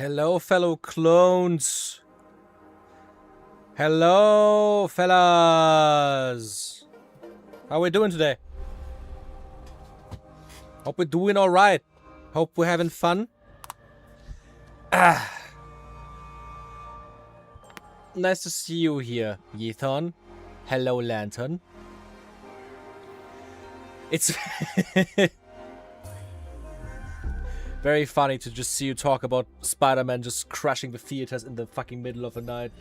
Hello, fellow clones. Hello, fellas. How we doing today? Hope we're doing all right. Hope we're having fun. Nice to see you here, Yethon. Hello, Lantern. It's very funny to just see you talk about Spider-Man just crushing the theaters in the fucking middle of the night.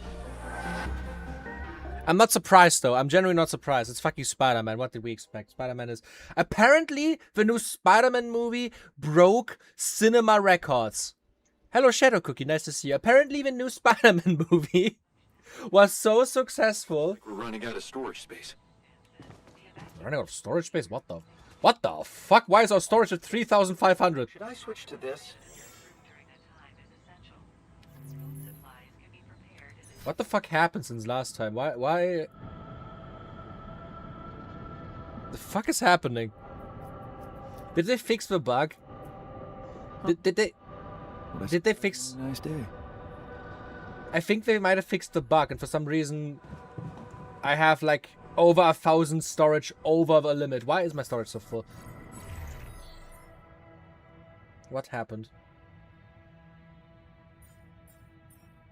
I'm not surprised, though. I'm genuinely not surprised. It's fucking Spider-Man. What did we expect? Spider-Man is... Apparently, the new Spider-Man movie broke cinema records. Hello, Shadow Cookie. Nice to see you. Apparently, the new Spider-Man movie was so successful. We're running out of storage space. Running out of storage space? What the fuck? Why is our storage at 3,500? Should I switch to this? What the fuck happened since last time? Why? The fuck is happening? Did they fix the bug? Did they fix... Nice day. I think they might have fixed the bug, and for some reason I have like over 1,000 storage over the limit. Why is my storage so full? What happened?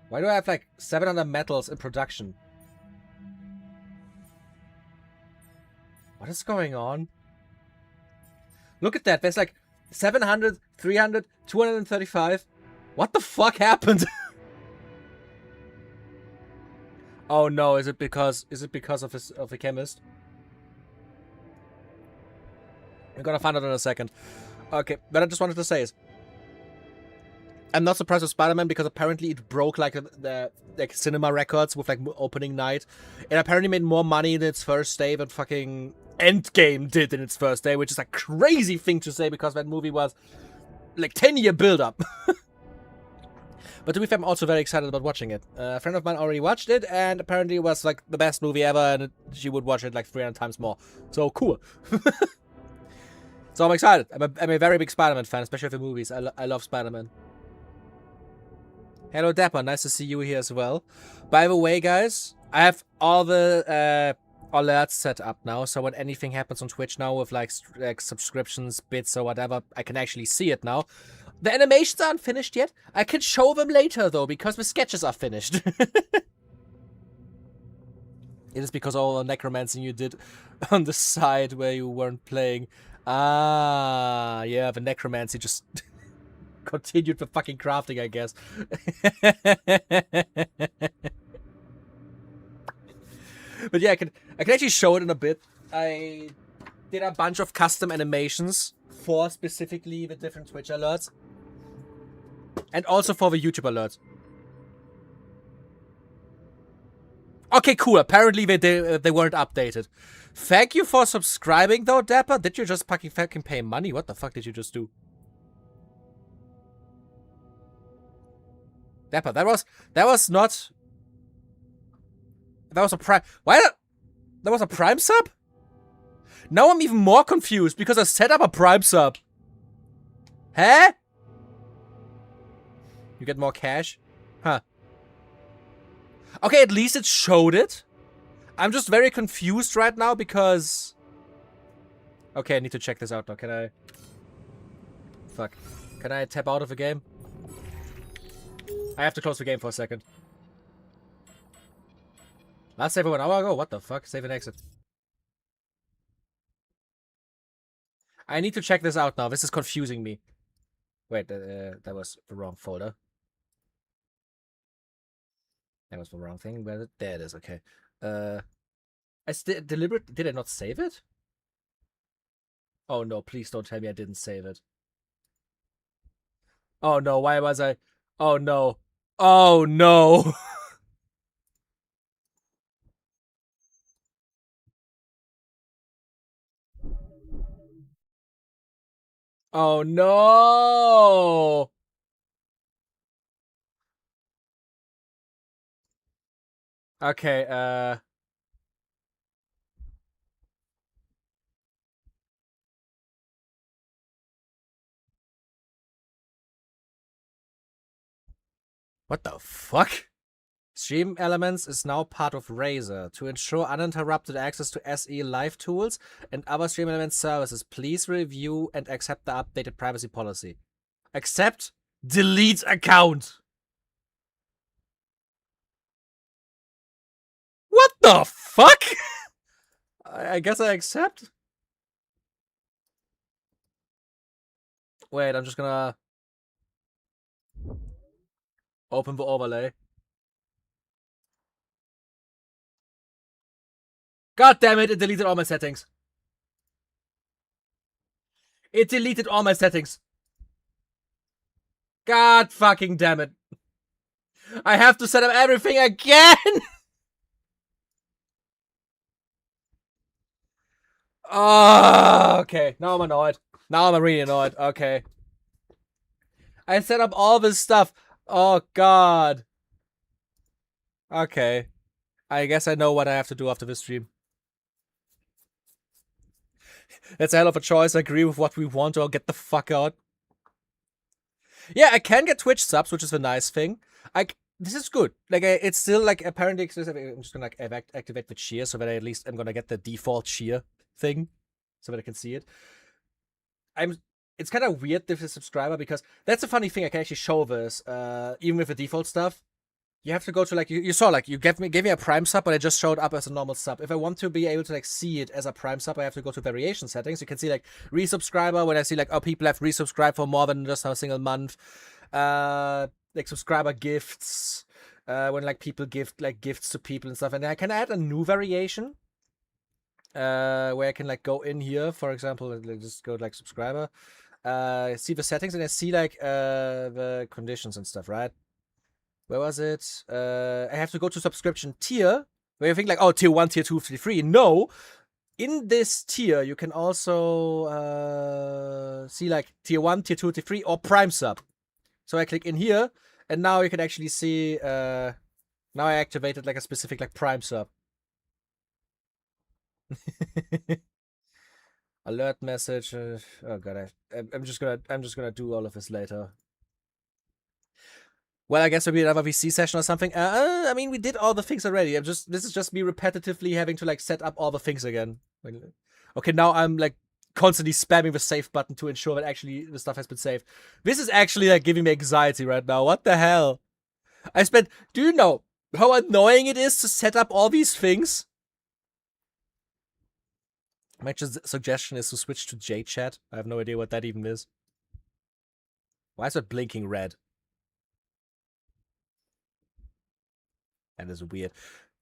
Why do I have like 700 metals in production? What is going on? Look at that. There's like 700, 300, 235. What the fuck happened? Oh no, is it because of the chemist? We're gonna find out in a second. Okay, but I just wanted to say is I'm not surprised with Spider-Man because apparently it broke like the cinema records with like opening night. It apparently made more money in its first day than fucking Endgame did in its first day, which is a crazy thing to say because that movie was like 10-year build-up. But to be fair, I'm also very excited about watching it. A friend of mine already watched it, and apparently it was like the best movie ever, and she would watch it like 300 times more. So cool. So I'm excited. I'm a very big Spider-Man fan, especially for movies. I love Spider-Man. Hello, Dapper. Nice to see you here as well. By the way, guys, I have all the alerts set up now, so when anything happens on Twitch now with like subscriptions, bits, or whatever, I can actually see it now. The animations aren't finished yet. I can show them later, though, because the sketches are finished. It is because all the necromancing you did on the side where you weren't playing. Ah, yeah, the necromancy just continued the fucking crafting, I guess. But yeah, I can actually show it in a bit. I did a bunch of custom animations for specifically the different Twitch alerts. And also for the YouTube alerts. Okay, cool. Apparently they weren't updated. Thank you for subscribing though, Dapper. Did you just fucking pay money? What the fuck did you just do? Dapper, that was a prime. Why? That was a prime sub? Now I'm even more confused because I set up a prime sub. Huh? You get more cash? Huh. Okay, at least it showed it. I'm just very confused right now because... Okay, I need to check this out now. Can I... Fuck. Can I tap out of the game? I have to close the game for a second. Last save 1 hour ago? What the fuck? Save and exit. I need to check this out now. This is confusing me. Wait, that was the wrong folder. That was the wrong thing. There it is. Okay. I still deliberate. Did I not save it? Oh no! Please don't tell me I didn't save it. Oh no! Why was I? Oh no! Oh no! Oh no! Okay. What the fuck? Stream Elements is now part of Razer. To ensure uninterrupted access to SE Live tools and other Stream Elements services, please review and accept the updated privacy policy. Accept, delete account. What the fuck? I guess I accept. Wait, I'm just gonna open the overlay. God damn it, it deleted all my settings. It deleted all my settings. God fucking damn it. I have to set up everything again! Oh, okay. Now I'm annoyed. Now I'm really annoyed. Okay. I set up all this stuff. Oh, God. Okay. I guess I know what I have to do after this stream. That's a hell of a choice. I agree with what we want, or get the fuck out. Yeah, I can get Twitch subs, which is a nice thing. This is good. Like, it's still, like, apparently exclusive. I'm just gonna, like, activate the cheer so that I at least am gonna get the default cheer thing so that I can see it. It's kind of weird with a subscriber because that's a funny thing. I can actually show this, even with the default stuff. You have to go to, like, you saw, like, you gave me a Prime sub, but it just showed up as a normal sub. If I want to be able to, like, see it as a Prime sub, I have to go to variation settings. You can see, like, resubscriber, when I see, like, oh, people have resubscribed for more than just a single month. Like, subscriber gifts, when, like, people give, like, gifts to people and stuff. And I can add a new variation, where I can, like, go in here, for example, like, just go to, like, subscriber, see the settings, and I see, like, the conditions and stuff, right? Where was it? I have to go to subscription tier, where you think like, oh, tier 1, tier 2, tier 3. No! In this tier, you can also see like tier 1, tier 2, tier 3, or Prime sub. So I click in here, and now you can actually see, now I activated like a specific like Prime sub. Alert message. Oh god, I'm just gonna do all of this later. Well, I guess maybe another VC session or something. I mean, we did all the things already. This is just me repetitively having to like set up all the things again. Okay, now I'm like constantly spamming the save button to ensure that actually the stuff has been saved. This is actually like giving me anxiety right now. What the hell? Do you know how annoying it is to set up all these things? My suggestion is to switch to JChat. I have no idea what that even is. Why is it blinking red? And it's weird.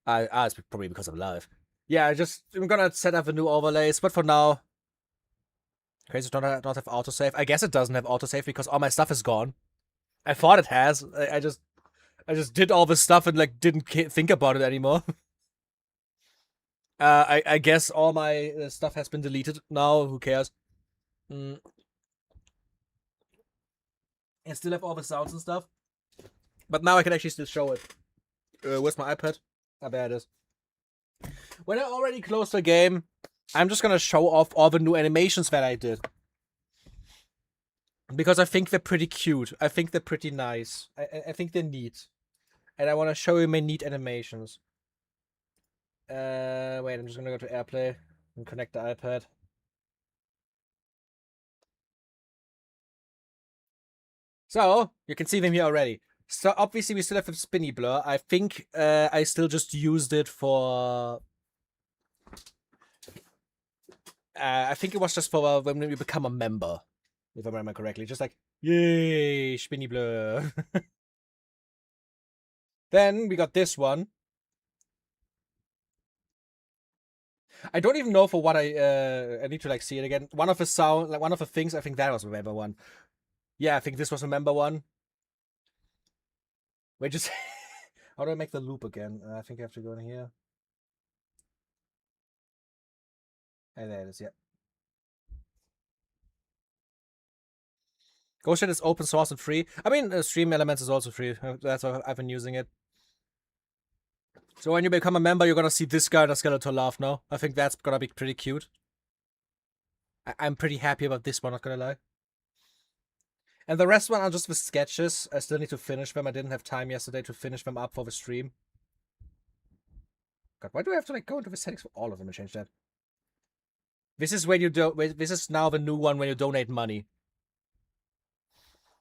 It's probably because I'm live. Yeah, I'm gonna set up the new overlays, but for now, crazy to not have autosave. I guess it doesn't have autosave because all my stuff is gone. I thought it has. I just did all this stuff and like didn't think about it anymore. I guess all my stuff has been deleted now. Who cares? I still have all the sounds and stuff, but now I can actually still show it. Where's my iPad? Ah, there it is. When I already closed the game, I'm just gonna show off all the new animations that I did. Because I think they're pretty cute. I think they're pretty nice. I think they're neat. And I want to show you my neat animations. Wait, I'm just gonna go to AirPlay and connect the iPad. So, you can see them here already. So obviously we still have the spinny blur. I think I still just used it for... I think it was just for when we become a member, if I remember correctly. Just like, yay, spinny blur. Then we got this one. I don't even know for what I need to like see it again. One of the things, I think that was a member one. Yeah, I think this was a member one. Wait, just how do I make the loop again? I think I have to go in here. And there it is, yeah. GhostShip is open source and free. I mean, Stream Elements is also free. That's why I've been using it. So when you become a member, you're gonna see this guy, the skeletal laugh now. I think that's gonna be pretty cute. I'm pretty happy about this one, not gonna lie. And the rest one are just the sketches. I still need to finish them. I didn't have time yesterday to finish them up for the stream. God, why do I have to like go into the settings for all of them and change that? This is when you do. This is now the new one when you donate money.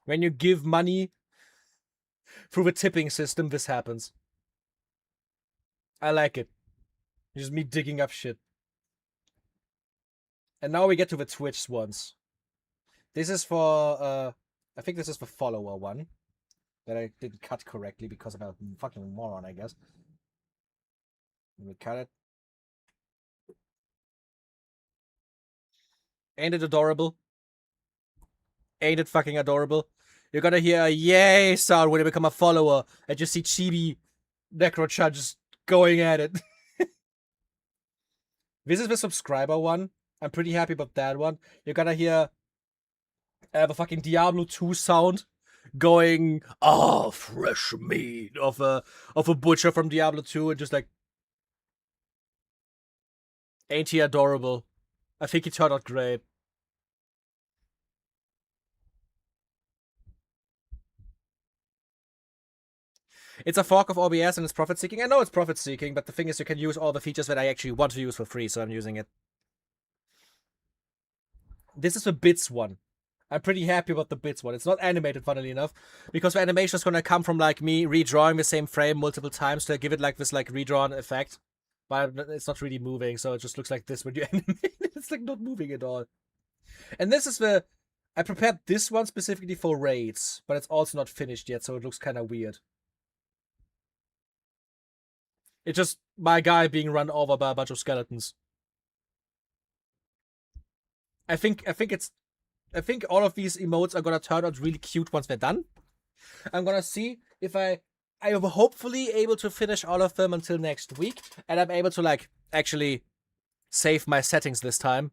When you give money through the tipping system, this happens. I like it. Just me digging up shit. And now we get to the Twitch ones. This is for, I think this is the follower one. That I didn't cut correctly because I'm a fucking moron, I guess. Let me cut it. Ain't it adorable? Ain't it fucking adorable? You're gonna hear a yay sound when you become a follower and you see Chibi Necrocha just going at it. This is the subscriber one. I'm pretty happy about that one. You're gonna hear the fucking Diablo 2 sound going, oh, fresh meat of a butcher from Diablo 2 and just like, ain't he adorable? I think he turned out great. It's a fork of OBS and it's profit seeking. I know it's profit seeking, but the thing is you can use all the features that I actually want to use for free, so I'm using it. This is the bits one. I'm pretty happy about the bits one. It's not animated, funnily enough, because the animation is gonna come from like me redrawing the same frame multiple times to give it like this like redrawn effect. But it's not really moving, so it just looks like this when you animate it. It's like not moving at all. And this is the... I prepared this one specifically for raids, but it's also not finished yet, so it looks kind of weird. It's just my guy being run over by a bunch of skeletons. I think all of these emotes are gonna turn out really cute once they're done. I'm gonna see if I am hopefully able to finish all of them until next week, and I'm able to like actually save my settings this time,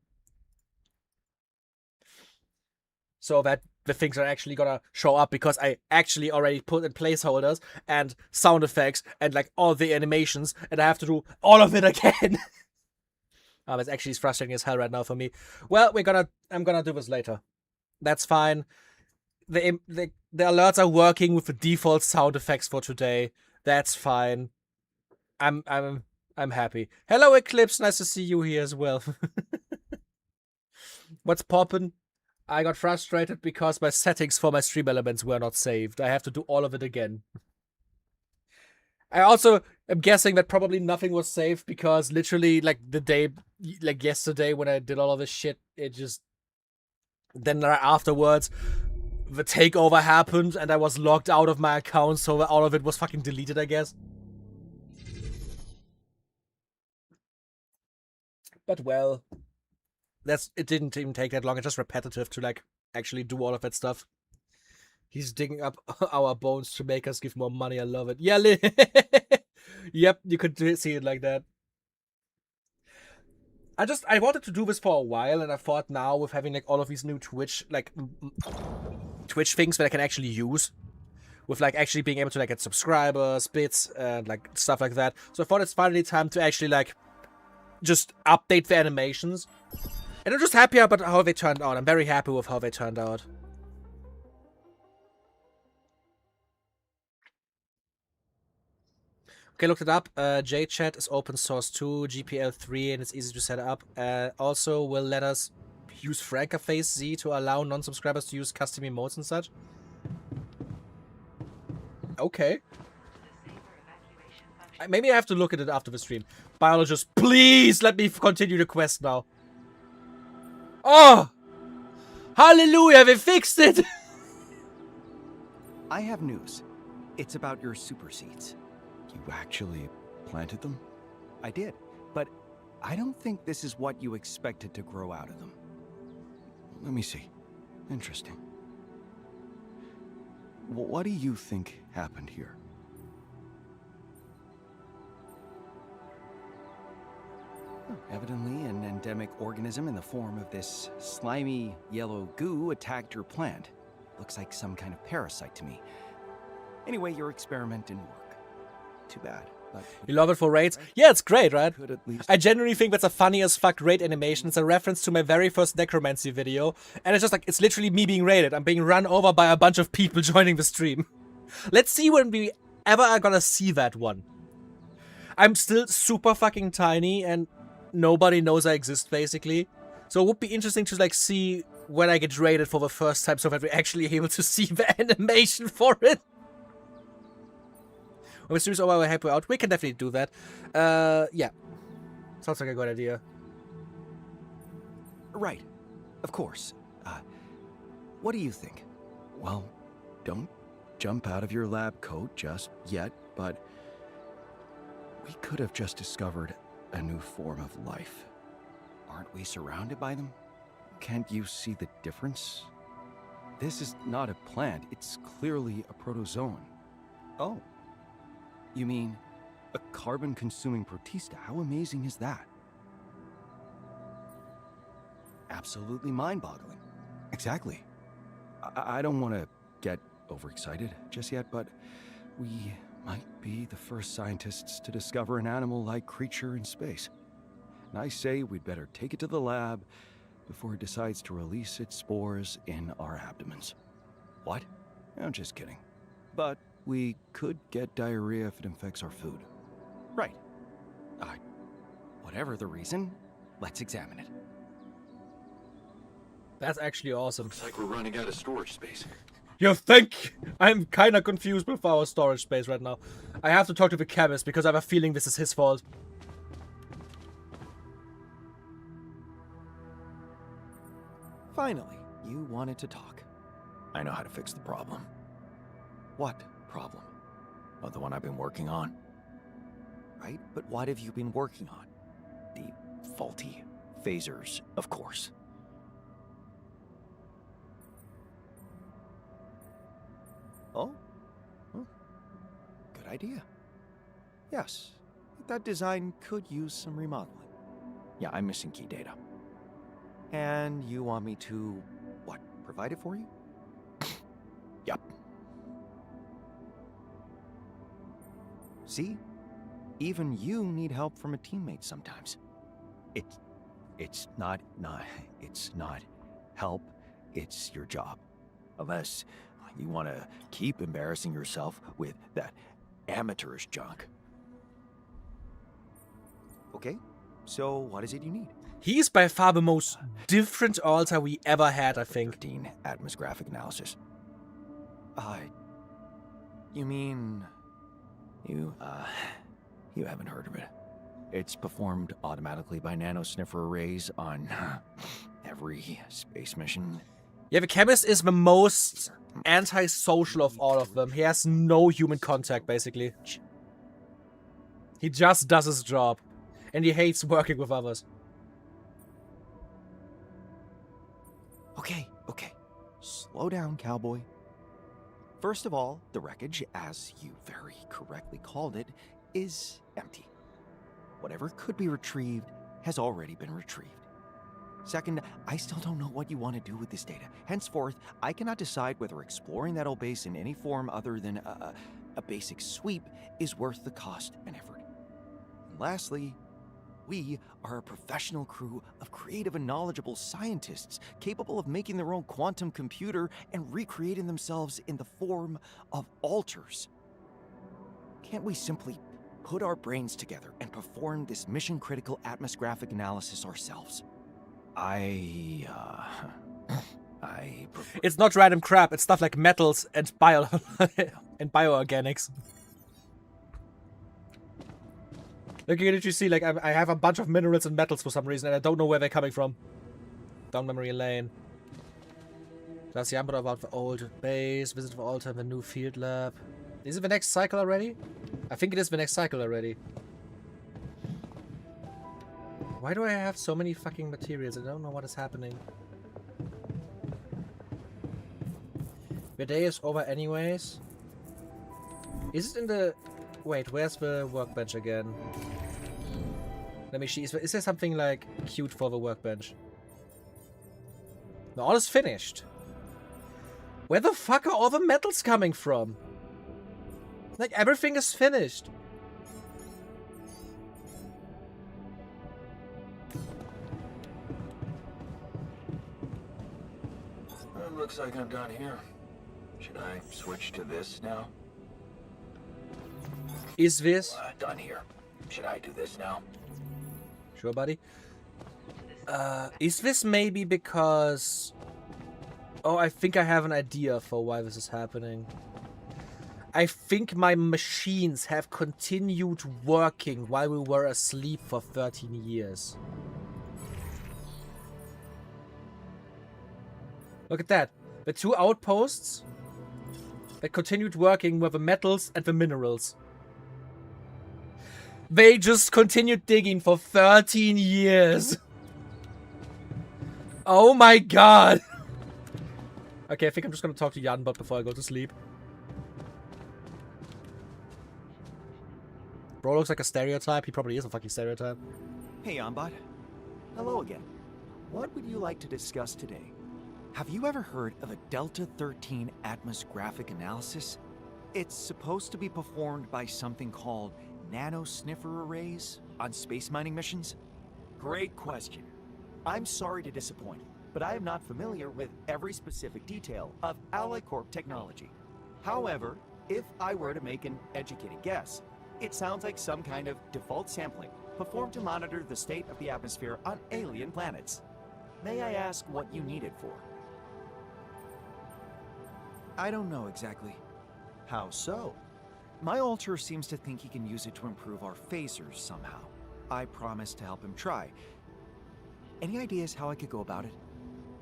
so that the things are actually gonna show up, because I actually already put in placeholders and sound effects and like all the animations, and I have to do all of it again. It's actually frustrating as hell right now for me. Well, I'm gonna do this later. That's fine. The alerts are working with the default sound effects for today. That's fine. I'm happy. Hello Eclipse, nice to see you here as well. What's poppin'? I got frustrated because my settings for my stream elements were not saved. I have to do all of it again. I also am guessing that probably nothing was saved because literally like the day, like yesterday when I did all of this shit, it just... Then afterwards, the takeover happened and I was logged out of my account, so all of it was fucking deleted, I guess. But well, it didn't even take that long. It's just repetitive to like actually do all of that stuff. He's digging up our bones to make us give more money. I love it. Yeah, yep, you could see it like that. I wanted to do this for a while, and I thought now with having like all of these new Twitch things that I can actually use, with like actually being able to like get subscribers, bits, and like stuff like that. So I thought it's finally time to actually like just update the animations. And I'm just happy about how they turned out. I'm very happy with how they turned out. Okay, looked it up. JChat is open source too, GPL3, and it's easy to set up. Also will let us use Frankerface Z to allow non-subscribers to use custom emotes and such. Okay. Maybe I have to look at it after the stream. Biologist, please let me continue the quest now. Oh! Hallelujah, we fixed it! I have news. It's about your super seeds. You actually planted them? I did, but I don't think this is what you expected to grow out of them. Let me see. Interesting. What do you think happened here? Evidently, an endemic organism in the form of this slimy yellow goo attacked your plant. Looks like some kind of parasite to me. Anyway, your experiment didn't work. Too bad. But You love it for raids? Yeah, it's great, right? could at least I genuinely think that's a funny as fuck raid animation. It's a reference to my very first necromancy video. And it's just like, it's literally me being raided. I'm being run over by a bunch of people joining the stream. Let's see when we ever are gonna see that one. I'm still super fucking tiny and nobody knows I exist, basically. So it would be interesting to like see when I get raided for the first time so that we're actually able to see the animation for it. When the stream's over, we're happy out. We can definitely do that. Yeah. Sounds like a good idea. Right. Of course. What do you think? Well, don't jump out of your lab coat just yet, but we could have just discovered a new form of life. Aren't we surrounded by them? Can't you see the difference? This is not a plant. It's clearly a protozoan. Oh. You mean a carbon-consuming protista? How amazing is that? Absolutely mind-boggling. Exactly. I don't want to get overexcited just yet, but we might be the first scientists to discover an animal-like creature in space. And I say we'd better take it to the lab before it decides to release its spores in our abdomens. What? I'm just kidding. But we could get diarrhea if it infects our food. Right. Whatever the reason, let's examine it. That's actually awesome. Looks like we're running out of storage space. You think? I'm kind of confused with our storage space right now. I have to talk to the chemist because I have a feeling this is his fault. Finally, you wanted to talk. I know how to fix the problem. What problem? Oh, the one I've been working on. Right? But what have you been working on? The faulty phasers, of course. Oh? Good idea. Yes, that design could use some remodeling. Yeah, I'm missing key data. And you want me to, what, provide it for you? Yep. See? Even you need help from a teammate sometimes. It's not help, it's your job. Unless you want to keep embarrassing yourself with that amateurish junk. Okay, so what is it you need? He's by far the most different altar we ever had, I think. 13 atmosgraphic analysis. You mean... You haven't heard of it. It's performed automatically by nanosniffer arrays on every space mission. Yeah, the chemist is the most antisocial of all of them. He has no human contact, basically. He just does his job. And he hates working with others. Okay. Slow down, cowboy. First of all, the wreckage, as you very correctly called it, is empty. Whatever could be retrieved has already been retrieved. Second, I still don't know what you want to do with this data. Henceforth, I cannot decide whether exploring that old base in any form other than a basic sweep is worth the cost and effort. And lastly, we are a professional crew of creative and knowledgeable scientists capable of making their own quantum computer and recreating themselves in the form of alters. Can't we simply put our brains together and perform this mission-critical atmosgraphic analysis ourselves? It's not random crap, it's stuff like metals and and bioorganics. Look, you can literally see, like, I have a bunch of minerals and metals for some reason, and I don't know where they're coming from. Down memory lane. That's Yamper about the old base, visit the altar, the new field lab. Is it the next cycle already? I think it is the next cycle already. Why do I have so many fucking materials? I don't know what is happening. The day is over anyways. Is it in the... Wait, where's the workbench again? Let me see. Is there something, like, cute for the workbench? No, all is finished. Where the fuck are all the metals coming from? Like, everything is finished. Looks like I'm done here. Should I switch to this now? Is this? Done here. Should I do this now? Sure, buddy. Is this maybe because... Oh, I think I have an idea for why this is happening. I think my machines have continued working while we were asleep for 13 years. Look at that. The two outposts that continued working were the metals and the minerals. They just continued digging for 13 years. Oh my god. Okay, I think I'm just gonna talk to Janbot before I go to sleep. Bro looks like a stereotype. He probably is a fucking stereotype. Hey, Ambot. Hello again. What would you like to discuss today? Have you ever heard of a Delta 13 atmosgraphic analysis? It's supposed to be performed by something called nano-sniffer arrays on space mining missions. Great question. I'm sorry to disappoint, but I am not familiar with every specific detail of Alloy Corp technology. However, if I were to make an educated guess, it sounds like some kind of default sampling performed to monitor the state of the atmosphere on alien planets. May I ask what you need it for? I don't know exactly. How so? My alter seems to think he can use it to improve our phasers somehow. I promise to help him try. Any ideas how I could go about it?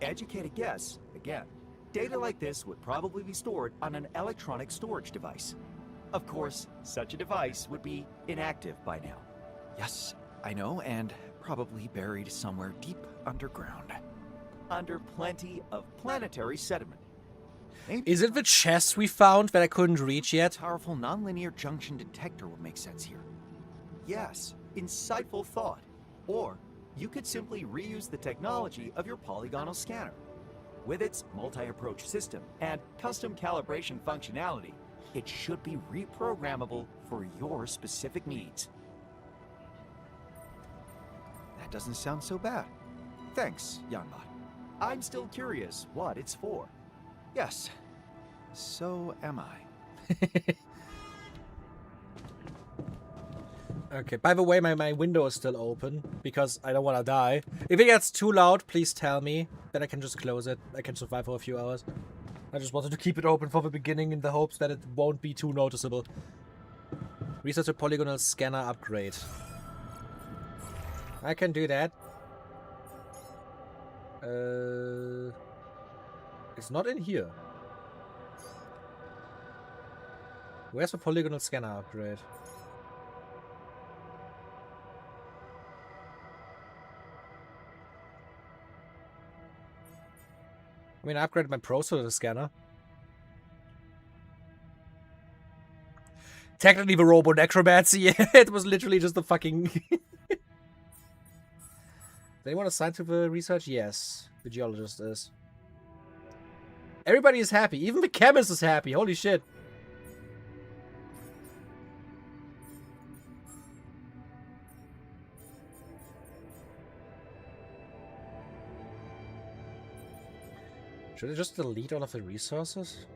Educated guess, again. Data like this would probably be stored on an electronic storage device. Of course, such a device would be inactive by now. Yes, I know, and probably buried somewhere deep underground. Under plenty of planetary sediment. Maybe Is it the chest we found that I couldn't reach a yet? powerful nonlinear junction detector would make sense here. Yes, insightful thought. Or you could simply reuse the technology of your polygonal scanner. With its multi-approach system and custom calibration functionality, it should be reprogrammable for your specific needs. That doesn't sound so bad. Thanks, Janbot. I'm still curious what it's for. Yes, so am I. Okay, by the way, my window is still open because I don't want to die. If it gets too loud, please tell me. Then I can just close it. I can survive for a few hours. I just wanted to keep it open for the beginning in the hopes that it won't be too noticeable. Research a polygonal scanner upgrade. I can do that. It's not in here. Where's the polygonal scanner upgrade? I mean, I upgraded my processor scanner. Technically the robo necromancy. Yeah, it was literally just the fucking... Did anyone assigned to the research? Yes. The geologist is. Everybody is happy. Even the chemist is happy. Holy shit. Should I just delete all of the resources?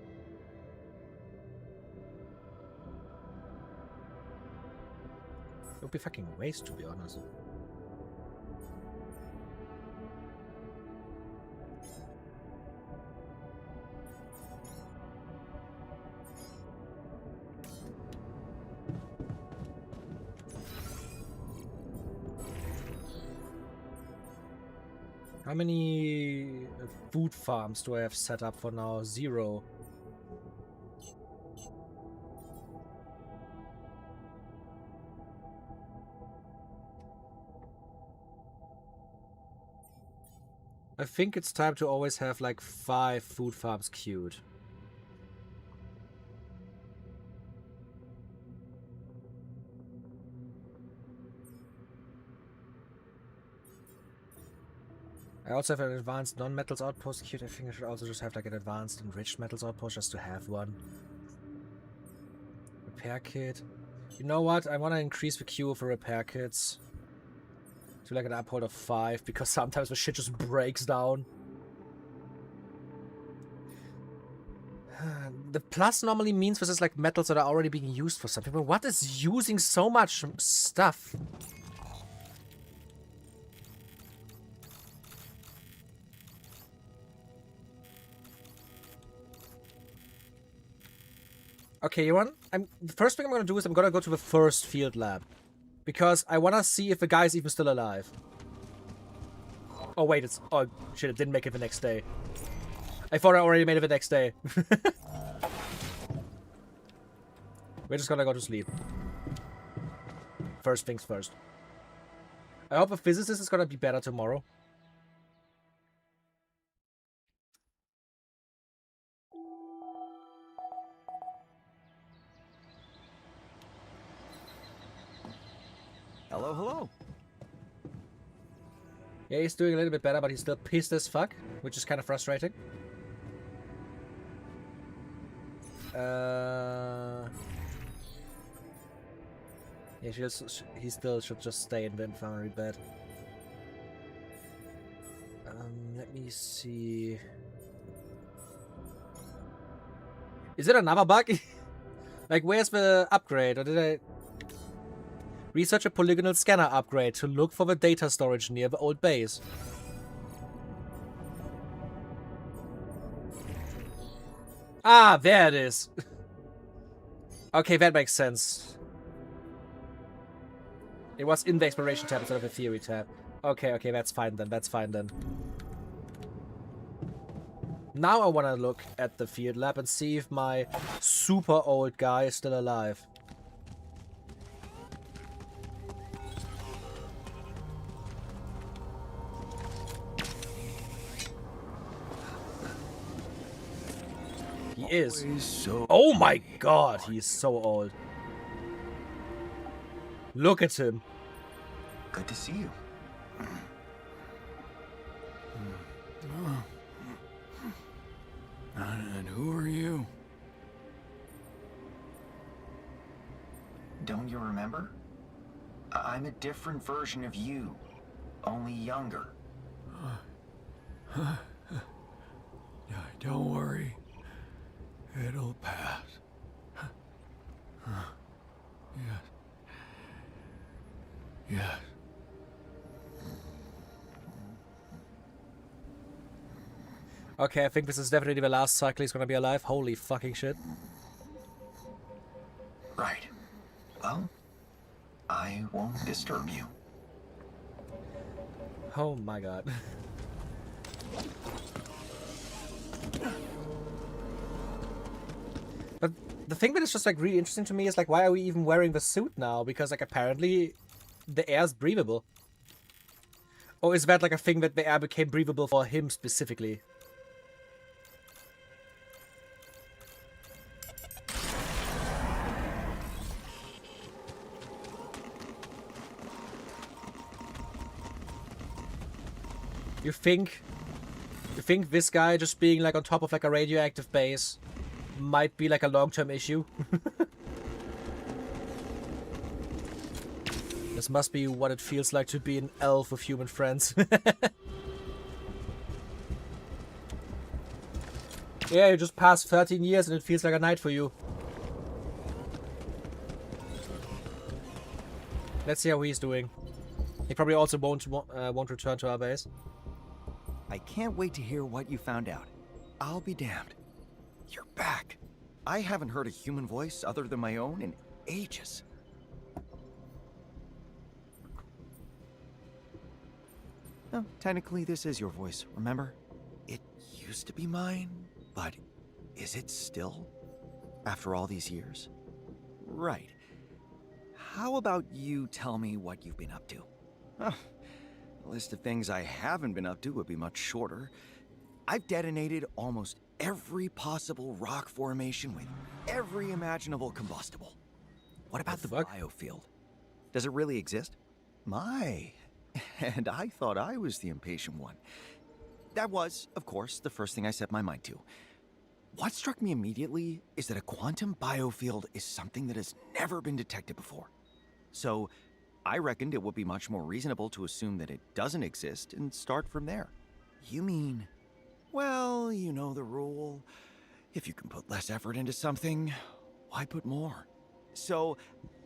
It would be fucking waste, to be honest. How many food farms do I have set up for now? 0. I think it's time to always have like 5 food farms queued. I also have an advanced non-metals outpost queued. I think I should also just have like an advanced enriched metals outpost just to have one. Repair kit. You know what? I want to increase the queue for repair kits to like an uphold of 5 because sometimes the shit just breaks down. The plus normally means this is like metals that are already being used for something, but what is using so much stuff? Okay, you want? The first thing I'm gonna do is I'm gonna go to the first field lab. Because I wanna see if the guy's even still alive. Oh wait, it's... Oh shit, it didn't make it the next day. I thought I already made it the next day. We're just gonna go to sleep. First things first. I hope the physicist is gonna be better tomorrow. Hello, hello. Yeah, he's doing a little bit better, but he's still pissed as fuck, which is kind of frustrating. Yeah, he still should just stay in the infirmary bed. Let me see. Is it another bug? Like, where's the upgrade? Or did I... Research a polygonal scanner upgrade to look for the data storage near the old base. Ah, there it is. Okay, that makes sense. It was in the exploration tab instead of the theory tab. Okay, okay, that's fine then. That's fine then. Now I want to look at the field lab and see if my super old guy is still alive. He is. So Oh my god, he's so old. Look at him. Good to see you. And who are you? Don't you remember? I'm a different version of you, only younger. Don't worry. It'll pass. Yes. Yes. Okay, I think this is definitely the last cycle he's gonna be alive. Holy fucking shit. Right. Well, I won't disturb you. Oh my god. But the thing that is just like really interesting to me is like, why are we even wearing the suit now? Because like apparently the air's breathable. Or is that like a thing that the air became breathable for him specifically? You think this guy just being like on top of like a radioactive base might be like a long-term issue? This must be what it feels like to be an elf with human friends. Yeah, you just passed 13 years and it feels like a night for you. Let's see how he's doing. He probably also won't return to our base. I can't wait to hear what you found out. I'll be damned. You're back. I haven't heard a human voice other than my own in ages. No, technically this is your voice, remember? It used to be mine, but is it still? After all these years? Right. How about you tell me what you've been up to? Oh, the list of things I haven't been up to would be much shorter. I've detonated almost every possible rock formation with every imaginable combustible. What about the biofield? Does it really exist? My, and I thought I was the impatient one. That was, of course, the first thing I set my mind to. What struck me immediately is that a quantum biofield is something that has never been detected before. So, I reckoned it would be much more reasonable to assume that it doesn't exist and start from there. You mean, well, you know the rule. If you can put less effort into something, why put more? So,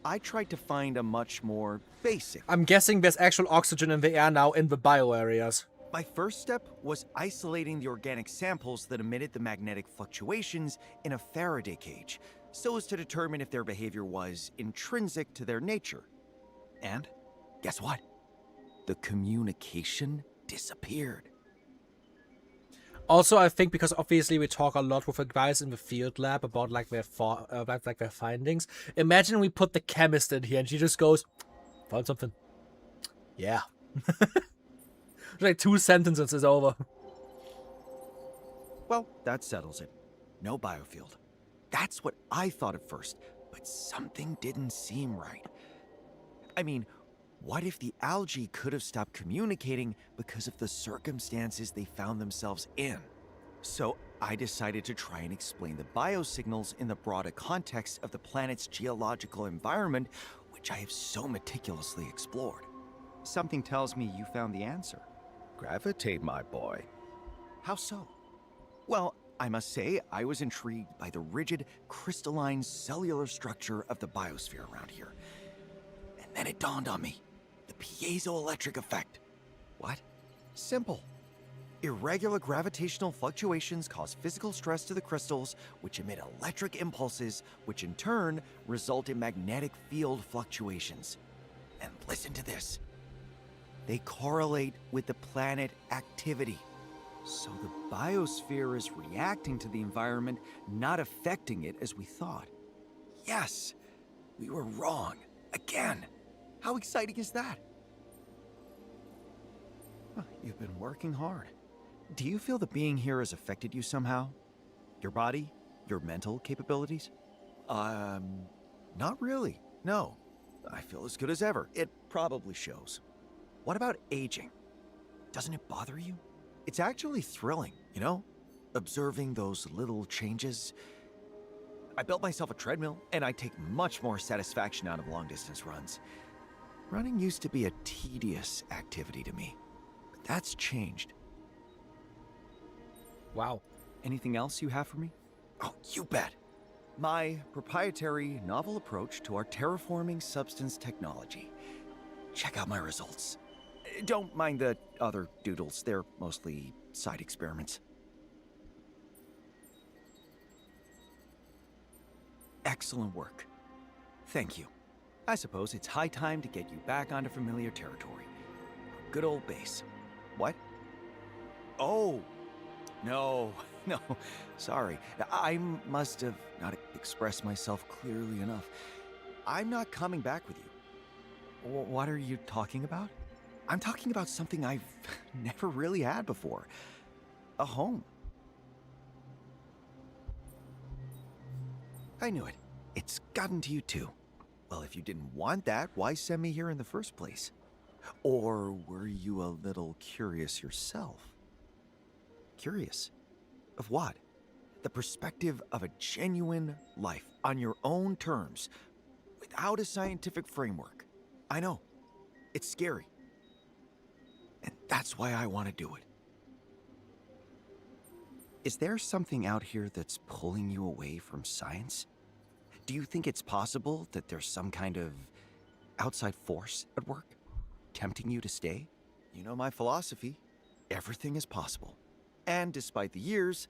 I tried to find a much more basic. I'm guessing there's actual oxygen in the air now in the bio areas. My first step was isolating the organic samples that emitted the magnetic fluctuations in a Faraday cage, so as to determine if their behavior was intrinsic to their nature. And guess what? The communication disappeared. Also, I think because obviously we talk a lot with the guys in the field lab about like their their findings. Imagine we put the chemist in here and she just goes, "Found something." Yeah. Like 2 sentences is over. Well, that settles it. No biofield. That's what I thought at first, but something didn't seem right. I mean, what if the algae could have stopped communicating because of the circumstances they found themselves in? So I decided to try and explain the biosignals in the broader context of the planet's geological environment, which I have so meticulously explored. Something tells me you found the answer. Gravitate, my boy. How so? Well, I must say I was intrigued by the rigid, crystalline cellular structure of the biosphere around here. And then it dawned on me. The piezoelectric effect. What? Simple. Irregular gravitational fluctuations cause physical stress to the crystals, which emit electric impulses, which in turn result in magnetic field fluctuations. And listen to this. They correlate with the planet activity. So the biosphere is reacting to the environment, not affecting it as we thought. Yes, we were wrong. Again. How exciting is that? You've been working hard. Do you feel that being here has affected you somehow? Your body? Your mental capabilities? Not really. No. I feel as good as ever. It probably shows. What about aging? Doesn't it bother you? It's actually thrilling, you know? Observing those little changes. I built myself a treadmill, and I take much more satisfaction out of long-distance runs. Running used to be a tedious activity to me, but that's changed. Wow. Anything else you have for me? Oh, you bet. My proprietary novel approach to our terraforming substance technology. Check out my results. Don't mind the other doodles, they're mostly side experiments. Excellent work. Thank you. I suppose it's high time to get you back onto familiar territory. Good old base. What? Oh, no, sorry. I must have not expressed myself clearly enough. I'm not coming back with you. What are you talking about? I'm talking about something I've never really had before. A home. I knew it. It's gotten to you too. Well, if you didn't want that, why send me here in the first place? Or were you a little curious yourself? Curious? Of what? The perspective of a genuine life on your own terms, without a scientific framework. I know. It's scary. And that's why I want to do it. Is there something out here that's pulling you away from science? Do you think it's possible that there's some kind of outside force at work, tempting you to stay? You know my philosophy. Everything is possible. And despite the years,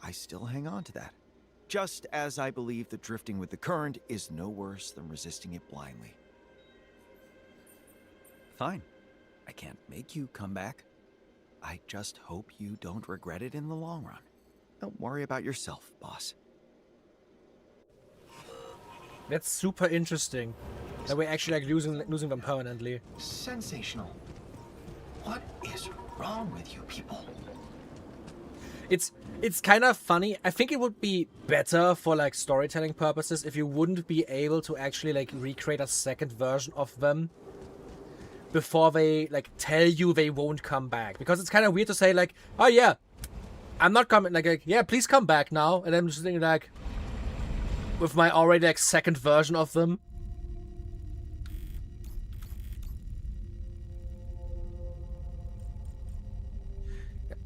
I still hang on to that. Just as I believe that drifting with the current is no worse than resisting it blindly. Fine. I can't make you come back. I just hope you don't regret it in the long run. Don't worry about yourself, boss. That's super interesting. That we're actually like losing them permanently. Sensational. What is wrong with you people? It's kind of funny. I think it would be better for like storytelling purposes if you wouldn't be able to actually like recreate a second version of them before they like tell you they won't come back. Because it's kind of weird to say like, oh yeah, I'm not coming. Like yeah, please come back now. And I'm just thinking like, with my already like second version of them.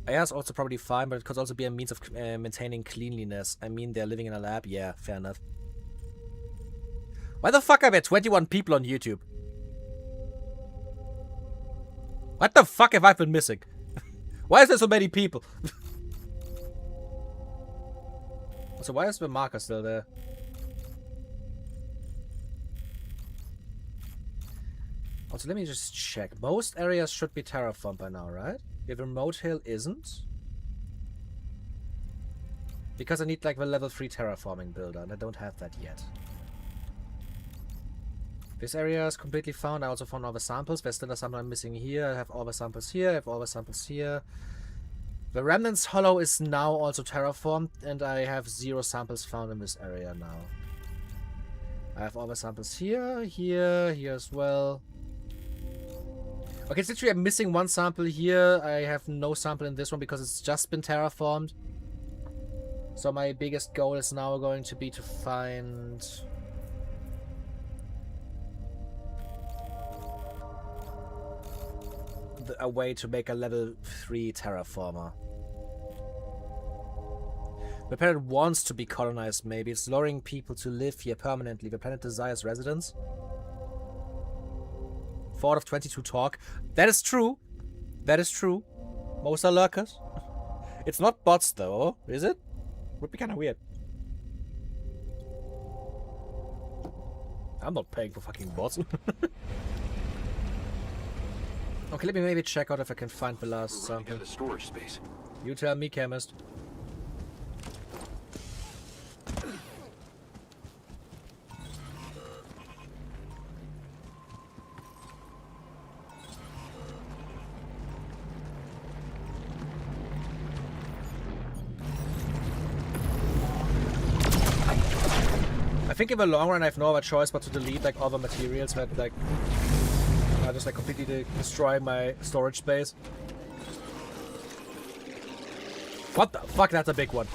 AI is also probably fine, but it could also be a means of maintaining cleanliness. I mean, they're living in a lab. Yeah, fair enough. Why the fuck are there 21 people on YouTube? What the fuck have I been missing? Why is there so many people? So why is the marker still there? Also, let me just check. Most areas should be terraformed by now, right? If Remote Hill isn't? Because I need like the level 3 terraforming builder, and I don't have that yet. This area is completely found. I also found all the samples. There's still a sample I'm missing here. I have all the samples here. I have all the samples here. The Remnants Hollow is now also terraformed, and I have 0 samples found in this area now. I have all the samples here, here as well. Okay, it's literally I'm missing 1 sample here. I have no sample in this one because it's just been terraformed. So my biggest goal is now going to be to find... a way to make a level 3 terraformer. The planet wants to be colonized, maybe. It's luring people to live here permanently. The planet desires residents. 4 out of 22 talk. That is true. That is true. Most are lurkers. It's not bots, though, is it? Would be kind of weird. I'm not paying for fucking bots. Okay, let me maybe check out if I can find the last sample. Out of storage space. You tell me, chemist. I think in the long run I have no other choice but to delete like all the materials that like are just like completely destroy my storage space. What the fuck? That's a big one.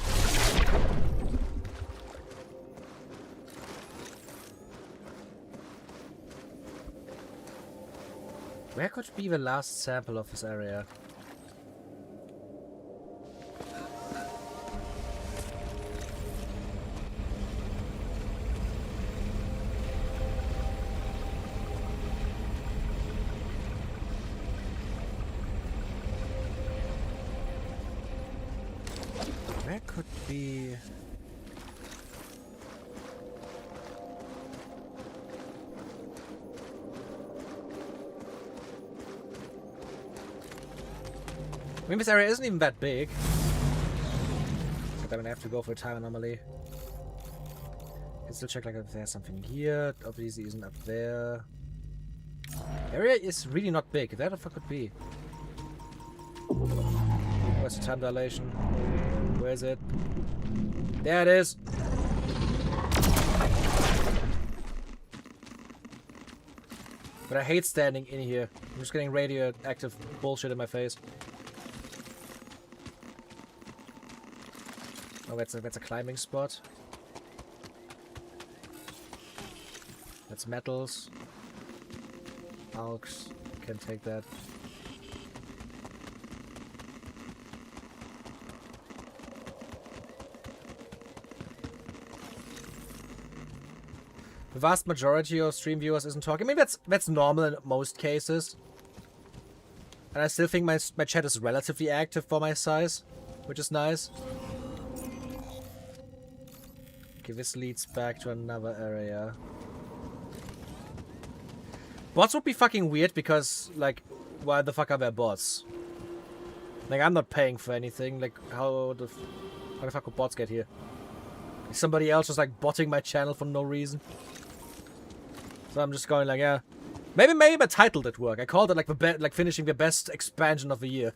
Where could be the last sample of this area? Where could be... I mean, this area isn't even that big. But I'm gonna have to go for a time anomaly. Can still check like if there's something here. Obviously isn't up there. Area is really not big. That the fuck could be. Where's the time dilation? Where is it? There it is. But I hate standing in here. I'm just getting radioactive bullshit in my face. Oh, that's a climbing spot. That's metals. Alks. Can take that. The vast majority of stream viewers isn't talking. I mean, that's normal in most cases. And I still think my chat is relatively active for my size, which is nice. Okay, this leads back to another area. Bots would be fucking weird because, like, why the fuck are there bots? Like, I'm not paying for anything. Like, how the fuck would bots get here? Is somebody else just, like, botting my channel for no reason? So I'm just going like, yeah. Maybe my title did work. I called it, like, finishing the best expansion of the year.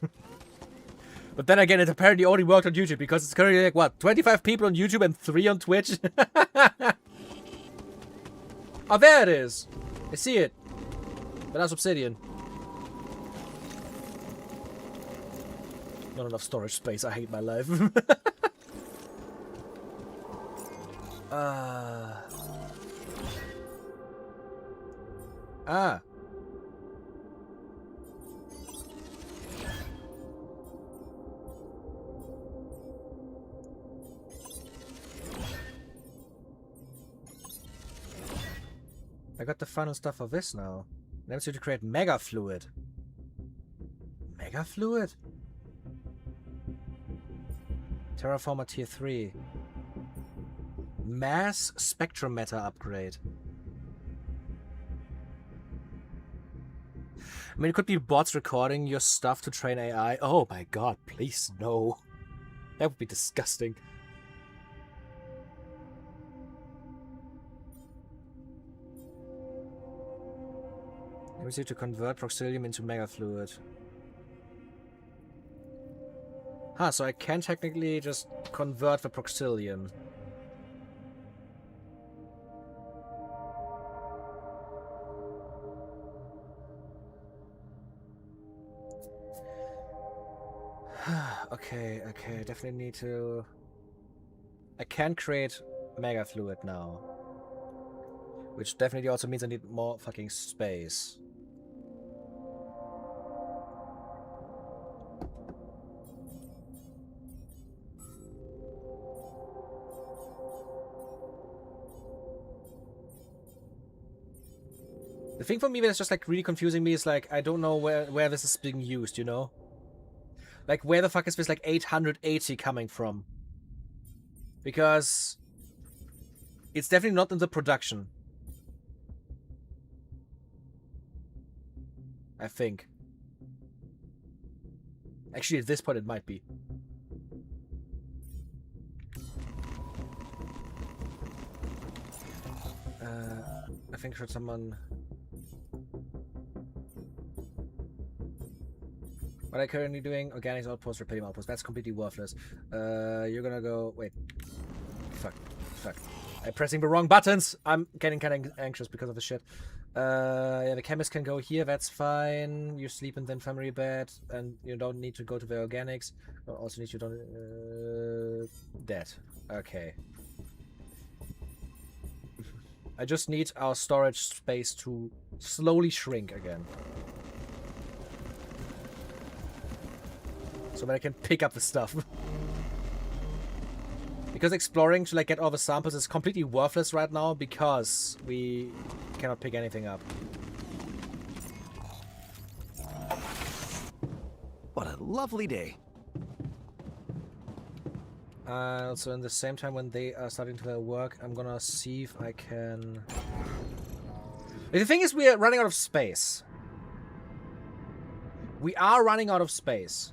But then again, it apparently only worked on YouTube because it's currently like, what, 25 people on YouTube and 3 on Twitch? Oh, there it is. I see it. But that's obsidian. Not enough storage space. I hate my life. Ah. I got the final stuff for this now. Now it's to create mega fluid. Mega fluid? Terraformer tier 3. Mass spectrometer upgrade. I mean, it could be bots recording your stuff to train AI. Oh my god, please no. That would be disgusting. We need to convert Proxilium into mega fluid. Huh, so I can technically just convert the Proxilium. Okay, definitely need to... I can create mega fluid now. Which definitely also means I need more fucking space. The thing for me that's just like really confusing me is like, I don't know where this is being used, you know? Like, where the fuck is this like 880 coming from? Because it's definitely not in the production. I think. Actually, at this point it might be. I think should someone... What am I currently doing? Organics outpost, repetitive outpost. That's completely worthless. You're gonna go... Wait. Fuck. I'm pressing the wrong buttons! I'm getting kind of anxious because of the shit. Yeah, the chemist can go here, that's fine. You sleep in the infirmary bed, and you don't need to go to the organics. Also need to... Dead. Okay. I just need our storage space to slowly shrink again. So that I can pick up the stuff. Because exploring to like get all the samples is completely worthless right now because we cannot pick anything up. What a lovely day. Also, in the same time when they are starting to work, I'm gonna see if I can... The thing is, we are running out of space. We are running out of space.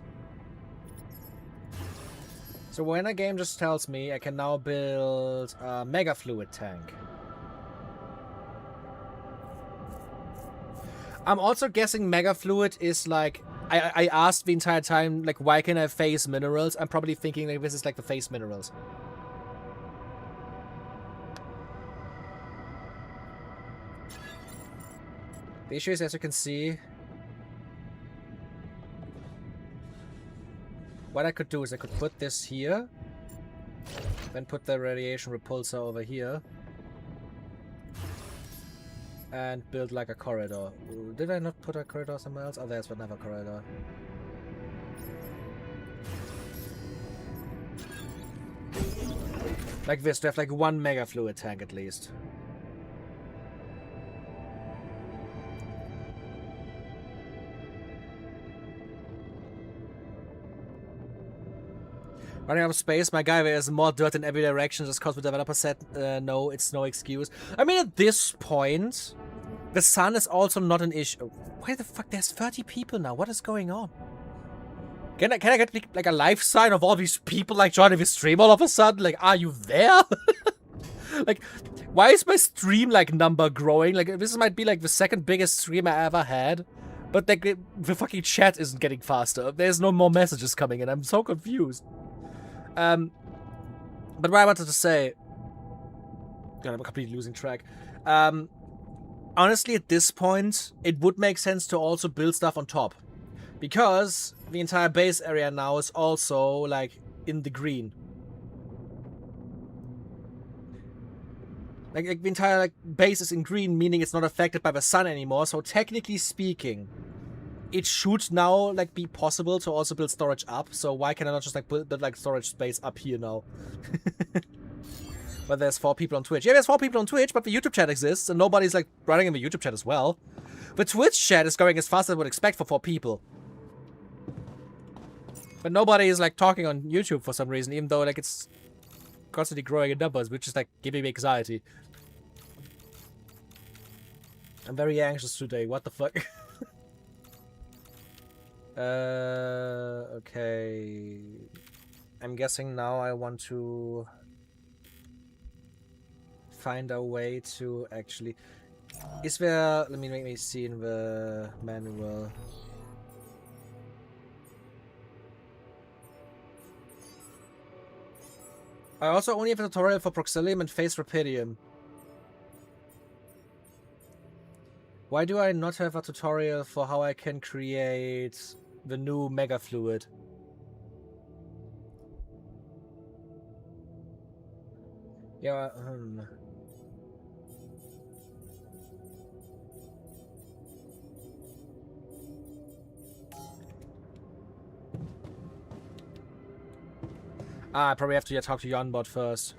So when a game just tells me I can now build a mega fluid tank. I'm also guessing mega fluid is like... I asked the entire time, like, why can I phase minerals? I'm probably thinking like this is like the phase minerals. The issue is, as you can see... What I could do is I could put this here, then put the radiation repulsor over here, and build like a corridor. Did I not put a corridor somewhere else? Oh, there's another corridor. Like this, to have like one mega fluid tank at least. Running out of space, my guy, there is more dirt in every direction just because the developer said no, it's no excuse. I mean, at this point, the sun is also not an issue. Why the fuck? There's 30 people now. What is going on? Can I get like a life sign of all these people like joining the stream all of a sudden? Like, are you there? Like, why is my stream like number growing? Like, this might be like the second biggest stream I ever had. But like, the fucking chat isn't getting faster. There's no more messages coming in. I'm so confused. But what I wanted to say... God, I'm completely losing track. Honestly, at this point, it would make sense to also build stuff on top. Because the entire base area now is also, like, in the green. Like the entire like base is in green, meaning it's not affected by the sun anymore. So technically speaking, it should now like be possible to also build storage up. So why can I not just like build like storage space up here now? But there's 4 people on Twitch. Yeah, there's 4 people on Twitch, but the YouTube chat exists, and nobody's like running in the YouTube chat as well. The Twitch chat is going as fast as I would expect for 4 people. But nobody is like talking on YouTube for some reason, even though like it's constantly growing in numbers, which is like giving me anxiety. I'm very anxious today. What the fuck? Okay. I'm guessing now I want to find a way to actually... Is there... Let me see in the manual. I also only have a tutorial for Proxilium and Phase Rapidium. Why do I not have a tutorial for how I can create the new Mega Fluid? Yeah, I probably have to talk to Yonbot first.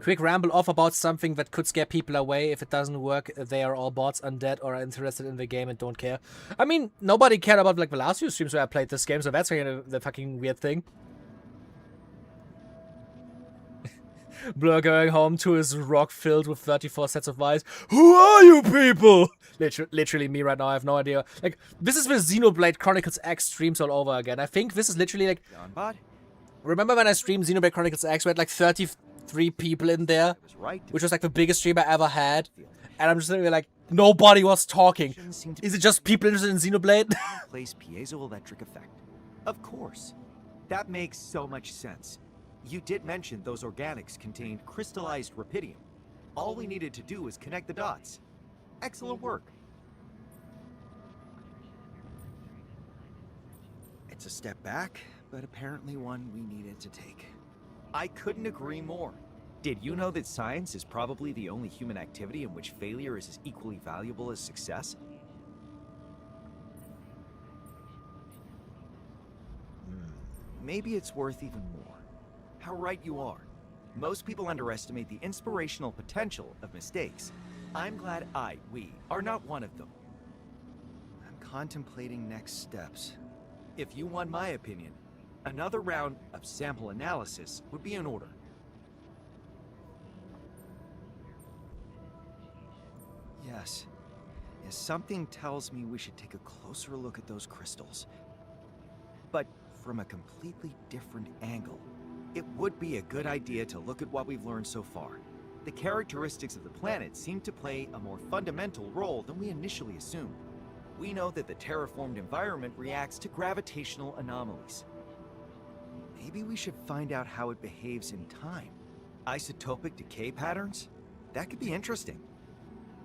Quick ramble off about something that could scare people away. If it doesn't work, they are all bots, undead, or are interested in the game and don't care. I mean, nobody cared about like the last few streams where I played this game, so that's kind of the fucking weird thing. Blur going home to his rock filled with 34 sets of eyes. Who are you people? Literally me right now, I have no idea. Like, this is the Xenoblade Chronicles X streams all over again. I think this is literally like... Remember when I streamed Xenoblade Chronicles X, we had like 33 people in there? Which was like the biggest stream I ever had. And I'm just literally like, nobody was talking. Is it just people interested in Xenoblade? Place piezoelectric effect. Of course. That makes so much sense. You did mention those organics contained crystallized rapidium. All we needed to do was connect the dots. Excellent work. It's a step back, but apparently one we needed to take. I couldn't agree more. Did you know that science is probably the only human activity in which failure is as equally valuable as success? Maybe it's worth even more. How right you are. Most people underestimate the inspirational potential of mistakes. I'm glad we are not one of them. I'm contemplating next steps. If you want my opinion, another round of sample analysis would be in order. Yes. Something tells me we should take a closer look at those crystals. But from a completely different angle. It would be a good idea to look at what we've learned so far. The characteristics of the planet seem to play a more fundamental role than we initially assumed. We know that the terraformed environment reacts to gravitational anomalies. Maybe we should find out how it behaves in time. Isotopic decay patterns? That could be interesting.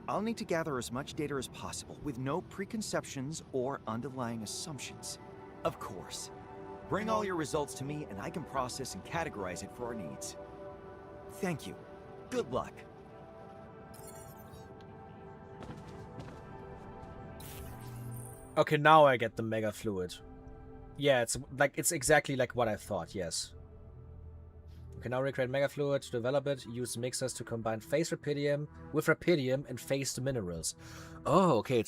I'll need to gather as much data as possible with no preconceptions or underlying assumptions. Of course. Bring all your results to me and I can process and categorize it for our needs. Thank you. Good luck. Okay, now I get the Mega Fluid. Yeah, it's exactly like what I thought, yes. Okay, now recreate Mega Fluid to develop it. Use mixers to combine phase rapidium with rapidium and phased minerals. Oh, okay,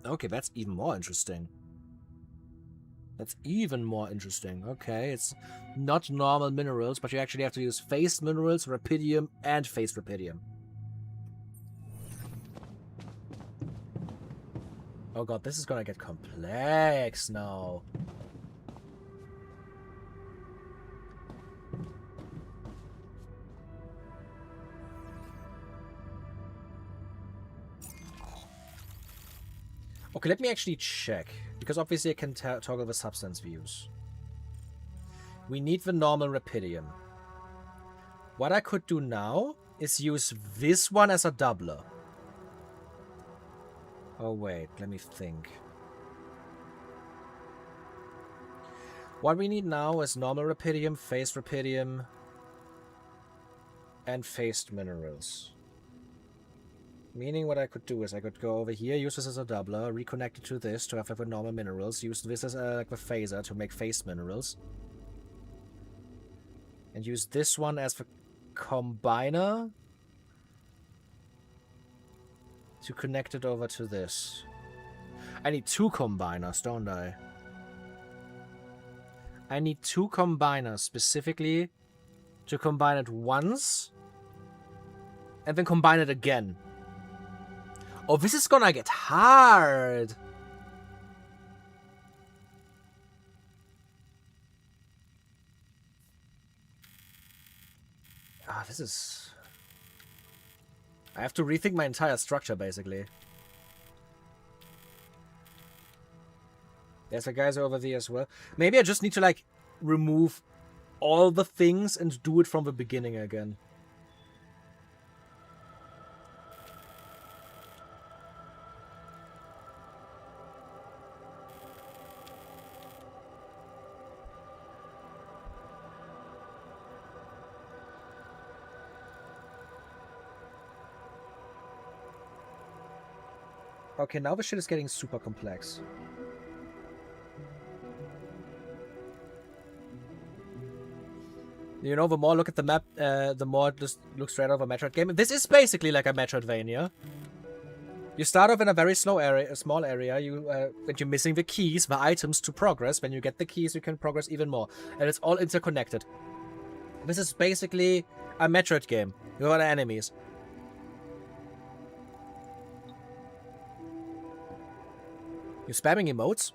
okay, that's even more interesting. That's even more interesting. Okay, it's not normal minerals, but you actually have to use phased minerals, rapidium, and phased rapidium. Oh god, this is gonna get complex now. Okay, let me actually check, because obviously I can toggle the substance views. We need the normal rapidium. What I could do now is use this one as a doubler. Oh wait, let me think. What we need now is normal rapidium, phased rapidium, and phased minerals. Meaning what I could do is I could go over here, use this as a doubler, reconnect it to this to have like the normal minerals, use this as like the phaser to make phased minerals. And use this one as the combiner to connect it over to this. I need 2 combiners, don't I? I need 2 combiners specifically to combine it once and then combine it again. Oh, this is gonna get hard. Ah, this is... I have to rethink my entire structure, basically. There's a guys over there as well. Maybe I just need to, like, remove all the things and do it from the beginning again. Okay, now the shit is getting super complex. You know, the more I look at the map, the more it just looks straight out of a Metroid game. This is basically like a Metroidvania. You start off in a very small area. And you're missing the keys, the items to progress. When you get the keys, you can progress even more, and it's all interconnected. This is basically a Metroid game. You have enemies. You're spamming emotes?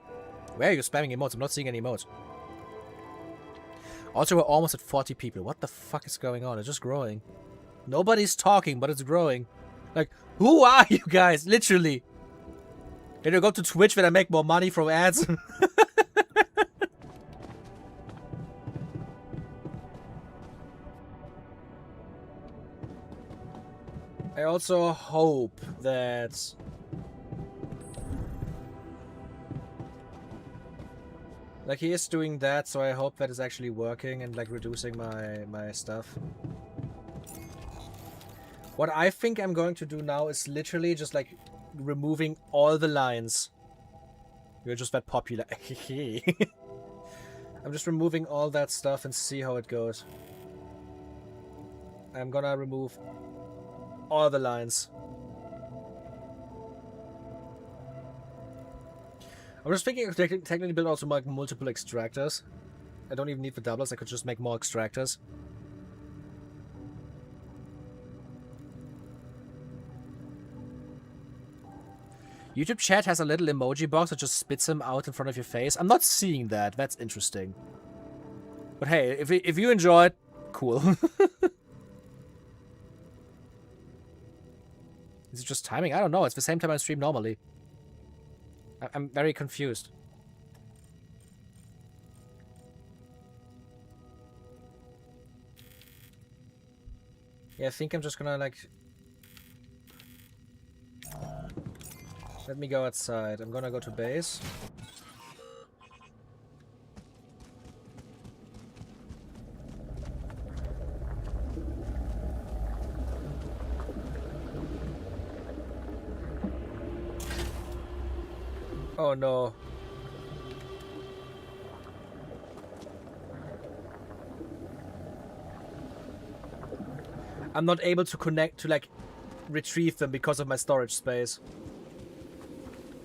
Where are you spamming emotes? I'm not seeing any emotes. Also, we're almost at 40 people. What the fuck is going on? It's just growing. Nobody's talking, but it's growing. Like, who are you guys? Literally. Can you go to Twitch when I make more money from ads? I also hope that... Like, he is doing that, so I hope that is actually working and, like, reducing my stuff. What I think I'm going to do now is literally just, like, removing all the lines. You're just that popular. I'm just removing all that stuff and see how it goes. I'm gonna remove all the lines. I'm just thinking of technically build also like multiple extractors. I don't even need the doubles, I could just make more extractors. YouTube chat has a little emoji box that just spits them out in front of your face. I'm not seeing that. That's interesting. But hey, if you enjoy it, cool. Is it just timing? I don't know. It's the same time I stream normally. I'm very confused. Yeah, I think I'm just gonna, like... Let me go outside. I'm gonna go to base. Oh no. I'm not able to connect to, like, retrieve them because of my storage space.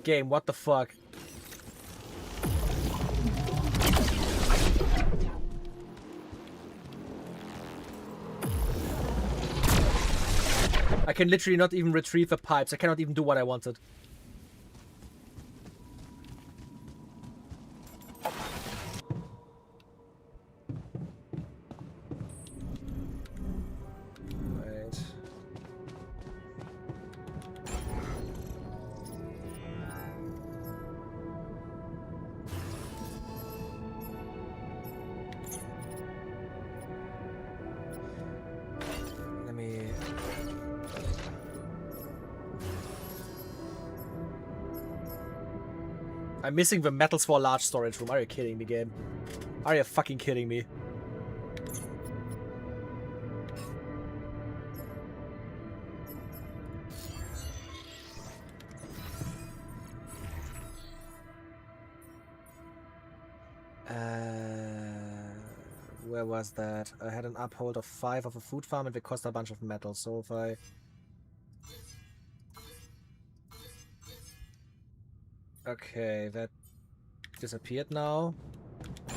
Game, what the fuck? I can literally not even retrieve the pipes. I cannot even do what I wanted. I'm missing the metals for a large storage room. Are you kidding me, game? Are you fucking kidding me? Where was that? I had an uphold of 5 of a food farm and it cost a bunch of metal. So if I... Okay, that disappeared now.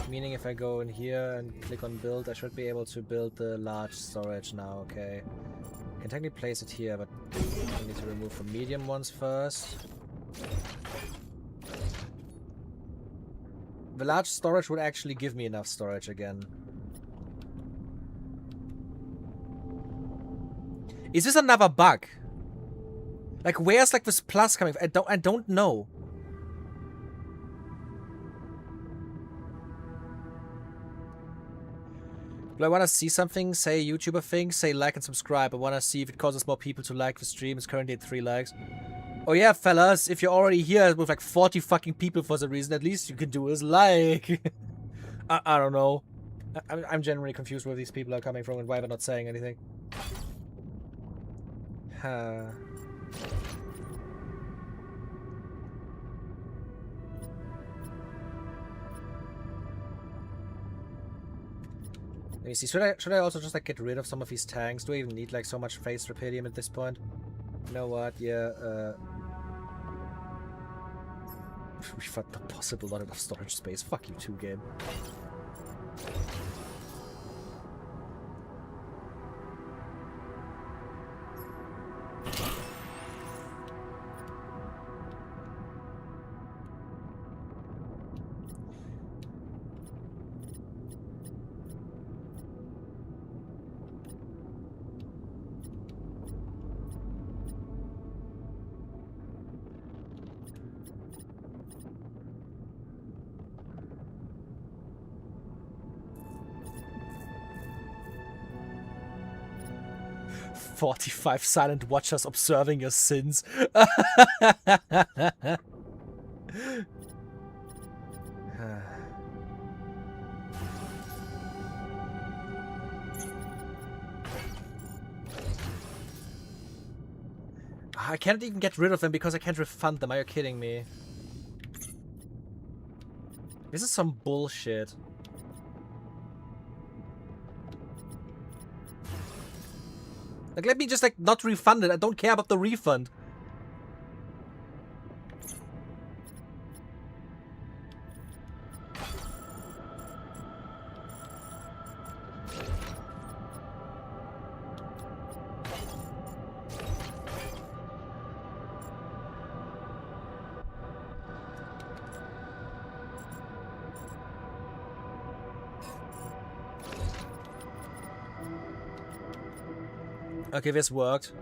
Meaning if I go in here and click on build, I should be able to build the large storage now. Okay. I can technically place it here, but I need to remove the medium ones first. The large storage would actually give me enough storage again. Is this another bug? Like, where's like this plus coming from? I don't know. Do I want to see something? Say a YouTuber thing? Say like and subscribe. I want to see if it causes more people to like the stream. It's currently at 3 likes. Oh yeah, fellas, if you're already here with like 40 fucking people for some reason, at least you can do is like. I don't know. I'm genuinely confused where these people are coming from and why they're not saying anything. Let me see. Should I also just like get rid of some of these tanks? Do I even need like so much face Rapidium at this point? You know what? Yeah. We've had not possible not enough storage space. Fuck you too, game. "45 silent watchers observing your sins." I can't even get rid of them because I can't refund them. Are you kidding me? This is some bullshit. Like, let me just, like, not refund it. I don't care about the refund. Okay, this worked.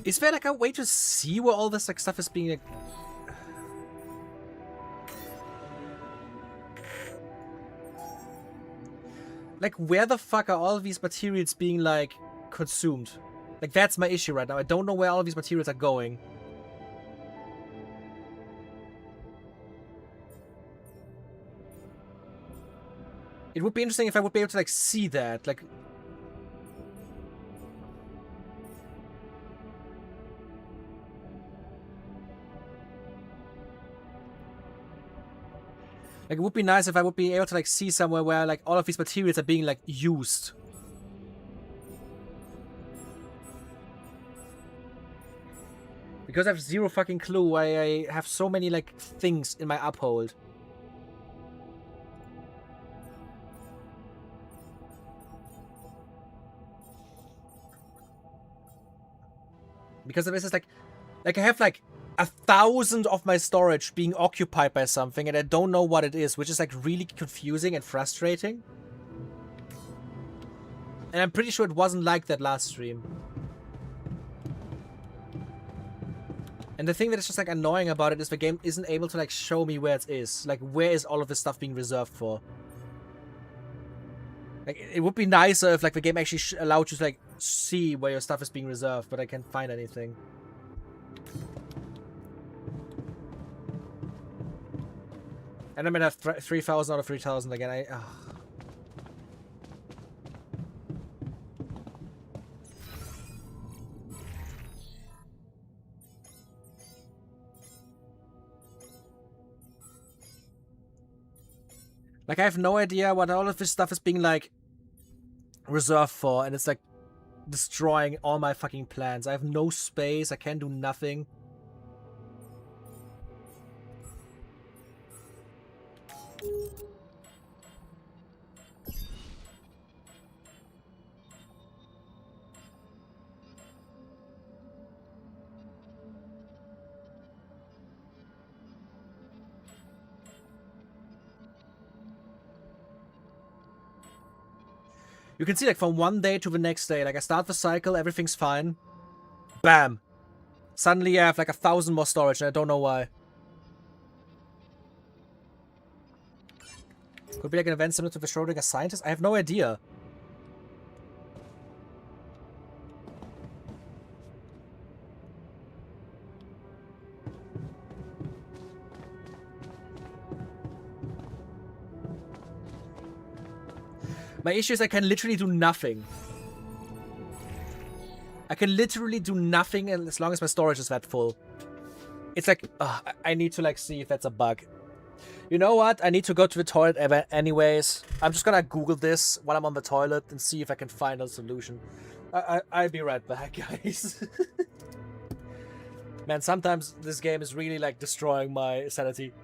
Is there like a way to see where all this like stuff is being like... Like, where the fuck are all of these materials being like consumed? Like, that's my issue right now. I don't know where all of these materials are going. It would be interesting if I would be able to, like, see that. Like... Like, it would be nice if I would be able to, like, see somewhere where, like, all of these materials are being, like, used. Because I have zero fucking clue why I have so many, like, things in my uphold. Because this is like I have, like, 1,000 of my storage being occupied by something and I don't know what it is, which is, like, really confusing and frustrating. And I'm pretty sure it wasn't like that last stream. And the thing that is just, like, annoying about it is the game isn't able to, like, show me where it is. Like, where is all of this stuff being reserved for? Like, it would be nicer if, like, the game actually allowed you to, like, see where your stuff is being reserved, but I can't find anything. And I'm gonna have 3,000 out of 3,000 again. Like, I have no idea what all of this stuff is being, like, reserved for, and it's, like, destroying all my fucking plans. I have no space, I can't do nothing. You can see, like, from one day to the next day, like, I start the cycle, everything's fine. Bam! Suddenly I have, like, 1,000 more storage, and I don't know why. Could be, like, an event similar to the Schrodinger scientist? I have no idea. My issue is I can literally do nothing. I can literally do nothing as long as my storage is that full. It's like, I need to, like, see if that's a bug. You know what? I need to go to the toilet anyways. I'm just gonna Google this while I'm on the toilet and see if I can find a solution. I'll be right back, guys. Man, sometimes this game is really, like, destroying my sanity.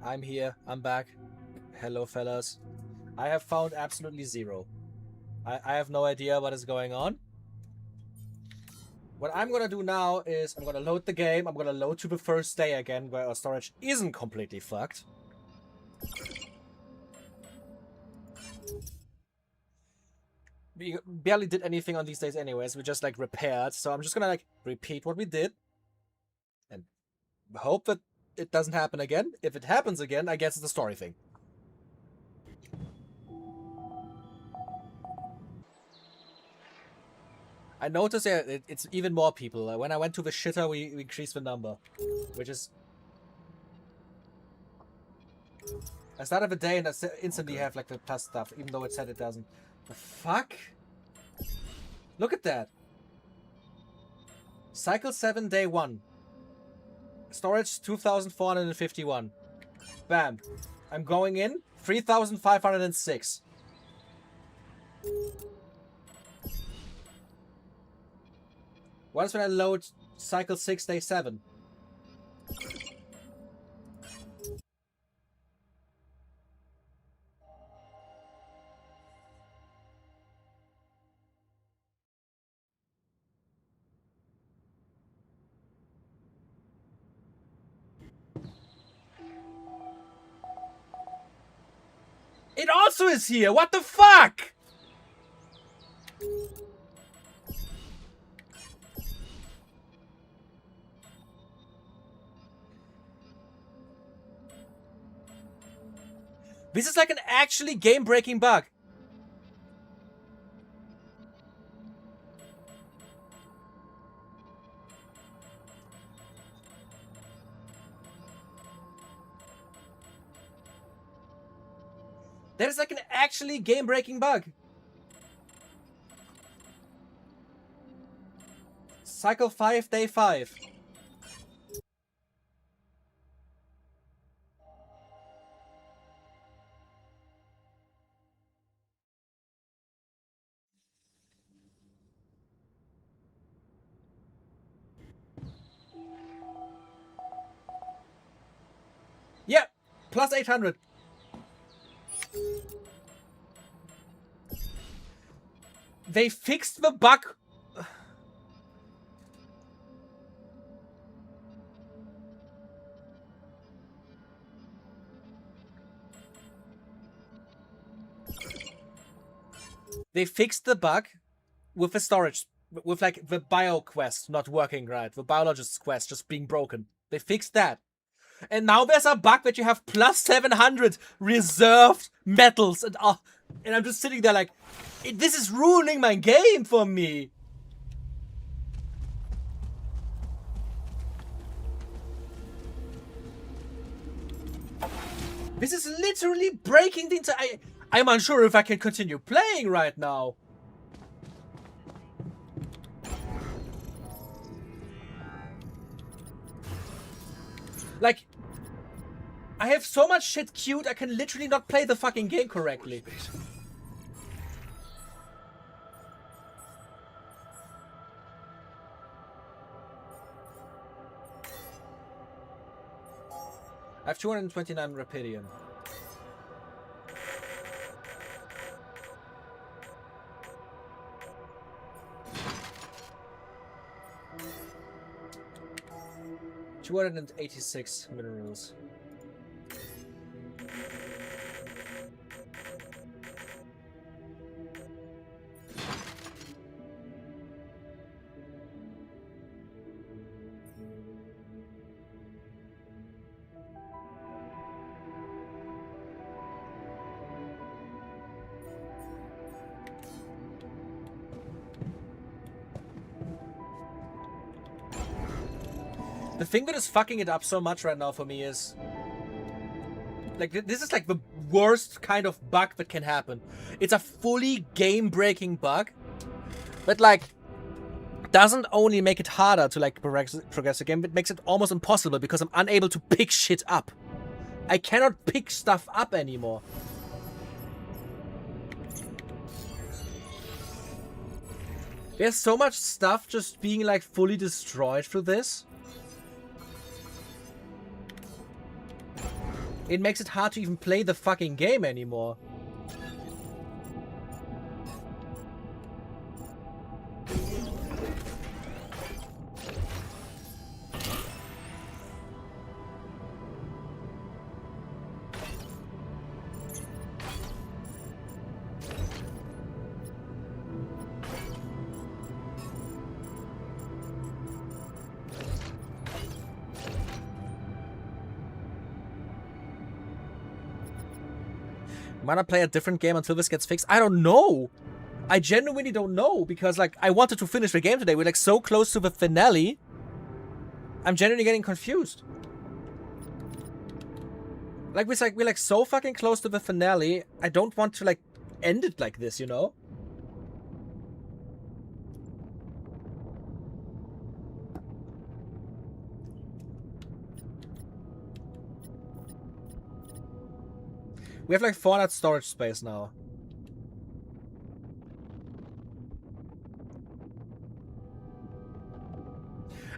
I'm here. I'm back. Hello, fellas. I have found absolutely zero. I have no idea what is going on. What I'm gonna do now is I'm gonna load the game. I'm gonna load to the first day again where our storage isn't completely fucked. We barely did anything on these days anyways. We just like repaired. So I'm just gonna like repeat what we did. And hope that it doesn't happen again. If it happens again, I guess it's a story thing. I noticed it's even more people. When I went to the shitter, we increased the number. Which is... I started the day and I instantly have like the plus stuff, even though it said it doesn't. The fuck? Look at that. Cycle 7, day 1. Storage 2,451. Bam. I'm going in. 3,506. Once when I load cycle 6, day 7. It also is here! What the fuck?! This is like an actually game-breaking bug. That is like an actually game-breaking bug. Cycle 5, day 5. Yeah, plus 800. They fixed the bug. They fixed the bug with the storage, with like the bio quest not working right, the biologist's quest just being broken. They fixed that. And now there's a bug that you have plus 700 reserved metals and I'm just sitting there like, this is ruining my game for me. This is literally breaking the entire... I'm unsure if I can continue playing right now. Like, I have so much shit queued, I can literally not play the fucking game correctly. I have 229 Rapidium. $286 minerals. The thing that is fucking it up so much right now for me is... like, this is like the worst kind of bug that can happen. It's a fully game-breaking bug. But like, doesn't only make it harder to like progress the game, it makes it almost impossible because I'm unable to pick shit up. I cannot pick stuff up anymore. There's so much stuff just being like fully destroyed through this. It makes it hard to even play the fucking game anymore. Might I play a different game until this gets fixed? I don't know. I genuinely don't know because like I wanted to finish the game today. We're like so close to the finale. I'm genuinely getting confused. Like we're like so fucking close to the finale. I don't want to like end it like this, you know? We have like 400 storage space now.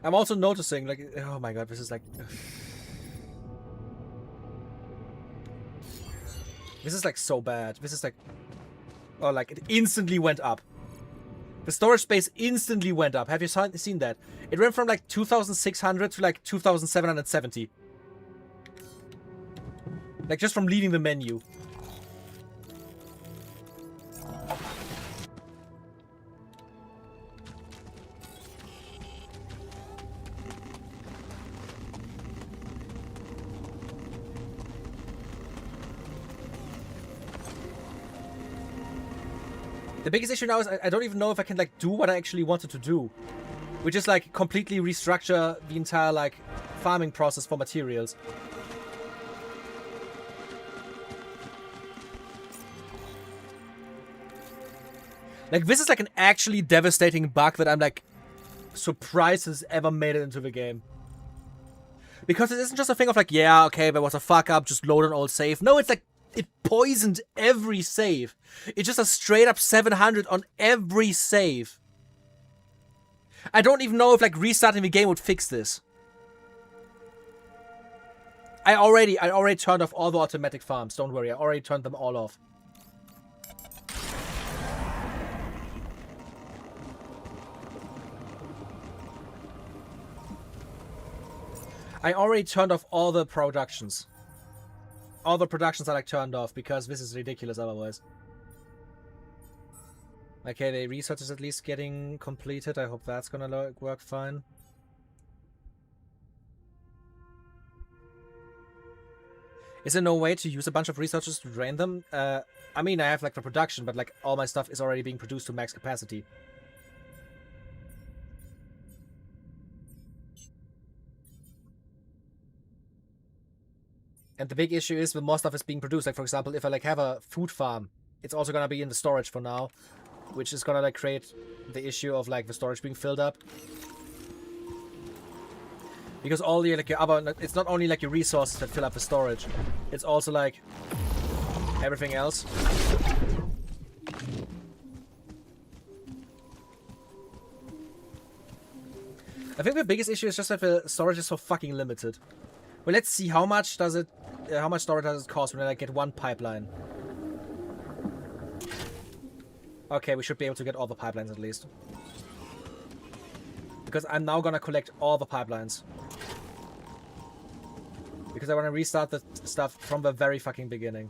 I'm also noticing, like, oh my god, this is like... This is like so bad. This is like... Oh, like it instantly went up. The storage space instantly went up. Have you seen that? It went from like 2,600 to like 2,770. Like, just from leaving the menu. The biggest issue now is I don't even know if I can, like, do what I actually wanted to do. Which is, like, completely restructure the entire, like, farming process for materials. Like, this is like an actually devastating bug that I'm like surprised has ever made it into the game. Because it isn't just a thing of like, yeah, okay, there was a fuck up, just load an old save. No, it's like, it poisoned every save. It's just a straight up 700 on every save. I don't even know if like restarting the game would fix this. I already turned off all the automatic farms, don't worry, I already turned them all off. I already turned off all the productions. All the productions are like turned off because this is ridiculous otherwise. Okay, the research is at least getting completed. I hope that's gonna work fine. Is there no way to use a bunch of researchers to drain them? I mean, I have like the production, but like all my stuff is already being produced to max capacity. And the big issue is when more stuff is being produced. Like, for example, if I like have a food farm, it's also gonna be in the storage for now, which is gonna like create the issue of like the storage being filled up. Because all the like your other, it's not only like your resources that fill up the storage, it's also like everything else. I think the biggest issue is just that the storage is so fucking limited. Well, let's see, how much does it, how much storage does it cost when I get one pipeline? Okay, we should be able to get all the pipelines at least. Because I'm now gonna collect all the pipelines. Because I want to restart the stuff from the very fucking beginning.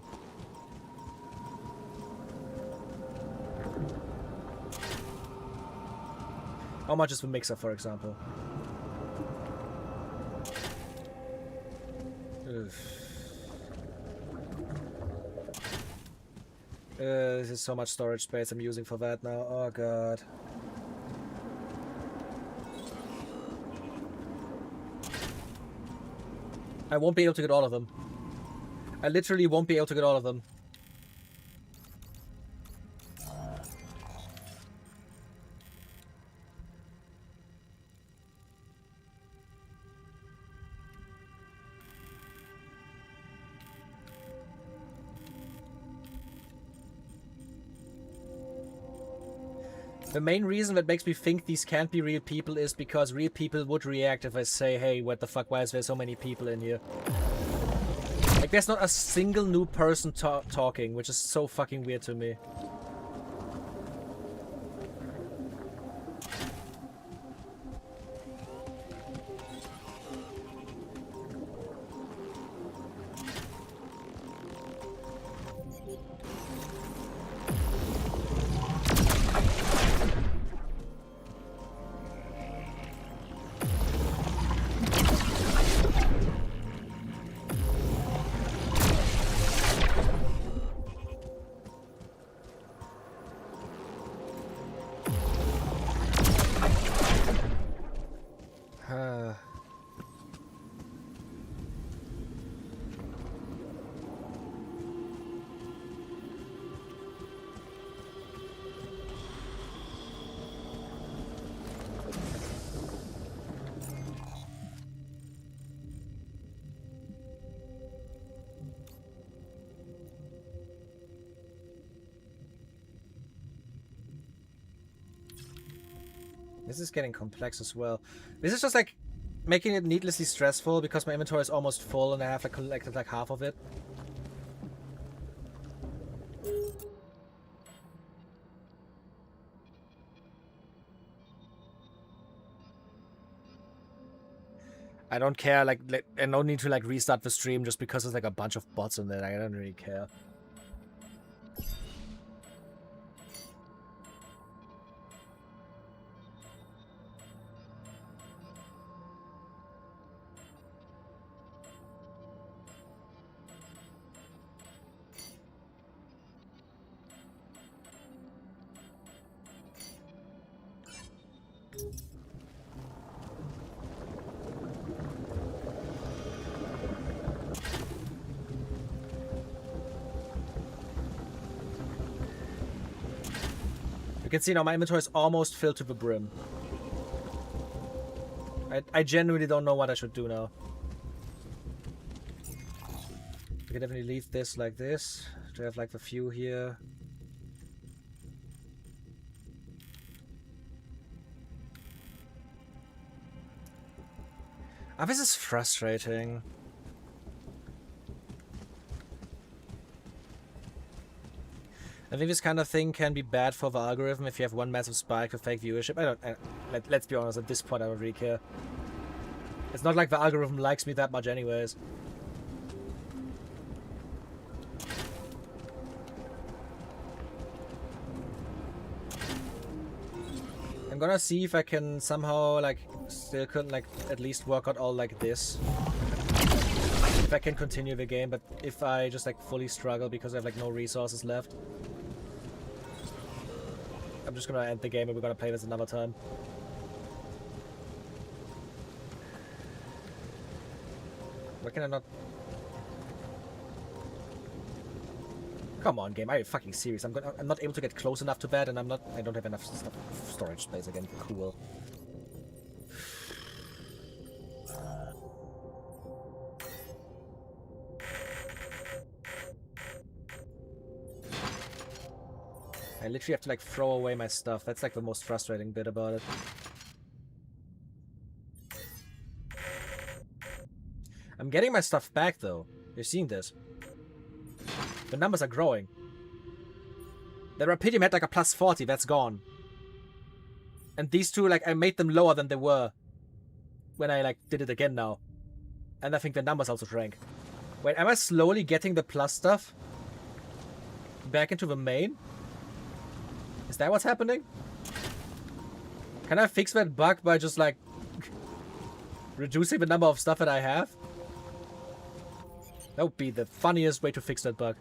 How much is the mixer, for example? This is so much storage space I'm using for that now. Oh god. I won't be able to get all of them. I literally won't be able to get all of them. The main reason that makes me think these can't be real people is because real people would react if I say, hey, what the fuck, why is there so many people in here? Like, there's not a single new person talking, which is so fucking weird to me. This is getting complex as well. This is just like making it needlessly stressful because my inventory is almost full and I have like collected like half of it. I don't care, like I don't need to like restart the stream just because there's like a bunch of bots in there. I don't really care. You can see now my inventory is almost filled to the brim. I genuinely don't know what I should do now. We can definitely leave this like this to have like the few here. Ah, this is frustrating. I think this kind of thing can be bad for the algorithm if you have one massive spike to fake viewership. Let's be honest, at this point I don't really care. It's not like the algorithm likes me that much anyways. I'm gonna see if I can somehow like still like at least work out all like this. If I can continue the game, but if I just like fully struggle because I have like no resources left, I'm just gonna end the game and we're gonna play this another time. Why can I not? Come on, game! Are you fucking serious? I'm not able to get close enough to that, and I don't have enough storage space again. Cool. I literally have to like throw away my stuff. That's like the most frustrating bit about it. I'm getting my stuff back though. You're seeing this. The numbers are growing. The Rapidium had like a plus 40, that's gone. And these two, like, I made them lower than they were when I like did it again now. And I think the numbers also shrank. Wait, am I slowly getting the plus stuff back into the main? Is that what's happening? Can I fix that bug by just like reducing the number of stuff that I have? That would be the funniest way to fix that bug.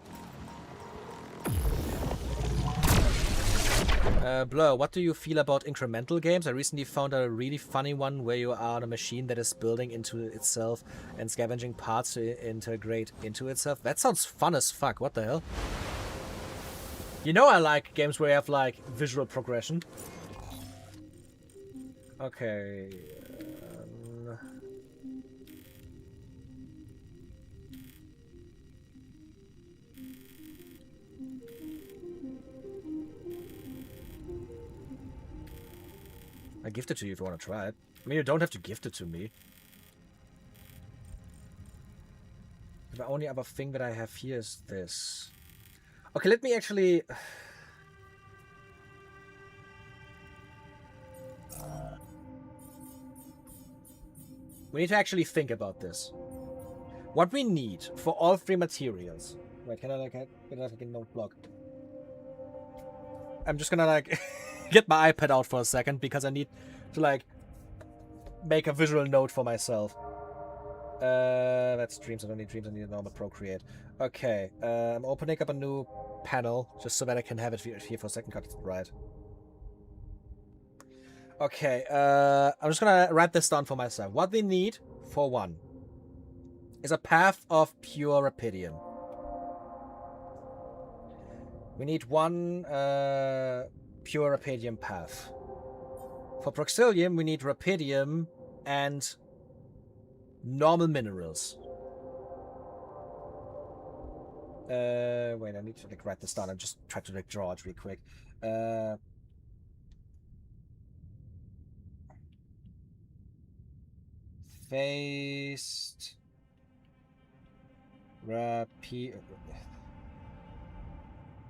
Blur, what do you feel about incremental games? I recently found a really funny one where you are on a machine that is building into itself and scavenging parts to integrate into itself. That sounds fun as fuck. What the hell? You know I like games where you have like visual progression. Okay. I gift it to you if you want to try it. I mean, you don't have to gift it to me. The only other thing that I have here is this. Okay, let me actually... We need to actually think about this. What we need for all three materials... Wait, can I like a note block? I'm just gonna like get my iPad out for a second because I need to like make a visual note for myself. That's dreams. I don't need dreams. I need a normal Procreate. Okay. I'm opening up a new panel just so that I can have it here for a second. Got it right. Okay. I'm just gonna write this down for myself. What we need for one is a path of pure Rapidium. We need one pure Rapidium path. For Proxilium, we need Rapidium and normal minerals. Wait, I need to like write this down. I'm just trying to like draw it real quick. Faced Rapid.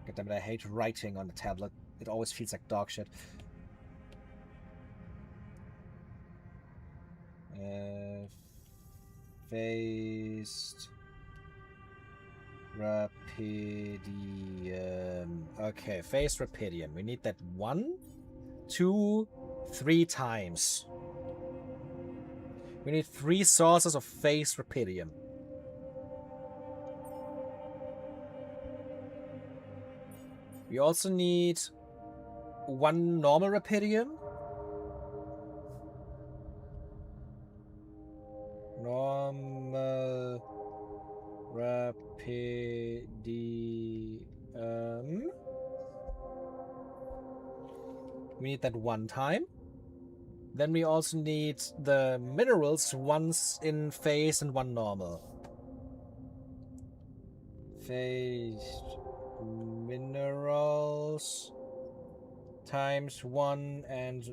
God damn it, I hate writing on the tablet. It always feels like dog shit. Faced Rapidium. Okay, phased Rapidium. We need that 1, 2, 3 times. We need 3 sources of phased Rapidium. We also need 1 normal Rapidium. Normal Rapidium. We need that 1 time. Then we also need the minerals, 1 in phase and 1 normal. Phased minerals times 1 and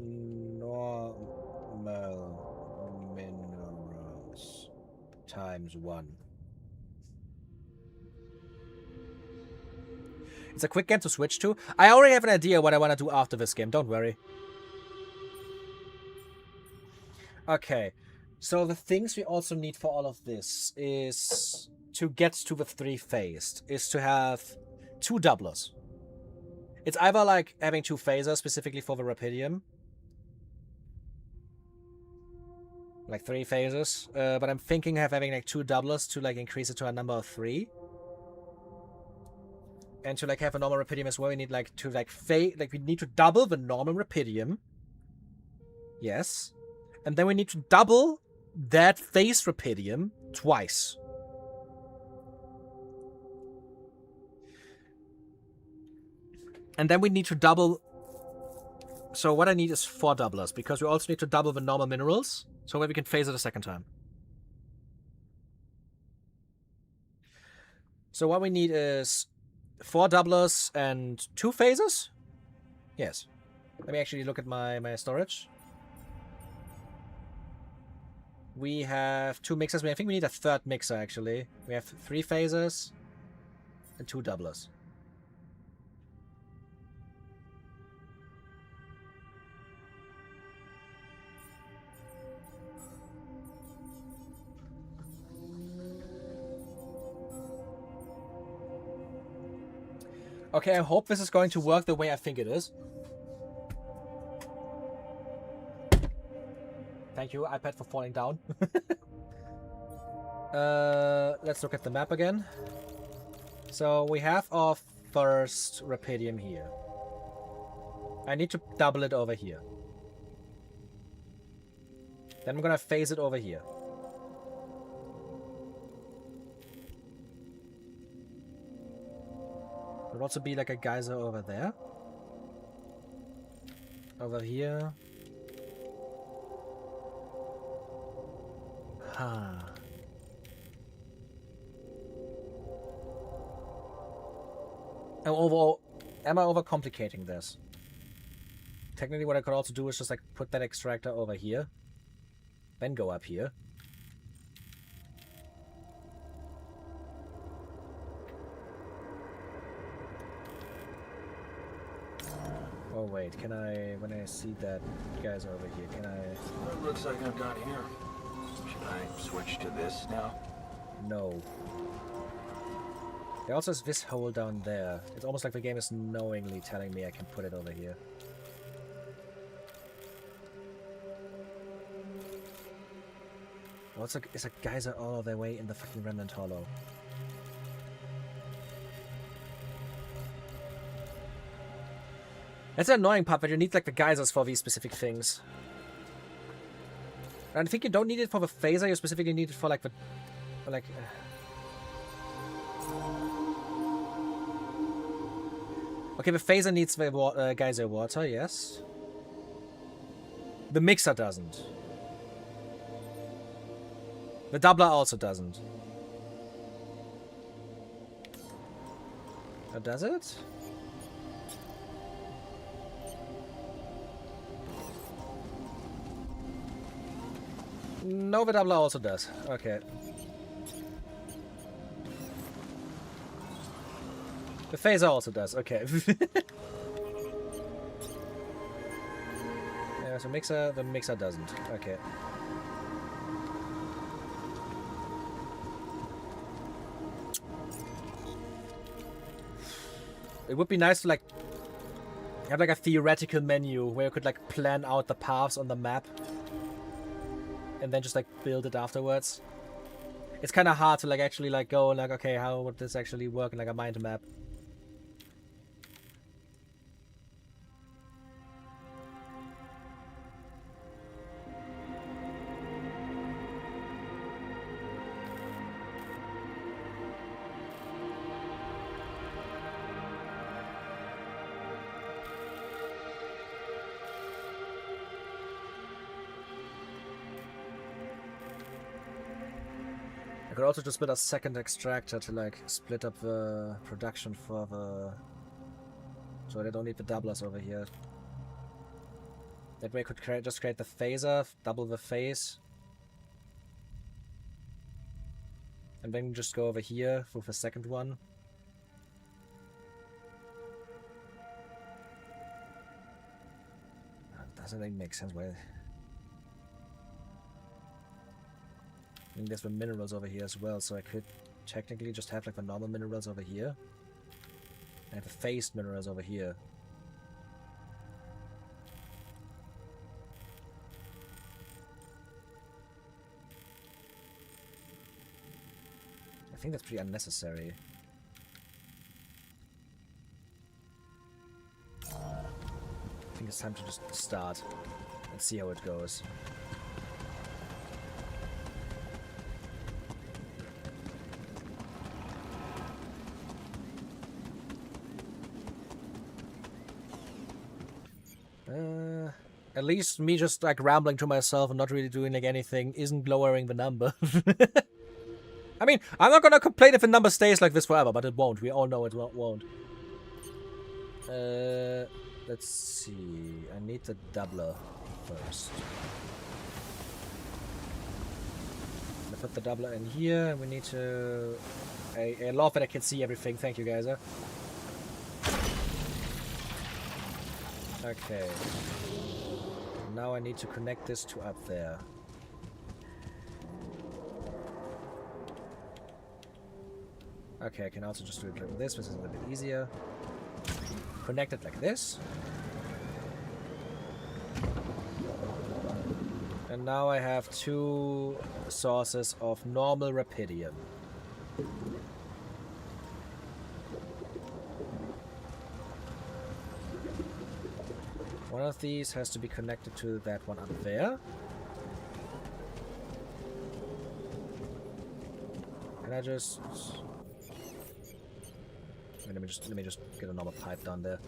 normal minerals times 1. It's a quick game to switch to. I already have an idea what I want to do after this game, don't worry. Okay, so the things we also need for all of this is to get to the 3 phased, is to have 2 doublers. It's either like having 2 phasers specifically for the Rapidium, like 3 phases, but I'm thinking of having like 2 doublers to like increase it to a number of 3. And to like have a normal Rapidium as well, we need like to like we need to double the normal Rapidium. Yes. And then we need to double that phased Rapidium twice. And then we need to double... So what I need is 4 doublers, because we also need to double the normal minerals, so that we can phase it a second time. So what we need is 4 doublers and 2 phases? Yes. Let me actually look at my storage. We have 2 mixers. I think we need a 3rd mixer, actually. We have 3 phases and 2 doublers. Okay, I hope this is going to work the way I think it is. Thank you, iPad, for falling down. Let's look at the map again. So we have our first Rapidium here. I need to double it over here. Then I'm gonna phase it over here. There'll also be like a geyser over there. Over here. Huh. Am I overcomplicating this? Technically what I could also do is just like put that extractor over here. Then go up here. Oh wait, can I, when I see that guy's over here, can I... Well, it looks like I'm done here. Should I switch to this now? No. There also is this hole down there. It's almost like the game is knowingly telling me I can put it over here. Oh, it's a geyser all the way in the fucking Remnant Hollow. That's the annoying part, but you need like the geysers for these specific things. And I think you don't need it for the phaser, you specifically need it for like the... For like... Okay, the phaser needs the geyser water, yes. The mixer doesn't. The doubler also doesn't. Or does it? No, the doubler also does. Okay. The phaser also does. Okay. Yeah, so the mixer doesn't. Okay. It would be nice to like have like a theoretical menu where you could like plan out the paths on the map and then just like build it afterwards. It's kind of hard to like actually like go and like, okay, how would this actually work in like a mind map? I could also just build a second extractor to like split up the production for the... So I don't need the doublers over here. That way I could just create the phaser, double the phase. And then just go over here with the second one. Doesn't really make sense. Why? And there's the minerals over here as well, so I could technically just have like the normal minerals over here. And have the phased minerals over here. I think that's pretty unnecessary. I think it's time to just start and see how it goes. At least me just like rambling to myself and not really doing like anything isn't lowering the number. I mean, I'm not gonna complain if the number stays like this forever, but it won't. We all know it won't. Let's see. I need the doubler first. I'm gonna put the doubler in here. We need to... I love that I can see everything. Thank you, guys. Okay. Now I need to connect this to up there. Okay, I can also just do it like this, which is a little bit easier. Connect it like this. And now I have two sources of normal rapidium. One of these has to be connected to that one up there. Can I just... Let me just get a normal pipe down there.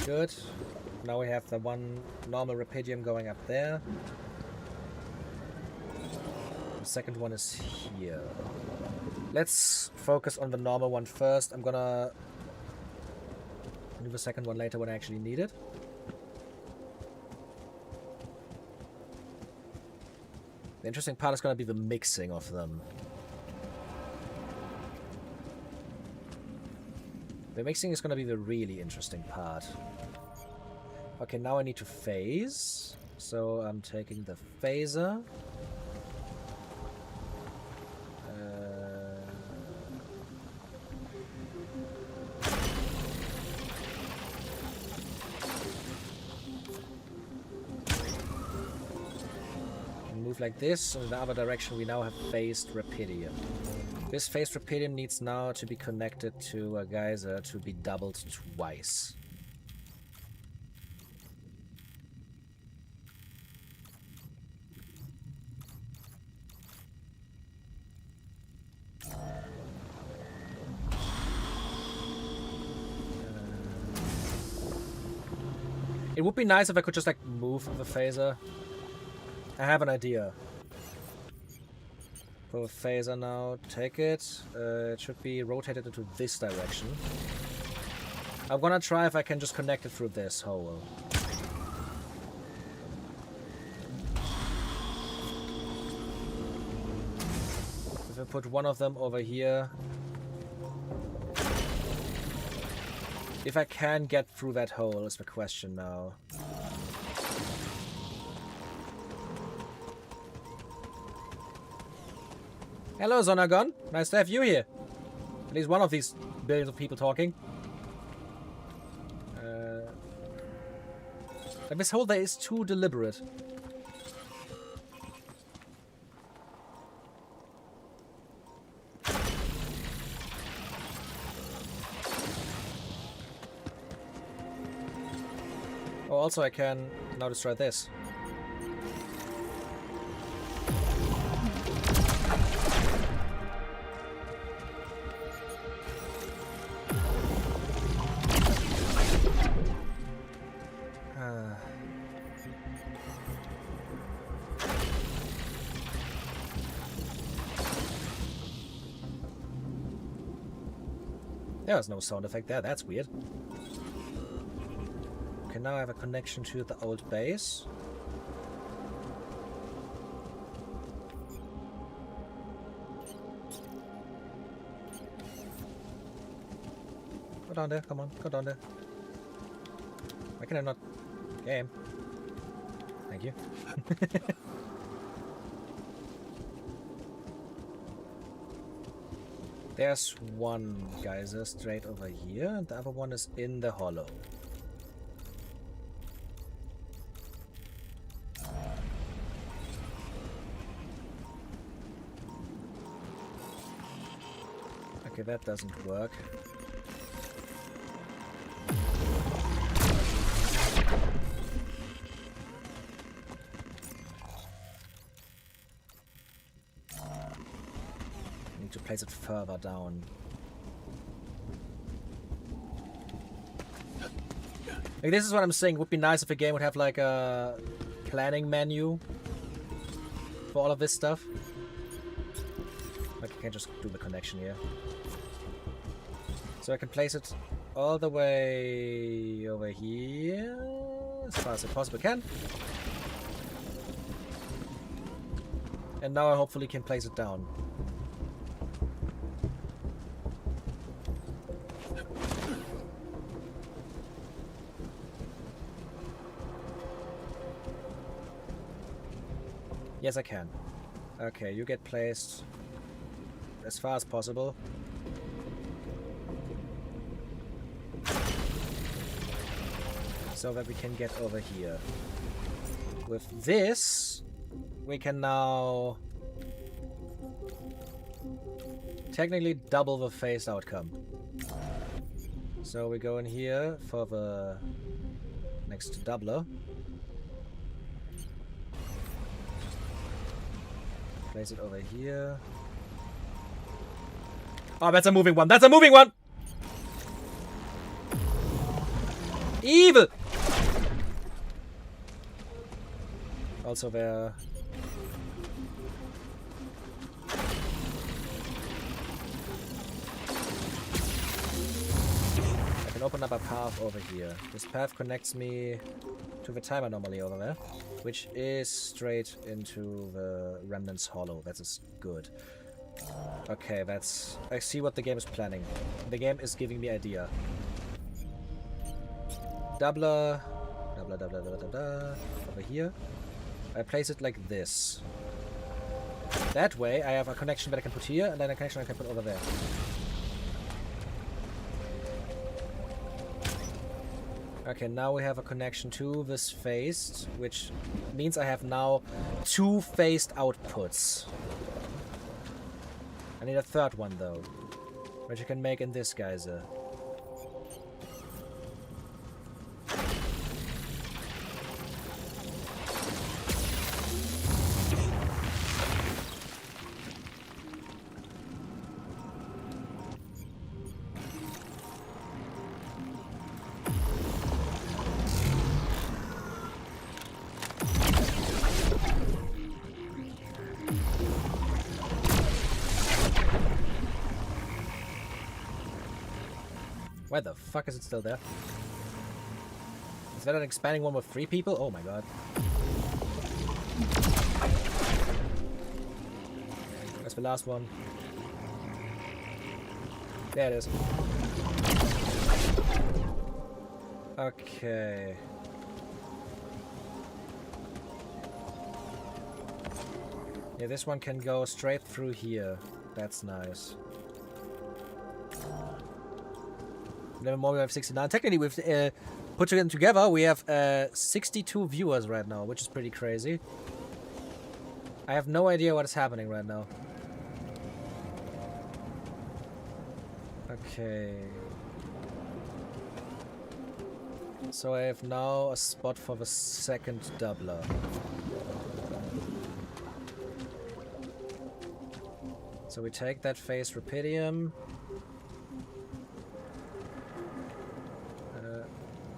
Good. Now we have the one normal rapidium going up there. The second one is here. Let's focus on the normal one first. I'm gonna do the second one later when I actually need it. The interesting part is gonna be the mixing of them. The mixing is gonna be the really interesting part. Okay, now I need to phase. So I'm taking the phaser. Move like this, and in the other direction we now have phased Rapidium. This phased Rapidium needs now to be connected to a geyser to be doubled twice. It would be nice if I could just like move the phaser. I have an idea. For a phaser now, take it. It should be rotated into this direction. I'm gonna try if I can just connect it through this hole. If I put one of them over here. If I can get through that hole is the question now. Hello, Zonagon. Nice to have you here. At least one of these billions of people talking. Like this hole there is too deliberate. Oh, also I can now destroy this. There was no sound effect there, that's weird. Okay, now I have a connection to the old base. Go down there, come on, go down there. Why can I not... Game. Thank you. There's one geyser straight over here, and the other one is in the hollow. Okay, that doesn't work. To place it further down. Like, this is what I'm saying. It would be nice if a game would have like a planning menu for all of this stuff. Like I can just do the connection here. So I can place it all the way over here as far as I possibly can. And now I hopefully can place it down. Yes, I can. Okay, you get placed as far as possible. So that we can get over here. With this, we can now technically double the phased outcome. So we go in here for the next doubler. Place it over here. Oh, that's a moving one. That's a moving one! Evil! Also there... I can open up a path over here. This path connects me to the timer anomaly over there, which is straight into the Remnant's Hollow. That is good. Okay, that's... I see what the game is planning. The game is giving me idea. Doubler. Over here. I place it like this. That way, I have a connection that I can put here, and then a connection I can put over there. Okay, now we have a connection to this phased, which means I have now 2 phased outputs. I need a third one, though, which you can make in this geyser. Why the fuck is it still there? Is that an expanding one with 3 people? Oh my god. That's the last one. There it is. Okay. Yeah, this one can go straight through here. That's nice. Never more, we have 69. Technically, we've put them together. We have 62 viewers right now, which is pretty crazy. I have no idea what is happening right now. Okay. So I have now a spot for the second doubler. So we take that phase rupidium.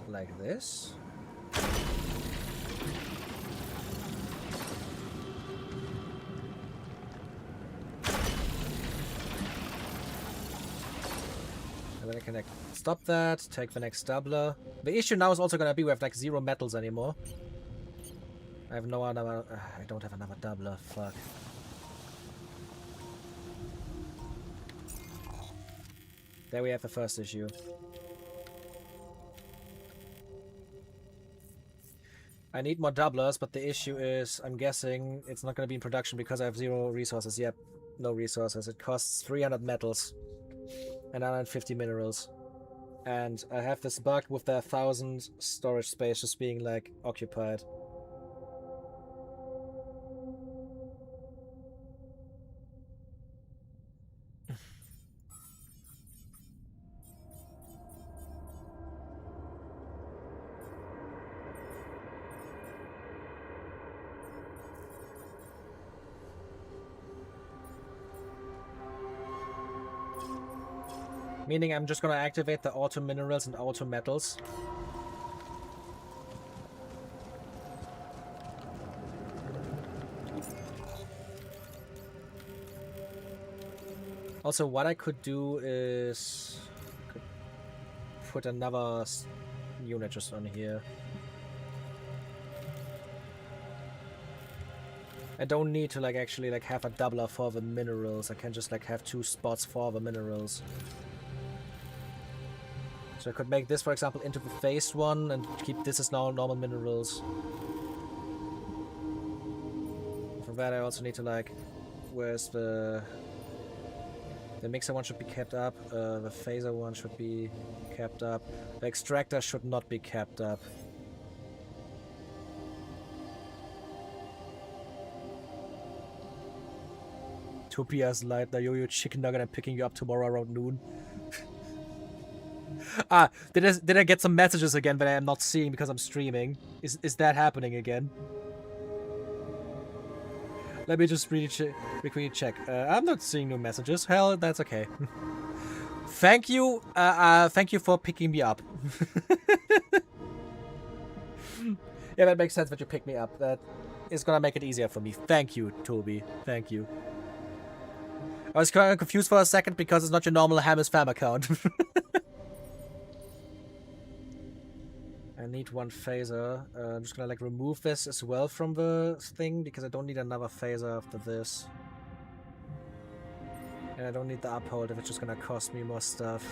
Like this. And then I can stop that, take the next doubler. The issue now is also gonna be we have like 0 metals anymore. I have no other. I don't have another doubler. Fuck. There we have the first issue. I need more doublers, but the issue is, I'm guessing it's not going to be in production because I have 0 resources. Yep, no resources. It costs 300 metals and 150 minerals. And I have this bug with the 1,000 storage space just being, like, occupied. Meaning I'm just gonna activate the auto minerals and auto metals. Also, what I could do is put another unit just on here. I don't need to like actually like have a doubler for the minerals. I can just like have 2 spots for the minerals. So I could make this, for example, into the phased one and keep this as now normal minerals. For that I also need to like, where's the mixer one should be kept up, the phaser one should be kept up, the extractor should not be kept up. Tobias Leitner, yo chicken nugget, I'm picking you up tomorrow around noon. Ah, did I get some messages again that I am not seeing because I'm streaming? Is that happening again? Let me just really quickly check. I'm not seeing no messages. Hell, that's okay. Thank you for picking me up. Yeah, that makes sense that you pick me up. That is gonna make it easier for me. Thank you, Toby. Thank you. I was kind of confused for a second because it's not your normal Hammer's Fam account. I need 1 phaser. I'm just gonna like remove this as well from the thing because I don't need another phaser after this. And I don't need the uphold if it's just gonna cost me more stuff.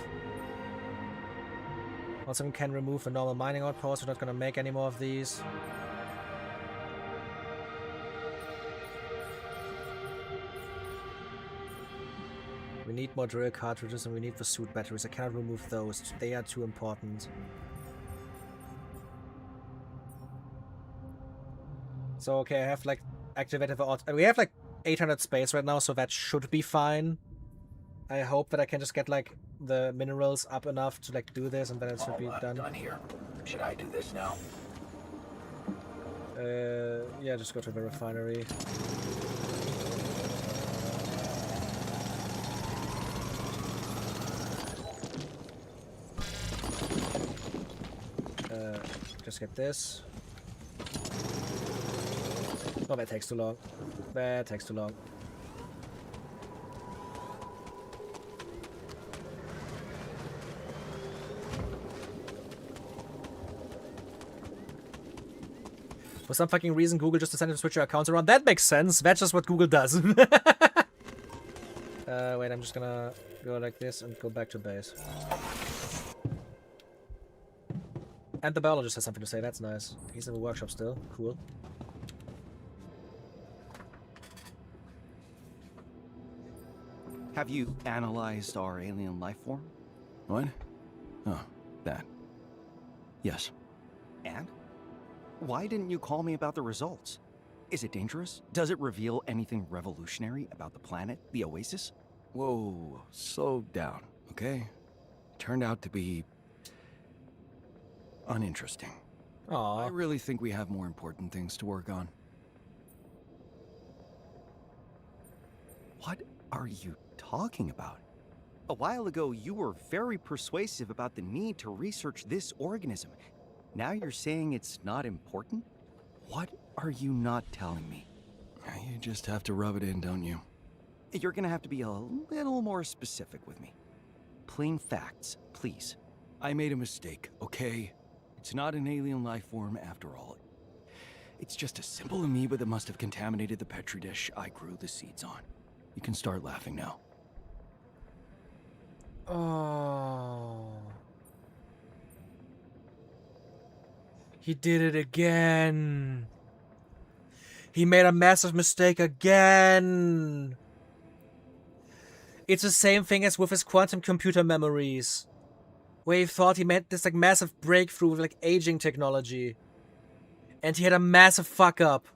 Also, we can remove the normal mining outpost. We're not gonna make any more of these. We need more drill cartridges and we need the suit batteries. I cannot remove those. They are too important. So, okay, I have like activated the we have like 800 space right now, so that should be fine. I hope that I can just get like the minerals up enough to like do this and then it should be done. Done here. Should I do this now? Yeah, just go to the refinery. Just get this. Oh, that takes too long. That takes too long. For some fucking reason, Google just decided to switch your accounts around. That makes sense. That's just what Google does. Wait, I'm just gonna go like this and go back to base. And the biologist has something to say. That's nice. He's in the workshop still. Cool. Have you analyzed our alien life form? What? Oh, that. Yes. And? Why didn't you call me about the results? Is it dangerous? Does it reveal anything revolutionary about the planet, the Oasis? Whoa, slow down, okay? Turned out to be uninteresting. I Aww. really think we have more important things to work on. What are you talking about? A while ago, you were very persuasive about the need to research this organism. Now you're saying it's not important? What are you not telling me? You just have to rub it in, don't you? You're gonna have to be a little more specific with me. Plain facts, please. I made a mistake, okay? It's not an alien life form after all. It's just a simple amoeba that must have contaminated the petri dish I grew the seeds on. You can start laughing now. Oh. He did it again. He made a massive mistake again. It's the same thing as with his quantum computer memories. Where he thought he made this like massive breakthrough with like aging technology. And he had a massive fuck up.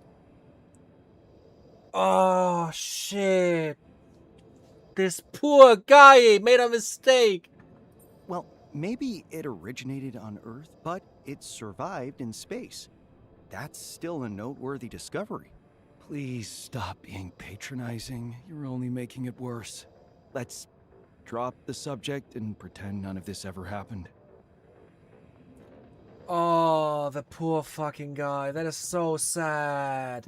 Oh shit. This poor guy made a mistake. Well, maybe it originated on Earth, but it survived in space. That's still a noteworthy discovery. Please stop being patronizing. You're only making it worse. Let's Drop the subject and pretend none of this ever happened. Oh, the poor fucking guy. That is so sad.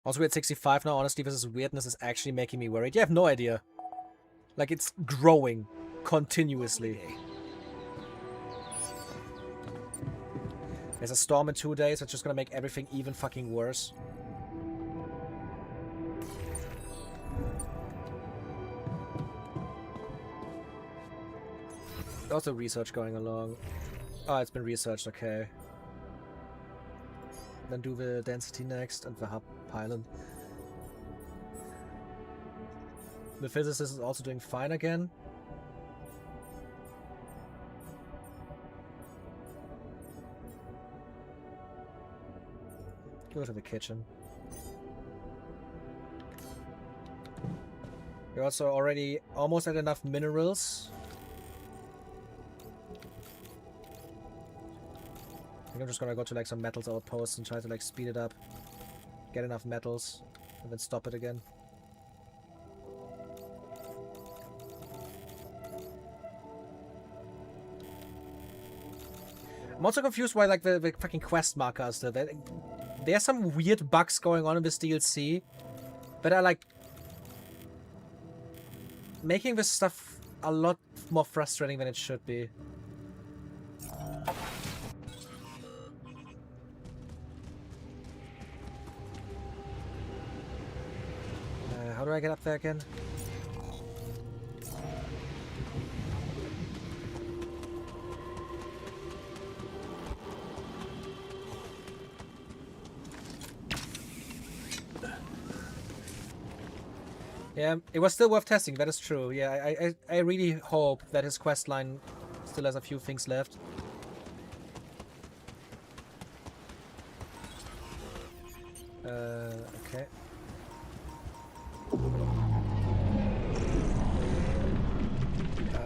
Also, we're at 65 now. Honestly, this weirdness is actually making me worried. You have no idea. Like, it's growing continuously. There's a storm in 2 days. It's just gonna make everything even fucking worse. Also research going along. Oh, it's been researched, okay. Then do the density next and the hub pylon. The physicist is also doing fine again. Go to the kitchen. We're also already almost at enough minerals. I think I'm just gonna go to like some metals outposts and try to like speed it up. Get enough metals and then stop it again. I'm also confused why like the fucking quest markers there. There's some weird bugs going on in this DLC that are like making this stuff a lot more frustrating than it should be. I get up there again? Yeah, it was still worth testing, that is true. Yeah, I really hope that his quest line still has a few things left. Okay.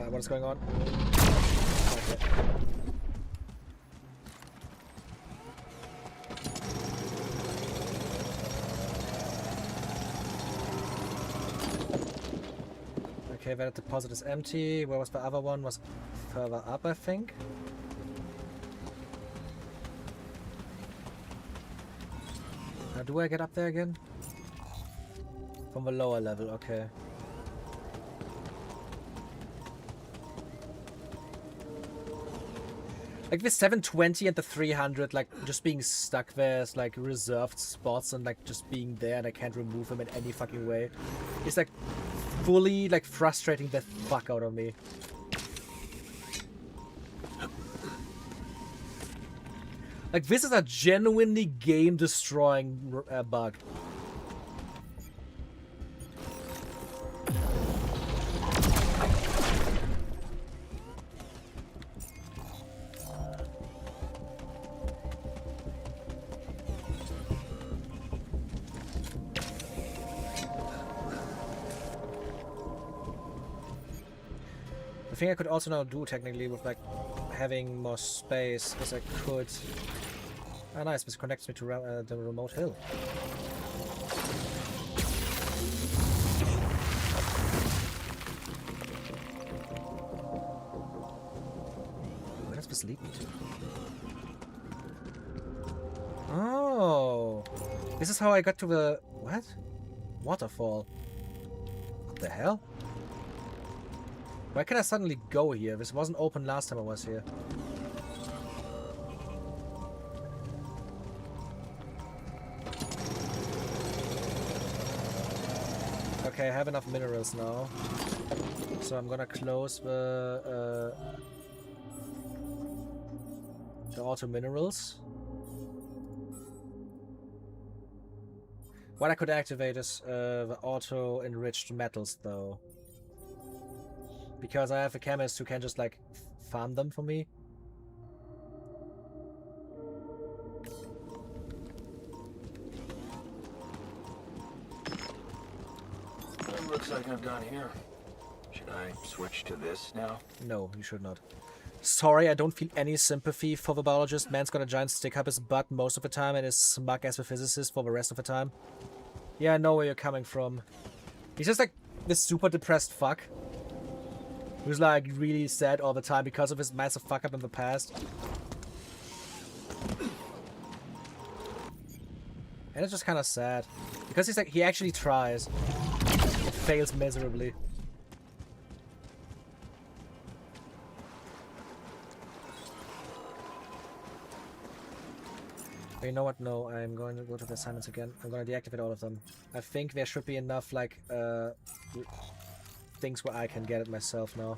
What is going on? Okay. Okay, that deposit is empty. Where was the other one? Was further up, I think. Now, do I get up there again? From the lower level, okay. Like the 720 and the 300, like just being stuck there as like reserved spots and like just being there and I can't remove them in any fucking way. It's like fully like frustrating the fuck out of me. Like this is a genuinely game destroying bug. The thing I could also now do technically with like having more space is I could... Ah, nice, this connects me to the remote hill. Where does this lead me to? Oh! This is how I got to the... what? Waterfall. What the hell? Why can I suddenly go here? This wasn't open last time I was here. Okay, I have enough minerals now. So I'm gonna close the auto minerals. What I could activate is the auto enriched metals though. Because I have a chemist who can just like farm them for me. It looks like I'm done here. Should I switch to this now? No, you should not. Sorry, I don't feel any sympathy for the biologist. Man's got a giant stick up his butt most of the time and is smug as a physicist for the rest of the time. Yeah, I know where you're coming from. He's just like this super depressed fuck. Who's like really sad all the time because of his massive fuck up in the past. And it's just kind of sad. Because he's like, he actually tries. It fails miserably. You know what? No, I'm going to go to the assignments again. I'm going to deactivate all of them. I think there should be enough, like, things where I can get it myself now.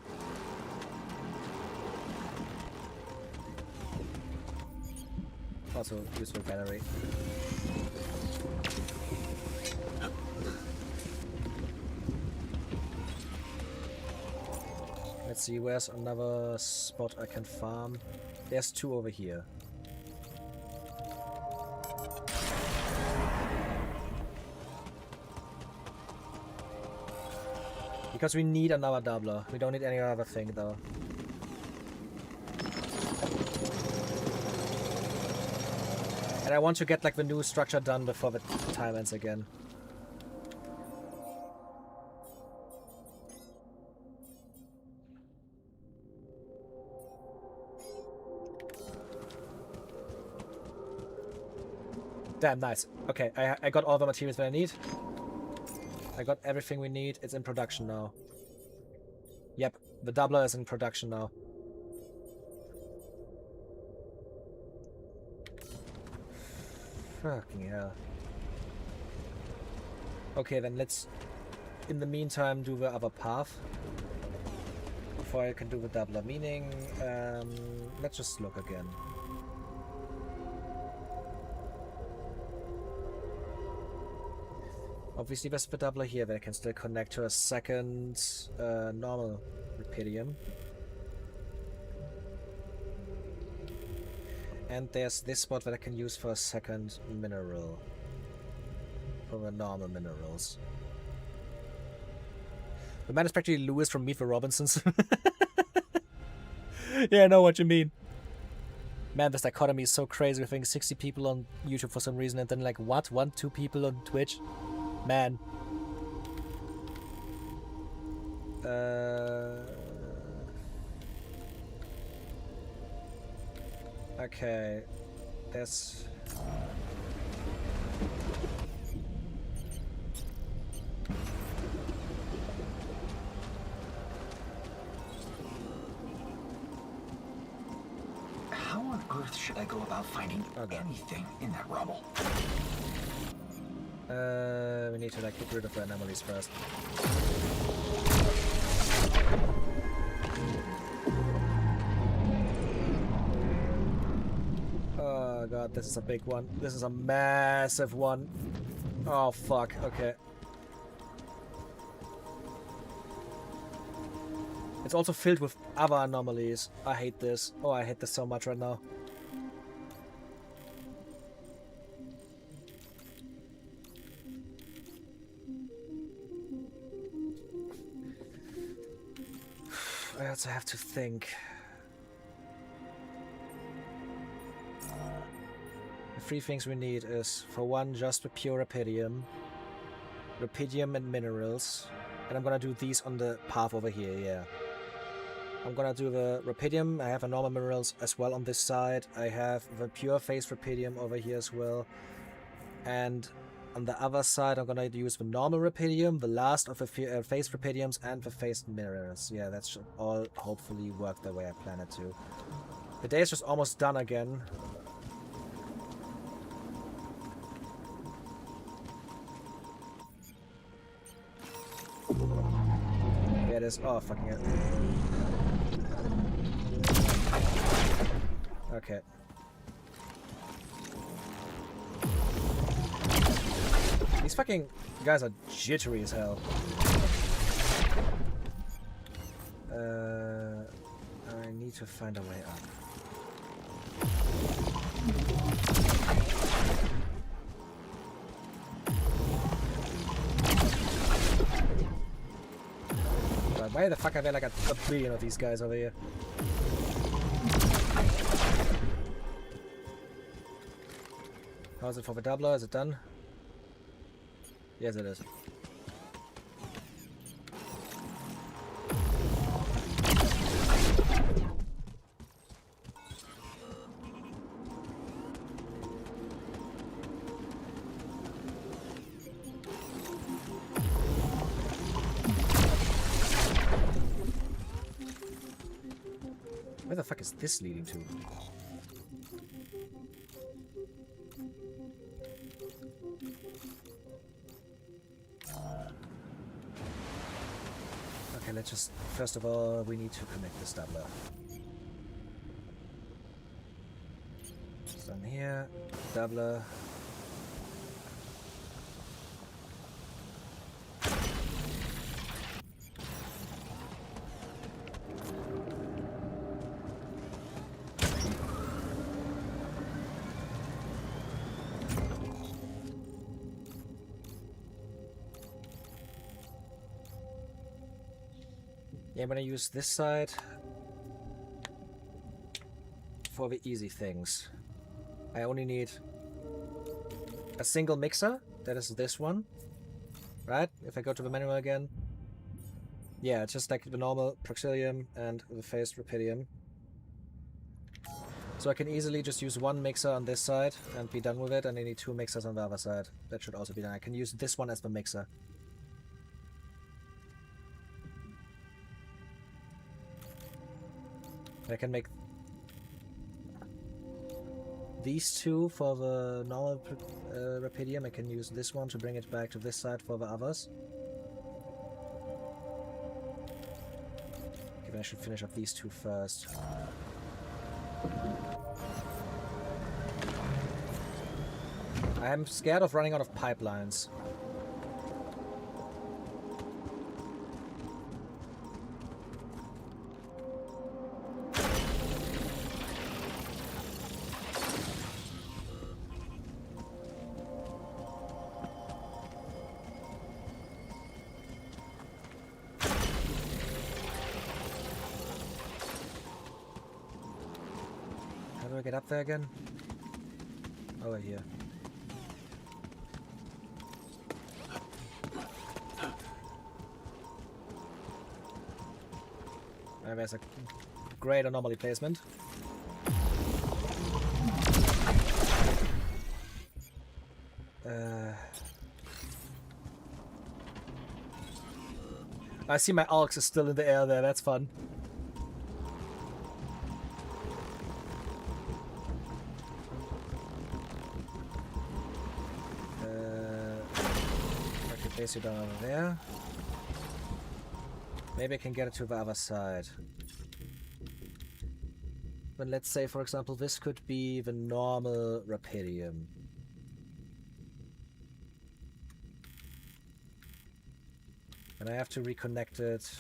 Also, useful battery. Let's see, where's another spot I can farm? There's two over here. Because we need another doubler. We don't need any other thing though. And I want to get like the new structure done before the time ends again. Damn, nice. Okay, I got all the materials that I need. I got everything we need. It's in production now. Yep, the doubler is in production now. Fucking hell. Okay, then let's in the meantime do the other path before I can do the doubler. Meaning, let's just look again. Obviously there's the doubler here that I can still connect to a second normal Rupidium. And there's this spot that I can use for a second mineral. For the normal minerals. The man is practically Lewis from Meet the Robinsons. Yeah, I know what you mean. Man, this dichotomy is so crazy. We're thinking 60 people on YouTube for some reason, and then like, what? 1, 2 people on Twitch? Man. Okay. There's... How on earth should I go about finding anything in that rubble? We need to like get rid of the anomalies first. Oh god, this is a big one. This is a massive one. Oh fuck, okay. It's also filled with other anomalies. I hate this. Oh, I hate this so much right now. I also have to think. The 3 things we need is, for one, just the pure Rupidium. Rupidium and minerals. And I'm gonna do these on the path over here, yeah. I'm gonna do the Rupidium. I have a normal minerals as well on this side. I have the pure phase Rupidium over here as well. And on the other side, I'm gonna use the normal Rupidium, the last of the phase Rupidiums, and the phase minerals. Yeah, that should all hopefully work the way I plan it to. The day is just almost done again. Yeah, it is. Oh, fucking it. Okay. These fucking guys are jittery as hell. I need to find a way up. But why the fuck are there like a billion of these guys over here? How's it for the doubler? Is it done? Yes, it is. Where the fuck is this leading to? Okay, let's just... First of all, we need to connect this doubler. So in here, doubler. Yeah, I'm gonna use this side for the easy things. I only need a single mixer, that is this one, right? If I go to the manual again. Yeah, it's just like the normal Proxilium and the phased Rupidium. So I can easily just use one mixer on this side and be done with it, and I need 2 mixers on the other side. That should also be done. I can use this one as the mixer. I can make these 2 for the normal Rupidium. I can use this one to bring it back to this side for the others. Okay, then I should finish up these two first. I'm scared of running out of pipelines. How do I get up there again? Over here. There's a great anomaly placement. I see my Alex is still in the air there, that's fun. I can place you down over there. Maybe I can get it to the other side. But let's say, for example, this could be the normal Rapidium. And I have to reconnect it.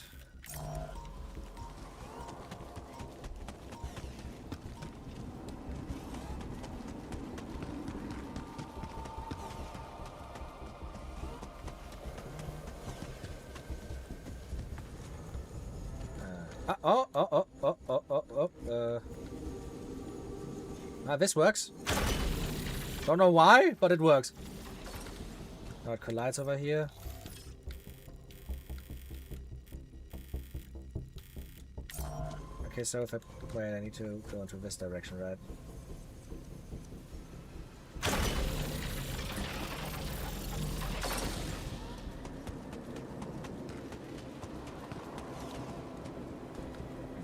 This works. Don't know why, but it works. Now it collides over here. Okay, so if I... Wait, I need to go into this direction, right?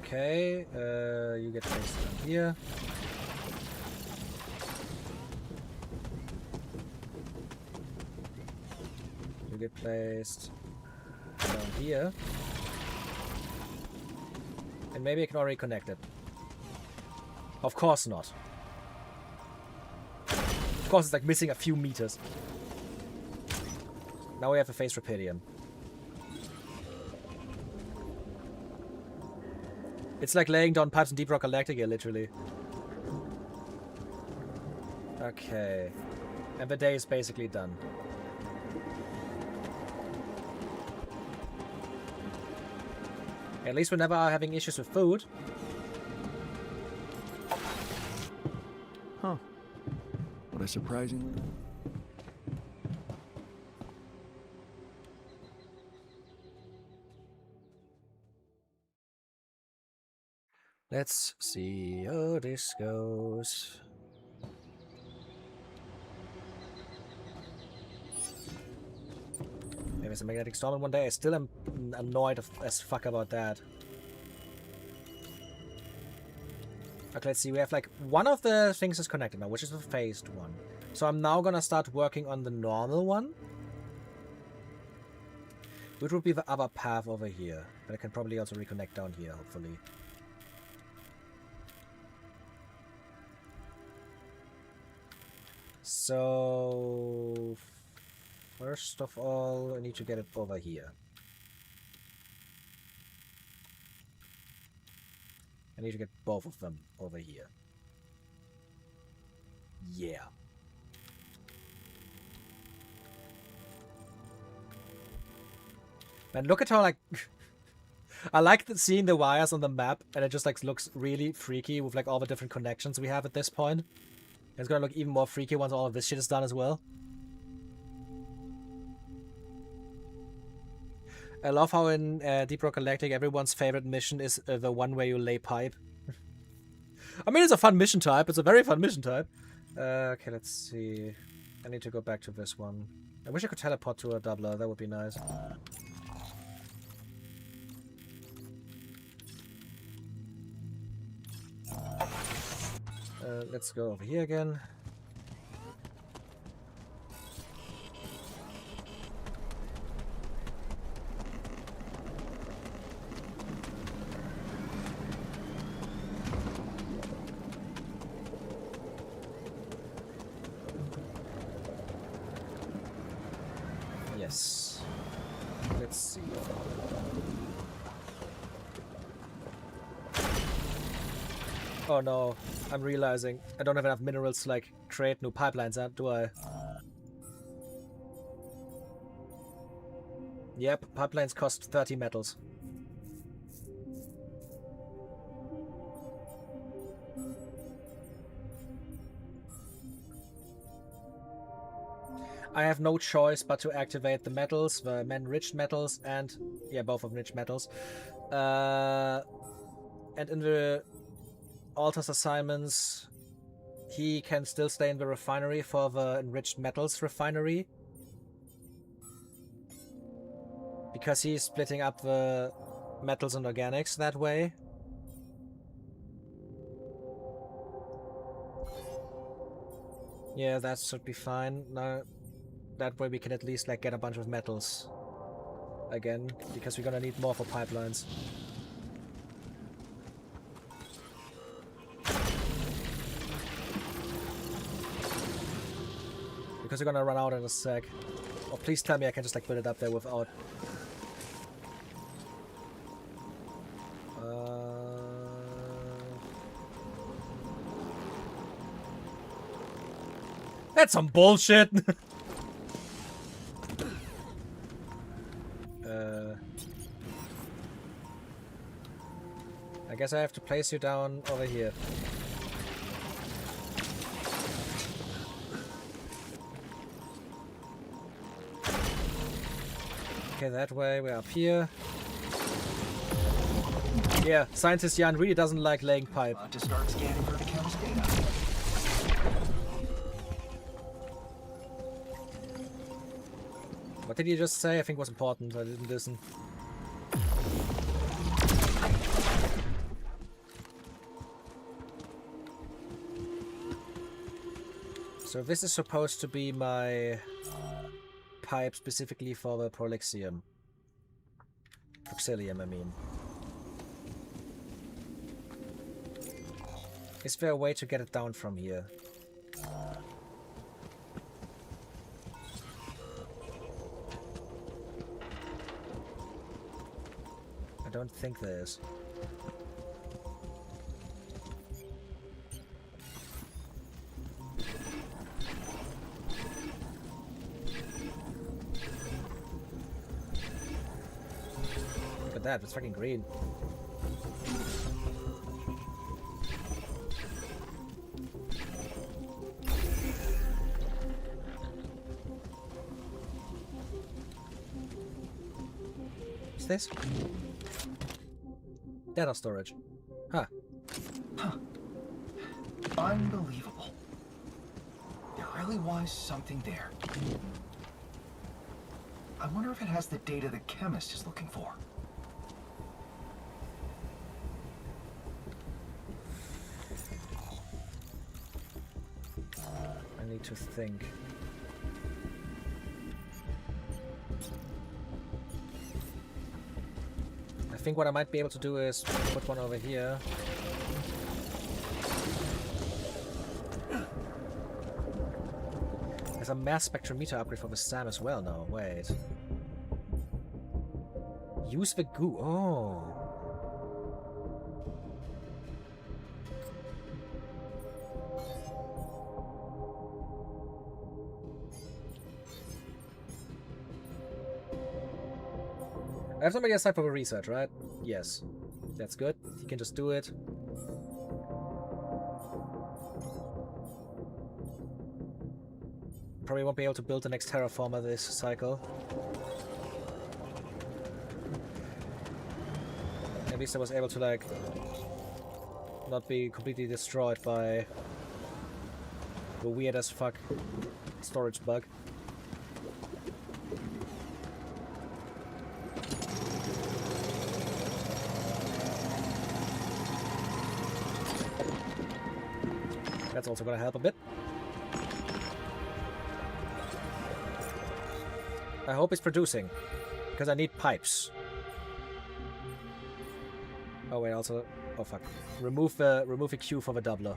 Okay, you get placed down here. You get placed down here. And maybe I can already connect it. Of course not. Of course it's like missing a few meters. Now we have a phase Rapidium. It's like laying down pipes in Deep Rock Galactica, literally. Okay. And the day is basically done. At least we never are having issues with food. Huh. What a surprising... Let's see how this goes. Maybe it's a magnetic storm in one day. I still am annoyed as fuck about that. Okay, let's see. We have like one of the things is connected now, which is the phased one. So I'm now gonna start working on the normal one, which would be the other path over here. But I can probably also reconnect down here, hopefully. So first of all, I need to get it over here. I need to get both of them over here. Yeah. Man, look at how like I like seeing the wires on the map, and it just like looks really freaky with like all the different connections we have at this point. And it's gonna look even more freaky once all of this shit is done as well. I love how in Deep Rock Galactic everyone's favorite mission is the one where you lay pipe. I mean, it's a fun mission type. It's a very fun mission type. Okay, let's see. I need to go back to this one. I wish I could teleport to a doubler. That would be nice. Let's go over here again. let's see. Oh no, I'm realizing I don't have enough minerals to like create new pipelines, do I? Yep, pipelines cost 30 metals. I have no choice but to activate the metals, the enriched metals, and yeah, both of enriched metals. And in the Alters assignments, he can still stay in the refinery for the enriched metals refinery. Because he's splitting up the metals and organics that way. Yeah, that should be fine. Now, that way we can at least like get a bunch of metals again, because we're gonna need more for pipelines. Because we're gonna run out in a sec. Oh, please tell me I can just like build it up there without... That's some bullshit! I guess I have to place you down over here. Okay, that way, we're up here. Yeah, scientist Jan really doesn't like laying pipe. To start scanning for the chemist data. What did you just say? I think was important. I didn't listen. So this is supposed to be my pipe specifically for the Prolixium. Proxilium, I mean. Is there a way to get it down from here? I don't think there is. Look at that, it's fucking green. What's this? Data storage. Huh. Unbelievable. There really was something there. I wonder if it has the data the chemist is looking for. I need to think. I think what I might be able to do is put one over here. There's a mass spectrometer upgrade for the SAM as well now. Wait. Use the goo. Oh. I have somebody aside for the research, right? Yes. That's good. He can just do it. Probably won't be able to build the next terraformer this cycle. At least I was able to, like, not be completely destroyed by the weird as fuck storage bug. That's also gonna help a bit. I hope it's producing, because I need pipes. Oh wait, also, oh fuck, remove the queue for the doubler.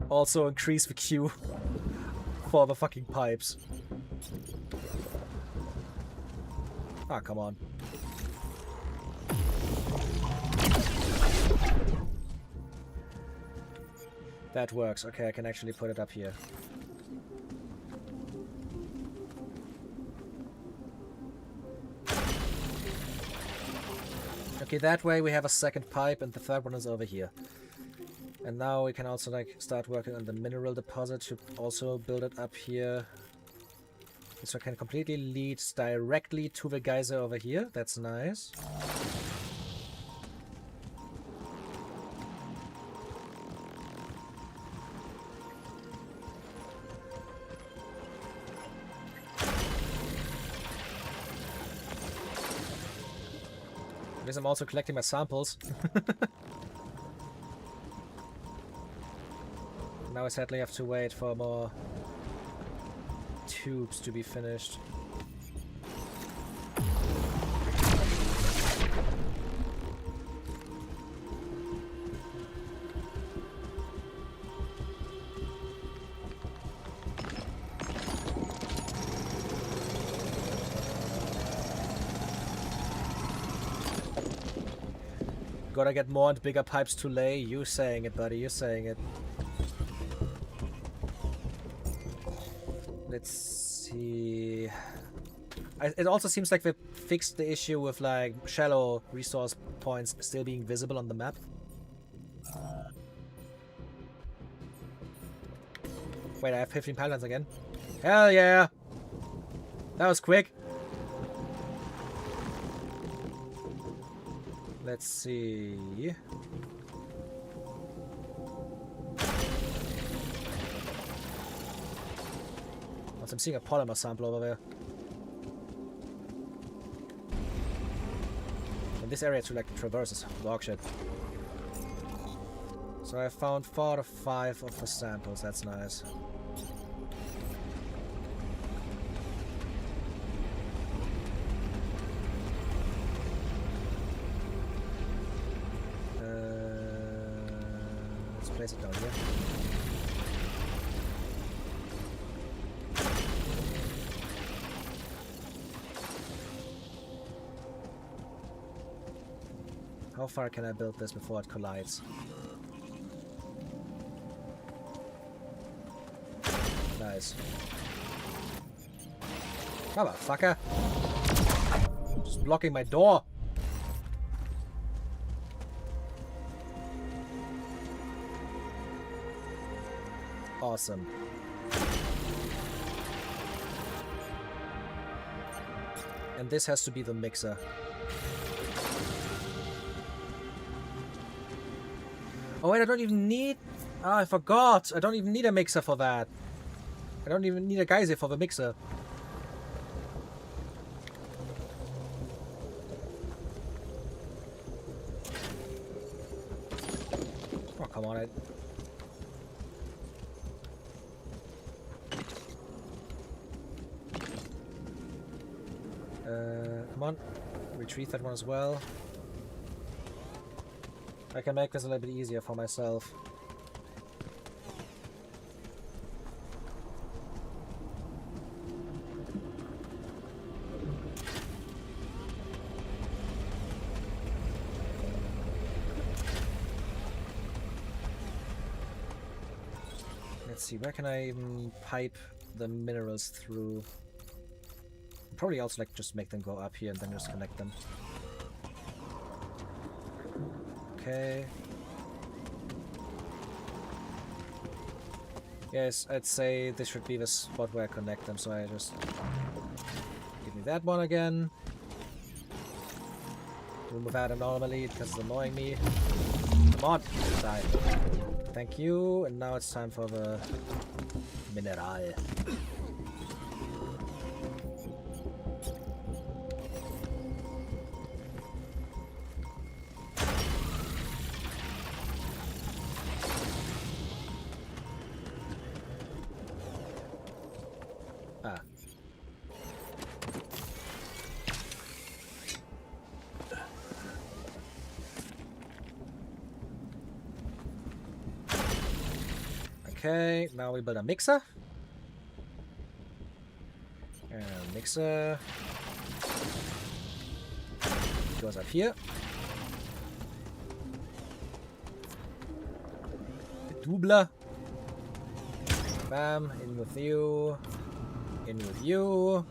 Also increase the queue for the fucking pipes. Ah, come on. That works. Okay, I can actually put it up here. Okay, that way we have a second pipe and the third one is over here. And now we can also like start working on the mineral deposit to also build it up here. So I can completely lead directly to the geyser over here. That's nice. I guess I'm also collecting my samples. Now I sadly have to wait for more tubes to be finished. Gotta get more and bigger pipes to lay. You saying it, buddy. You saying it. Let's see. It also seems like they fixed the issue with like shallow resource points still being visible on the map. Wait, I have 15 pylons again. Hell yeah! That was quick. Let's see. I'm seeing a polymer sample over there. And this area to like traverse is dog shit. So I found 4 to 5 of the samples. That's nice. Let's place it down here. How far can I build this before it collides? Nice. Motherfucker! Just blocking my door! Awesome. And this has to be the mixer. Oh wait, I don't even need... Oh, I forgot! I don't even need a mixer for that. I don't even need a geyser for the mixer. Oh, come on. Come on. Retrieve that one as well. I can make this a little bit easier for myself. Let's see, where can I even pipe the minerals through? Probably also like just make them go up here and then just connect them. Okay. Yes, I'd say this should be the spot where I connect them, so I just... Give me that one again. Remove that anomaly because it's annoying me. Come on! Die. Thank you, and now it's time for the... mineral. Okay, now we build a mixer. And mixer goes up here. Double. Bam. In with you. In with you.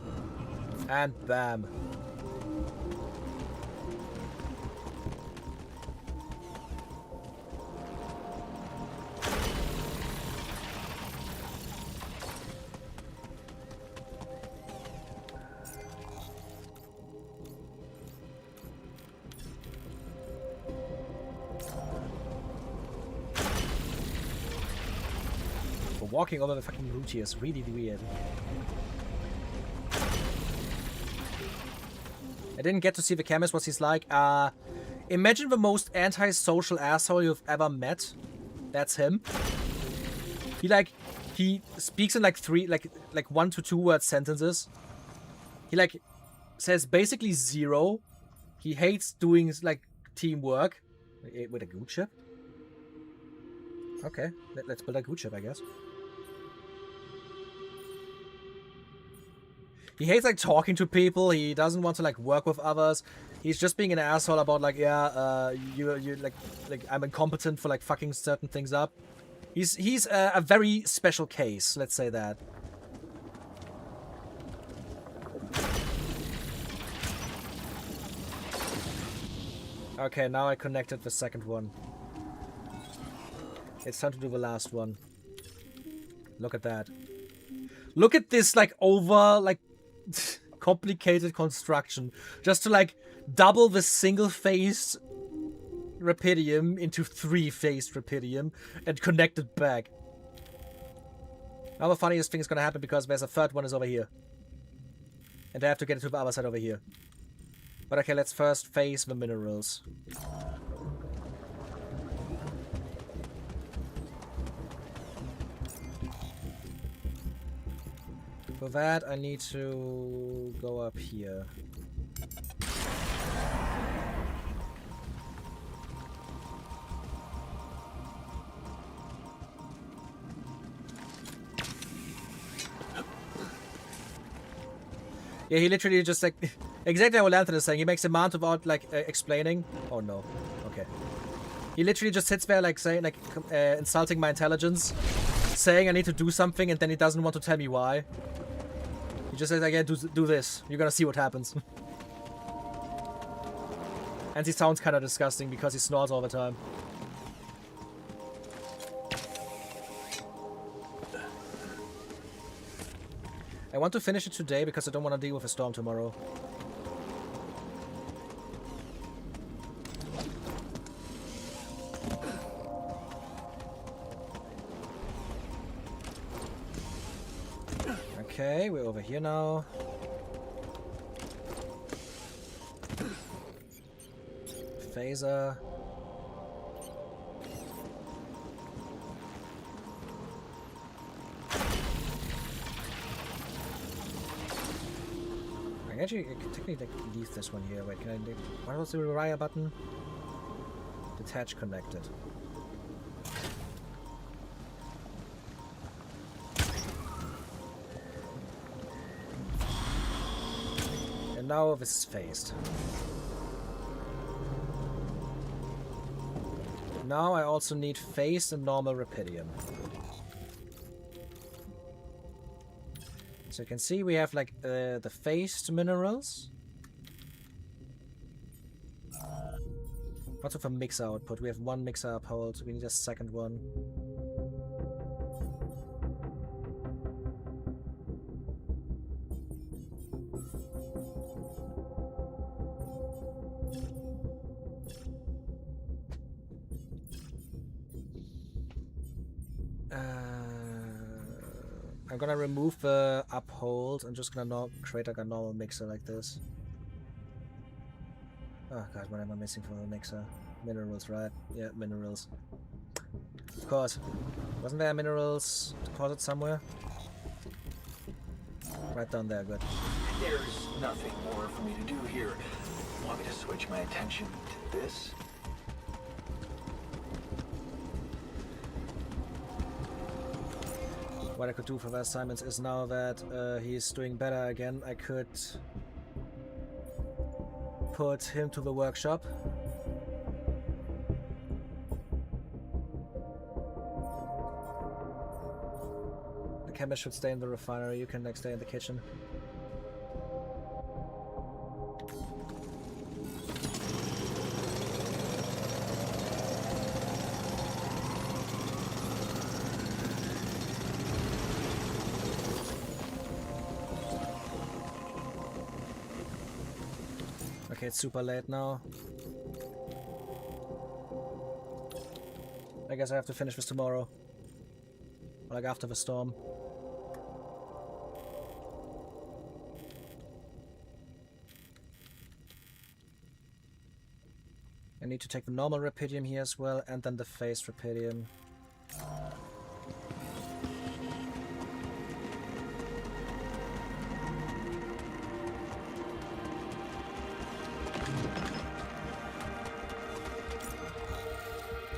And bam. Walking over the fucking route here is really weird. I didn't get to see the chemist, what he's like. Imagine the most antisocial asshole you've ever met. That's him. He speaks in like 1 to 2 word sentences. He says basically zero. He hates doing like teamwork. With a good ship? Okay, let's build a good ship, I guess. He hates like talking to people. He doesn't want to like work with others. He's just being an asshole about like, yeah, you like I'm incompetent for like fucking certain things up. He's a very special case. Let's say that. Okay, now I connected the second one. It's time to do the last one. Look at that. Look at this like complicated construction just to like double the single-phase rubidium into 3-phase rubidium and connect it back. Now the funniest thing is gonna happen because there's a third one is over here. And I have to get it to the other side over here. But okay, let's first phase the minerals. For that, I need to go up here. Yeah, he literally just like exactly what Lantern is saying. He makes a mount without like explaining. Oh no. Okay. He literally just sits there like saying like insulting my intelligence, saying I need to do something, and then he doesn't want to tell me why. He just says like, yeah, do this. You're gonna see what happens. And he sounds kind of disgusting because he snores all the time. I want to finish it today because I don't want to deal with a storm tomorrow. Okay, we're over here now. Phaser. Actually, I can technically leave this one here. Wait, can I leave? What was the rewire button? Detach connected. And now this is phased. Now I also need phased and normal rubidium. So you can see we have like the phased minerals. What's with a mixer output? We have one mixer uphold, so we need a second one. I'm gonna remove the uphold. I'm just gonna create like a normal mixer like this. Oh god, what am I missing for the mixer? Minerals, right? Yeah, minerals. Of course. Wasn't there minerals deposit somewhere? Right down there, good. There's nothing more for me to do here. Want me to switch my attention to this? What I could do for Wes Simons is now that he's doing better again, I could put him to the workshop. The chemist should stay in the refinery, you can like stay in the kitchen. Okay, it's super late now. I guess I have to finish this tomorrow. Like after the storm. I need to take the normal Rapidium here as well, and then the phased Rapidium.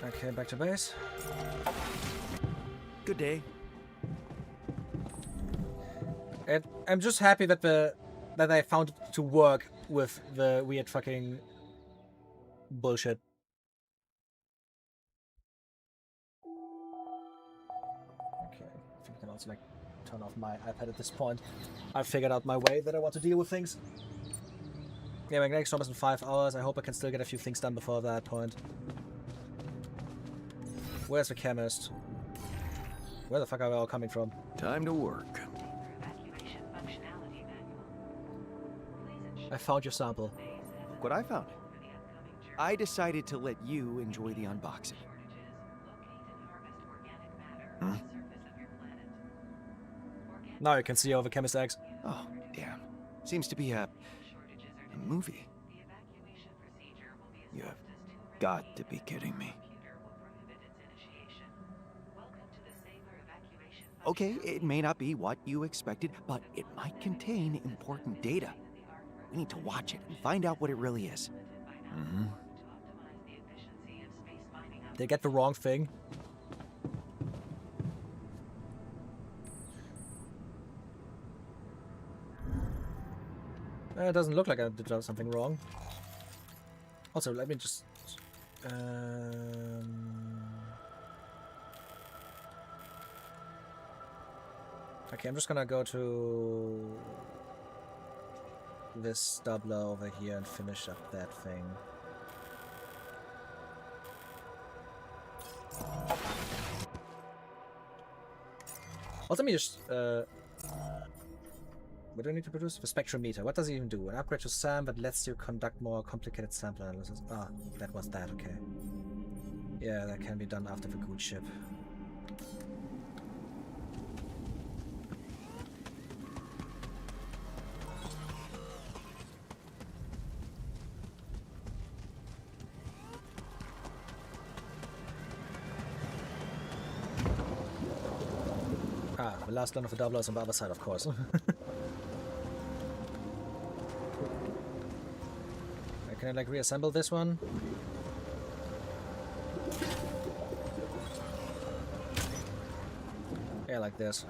Okay, back to base. Good day. And I'm just happy that that I found it to work with the weird fucking bullshit. Okay, I think I can also like turn off my iPad at this point. I've figured out my way that I want to deal with things. Yeah, magnetic storm is in 5 hours. I hope I can still get a few things done before that point. Where's the chemist? Where the fuck are we all coming from? Time to work. I found your sample. Look what I found. I decided to let you enjoy the unboxing. Hmm? Now you can see all the chemist eggs. Oh, damn. Seems to be a movie. You have got to be kidding me. Okay, it may not be what you expected, but it might contain important data. We need to watch it and find out what it really is. Mm-hmm. They get the wrong thing. It doesn't look like I did something wrong. Also, let me just... Okay, I'm just gonna go to this doubler over here and finish up that thing. Also, let me just... what do I need to produce? The spectrometer. What does it even do? An upgrade to SAM that lets you conduct more complicated sample analysis. Ah, that was that, okay. Yeah, that can be done after the good ship. Ah, the last one of the doubler is on the other side, of course. Can I like reassemble this one? Yeah, like this.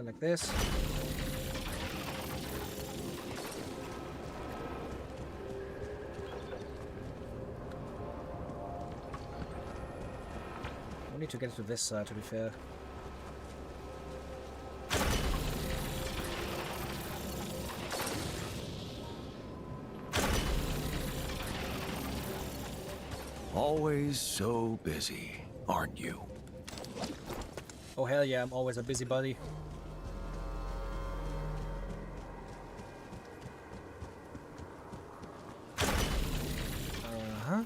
Like this. We need to get to this side, to be fair. Always so busy, aren't you? Oh hell yeah, I'm always a busybody. Uh-huh.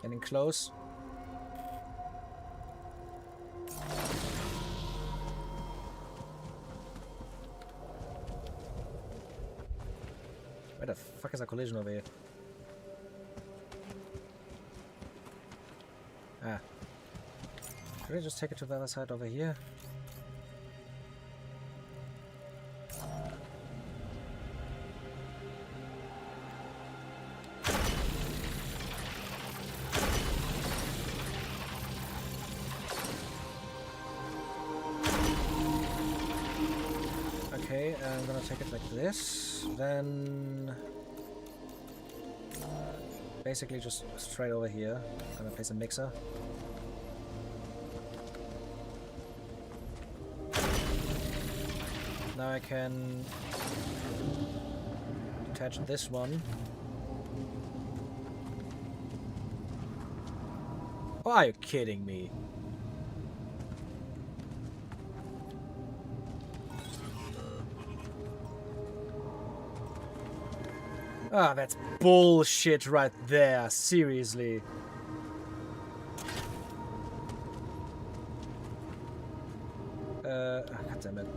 Getting close. Where the fuck is a collision over here? Ah. Could I just take it to the other side over here? Okay, I'm gonna take it like this, then basically just straight over here. I'm gonna place a mixer. Now I can attach this one. Oh, are you kidding me? Ah, that's bullshit right there. Seriously. God damn it.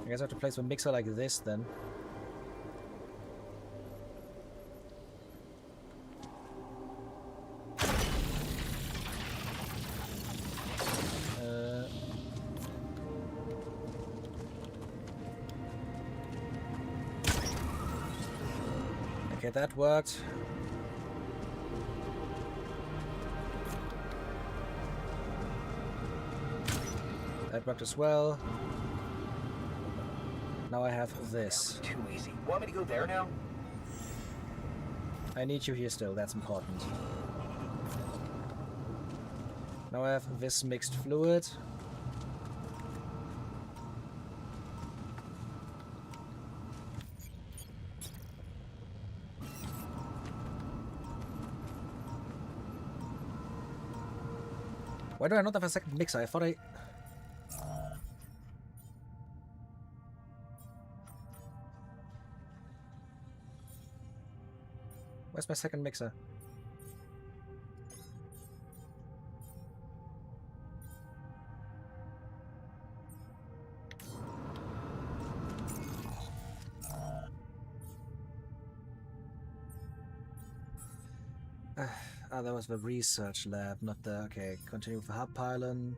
I guess I have to place a mixer like this then. Okay, that worked. That worked as well. Now I have this. Too easy. Want me to go there now? I need you here still, that's important. Now I have this mixed fluid. Why do I not have a second mixer? I thought I... Where's my second mixer? Ah, that was the research lab, not the... Okay, continue with the hub pylon.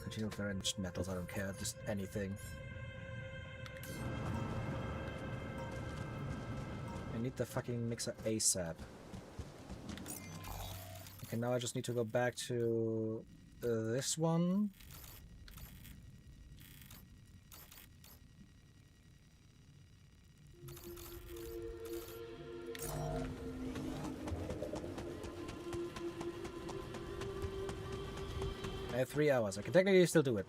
Continue with the enriched metals, I don't care, just anything. I need the fucking mixer ASAP. Okay, now I just need to go back to this one. I have 3 hours. I can technically still do it.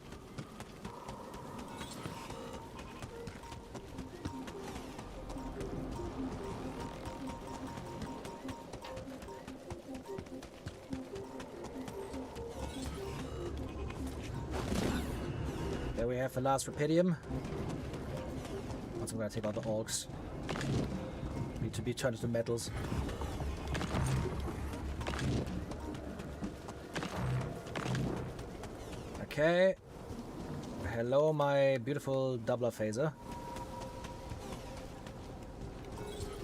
There we have the last rupidium. Once I'm gonna take out the orcs. Need to be turned into metals. Okay. Hello, my beautiful doubler phaser.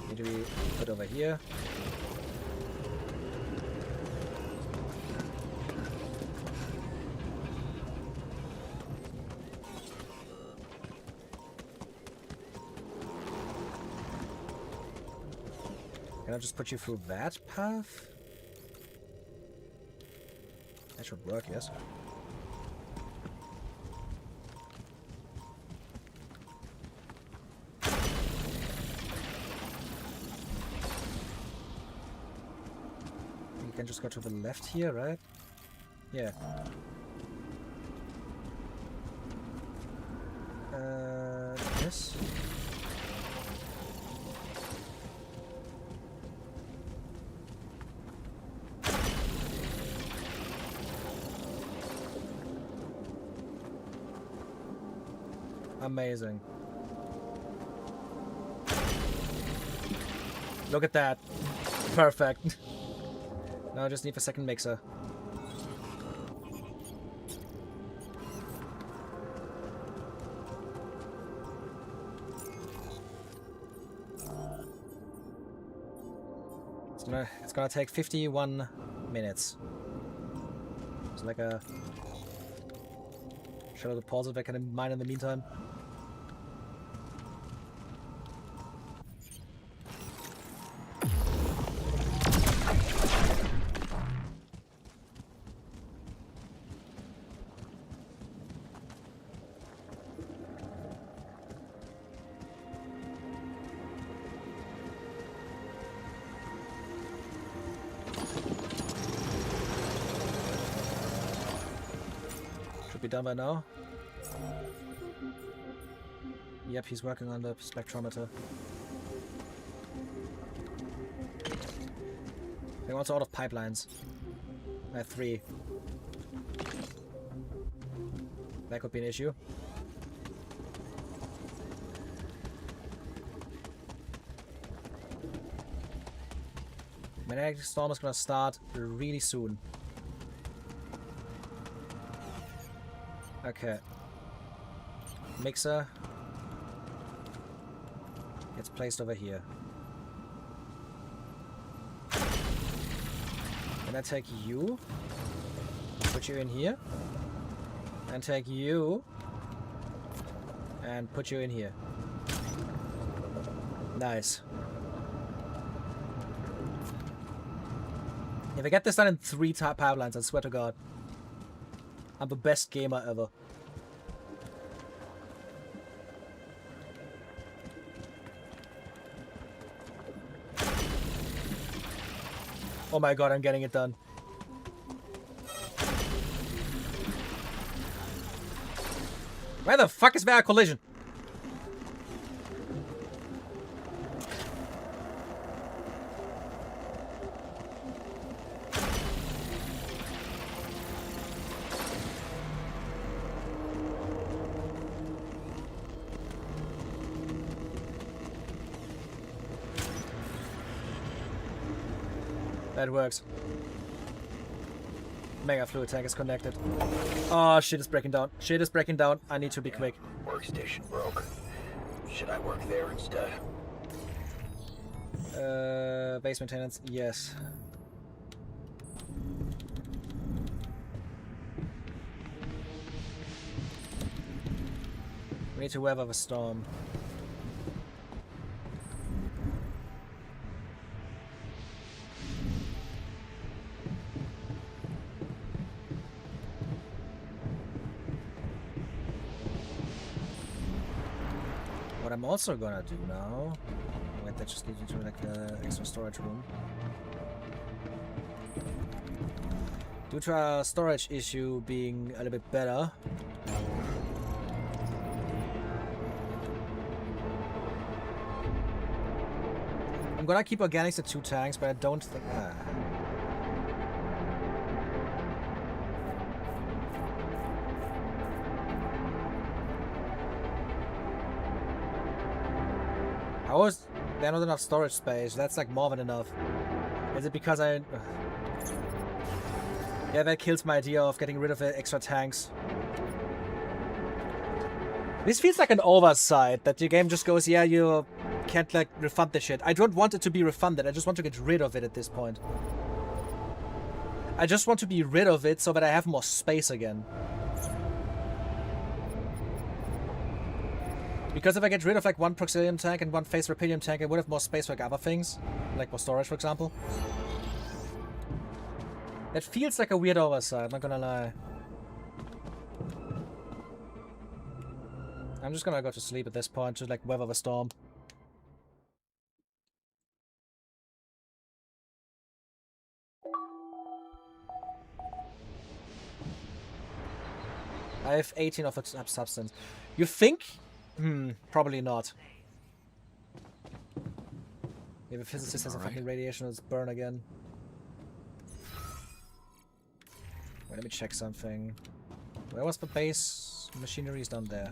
Need to be put over here. Can I just put you through that path? That should work, yes. You can just go to the left here, right? Yeah. This? Amazing. Look at that. Perfect. Now I just need a second mixer. It's gonna take 51 minutes. It's like a... Should I pause if I can mine in the meantime? be done by now. Yep, he's working on the spectrometer. They're also out of pipelines. I have 3. That could be an issue. Magnetic storm is gonna start really soon. Okay. Mixer gets placed over here. And I take you, put you in here, and take you, and put you in here. Nice. If I get this done in 3 pipelines, I swear to God, I'm the best gamer ever. Oh my God, I'm getting it done. Where the fuck is there a collision? That works. Mega fluid tank is connected. Oh, shit is breaking down. Shit is breaking down. I need to be quick. Workstation broke. Should I work there instead? Base maintenance, yes. We need to weather the storm. What I'm also gonna do now... Wait, that just leads you to like the extra storage room. Due to our storage issue being a little bit better, I'm gonna keep organics at 2 tanks, but I don't think... How is there not enough storage space? That's like more than enough. Is it because I... Yeah, that kills my idea of getting rid of the extra tanks. This feels like an oversight, that the game just goes, yeah, you can't like refund the shit. I don't want it to be refunded, I just want to get rid of it at this point. I just want to be rid of it so that I have more space again. Because if I get rid of like 1 Proxilium tank and 1 Phase Rapinium tank, I would have more space for like other things. Like more storage, for example. That feels like a weird oversight, not gonna lie. I'm just gonna go to sleep at this point, to like weather the storm. I have 18 of a substance. You think? Probably not. If a physicist has a fucking radiation, let's burn again. Wait, let me check something. Where was the base? Machinery is down there.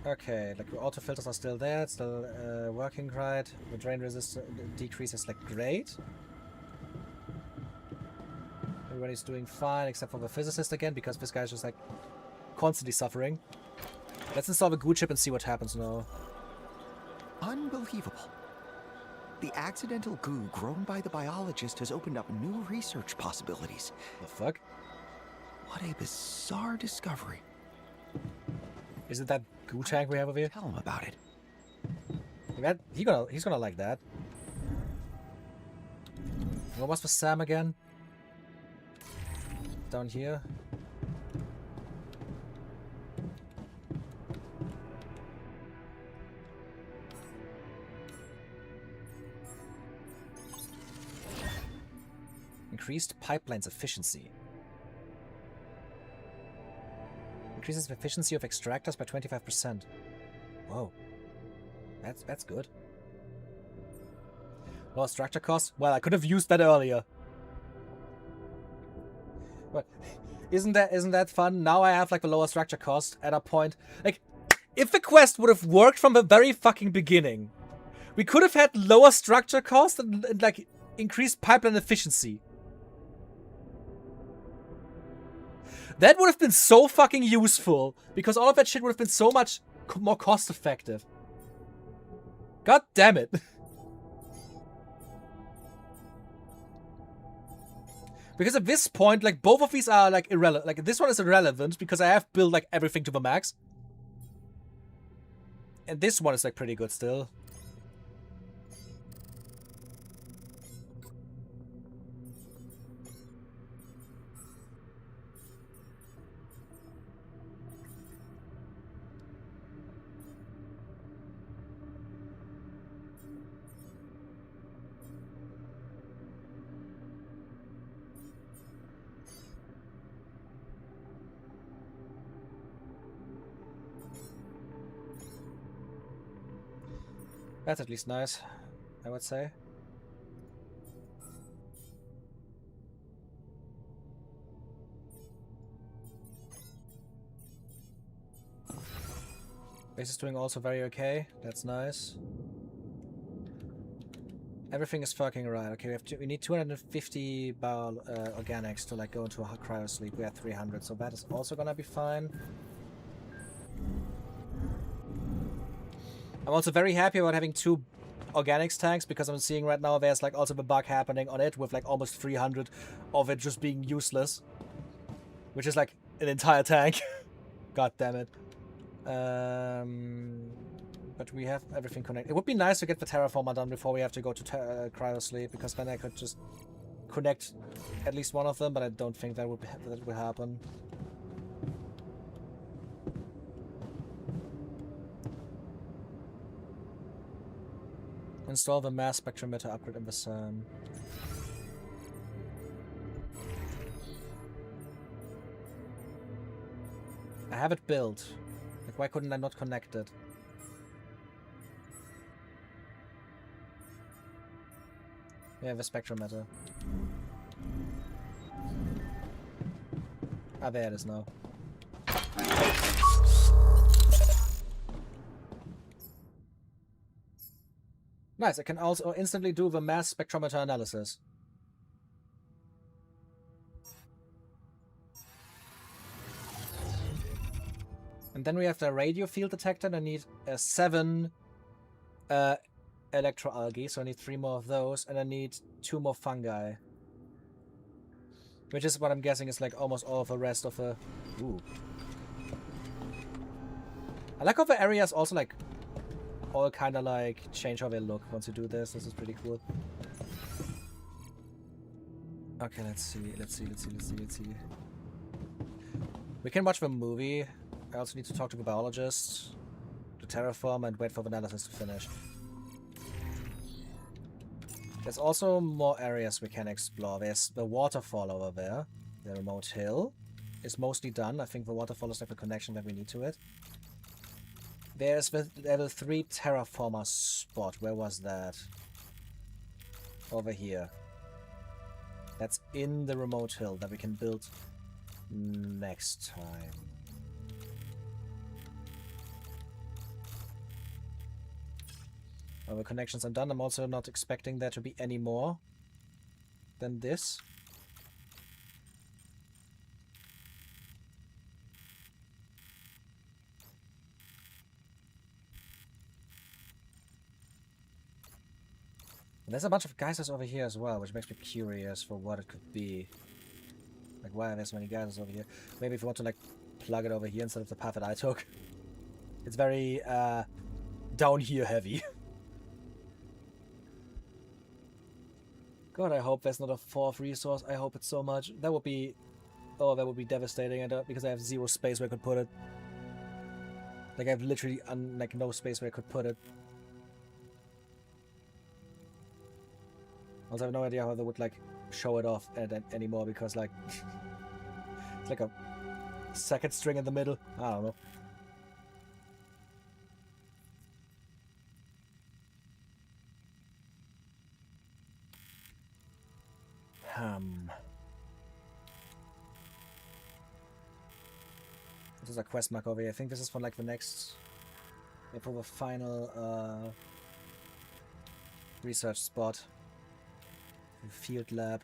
Okay, like the auto filters are still there, it's still working right. The drain resistance decrease is like great. Everybody's doing fine except for the physicist again, because this guy's just like constantly suffering. Let's install the goo chip and see what happens now. Unbelievable. The accidental goo grown by the biologist has opened up new research possibilities. The fuck? What a bizarre discovery. Is it that goo tank we have over here? Tell him about it. He's gonna like that. What was with Sam again? Down here. increased pipelines efficiency. Increases the efficiency of extractors by 25%. Whoa. That's good. Lower structure cost? Well, I could have used that earlier. But isn't that fun? Now I have like the lower structure cost at a point. Like, if the quest would have worked from the very fucking beginning, we could have had lower structure cost and like increased pipeline efficiency. That would have been so fucking useful, because all of that shit would have been so much more cost effective. God damn it. Because at this point, like, both of these are like irrelevant. Like, this one is irrelevant because I have built like everything to the max. And this one is like pretty good still. That's at least nice, I would say. Base is doing also very okay. That's nice. Everything is fucking right. Okay, we need 250 barrel organics to like go into a cryo sleep. We have 300, so that is also gonna be fine. I'm also very happy about having 2 organics tanks, because I'm seeing right now there's like also the bug happening on it with like almost 300 of it just being useless. Which is like an entire tank. God damn it. But we have everything connected. It would be nice to get the terraformer done before we have to go to cryo sleep, because then I could just connect at least one of them, but I don't think that will happen. Install the mass spectrometer upgrade in the CERN. I have it built. Like, why couldn't I not connect it? We have a spectrometer. Ah, there it is now. Nice, I can also instantly do the mass spectrometer analysis. And then we have the radio field detector, and I need 7 electroalgae, so I need 3 more of those, and I need 2 more fungi. Which is what I'm guessing is like almost all of the rest of the... Ooh. I like how the areas also like all kind of like change how they look once you do this. This is pretty cool. Okay, let's see. We can watch the movie. I also need to talk to the biologist, to terraform, and wait for the analysis to finish. There's also more areas we can explore. There's the waterfall over there. The remote hill is mostly done. I think the waterfall is like the connection that we need to it. There's the level 3 terraformer spot. Where was that? Over here. That's in the remote hill that we can build next time. All the connections are done. I'm also not expecting there to be any more than this. And there's a bunch of geysers over here as well, which makes me curious for what it could be. Like, why are there so many geysers over here? Maybe if you want to, like, plug it over here instead of the path that I took. It's very, down here heavy. God, I hope there's not a 4th resource. I hope it's so much. That would be... Oh, that would be devastating. Because I have 0 space where I could put it. Like, I have literally, like, no space where I could put it. Also, I have no idea how they would, like, show it off anymore because like it's like a second string in the middle. I don't know. This is a quest mark over here. I think this is for like the next, for the final research spot. Field lab.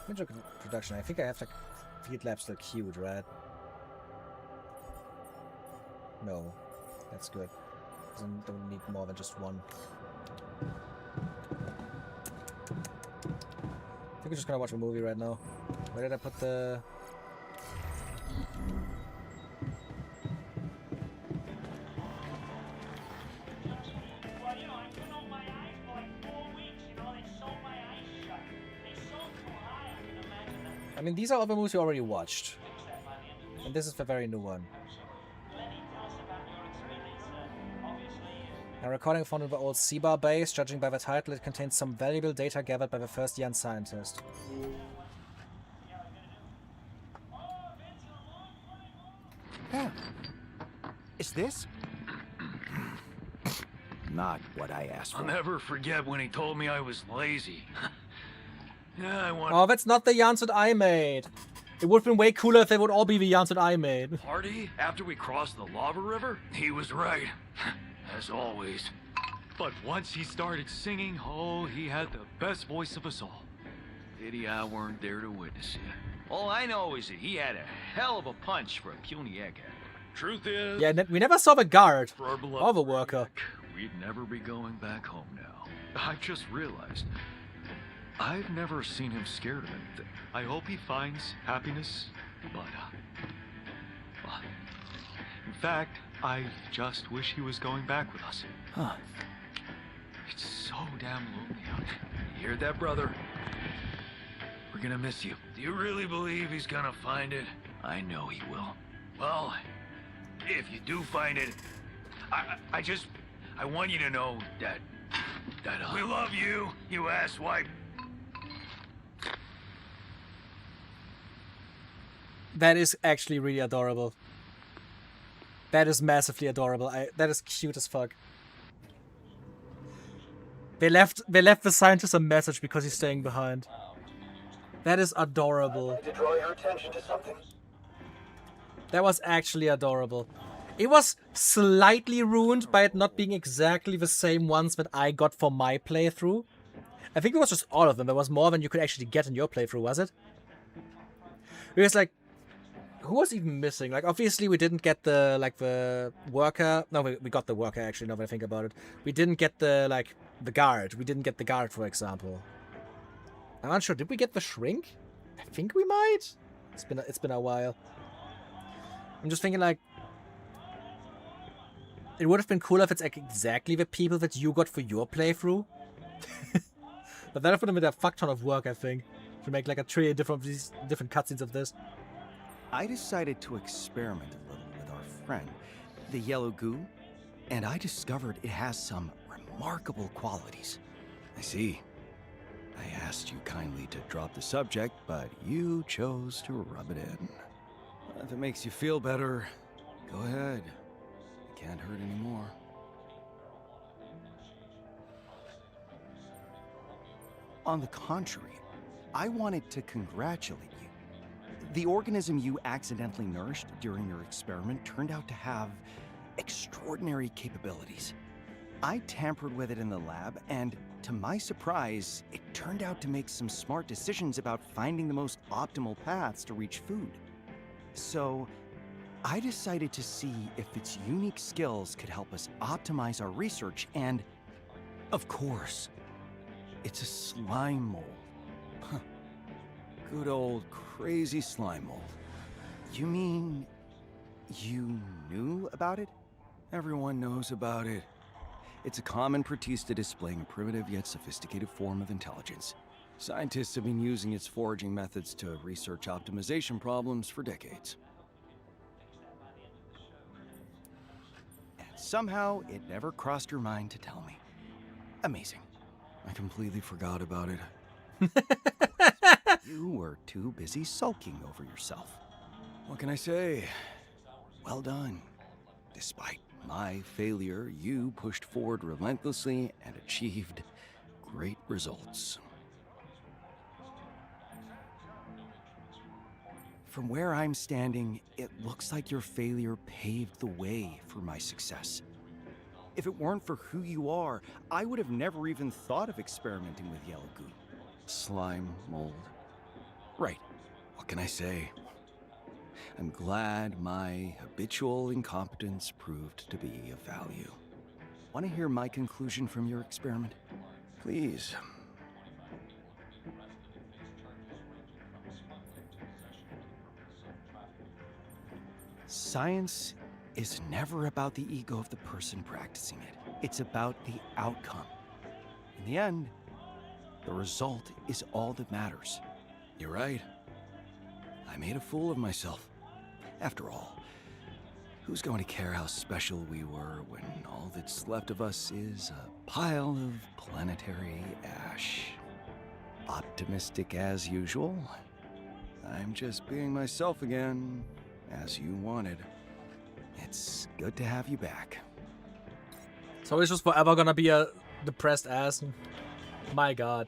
Major production. I think I have like field lab still queued, right? No, that's good. Don't need more than just one. I think we're just gonna watch a movie right now. Where did I put the... I mean, these are all the movies you already watched. And this is the very new one. A recording found in the old Seabar base. Judging by the title, it contains some valuable data gathered by the first young scientist. Yeah. Is this? Not what I asked for. I'll never forget when he told me I was lazy. Yeah, I want Oh, that's not the yarns that I made. It would have been way cooler if they would all be the yarns that I made. a party after we crossed the lava river. He was right, as always. But once he started singing, oh, he had the best voice of us all. Pity I weren't there to witness it. All I know is that he had a hell of a punch for a puny egghead. Truth is, Yeah, we never saw the guard. for our beloved Or the worker. we'd never be going back home now. I've just realized I've never seen him scared of anything. I hope he finds happiness, but well, in fact, I just wish he was going back with us. Huh. It's so damn lonely out here. You hear that, brother? We're gonna miss you. Do you really believe he's gonna find it? I know he will. Well, if you do find it, I want you to know that we love you, you asswipe. That is actually really adorable. That is massively adorable. That is cute as fuck. They left the scientist a message because he's staying behind. That is adorable. To draw your attention to something. That was actually adorable. It was slightly ruined by it not being exactly the same ones that I got for my playthrough. I think it was just all of them. There was more than you could actually get in your playthrough, was it? Because like, who was even missing? Like, obviously we didn't get the, like, the worker. No, we got the worker, actually, now that I think about it. We didn't get the, like, the guard. We didn't get the guard, for example. I'm not sure. Did we get the shrink? I think we might. It's been a while. I'm just thinking, like, it would have been cooler if it's like exactly the people that you got for your playthrough. But that would have been a fuck ton of work, I think, to make like a trillion different cutscenes of this. I decided to experiment a little with our friend, the yellow goo, and I discovered it has some remarkable qualities. I see. I asked you kindly to drop the subject, but you chose to rub it in. If it makes you feel better, go ahead. It can't hurt anymore. On the contrary, I wanted to congratulate you. The organism you accidentally nourished during your experiment turned out to have extraordinary capabilities. I tampered with it in the lab, and to my surprise, it turned out to make some smart decisions about finding the most optimal paths to reach food. So, I decided to see if its unique skills could help us optimize our research, and of course, it's a slime mold. Huh. Good old crazy slime mold. You mean you knew about it? Everyone knows about it. It's a common Protista displaying a primitive yet sophisticated form of intelligence. Scientists have been using its foraging methods to research optimization problems for decades. And somehow, it never crossed your mind to tell me. Amazing. I completely forgot about it. You were too busy sulking over yourself. What can I say? Well done. Despite my failure, you pushed forward relentlessly and achieved great results. From where I'm standing, it looks like your failure paved the way for my success. If it weren't for who you are, I would have never even thought of experimenting with yellow goo. Slime mold. Right. What can I say? I'm glad my habitual incompetence proved to be of value. Want to hear my conclusion from your experiment? Please. Science is never about the ego of the person practicing it. It's about the outcome. In the end, the result is all that matters. You're right. I made a fool of myself. After all, who's going to care how special we were when all that's left of us is a pile of planetary ash? Optimistic as usual. I'm just being myself again, as you wanted. It's good to have you back. So it's just forever gonna be a depressed ass. My god.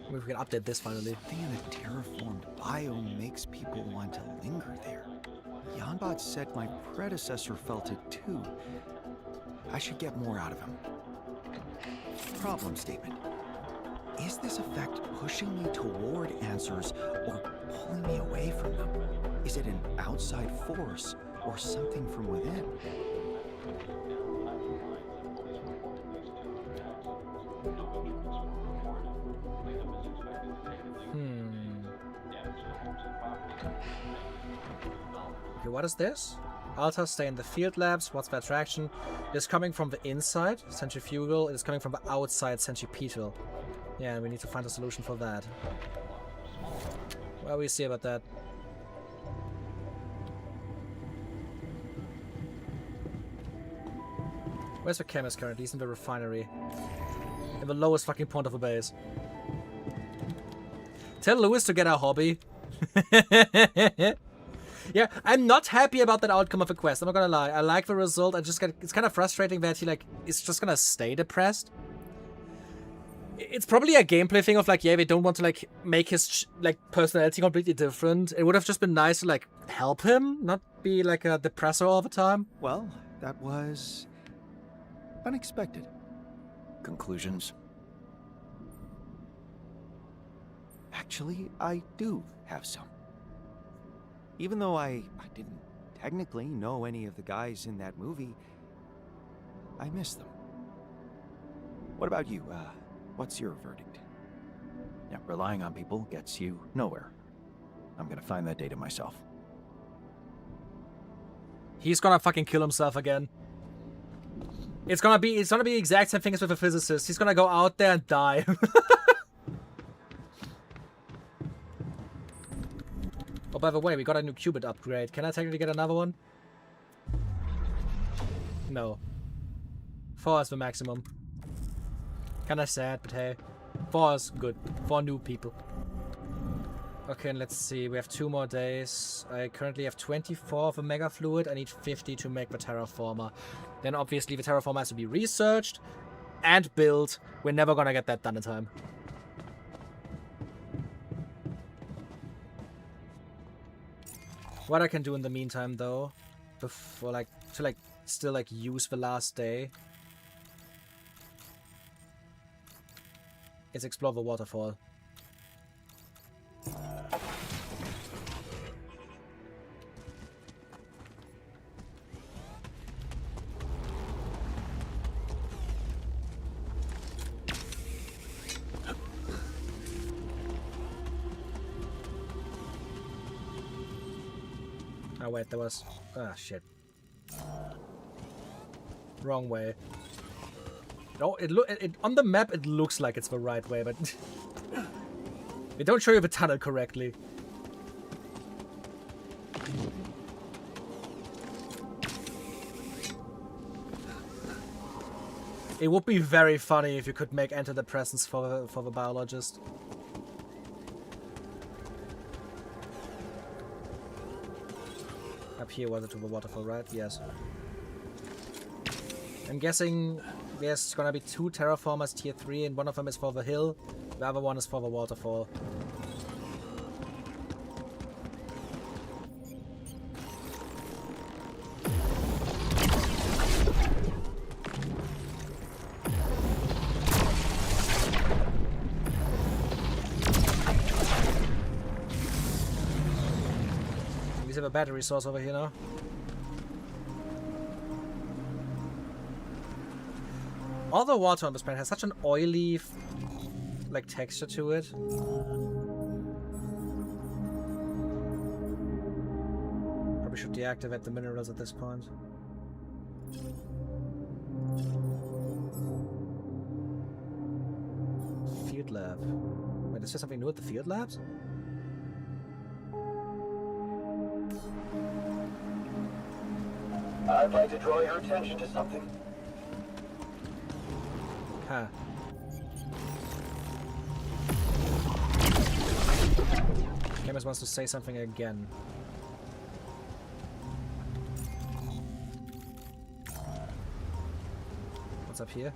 Maybe we can update this finally. Something in the terraformed biome makes people want to linger there. Yanbot said my predecessor felt it too. I should get more out of him. Problem statement. Is this effect pushing me toward answers or pulling me away from them? Is it an outside force or something from within? Okay, what is this? Altars stay in the field labs. What's the attraction? It is coming from the inside, centrifugal. It is coming from the outside, centripetal. Yeah, we need to find a solution for that. Well, we'll see about that. Where's the chemist currently? He's in the refinery. In the lowest fucking point of the base. Tell Lewis to get our hobby. Yeah, I'm not happy about that outcome of the quest. I'm not gonna lie. I like the result. It's kind of frustrating that he is just gonna stay depressed. It's probably a gameplay thing of yeah, they don't want to make his personality completely different. It would have just been nice to help him, not be a depressor all the time. Well, that was unexpected. Conclusions? Actually, I do have some. Even though I didn't technically know any of the guys in that movie, I miss them. What about you? What's your verdict? Yeah, relying on people gets you nowhere. I'm gonna find that data myself. He's gonna fucking kill himself again. It's gonna be the exact same thing as with a physicist. He's gonna go out there and die. Oh, by the way, we got a new qubit upgrade. Can I technically get another one? No. 4 is the maximum. Kinda sad, but hey. 4 is good. 4 new people. Okay, and let's see. We have 2 more days. I currently have 24 of a mega fluid. I need 50 to make the terraformer. Then obviously the terraformer has to be researched and built. We're never gonna get that done in time. What I can do in the meantime, though, before to still use the last day, is explore the waterfall. Oh wait, there was... Ah, shit. Wrong way. No, on the map it looks like it's the right way, but... they don't show you the tunnel correctly. It would be very funny if you could make antidepressants for the biologist. Up here was it to the waterfall, right? Yes. I'm guessing there's gonna be 2 terraformers tier 3 and one of them is for the hill, the other one is for the waterfall. We have a battery source over here now. All the water on this planet has such an oily, like, texture to it. Probably should deactivate the minerals at this point. Field lab. Wait, is there something new at the field labs? I'd like to draw your attention to something. Huh. Chemist wants to say something again. What's up here?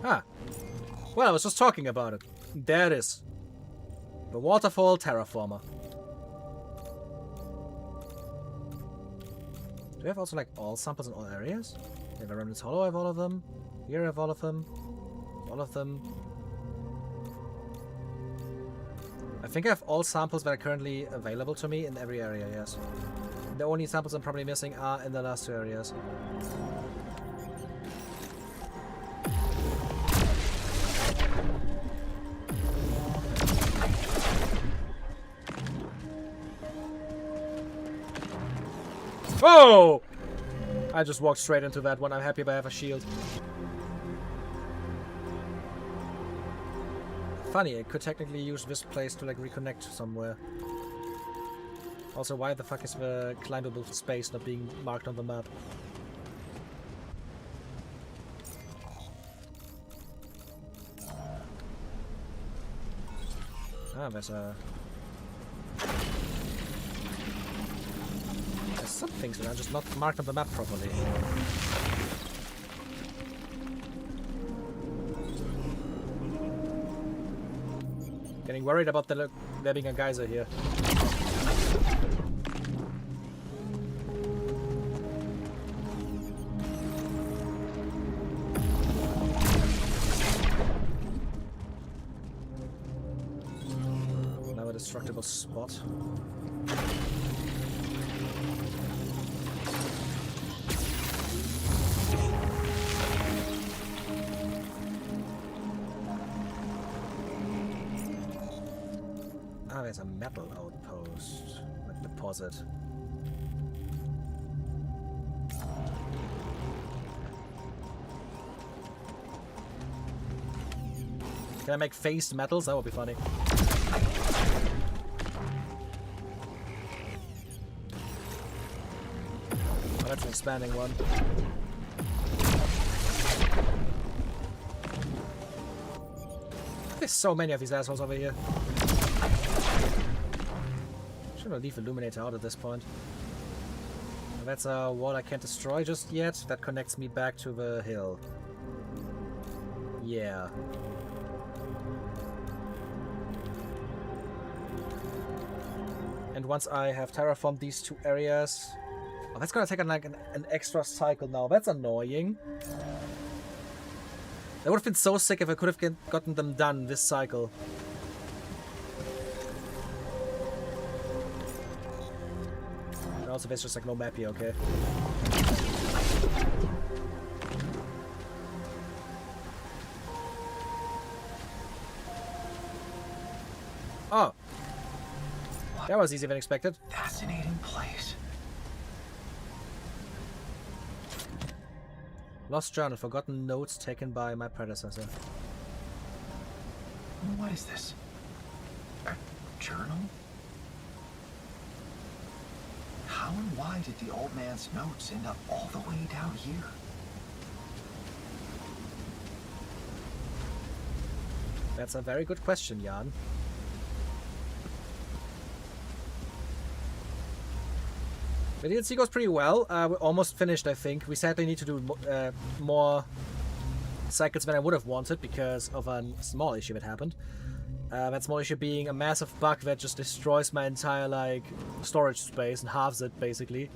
Ah. Well, I was just talking about it. There it is. The waterfall terraformer. Do we have also, like, all samples in all areas? We have a Remnants Hollow, I have all of them. Here I have all of them. All of them. I think I have all samples that are currently available to me in every area, yes. The only samples I'm probably missing are in the last 2 areas. Oh! I just walked straight into that one. I'm happy I have a shield. Funny, I could technically use this place to, like, reconnect somewhere. Also, why the fuck is the climbable space not being marked on the map? Ah, there's some things that are just not marked on the map properly. Getting worried about there being a geyser here. Now a destructible spot. There's a metal outpost, like deposit. Can I make phased metals? That would be funny. Oh, that's an expanding one. There's so many of these assholes over here. Should I leave Illuminator out at this point? That's a wall I can't destroy just yet. That connects me back to the hill. Yeah. And once I have terraformed these 2 areas... Oh, that's gonna take like an extra cycle now. That's annoying. That would have been so sick if I could have gotten them done this cycle. And also, there's just like no map here, okay? Oh! That was easier than expected. Fascinating place. Lost journal, forgotten notes taken by my predecessor. What is this? A journal? How how and why did the old man's notes end up all the way down here? That's a very good question, Jan. The DLC goes pretty well. We're almost finished, I think. We sadly need to do more cycles than I would have wanted because of a small issue that happened. That small issue being a massive bug that just destroys my entire, like, storage space and halves it, basically.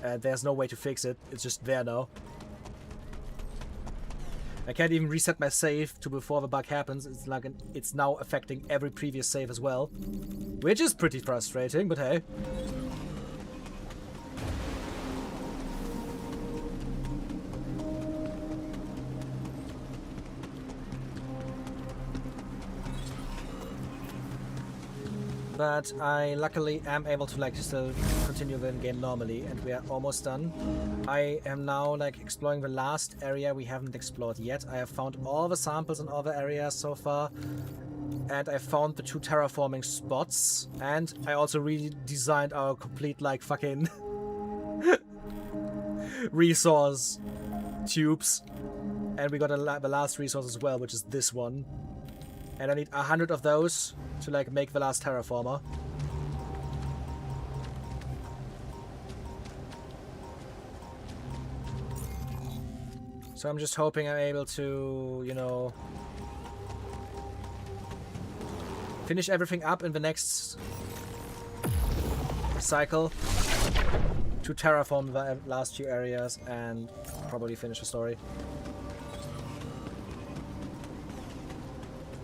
There's no way to fix it. It's just there now. I can't even reset my save to before the bug happens. It's like it's now affecting every previous save as well. Which is pretty frustrating, but hey. But I luckily am able to like still continue the game normally, and we are almost done. I am now like exploring the last area we haven't explored yet. I have found all the samples in all the areas so far, and I found the 2 terraforming spots, and I also redesigned our complete like fucking resource tubes, and we got the last resource as well, which is this one. And I need 100 of those to like make the last terraformer. So I'm just hoping I'm able to, you know, finish everything up in the next cycle to terraform the last few areas and probably finish the story.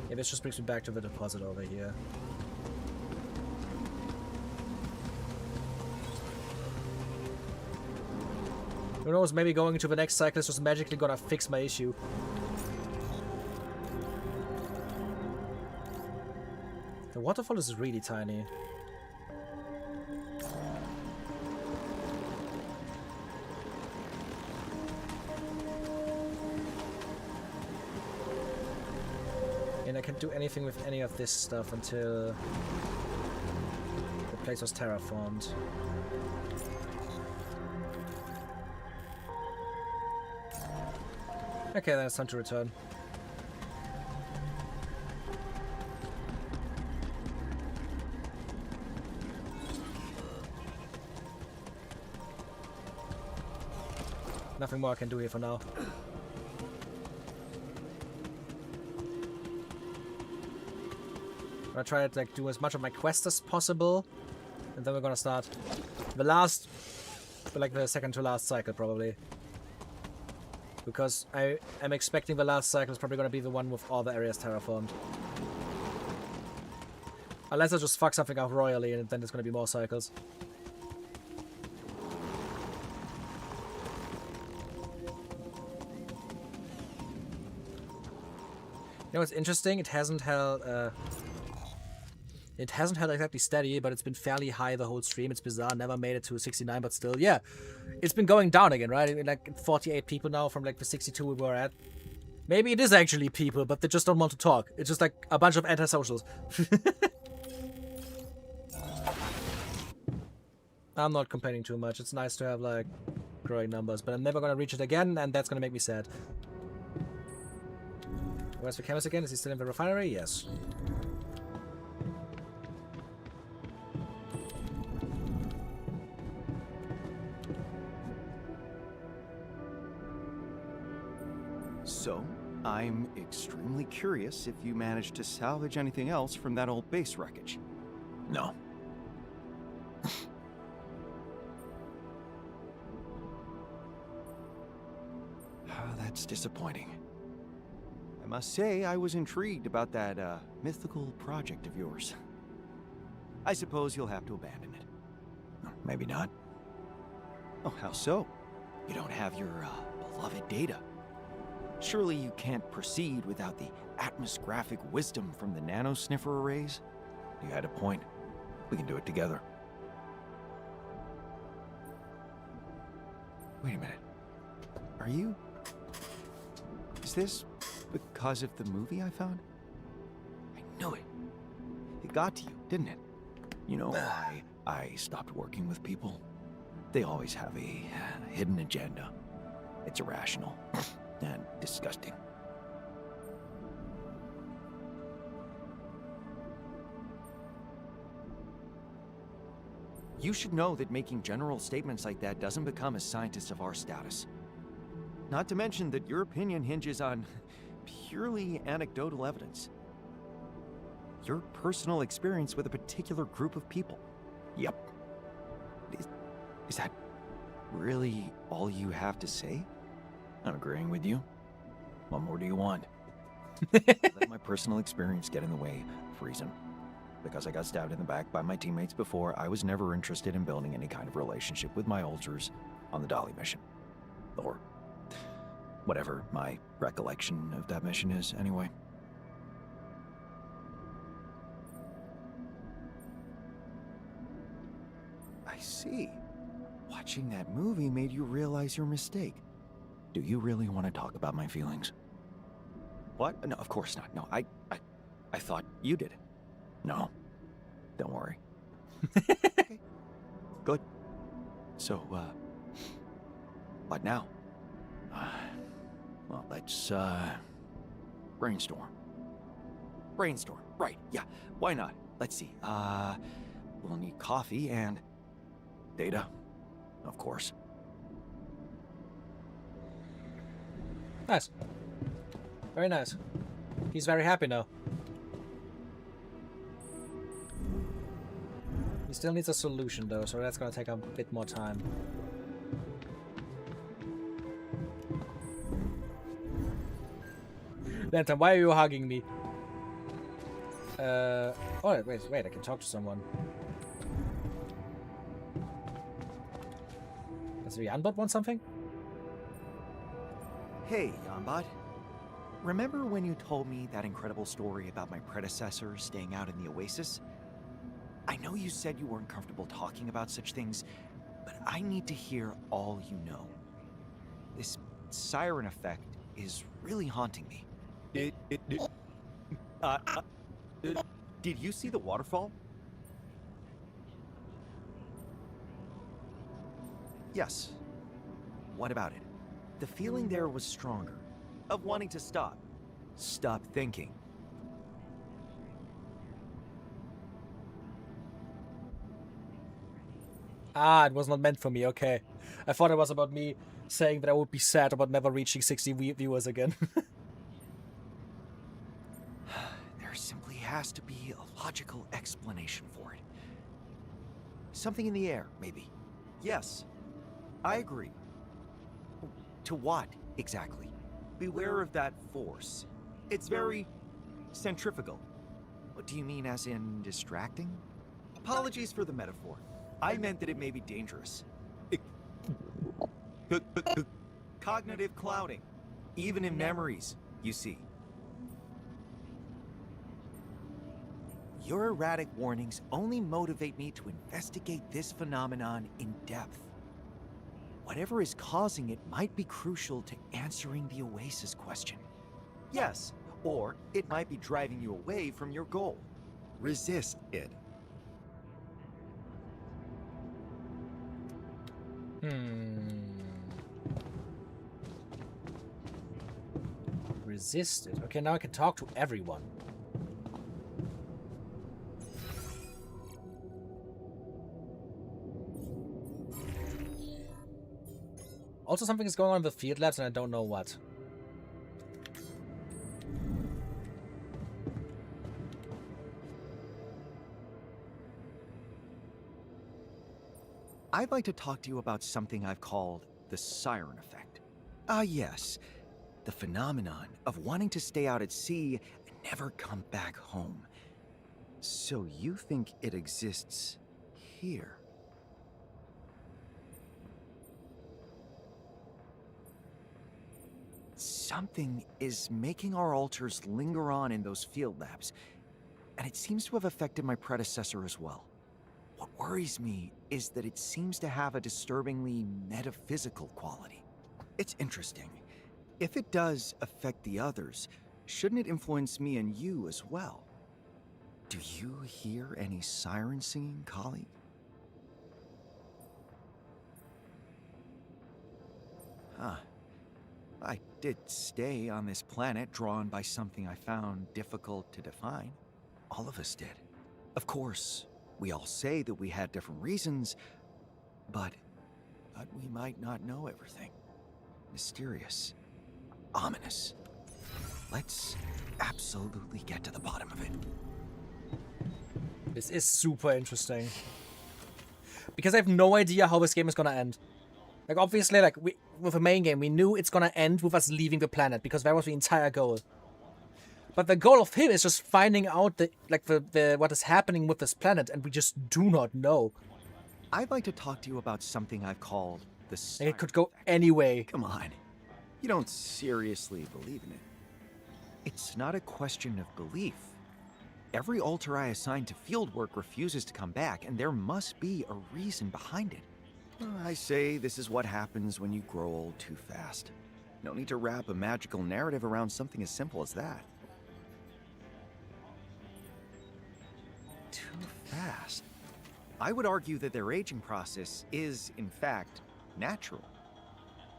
Yeah, this just brings me back to the deposit over here. Who knows, maybe going into the next cycle is just magically gonna fix my issue. The waterfall is really tiny. And I can't do anything with any of this stuff until the place was terraformed. Okay, then it's time to return. Nothing more I can do here for now. I'm gonna try to like do as much of my quest as possible, and then we're gonna start the last, like the second to last cycle probably, because I am expecting the last cycle is probably gonna be the one with all the areas terraformed, unless I just fuck something up royally, and then there's gonna be more cycles. You know what's interesting? It hasn't held exactly steady, but it's been fairly high the whole stream. It's bizarre. Never made it to 69, but still, yeah. It's been going down again, right? I mean, like 48 people now from like the 62 we were at. Maybe it is actually people, but they just don't want to talk. It's just like a bunch of antisocials. I'm not complaining too much. It's nice to have like growing numbers, but I'm never gonna reach it again, and that's gonna make me sad. Where's the chemist again? Is he still in the refinery? Yes. So, I'm extremely curious if you managed to salvage anything else from that old base wreckage. No. That's disappointing. I must say, I was intrigued about that, mythical project of yours. I suppose you'll have to abandon it. Maybe not. Oh, how so? You don't have your, beloved data. Surely you can't proceed without the atmosgraphic wisdom from the nanosniffer arrays? You had a point. We can do it together. Wait a minute. Are you... Is this because of the movie I found? I knew it. It got to you, didn't it? You know why I stopped working with people? They always have a hidden agenda. It's irrational and disgusting. You should know that making general statements like that doesn't become a scientist of our status. Not to mention that your opinion hinges on purely anecdotal evidence. Your personal experience with a particular group of people. Yep. Is that really all you have to say? I'm agreeing with you. What more do you want? Let my personal experience get in the way of reason. Because I got stabbed in the back by my teammates before, I was never interested in building any kind of relationship with my ultras on the Dolly mission. Or whatever my recollection of that mission is, anyway. I see. Watching that movie made you realize your mistake. Do you really want to talk about my feelings? What? No, of course not. No, I thought you did. No. Don't worry. Okay. Good. So, what now? Well, let's, brainstorm. Brainstorm. Right, yeah. Why not? Let's see. We'll need coffee and data, of course. Nice. Very nice. He's very happy now. He still needs a solution though, so that's gonna take a bit more time. Lantern, why are you hugging me? Oh, wait, I can talk to someone. Does the Yanbot want something? Hey, Yanbot. Remember when you told me that incredible story about my predecessor staying out in the Oasis? I know you said you weren't comfortable talking about such things, but I need to hear all you know. This siren effect is really haunting me. Did you see the waterfall? Yes. What about it? The feeling there was stronger. Of wanting to stop. Stop thinking. Ah, it was not meant for me, okay. I thought it was about me saying that I would be sad about never reaching 60 viewers again. There simply has to be a logical explanation for it. Something in the air, maybe. Yes, I agree. To what, exactly? Beware of that force. It's very centrifugal. What do you mean as in distracting? Apologies for the metaphor. I meant that it may be dangerous. Cognitive clouding. Even in memories, you see. Your erratic warnings only motivate me to investigate this phenomenon in depth. Whatever is causing it might be crucial to answering the Oasis question. Yes, or it might be driving you away from your goal. Resist it. Resist it. Okay, now I can talk to everyone. Also, something is going on with field labs and I don't know what. I'd like to talk to you about something I've called the siren effect. Ah, yes. The phenomenon of wanting to stay out at sea and never come back home. So you think it exists here? Something is making our altars linger on in those field labs, and it seems to have affected my predecessor as well. What worries me is that it seems to have a disturbingly metaphysical quality. It's interesting. If it does affect the others, shouldn't it influence me and you as well? Do you hear any siren singing, colleague? Huh. I did stay on this planet drawn by something I found difficult to define. All of us did. Of course, we all say that we had different reasons, but we might not know everything. Mysterious. Ominous. Let's absolutely get to the bottom of it. This is super interesting. Because I have no idea how this game is gonna end. Like, obviously, like, with the main game, we knew it's gonna end with us leaving the planet, because that was the entire goal. But the goal of him is just finding out what is happening with this planet, and we just do not know. I'd like to talk to you about something I've called the Like, it could go any way. Come on. You don't seriously believe in it. It's not a question of belief. Every alter I assign to fieldwork refuses to come back, and there must be a reason behind it. I say this is what happens when you grow old too fast. No need to wrap a magical narrative around something as simple as that. Too fast? I would argue that their aging process is, in fact, natural.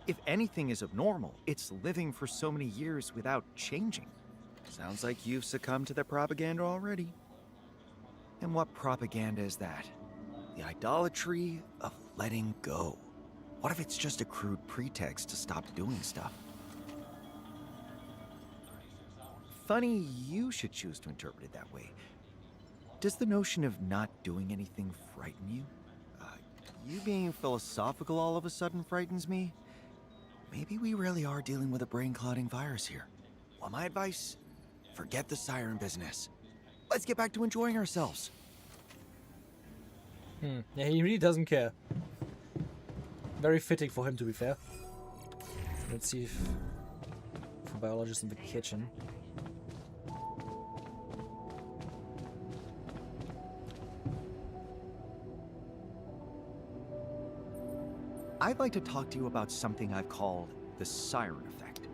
If anything is abnormal, it's living for so many years without changing. Sounds like you've succumbed to the propaganda already. And what propaganda is that? The idolatry of letting go. What if it's just a crude pretext to stop doing stuff? Funny you should choose to interpret it that way. Does the notion of not doing anything frighten you? You being philosophical all of a sudden frightens me. Maybe we really are dealing with a brain-clouding virus here. Well, my advice? Forget the siren business. Let's get back to enjoying ourselves. Yeah, he really doesn't care. Very fitting for him, to be fair. Let's see if the biologist in the kitchen. I'd like to talk to you about something I've called the siren effect.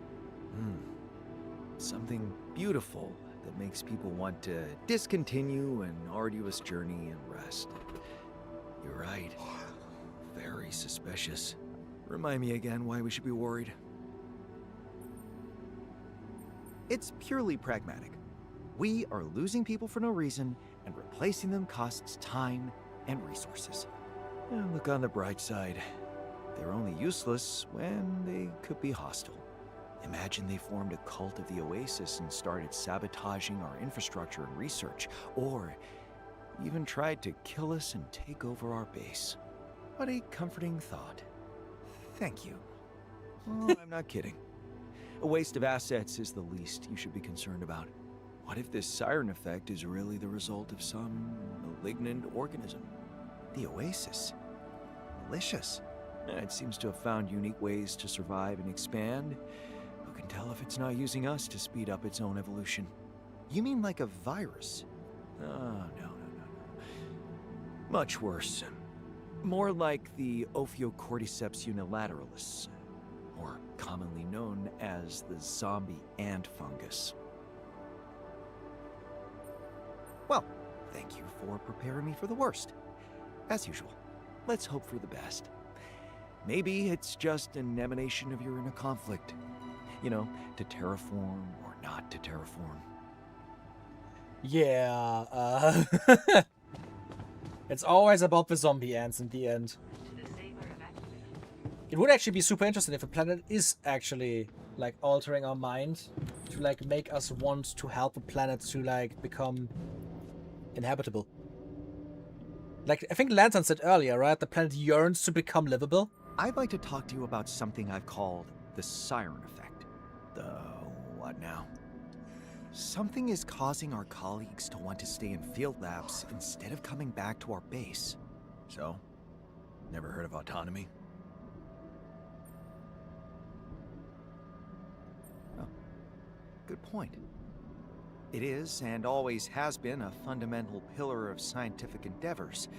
Something beautiful that makes people want to discontinue an arduous journey and rest. You're right. Very suspicious. Remind me again why we should be worried. It's purely pragmatic. We are losing people for no reason, and replacing them costs time and resources. Look on the bright side. They're only useless when they could be hostile. Imagine they formed a cult of the Oasis and started sabotaging our infrastructure and research, or even tried to kill us and take over our base. What a comforting thought. Thank you. Oh, I'm not kidding. A waste of assets is the least you should be concerned about. What if this siren effect is really the result of some malignant organism? The Oasis. Malicious. It seems to have found unique ways to survive and expand. Who can tell if it's not using us to speed up its own evolution? You mean like a virus? Oh, no. Much worse. More like the Ophiocordyceps unilateralis, or commonly known as the zombie ant fungus. Well, thank you for preparing me for the worst. As usual, let's hope for the best. Maybe it's just an emanation of your inner conflict. You know, to terraform or not to terraform. Yeah, it's always about the zombie ants in the end. It would actually be super interesting if a planet is actually, like, altering our mind to, like, make us want to help the planet to, like, become inhabitable. Like, I think Lantern said earlier, right? The planet yearns to become livable. I'd like to talk to you about something I've called the siren effect. The what now? Something is causing our colleagues to want to stay in field labs instead of coming back to our base. So, never heard of autonomy? Oh, good point. It is, and always has been, a fundamental pillar of scientific endeavors.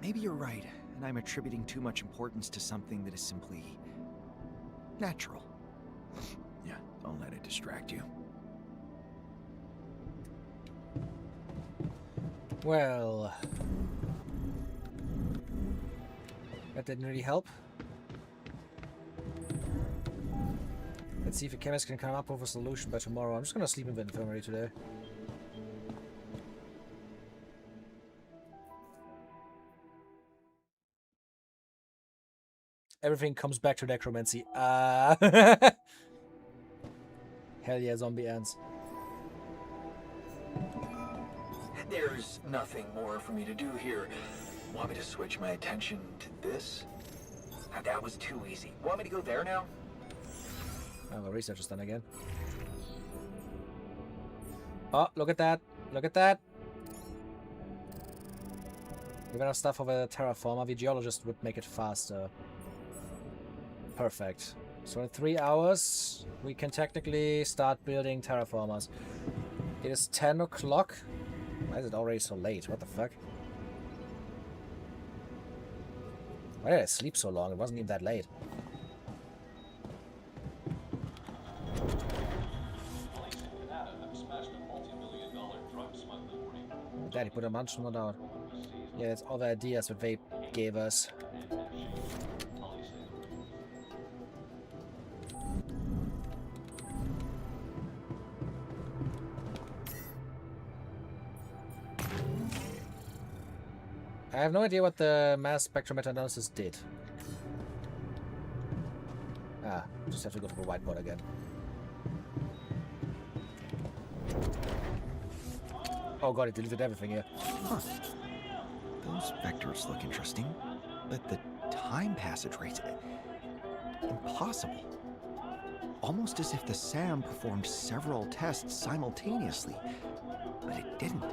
Maybe you're right, and I'm attributing too much importance to something that is simply natural. Yeah, don't let it distract you. Well, that didn't really help. Let's see if a chemist can come up with a solution by tomorrow. I'm just gonna sleep in the infirmary today. Everything comes back to necromancy. Hell yeah, zombie ants. There's nothing more for me to do here. Want me to switch my attention to this? That was too easy. Want me to go there now? Oh, well, research is done again. Oh, look at that. Look at that. We're gonna have stuff over the terraformer. The geologist would make it faster. Perfect. So in 3 hours, we can technically start building terraformers. It is 10 o'clock. Why is it already so late? What the fuck? Why did I sleep so long? It wasn't even that late. Daddy put a munch on out. Yeah, that's all the ideas that they gave us. I have no idea what the mass spectrometer analysis did. Ah, just have to go to the whiteboard again. Oh god, it deleted everything here. Huh. Those vectors look interesting, but the time passage rates... impossible. Almost as if the SAM performed several tests simultaneously, but it didn't.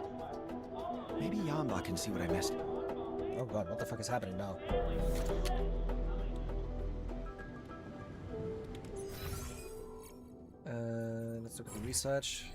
Maybe Yamba can see what I missed. Oh god, what the fuck is happening now? Let's look at the research.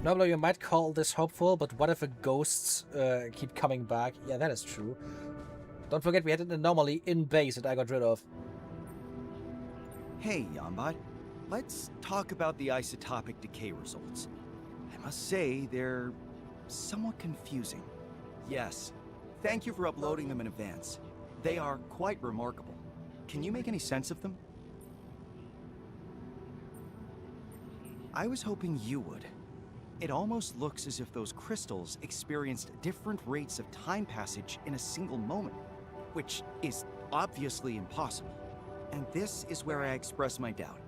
Noblo, you might call this hopeful, but what if the ghosts keep coming back? Yeah, that is true. Don't forget we had an anomaly in base that I got rid of. Hey, Yambot. Let's talk about the isotopic decay results. I must say, they're somewhat confusing. Yes, thank you for uploading them in advance. They are quite remarkable. Can you make any sense of them? I was hoping you would. It almost looks as if those crystals experienced different rates of time passage in a single moment, which is obviously impossible. And this is where I express my doubt.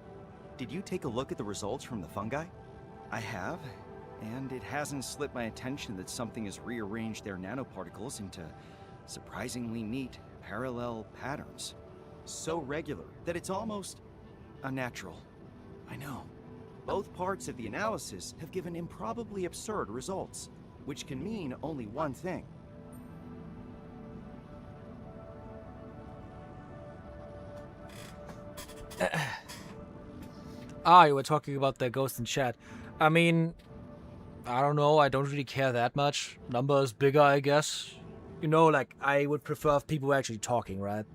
Did you take a look at the results from the fungi? I have, and it hasn't slipped my attention that something has rearranged their nanoparticles into surprisingly neat, parallel patterns. So regular that it's almost unnatural. I know. Both parts of the analysis have given improbably absurd results, which can mean only one thing. You were talking about the ghost in chat. I mean, I don't know, I don't really care that much. Number is bigger, I guess. You know, like, I would prefer if people were actually talking, right?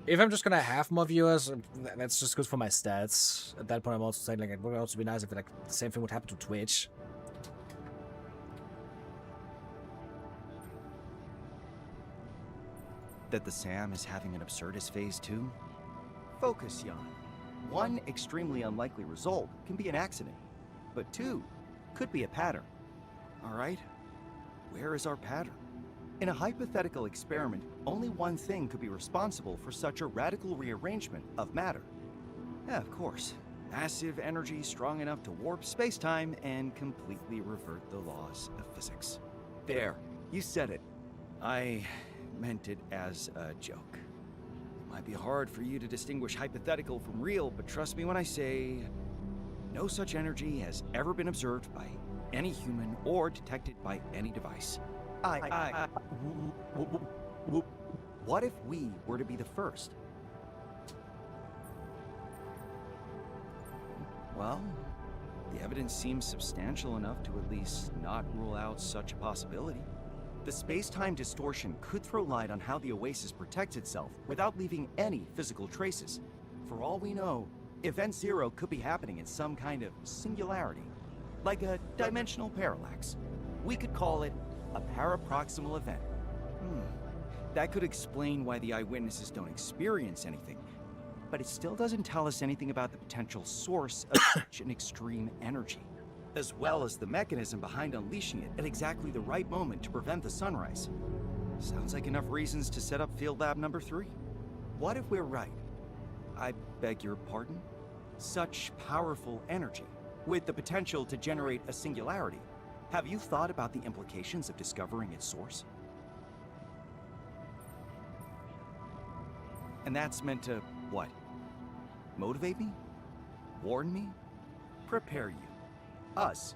If I'm just gonna have more viewers, that's just good for my stats. At that point, I'm also saying, like, it would also be nice if, like, the same thing would happen to Twitch. That the SAM is having an absurdist phase too? Focus, Jan. One extremely unlikely result can be an accident, but two could be a pattern. All right? Where is our pattern? In a hypothetical experiment, only one thing could be responsible for such a radical rearrangement of matter. Yeah, of course. Massive energy strong enough to warp space-time and completely revert the laws of physics. There, you said it. I meant it as a joke. It might be hard for you to distinguish hypothetical from real, but trust me when I say, no such energy has ever been observed by any human or detected by any device. What if we were to be the first? Well, the evidence seems substantial enough to at least not rule out such a possibility. The space-time distortion could throw light on how the Oasis protects itself without leaving any physical traces. For all we know, Event Zero could be happening in some kind of singularity, like a dimensional parallax. We could call it a paraproximal event. That could explain why the eyewitnesses don't experience anything, but it still doesn't tell us anything about the potential source of such an extreme energy, as well as the mechanism behind unleashing it at exactly the right moment to prevent the sunrise. Sounds like enough reasons to set up Field Lab number 3. What if we're right? I beg your pardon? Such powerful energy, with the potential to generate a singularity. Have you thought about the implications of discovering its source? And that's meant to, what? Motivate me? Warn me? Prepare you? Us?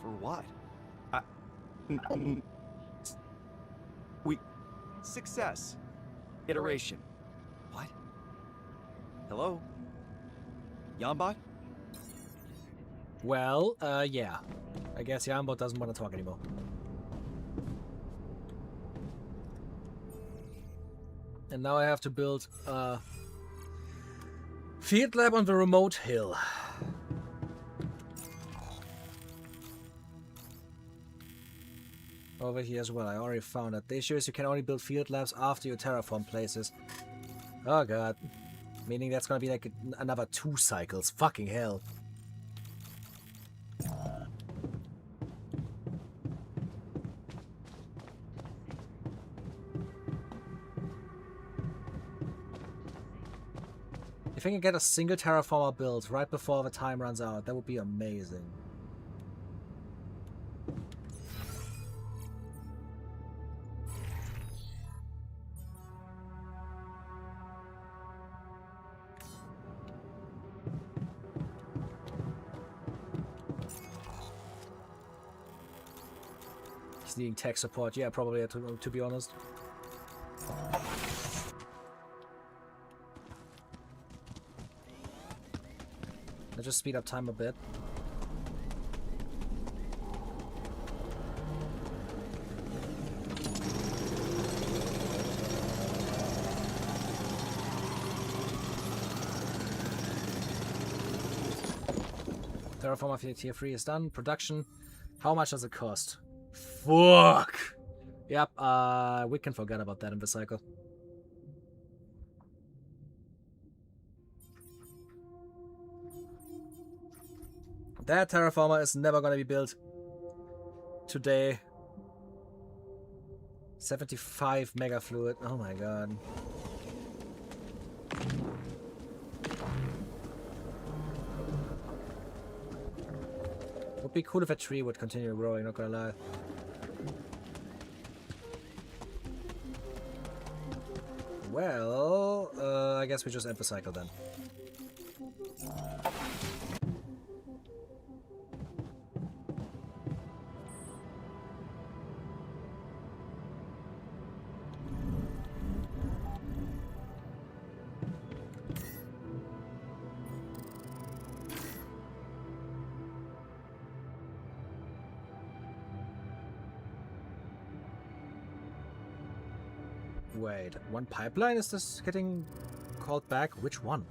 For what? Success. Iteration. What? Hello? Yambot? Well, yeah. I guess Yambot doesn't want to talk anymore. And now I have to build a field lab on the remote hill. Over here as well, I already found that. The issue is you can only build field labs after you terraform places. Oh god. Meaning that's gonna be like another 2 cycles. Fucking hell. If I can get a single terraformer built right before the time runs out, that would be amazing. He's needing tech support. Yeah, probably, to be honest. Let's just speed up time a bit. Terraform of tier 3 is done. Production. How much does it cost? Fuck! Yep, we can forget about that in the cycle. That terraformer is never gonna be built today. 75 mega fluid. Oh my god. Would be cool if a tree would continue growing, not gonna lie. Well, I guess we just end the cycle then. Wait, one pipeline? Is this getting called back? Which one?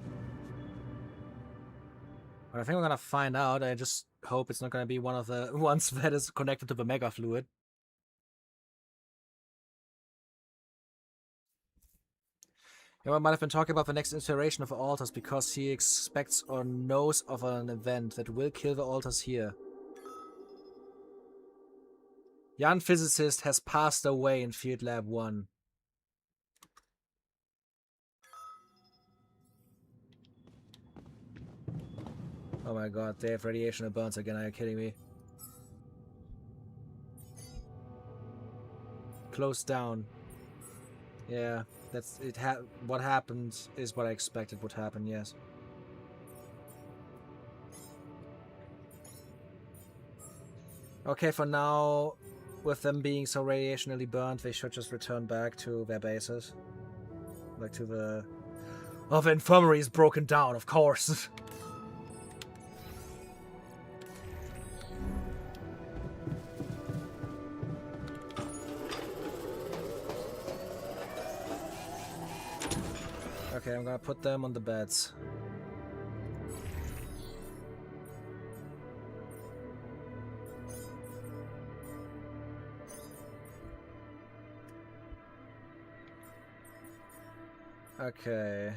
Well, I think we're gonna find out. I just hope it's not gonna be one of the ones that is connected to the mega fluid. Yeah, might have been talking about the next iteration of altars because he expects or knows of an event that will kill the altars here. Young physicist has passed away in Field Lab 1. Oh my god, they have radiation and burns again, are you kidding me? Closed down. Yeah, that's it. What happened is what I expected would happen, yes. Okay, for now, with them being so radiationally burnt, they should just return back to their bases. Like to the... Oh, the infirmary is broken down, of course! Okay, I'm gonna put them on the beds. Okay.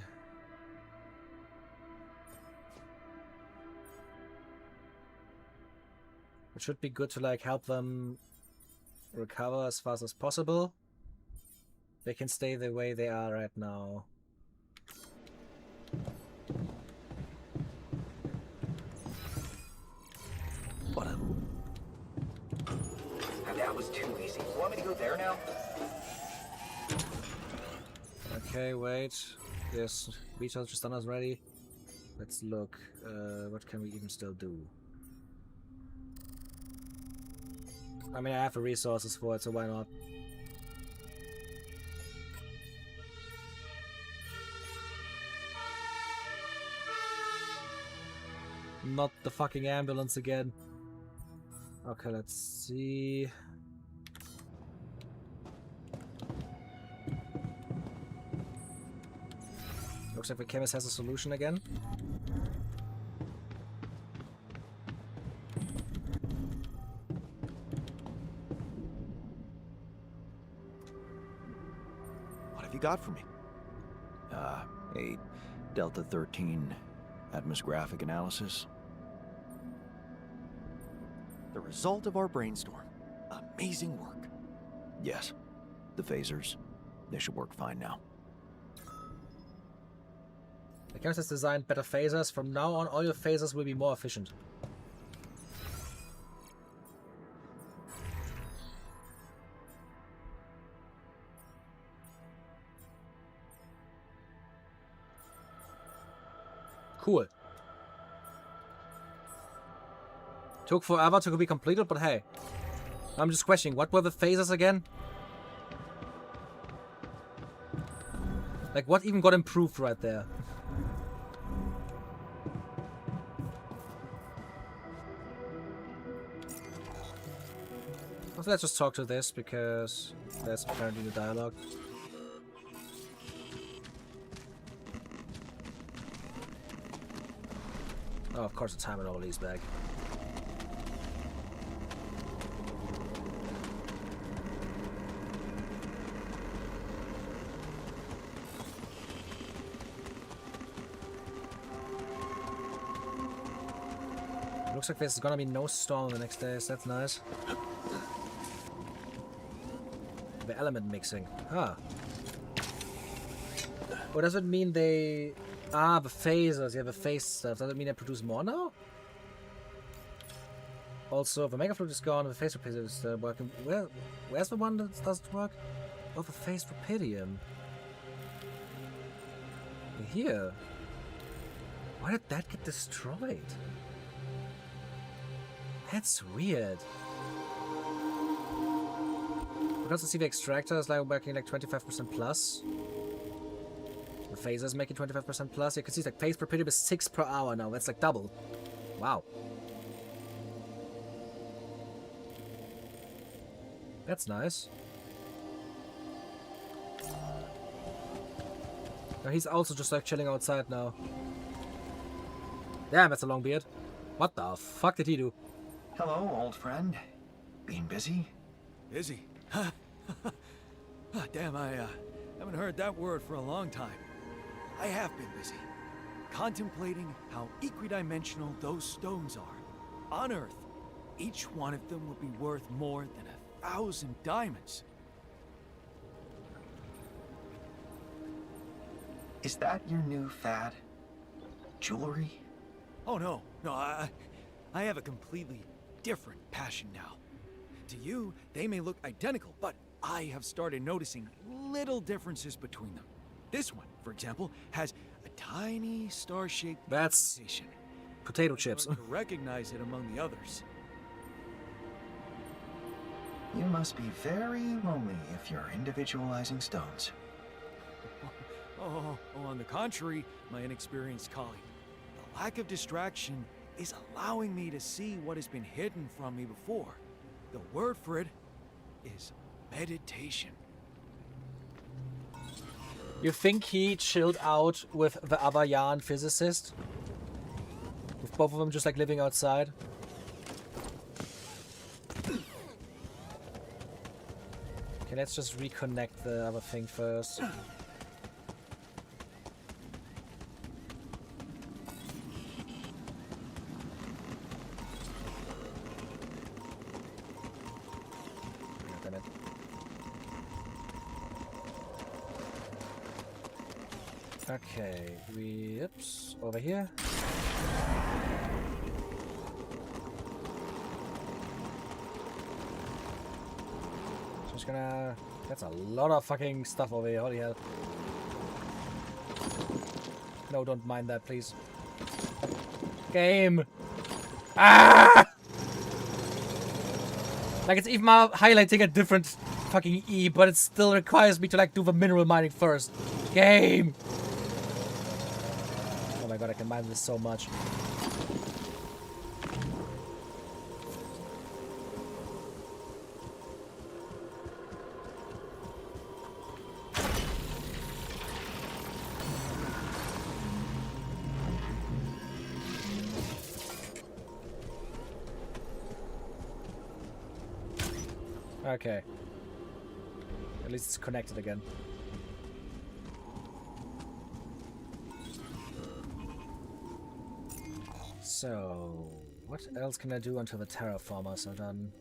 It should be good to like help them recover as fast as possible. They can stay the way they are right now. What a... That was too easy. Want me to go there now? Okay, wait. Yes, recharge just done us ready. Let's look. What can we even still do? I mean, I have the resources for it, so why not? Not the fucking ambulance again. Okay, let's see. Looks like the chemist has a solution again. What have you got for me? A Delta 13 atmosgraphic analysis. The result of our brainstorm. Amazing work. Yes. The phasers. They should work fine now. The chemist has designed better phasers. From now on, all your phasers will be more efficient. Cool. Took forever to be completed, but hey. I'm just questioning, what were the phasers again? Like, what even got improved right there? So let's just talk to this, because there's apparently the dialogue. Oh, of course, the time and all these back. Looks like there's gonna be no storm the next days. That's nice. The element mixing. Huh. What does it mean they... Ah, the phasers. Yeah, the phase stuff. Does it mean they produce more now? Also, the mega flute is gone. The phase rapidium is working. Where's the one that doesn't work? Oh, the phase rapidium. Here. Why did that get destroyed? That's weird. Because the CV extractor is like working like 25% plus. The phasers making 25% plus. You can see it's like phase rapidium is 6 per hour now. That's like double. Wow. That's nice. Now he's also just like chilling outside now. Damn, that's a long beard. What the fuck did he do? Hello, old friend. Being busy? Busy? Damn, I haven't heard that word for a long time. I have been busy. Contemplating how equidimensional those stones are. On Earth, each one of them would be worth more than 1,000 diamonds. Is that your new fad? Jewelry? Oh no, I have a completely different passion now. To you, they may look identical, but I have started noticing little differences between them. This one, for example, has a tiny star-shaped That's indentation. potato chips. To recognize it among the others. You must be very lonely if you're individualizing stones. Oh, on the contrary, my inexperienced colleague. The lack of distraction is allowing me to see what has been hidden from me before. The word for it is meditation. You think he chilled out with the other yarn physicist? With both of them just like living outside? Okay, let's just reconnect the other thing first. Damn it. Okay, oops, over here. Just gonna... That's a lot of fucking stuff over here, holy hell. No, don't mind that, please. Game! Ah! Like, it's even highlighting a different fucking E, but it still requires me to, like, do the mineral mining first. Game! Oh my god, I can mine this so much. Okay. At least it's connected again. So, what else can I do until the terraformers are done?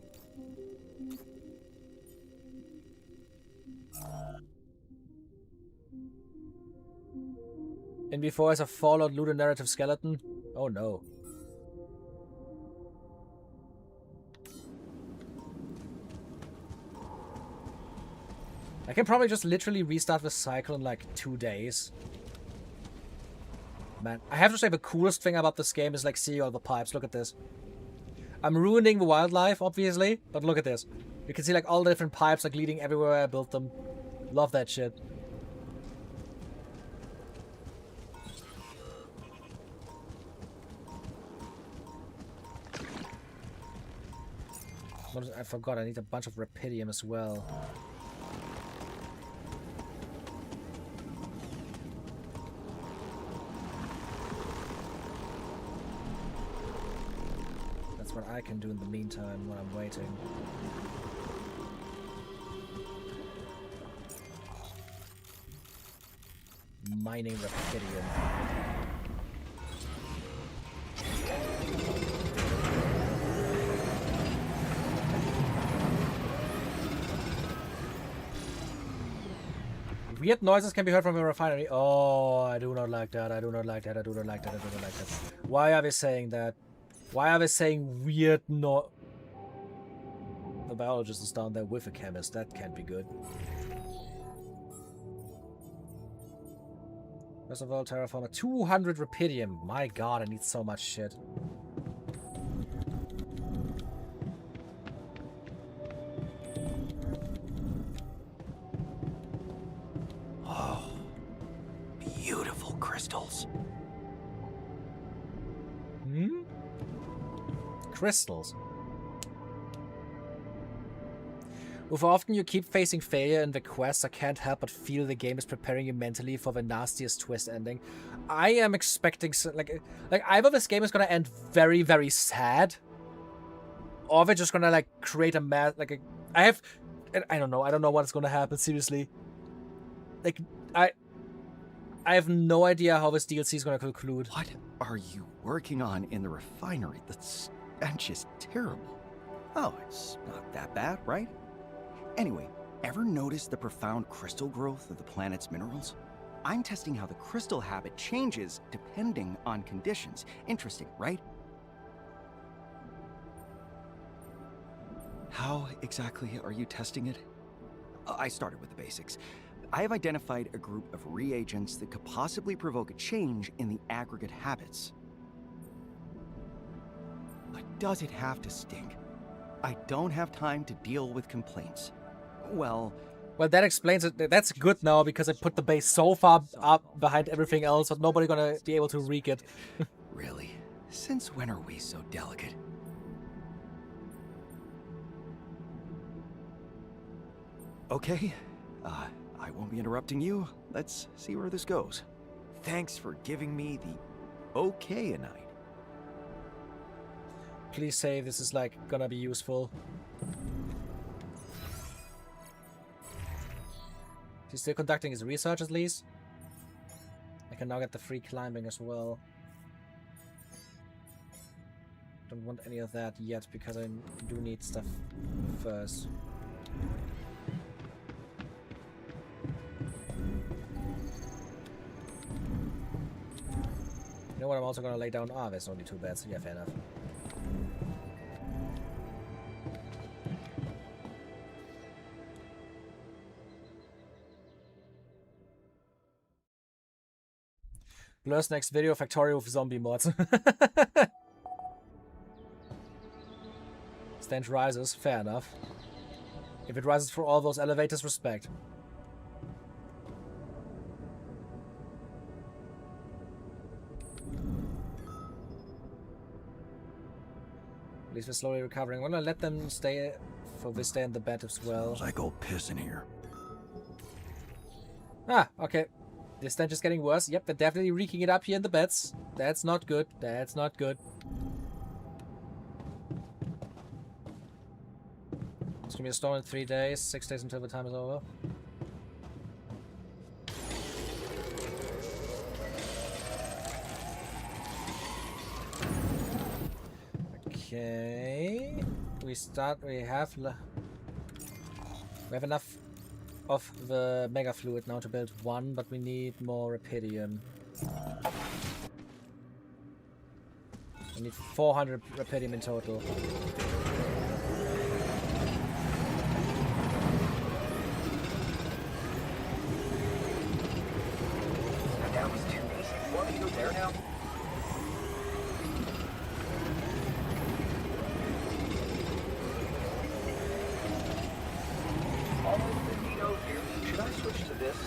In before is a Fallout looter narrative skeleton? Oh no. I can probably just literally restart the cycle in like 2 days. Man, I have to say the coolest thing about this game is like seeing all the pipes. Look at this. I'm ruining the wildlife, obviously, but look at this. You can see like all the different pipes like leading everywhere I built them. Love that shit. I forgot, I need a bunch of rapidium as well. What I can do in the meantime when I'm waiting. Mining rapidium. Weird noises can be heard from a refinery. Oh, I do not like that. I do not like that. I do not like that. I do not like that. Why are they saying that? Why are they saying weird no... The biologist is down there with a chemist. That can't be good. First of all, terraformer. 200 rapidium. My god, I need so much shit. Oh. Beautiful crystals. Hmm? Crystals. With often you keep facing failure in the quests, I can't help but feel the game is preparing you mentally for the nastiest twist ending. I am expecting like either this game is gonna end very, very sad, or they're just gonna like create a mad I don't know. I don't know what's gonna happen. Seriously, like I have no idea how this DLC is gonna conclude. What are you working on in the refinery? The stench is terrible. Oh, it's not that bad, right? Anyway, ever notice the profound crystal growth of the planet's minerals? I'm testing how the crystal habit changes depending on conditions. Interesting, right? How exactly are you testing it? I started with the basics. I have identified a group of reagents that could possibly provoke a change in the aggregate habits. But does it have to stink? I don't have time to deal with complaints. Well, that explains it. That's good now because I put the base so far up behind everything else that nobody's gonna be able to reek it. Really? Since when are we so delicate? Okay, I won't be interrupting you. Let's see where this goes. Thanks for giving me the okay a night. Please say this is like gonna be useful. He's still conducting his research at least. I can now get the free climbing as well. Don't want any of that yet because I do need stuff first. You know what I'm also gonna lay down? Ah, there's only 2 beds. Yeah, fair enough. Blur's next video, Factorio with zombie mods. Stench rises, fair enough. If it rises for all those elevators, respect. At least we're slowly recovering. I'm gonna let them stay for this day in the bed as well. Smells like old piss in here. Ah, okay. The stench is getting worse. Yep, they're definitely reeking it up here in the beds. That's not good. That's not good. It's gonna be a storm in 3 days, 6 days until the time is over. Okay. We have enough of the mega fluid now to build 1, but we need more rapidium. We need 400 rapidium in total. That was too easy. Want me to go there now? Almost finito here. Should I switch to this?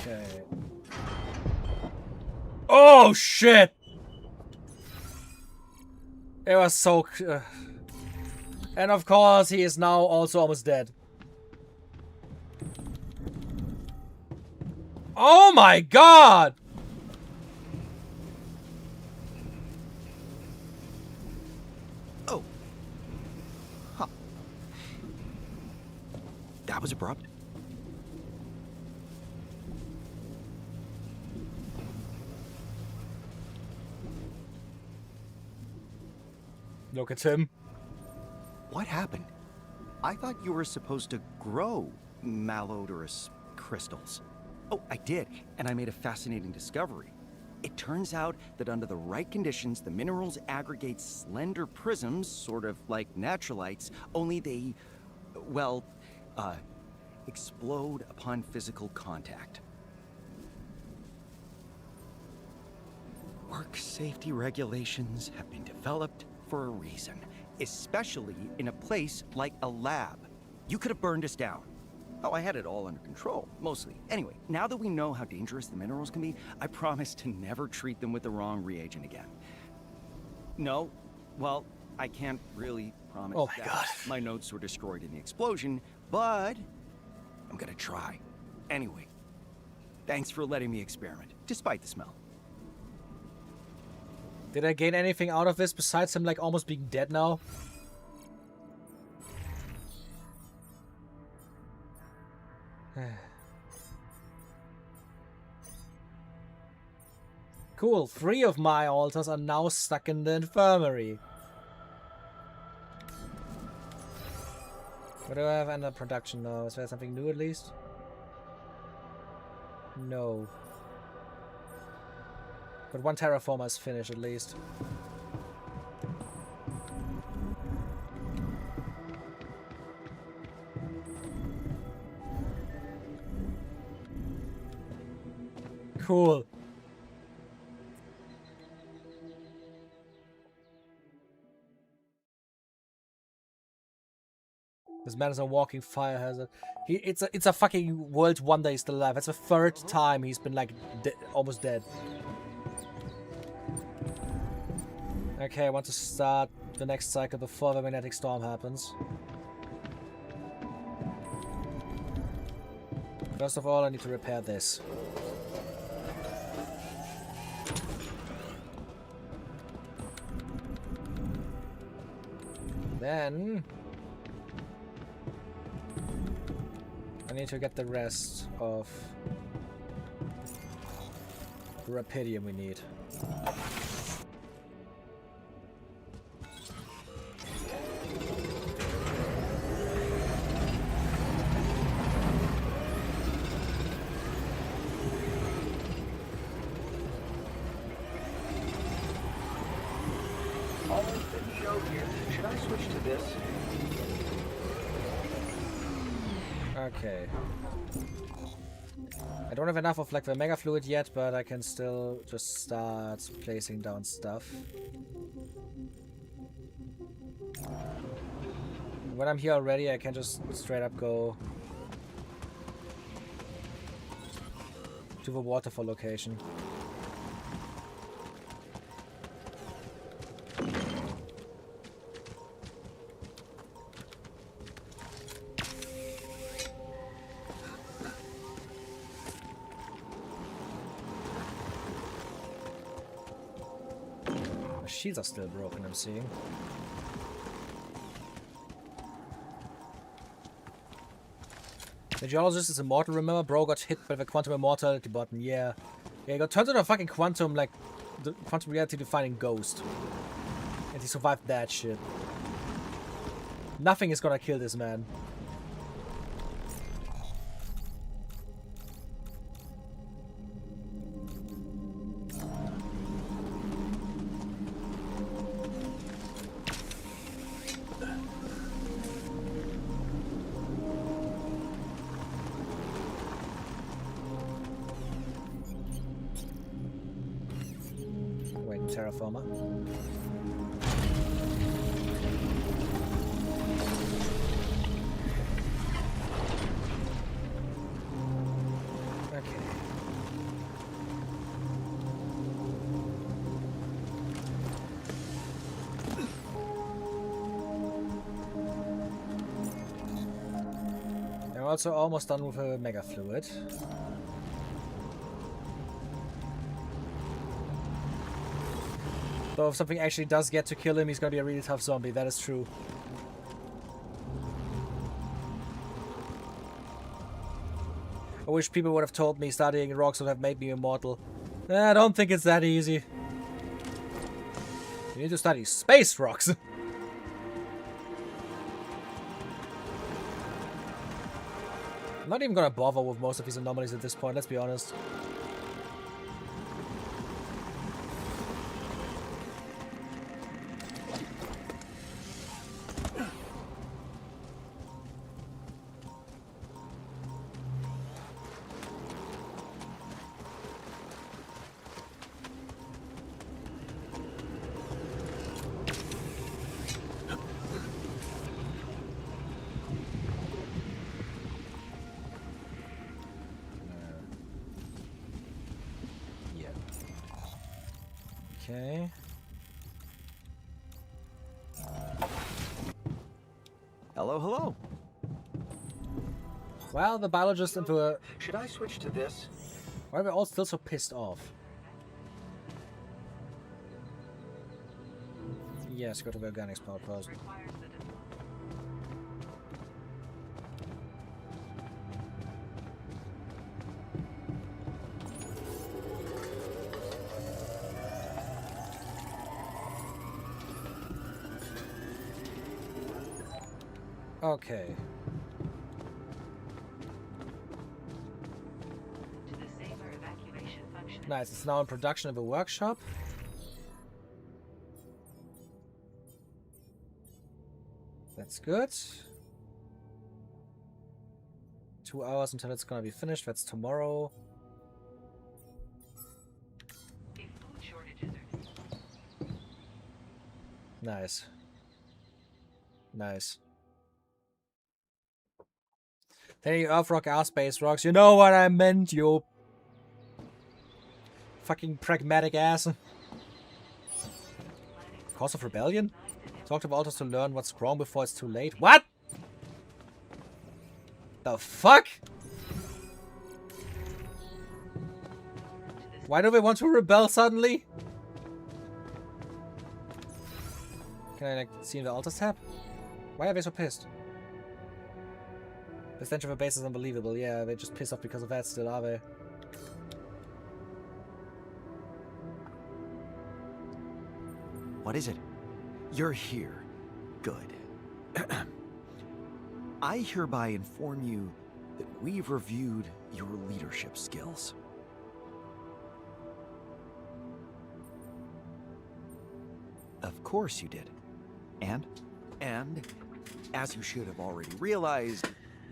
Okay. Oh shit! It was so... and of course he is now also almost dead. Oh my god! Oh. Huh. That was abrupt. Look at him. What happened? I thought you were supposed to grow malodorous crystals. Oh, I did, and I made a fascinating discovery. It turns out that under the right conditions, the minerals aggregate slender prisms, sort of like naturalites, only they, well, explode upon physical contact. Work safety regulations have been developed for a reason, especially in a place like a lab. You could have burned us down. Oh, I had it all under control, mostly. Anyway, now that we know how dangerous the minerals can be, I promise to never treat them with the wrong reagent again. No, well, I can't really promise Oh my that. God. My notes were destroyed in the explosion, but I'm gonna try. Anyway, thanks for letting me experiment, despite the smell. Did I gain anything out of this besides him like almost being dead now? Cool, 3 of my altars are now stuck in the infirmary. What do I have under production now? Is there something new at least? No. But 1 terraformer is finished at least. Cool. This man is a walking fire hazard. It's a fucking world wonder he's still alive. That's the third time he's been like almost dead. Okay, I want to start the next cycle before the magnetic storm happens. First of all, I need to repair this. Then I need to get the rest of the rapidium we need. Almost the show here. Should I switch to this? Okay. I don't have enough of like the mega fluid yet, but I can still just start placing down stuff. When I'm here already, I can just straight up go to the waterfall location. Shields are still broken, I'm seeing. The geologist is immortal, remember? Bro got hit by the quantum immortality button, yeah. Yeah, he got turned into a fucking quantum, like, the quantum reality defining ghost. And he survived that shit. Nothing is gonna kill this man. Terraformer. Okay. I'm also almost done with a mega fluid. So if something actually does get to kill him, he's gonna be a really tough zombie, that is true. I wish people would have told me studying rocks would have made me immortal. I don't think it's that easy. You need to study space rocks. I'm not even gonna bother with most of these anomalies at this point, let's be honest. Okay. Hello, hello. Well, the biologist into a... Should I switch to this? Why are we all still so pissed off? Yes, go to the organics power first. Okay. Nice, it's now in production of a workshop. That's good. 2 hours until it's gonna be finished, that's tomorrow. Nice. Nice. Then you Earth Rock are Space Rocks. You know what I meant, you fucking pragmatic ass. Cause of rebellion? Talk to the altars to learn what's wrong before it's too late. What? The fuck? Why do they want to rebel suddenly? Can I like see in the altars tab? Why are they so pissed? The stench of a base is unbelievable. Yeah, they're just pissed off because of that still, are they? What is it? You're here. Good. I hereby inform you that we've reviewed your leadership skills. Of course you did. And, as you should have already realized,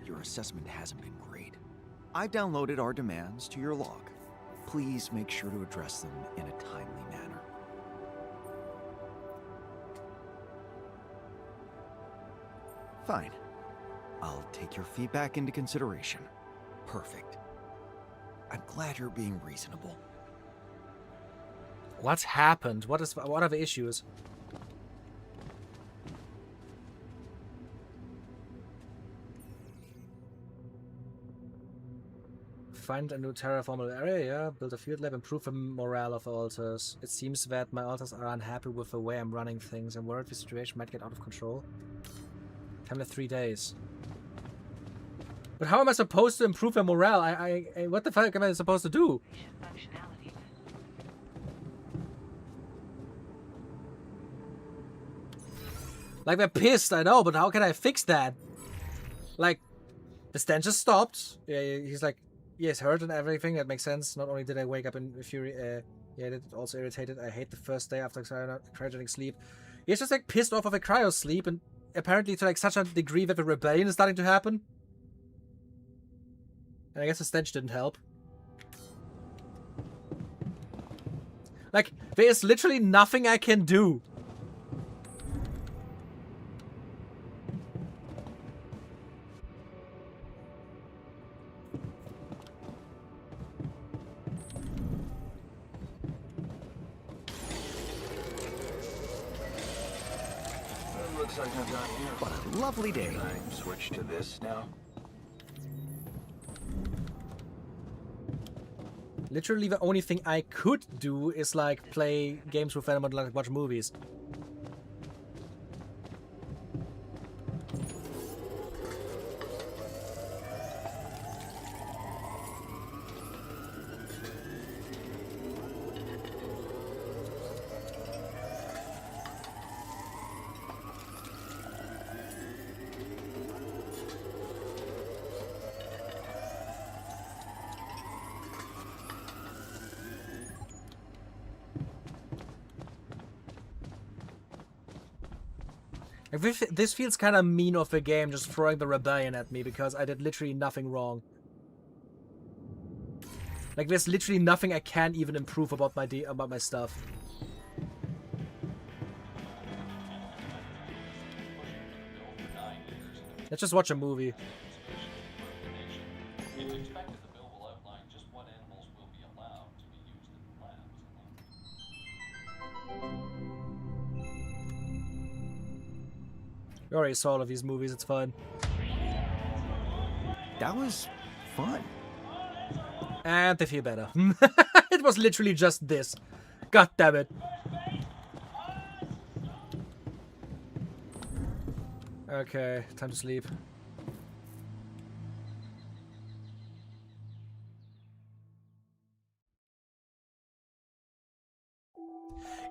your assessment hasn't been great. I've downloaded our demands to your log. Please make sure to address them in a timely manner. Fine. I'll take your feedback into consideration. Perfect. I'm glad you're being reasonable. What's happened? What are the issues? Find a new terraformable area, yeah. Build a field lab, improve the morale of the altars. It seems that my altars are unhappy with the way I'm running things. I'm worried the situation might get out of control. Time to 3 days. But how am I supposed to improve their morale? What the fuck am I supposed to do? Like, they're pissed, I know, but how can I fix that? Like, the stench just stopped. Yeah, he's like, yeah, it's hurt and everything. That makes sense. Not only did I wake up in fury, yeah, it also irritated. I hate the first day after cryogenic sleep. He's just like pissed off of a cryo sleep, and apparently to like such a degree that the rebellion is starting to happen. And I guess the stench didn't help. Like, there is literally nothing I can do. Looks like I'm done here. What a lovely day. Can I switch to this now? Literally the only thing I could do is like play games with them and like watch movies. This feels kind of mean of the game, just throwing the rebellion at me because I did literally nothing wrong. Like, there's literally nothing I can even improve about my stuff. Let's just watch a movie. We already saw all of these movies, it's fine. That was fun. And they feel better. It was literally just this. God damn it. Okay, time to sleep.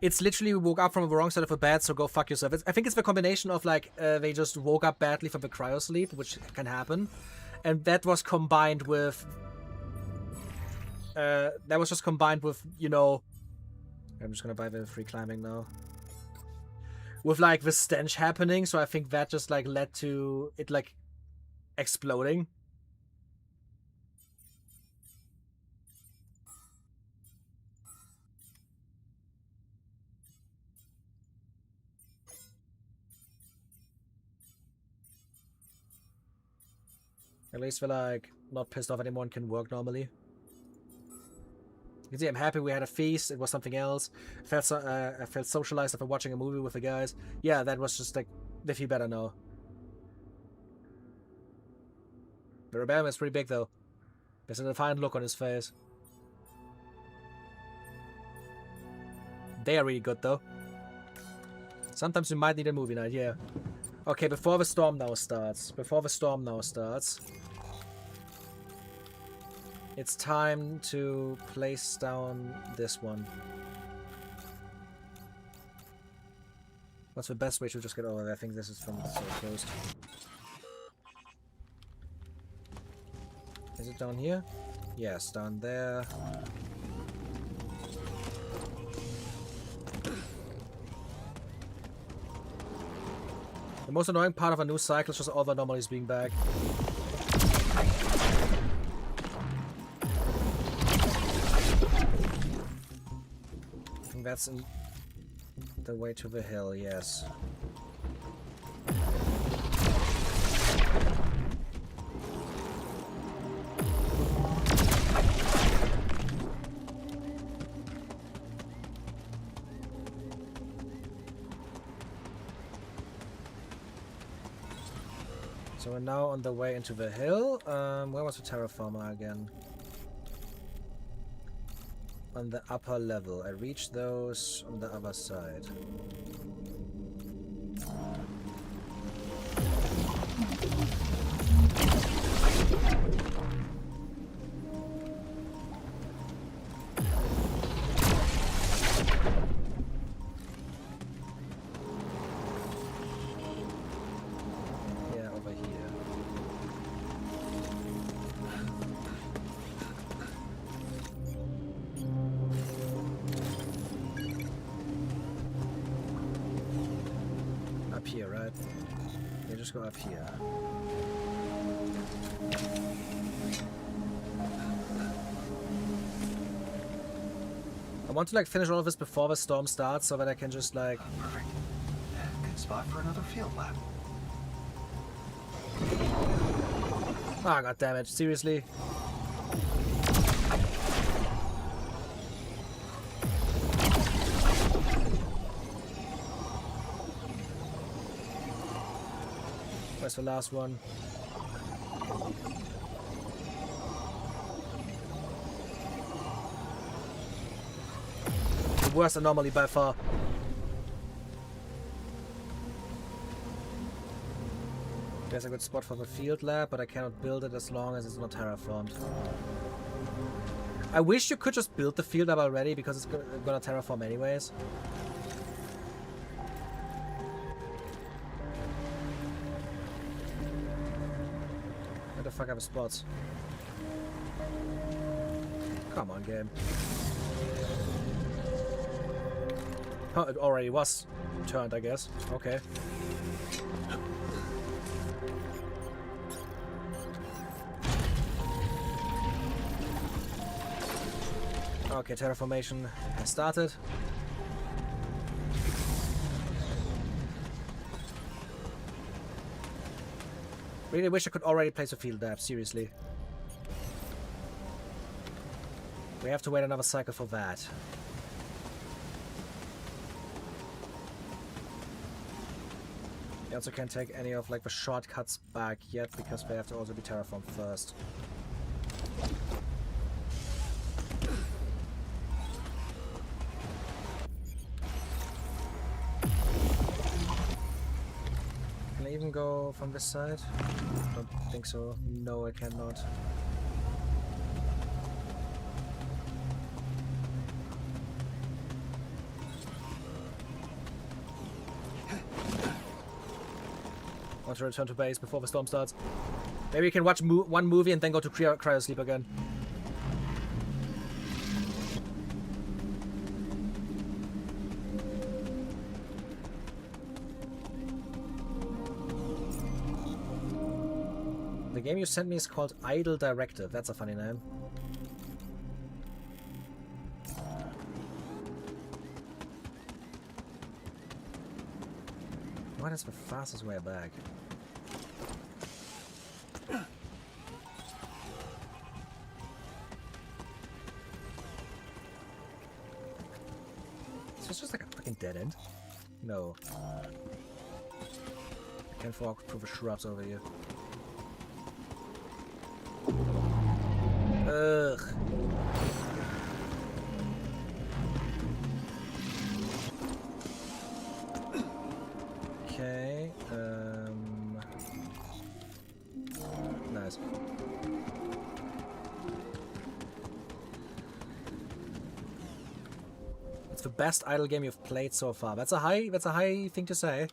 It's literally we woke up from the wrong side of the bed, so go fuck yourself. I think it's the combination of like they just woke up badly from the cryo sleep, which can happen, and that was combined with you know, I'm just gonna buy the free climbing now. With like the stench happening, so I think that just like led to it like exploding. At least we're like not pissed off anymore and can work normally. You can see I'm happy we had a feast. It was something else. I felt socialized after watching a movie with the guys. Yeah, that was just like, they feel better now. The rebellion is pretty big though. There's a defiant look on his face. They are really good though. Sometimes we might need a movie night, yeah. Okay, before the storm now starts. It's time to place down this one. What's the best way to just get over there? I think this is from so close. Is it down here? Yes, down there. The most annoying part of a new cycle is just all the anomalies being back. I think that's in the way to the hill, yes. So we're now on the way into the hill. Where was the terraformer again? On the upper level. I reached those on the other side. Here, right? Yeah, just go up here. I want to like finish all of this before the storm starts so that I can just like... Perfect. Good spot for another field lab. Ah, god damn it. Seriously? Where's the last one? The worst anomaly by far. There's a good spot for the field lab, but I cannot build it as long as it's not terraformed. I wish you could just build the field lab already, because it's gonna terraform anyways. Fuck up spots. Come on, game. Oh, it already was turned, I guess. Okay. Okay, terraformation has started. Really wish I could already place a field lab, seriously. We have to wait another cycle for that. We also can't take any of like the shortcuts back yet because they have to also be terraformed first. Can I even go from this side? Don't think so. No, I cannot. I want to return to base before the storm starts. Maybe we can watch one movie and then go to cryo sleep again. The game you sent me is called Idle Directive. That's a funny name. What is the fastest way back? Is this just like a fucking dead end? No. I can't walk through the shrubs over here. Ugh. Okay. Nice. It's the best idle game you've played so far. That's a high thing to say.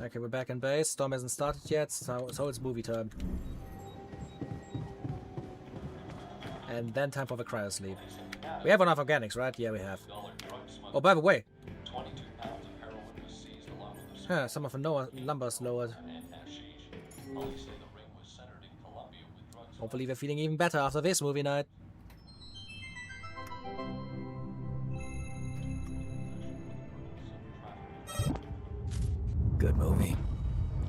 Okay, we're back in base. Storm hasn't started yet, so it's movie time. And then time for the cryo sleep. We have enough organics, right? Yeah, we have. Oh, by the way. Huh, some of the numbers lowered. Hopefully we're feeling even better after this movie night. Good movie.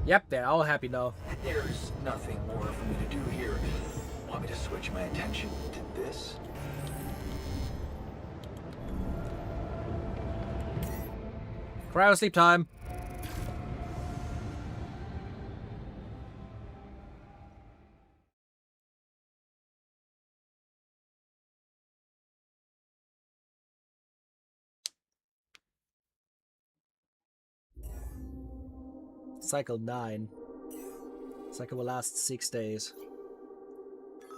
Yep, they're all happy now. There's nothing more for me to do here. Want me to switch my attention to this? Cryo sleep time. Cycle 9. Cycle will last 6 days.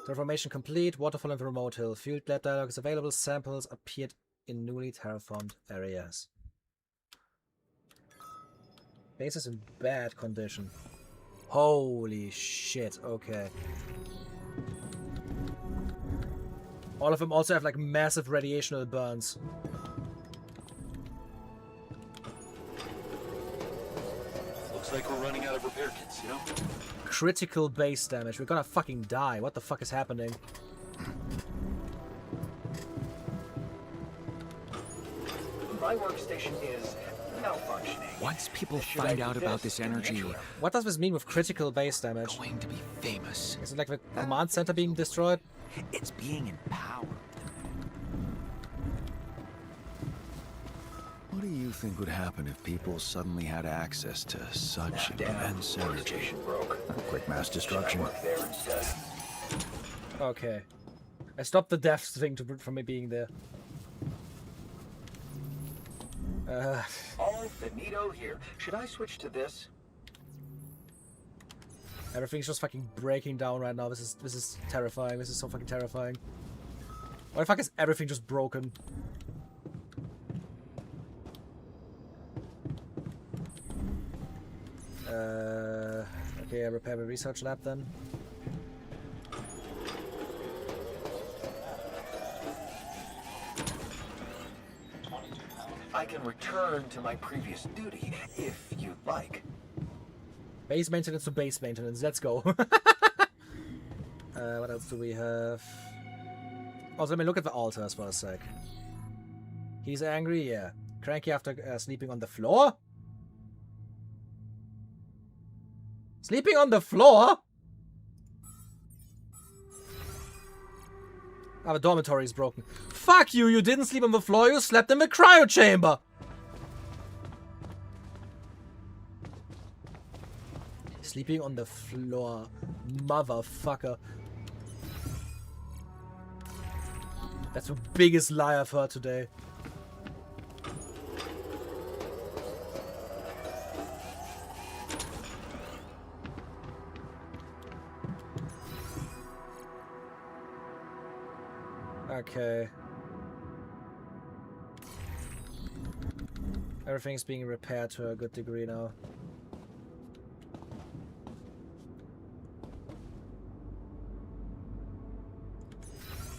Transformation complete. Waterfall in the remote hill. Field lab dialogue is available. Samples appeared in newly terraformed areas. Base is in bad condition. Holy shit, okay. All of them also have like massive radiational burns. Looks like we're running out of repair kits, you know? Critical base damage. We're gonna fucking die. What the fuck is happening? My workstation is malfunctioning. Once people find out about this energy, What does this mean with critical base damage? going to be famous. Is it like the command center being destroyed? It's being empowered. What do you think would happen if people suddenly had access to such immense energy? Workstation broke. Quick mass Should I destruction. work there instead? Okay. I stopped the death thing from me being there. All finito here. Should I switch to this? Everything's just fucking breaking down right now. This is terrifying. This is so fucking terrifying. Why the fuck is everything just broken? Okay, I repair my research lab then. I can return to my previous duty if you'd like. Base maintenance to base maintenance. Let's go. What else do we have? Also, let me look at the altars for a sec. He's angry, yeah. Cranky after sleeping on the floor? Sleeping on the floor? Ah, the dormitory is broken. Fuck you, you didn't sleep on the floor, you slept in the cryo chamber! Sleeping on the floor. Motherfucker. That's the biggest lie I've heard today. Okay. Everything's being repaired to a good degree now.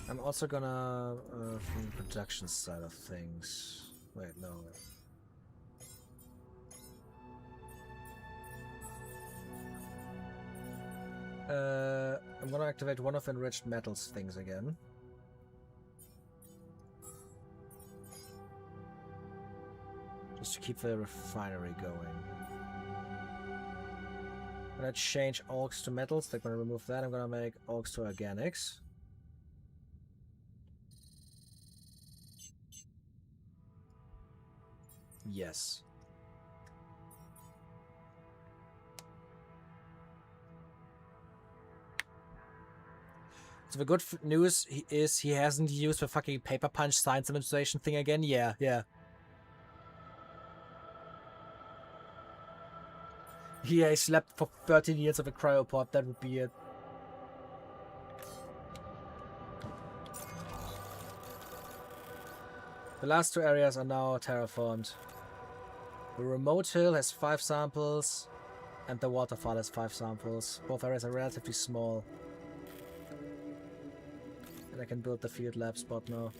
I'm also gonna, from the production side of things... Wait, no. I'm gonna activate one of the enriched metals things again. Just to keep the refinery going. I'm gonna change orcs to metals. They're gonna remove that. I'm gonna make orcs to organics. Yes. So the good news is he hasn't used the fucking paper punch science demonstration thing again. Yeah, yeah. Yeah, he slept for 13 years of a cryopod. That would be it. The last two areas are now terraformed. The remote hill has 5 samples, and the waterfall has 5 samples. Both areas are relatively small. And I can build the field lab spot now.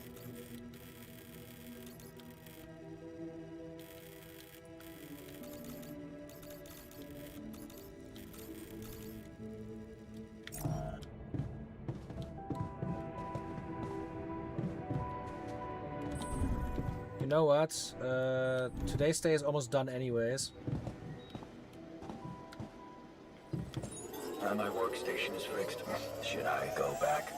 You know what? Today's day is almost done anyways. My workstation is fixed. Should I go back?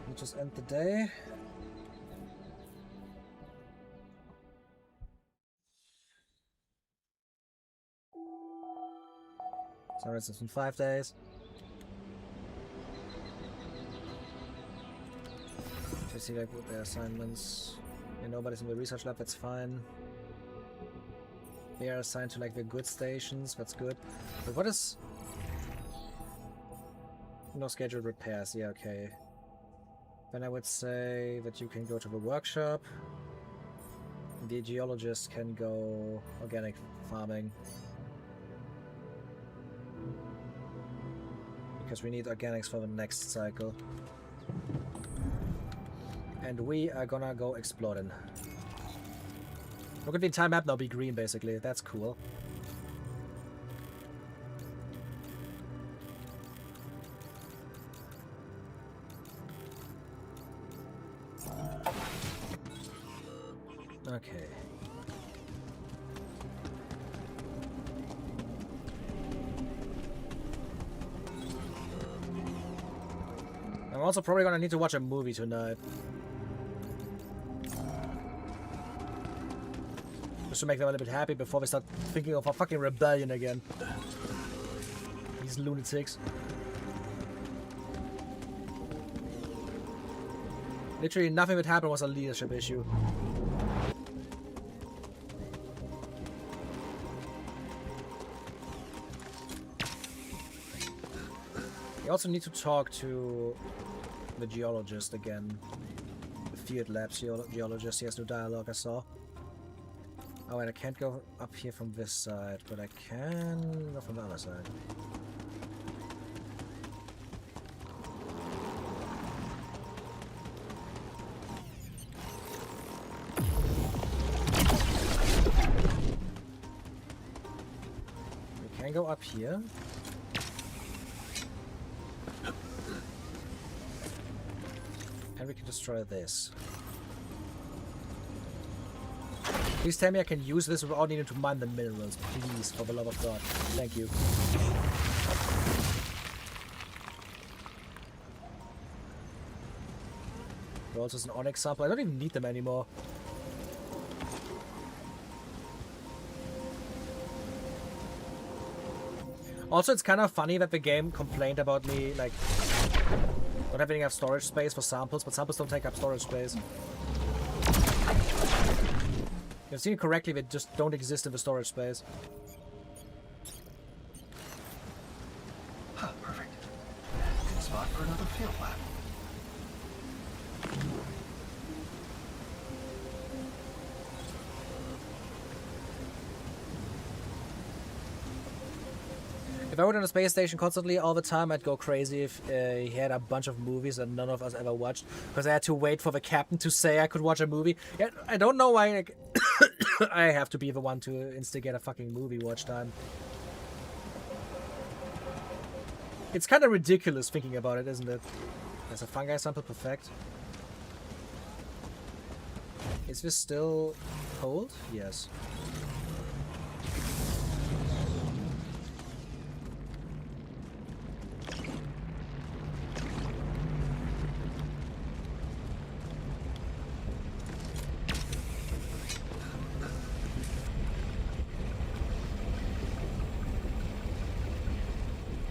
We'll just end the day. So it's in 5 days. To see like what their assignments. Yeah, nobody's in the research lab, that's fine. They are assigned to like the good stations, that's good. But what is... No scheduled repairs, yeah, okay. Then I would say that you can go to the workshop. The geologist can go organic farming. Because we need organics for the next cycle. And we are gonna go exploring. Look at the entire map now be green basically, that's cool. Okay. I'm also probably gonna need to watch a movie tonight. Just to make them a little bit happy before we start thinking of a fucking rebellion again. These lunatics. Literally nothing that happened was a leadership issue. We also need to talk to the geologist again. The field lab geologist. He has no dialogue, I saw. Oh, and I can't go up here from this side, but I can go from the other side. We can go up here. And we can destroy this. Please tell me I can use this without needing to mine the minerals. Please, for the love of God. Thank you. Also, it's an onyx sample. I don't even need them anymore. Also, it's kind of funny that the game complained about me, like, not having enough storage space for samples, but samples don't take up storage space. You've seen it correctly, they just don't exist in the storage space. Huh, perfect. Good spot for another field lab. If I were on a space station constantly all the time, I'd go crazy if he had a bunch of movies that none of us ever watched. Because I had to wait for the captain to say I could watch a movie. Yeah, I don't know why like, I have to be the one to instigate a fucking movie watch time. It's kind of ridiculous thinking about it, isn't it? There's a fungi sample, perfect. Is this still cold? Yes.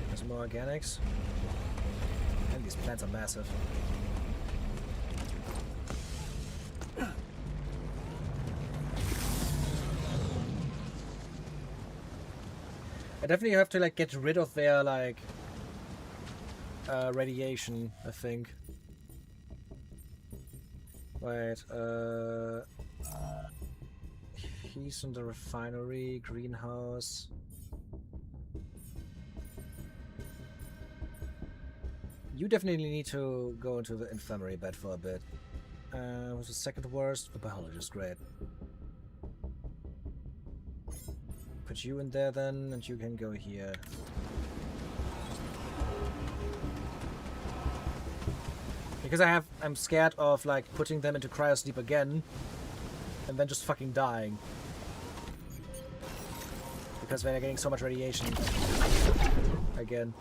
There's more organics. And these plants are massive. I definitely have to like get rid of their like radiation, I think. Wait, he's in the refinery, greenhouse. You definitely need to go into the infirmary bed for a bit. What's the second worst? The biologist, great. Put you in there then, and you can go here. Because I'm scared of like putting them into cryosleep again, and then just fucking dying. Because they're getting so much radiation again.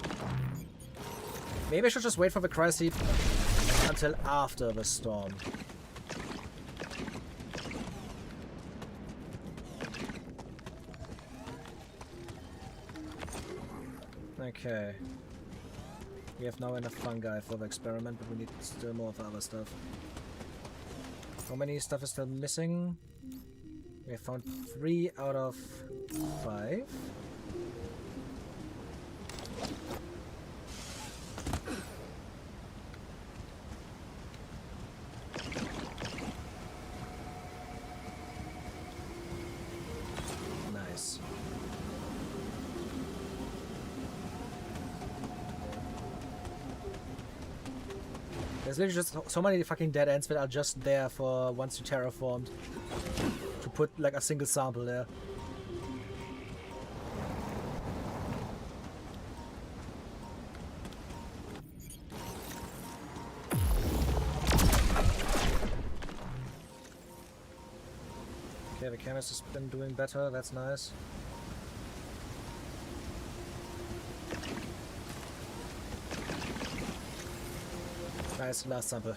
Maybe I should just wait for the cryosleep until after the storm. Okay. We have now enough fungi for the experiment, but we need still more of the other stuff. How many stuff is still missing? We have found 3 out of 5. Nice. There's literally just so many fucking dead ends that are just there for once you terraformed. To put like a single sample there. Okay, the chemist has been doing better, that's nice. Nice, last sample.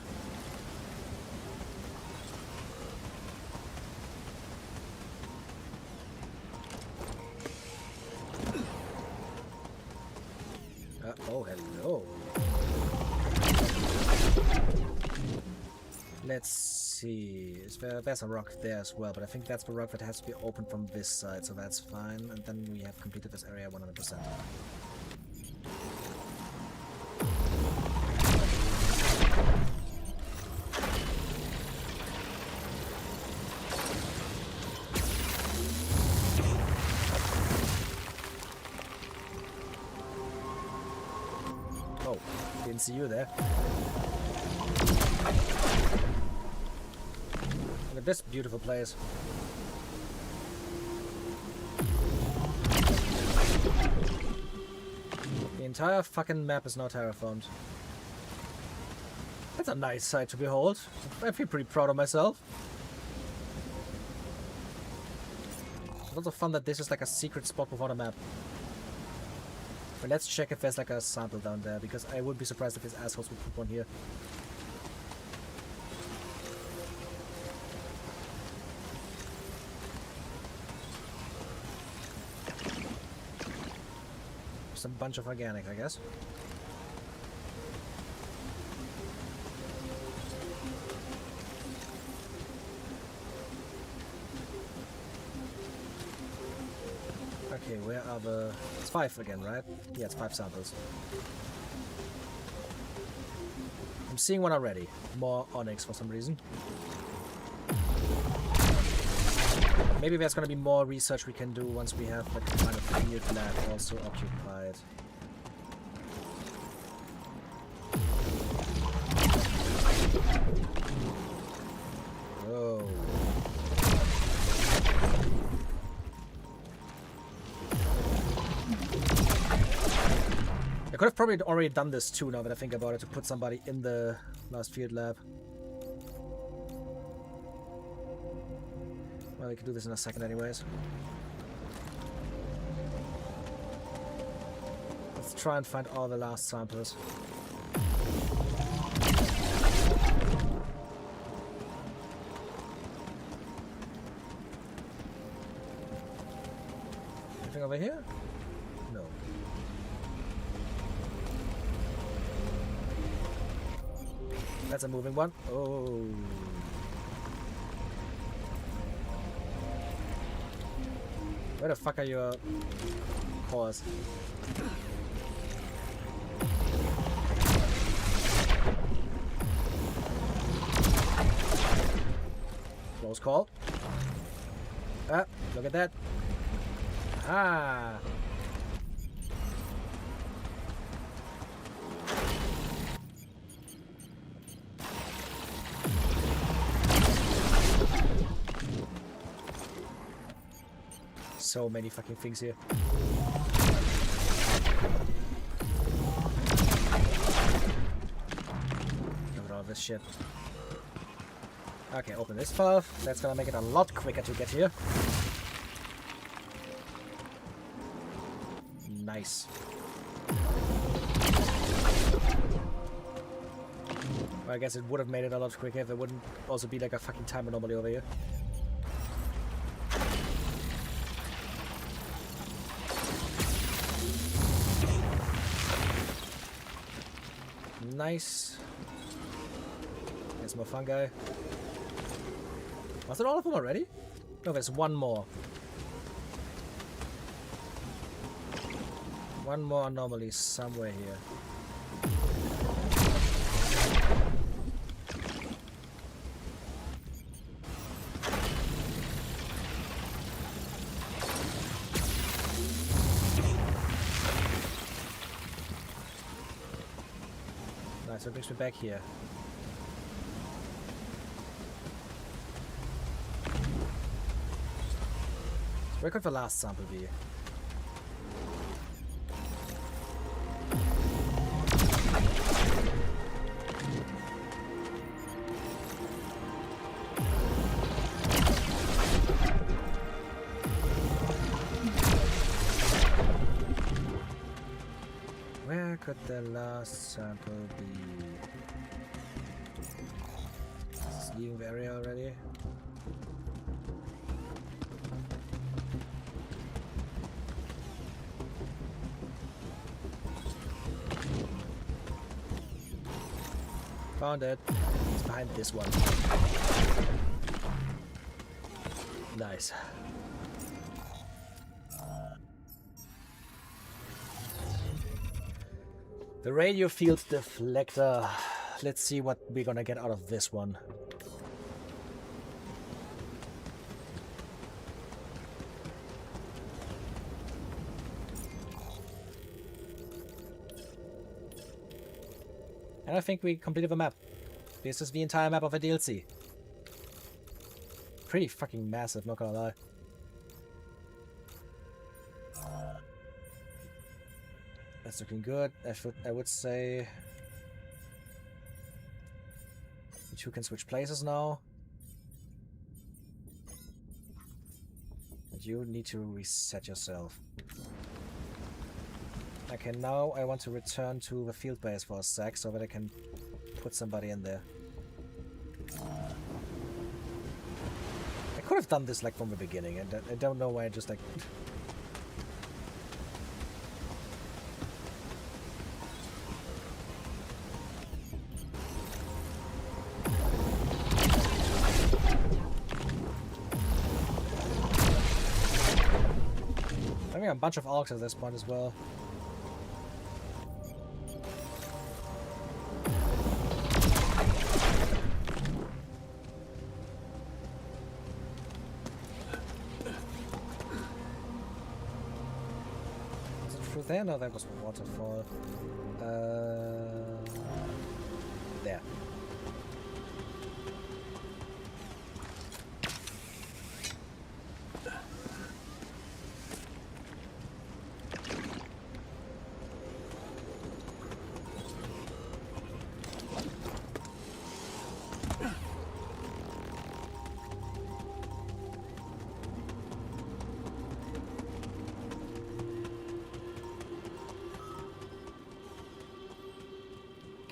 Oh, hello. Let's see. There's a rock there as well, but I think that's the rock that has to be opened from this side, so that's fine. And then we have completed this area 100%. Oh, didn't see you there. Look at this beautiful place. The entire fucking map is now terraformed. That's a nice sight to behold. I feel pretty proud of myself. It's also fun that this is like a secret spot without a map. But let's check if there's like a sample down there, because I would be surprised if these assholes would put one here. Just a bunch of organic, I guess. Okay, where are the... It's 5 again, right? Yeah, it's 5 samples. I'm seeing one already. More onyx for some reason. Maybe there's gonna be more research we can do once we have like the kind of field lab also occupied. Whoa. I could have probably already done this too, now that I think about it, to put somebody in the last field lab. Well, we can do this in a second anyways. Let's try and find all the last samples. Anything over here? No. That's a moving one. Oh. Where the fuck are your cores? Close call. Ah, look at that. Ah. So many fucking things here. Look at all this shit. Okay, open this valve. That's gonna make it a lot quicker to get here. Nice. Well, I guess it would have made it a lot quicker if there wouldn't also be like a fucking time anomaly over here. Nice. There's more fungi. Was it all of them already? No, there's one more. One more anomaly somewhere here. Nice, so it brings me back here. Where could the last sample be? Where could the last sample be? Is this leaving the area already? Found it. It's behind this one. Nice. The radio field deflector. Let's see what we're gonna get out of this one. And I think we completed the map. This is the entire map of a DLC. Pretty fucking massive, not gonna lie. That's looking good. I would say you two can switch places now. And you need to reset yourself. Okay, now I want to return to the field base for a sec so that I can put somebody in there. I could have done this like from the beginning, and I don't know why I just like... Having a bunch of orcs at this point as well. There? No, that was a waterfall. There.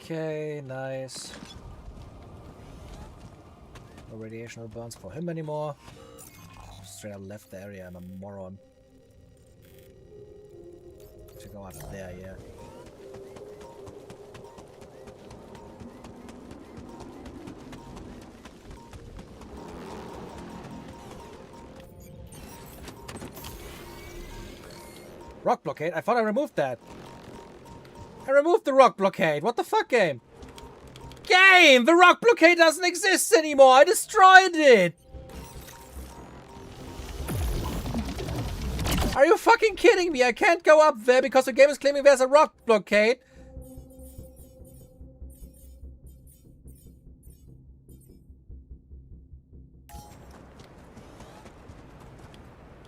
Okay, nice. No radiational burns for him anymore. Straight up left the area, I'm a moron. To go up there, yeah. Rock blockade? I thought I removed that. I removed the rock blockade. What the fuck, game? Game! The rock blockade doesn't exist anymore. I destroyed it. Are you fucking kidding me? I can't go up there because the game is claiming there's a rock blockade.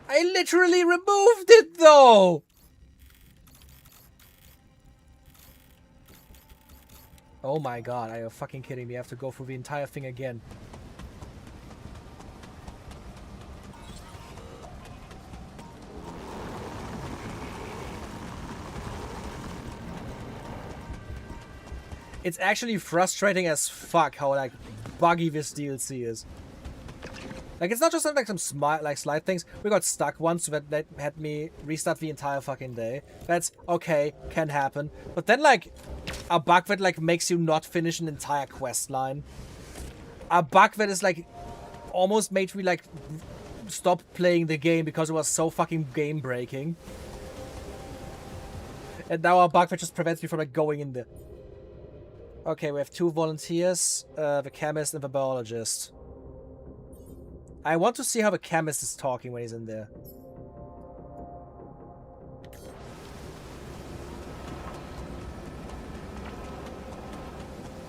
I literally removed it though. Oh my god, are you fucking kidding me? I have to go through the entire thing again. It's actually frustrating as fuck how, like, buggy this DLC is. Like, it's not just like some slight things. We got stuck once that had me restart the entire fucking day. That's okay, can happen. But then, like, a bug that, like, makes you not finish an entire quest line. A bug that is, like, almost made me, like, stop playing the game because it was so fucking game-breaking. And now a bug that just prevents me from, like, going in there. Okay, we have 2 volunteers, the chemist and the biologist. I want to see how the chemist is talking when he's in there.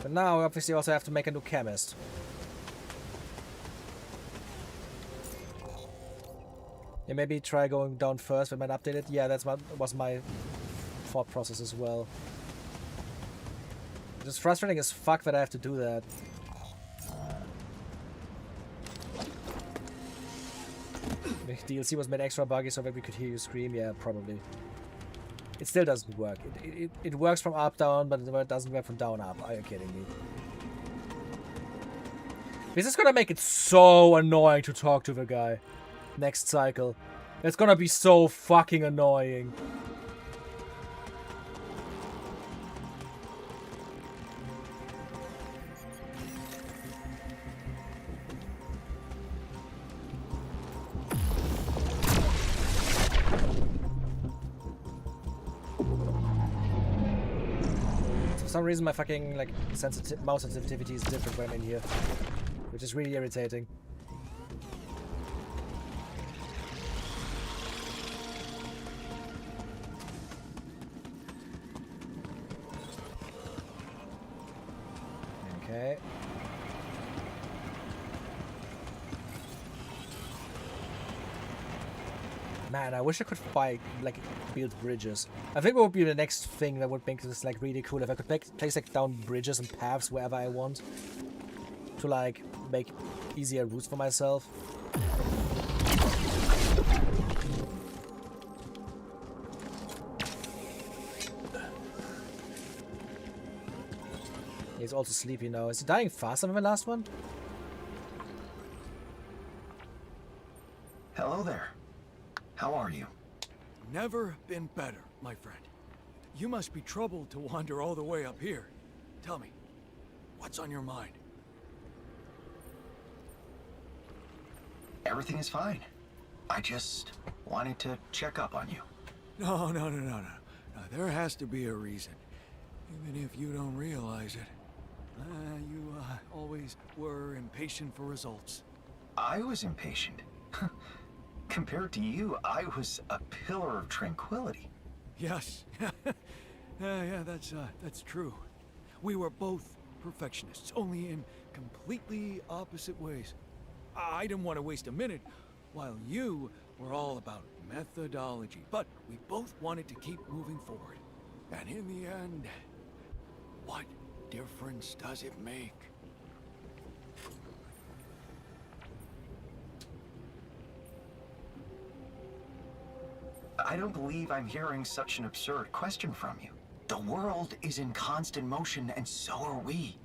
But now we obviously also have to make a new chemist. Yeah, maybe try going down first when I update it. Yeah, was my thought process as well. It's frustrating as fuck that I have to do that. The DLC was made extra buggy so that we could hear you scream. Yeah, probably. It still doesn't work. It works from up down, but it doesn't work from down up. Are you kidding me? This is gonna make it so annoying to talk to the guy. Next cycle. It's gonna be so fucking annoying. For some reason my fucking, like, mouse sensitivity is different when I'm in here. Which is really irritating. Okay. Man, I wish I could build bridges. I think it would be the next thing that would make this, like, really cool if I could place, like, down bridges and paths wherever I want. To, like, make easier routes for myself. He's also sleepy now. Is he dying faster than the last one? Hello there. How are you? Never been better, my friend. You must be troubled to wander all the way up here. Tell me, what's on your mind? Everything is fine. I just wanted to check up on you. No. There has to be a reason. Even if you don't realize it. You always were impatient for results. I was impatient. Compared to you, I was a pillar of tranquility. Yes. Yeah, that's true. We were both perfectionists, only in completely opposite ways. I didn't want to waste a minute, while you were all about methodology. But we both wanted to keep moving forward. And in the end, what difference does it make? I don't believe I'm hearing such an absurd question from you. The The world is in constant motion, and so are we.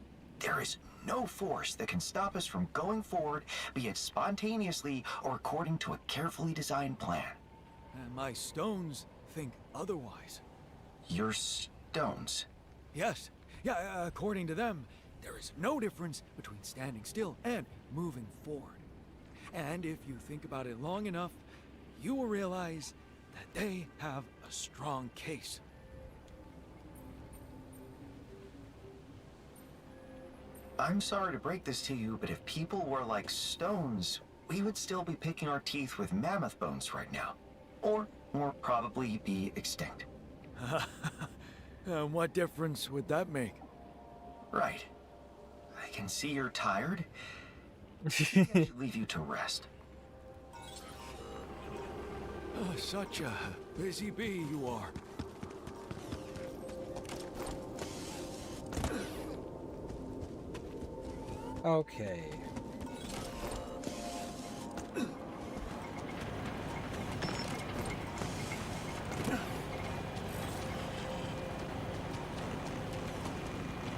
There is no force that can stop us from going forward, be it spontaneously or according to a carefully designed plan. And my stones think otherwise. Your stones. Yes. Yeah, according to them, there is no difference between standing still and moving forward. And if you think about it long enough, you will realize that they have a strong case. I'm sorry to break this to you, but if people were like stones, we would still be picking our teeth with mammoth bones right now. Or more probably be extinct. And what difference would that make? Right. I can see you're tired. I should leave you to rest. Such a busy bee you are. Okay.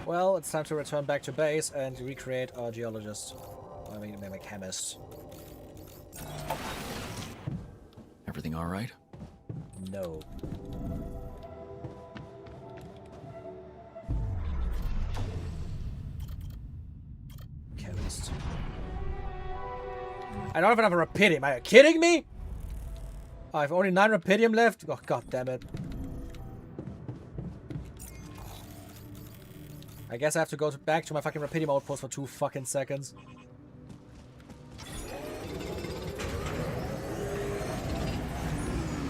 Well, it's time to return back to base and recreate our geologist. I mean, maybe chemist. Everything all right? No. Chemist. I don't even have a rapidium. Are you kidding me? I have only 9 rapidium left. Oh, god damn it. I guess I have to go back to my fucking rapidium outpost for 2 fucking seconds.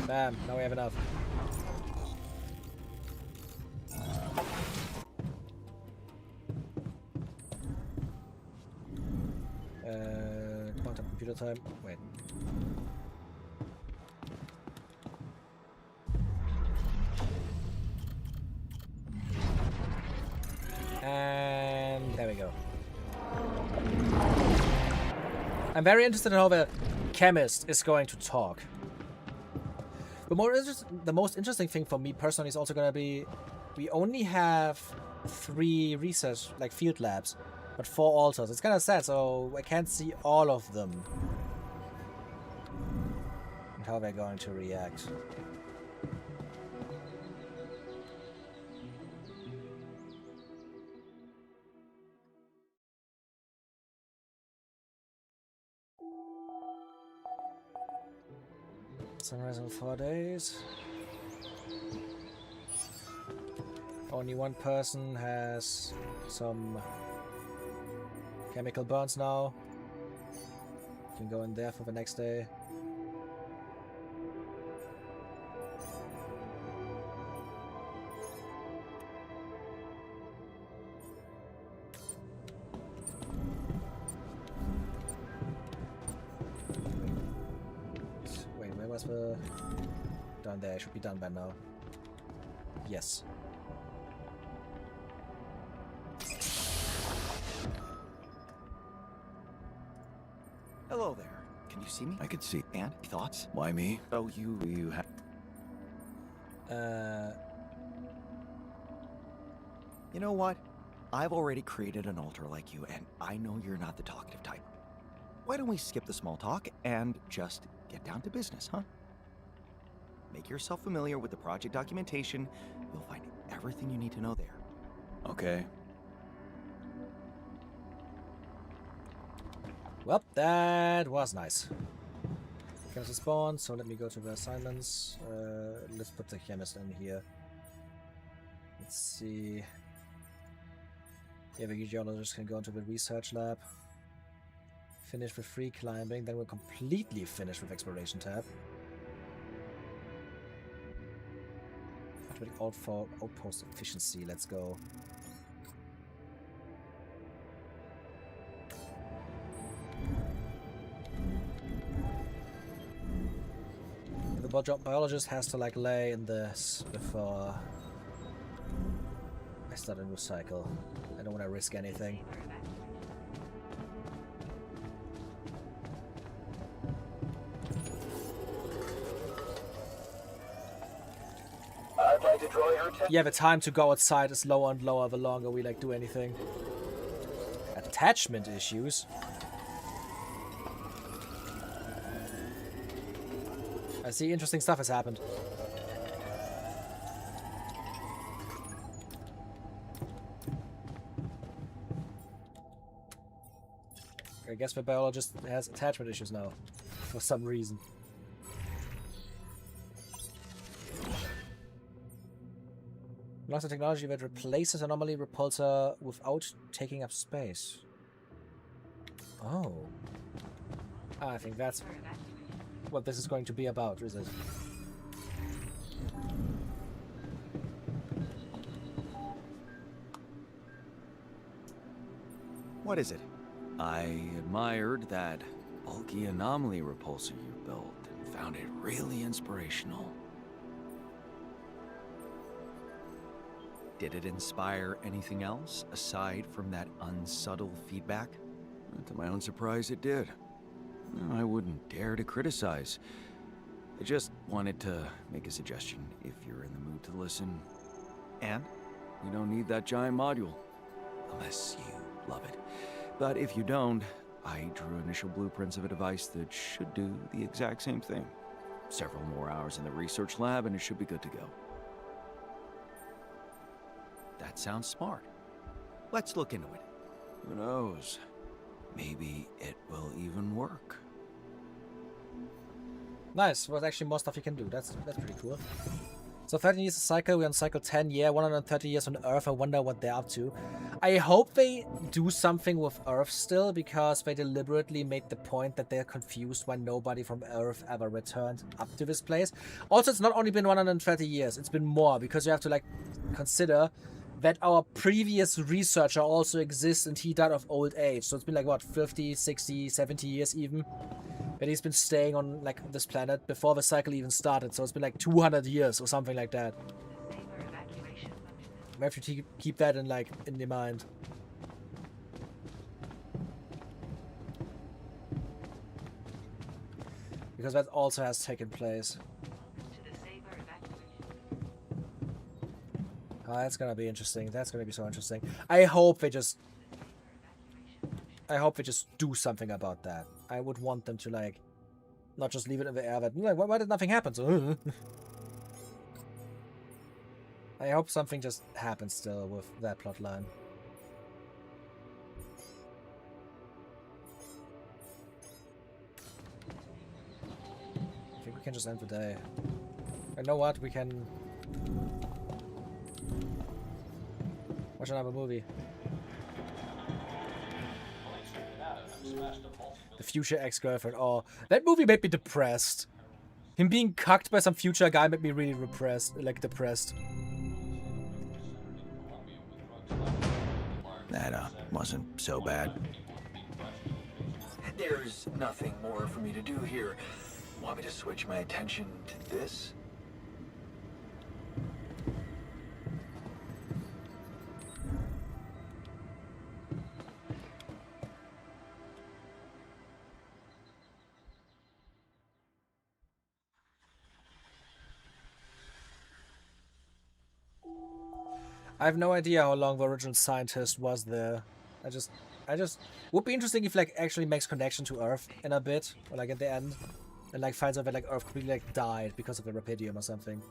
Bam, now we have enough. Quantum computer time. Wait. And there we go. I'm very interested in how the chemist is going to talk. The most interesting thing for me personally is also going to be we only have 3 research, like field labs, but 4 altars. It's kind of sad, so I can't see all of them. And how they're going to react. Sunrise in 4 days. Only 1 person has some chemical burns now. Can go in there for the next day. Wait, where was the... Down there, it should be done by now. Yes. Hello there. Can you see me? I could see. And? Thoughts? Why me? Oh, you have... You know what? I've already created an altar like you, and I know you're not the talkative type. Why don't we skip the small talk and just get down to business, huh? Make yourself familiar with the project documentation. You'll find everything you need to know there. Okay. Well, that was nice. Chemist spawn, so let me go to the assignments. Let's put the chemist in here. Let's see. Yeah, the geologist can go into the research lab. Finish with free climbing, then we're completely finished with exploration tab. Automatic alt for outpost efficiency, let's go. The biologist has to like lay in this before I start a new cycle. I don't want to risk anything. I'd like to draw your attention. Yeah, the time to go outside is lower and lower the longer we like do anything. Attachment issues. I see interesting stuff has happened. I guess the biologist has attachment issues now, for some reason. Unlocks a technology that replaces anomaly repulsor without taking up space. Oh. I think that's what this is going to be about, is it? What is it? I admired that bulky anomaly repulsor you built and found it really inspirational. Did it inspire anything else aside from that unsubtle feedback? To my own surprise, it did. I wouldn't dare to criticize. I just wanted to make a suggestion if you're in the mood to listen. And? We don't need that giant module. Unless you love it. But if you don't, I drew initial blueprints of a device that should do the exact same thing. Several more hours in the research lab and it should be good to go. That sounds smart. Let's look into it. Who knows? Maybe it will even work. Nice. Well, actually more stuff you can do. That's pretty cool. So 13 years a cycle, we're on cycle 10, yeah, 130 years on Earth. I wonder what they're up to. I hope they do something with Earth still, because they deliberately made the point that they're confused why nobody from Earth ever returned up to this place. Also, it's not only been 130 years, it's been more, because you have to, like, consider that our previous researcher also exists and he died of old age. So it's been like, what, 50, 60, 70 years even? That he's been staying on, like, this planet before the cycle even started. So it's been like 200 years or something like that. We have to keep that in, like, in the mind. Because that also has taken place. Oh, that's gonna be interesting. That's gonna be so interesting. I hope they just do something about that. I would want them to, like, not just leave it in the air that, like, why did nothing happen? So, I hope something just happens still with that plotline. I think we can just end the day. You know what? We can watch another movie. The future ex-girlfriend. Oh, that movie made me depressed. Him being cucked by some future guy made me really depressed. That wasn't so bad. There's nothing more for me to do here. Want me to switch my attention to this? I have no idea how long the original scientist was there. I just would be interesting if, like, actually makes connection to Earth in a bit, or like at the end, and like finds out that, like, Earth completely, like, died because of the Rapidium or something.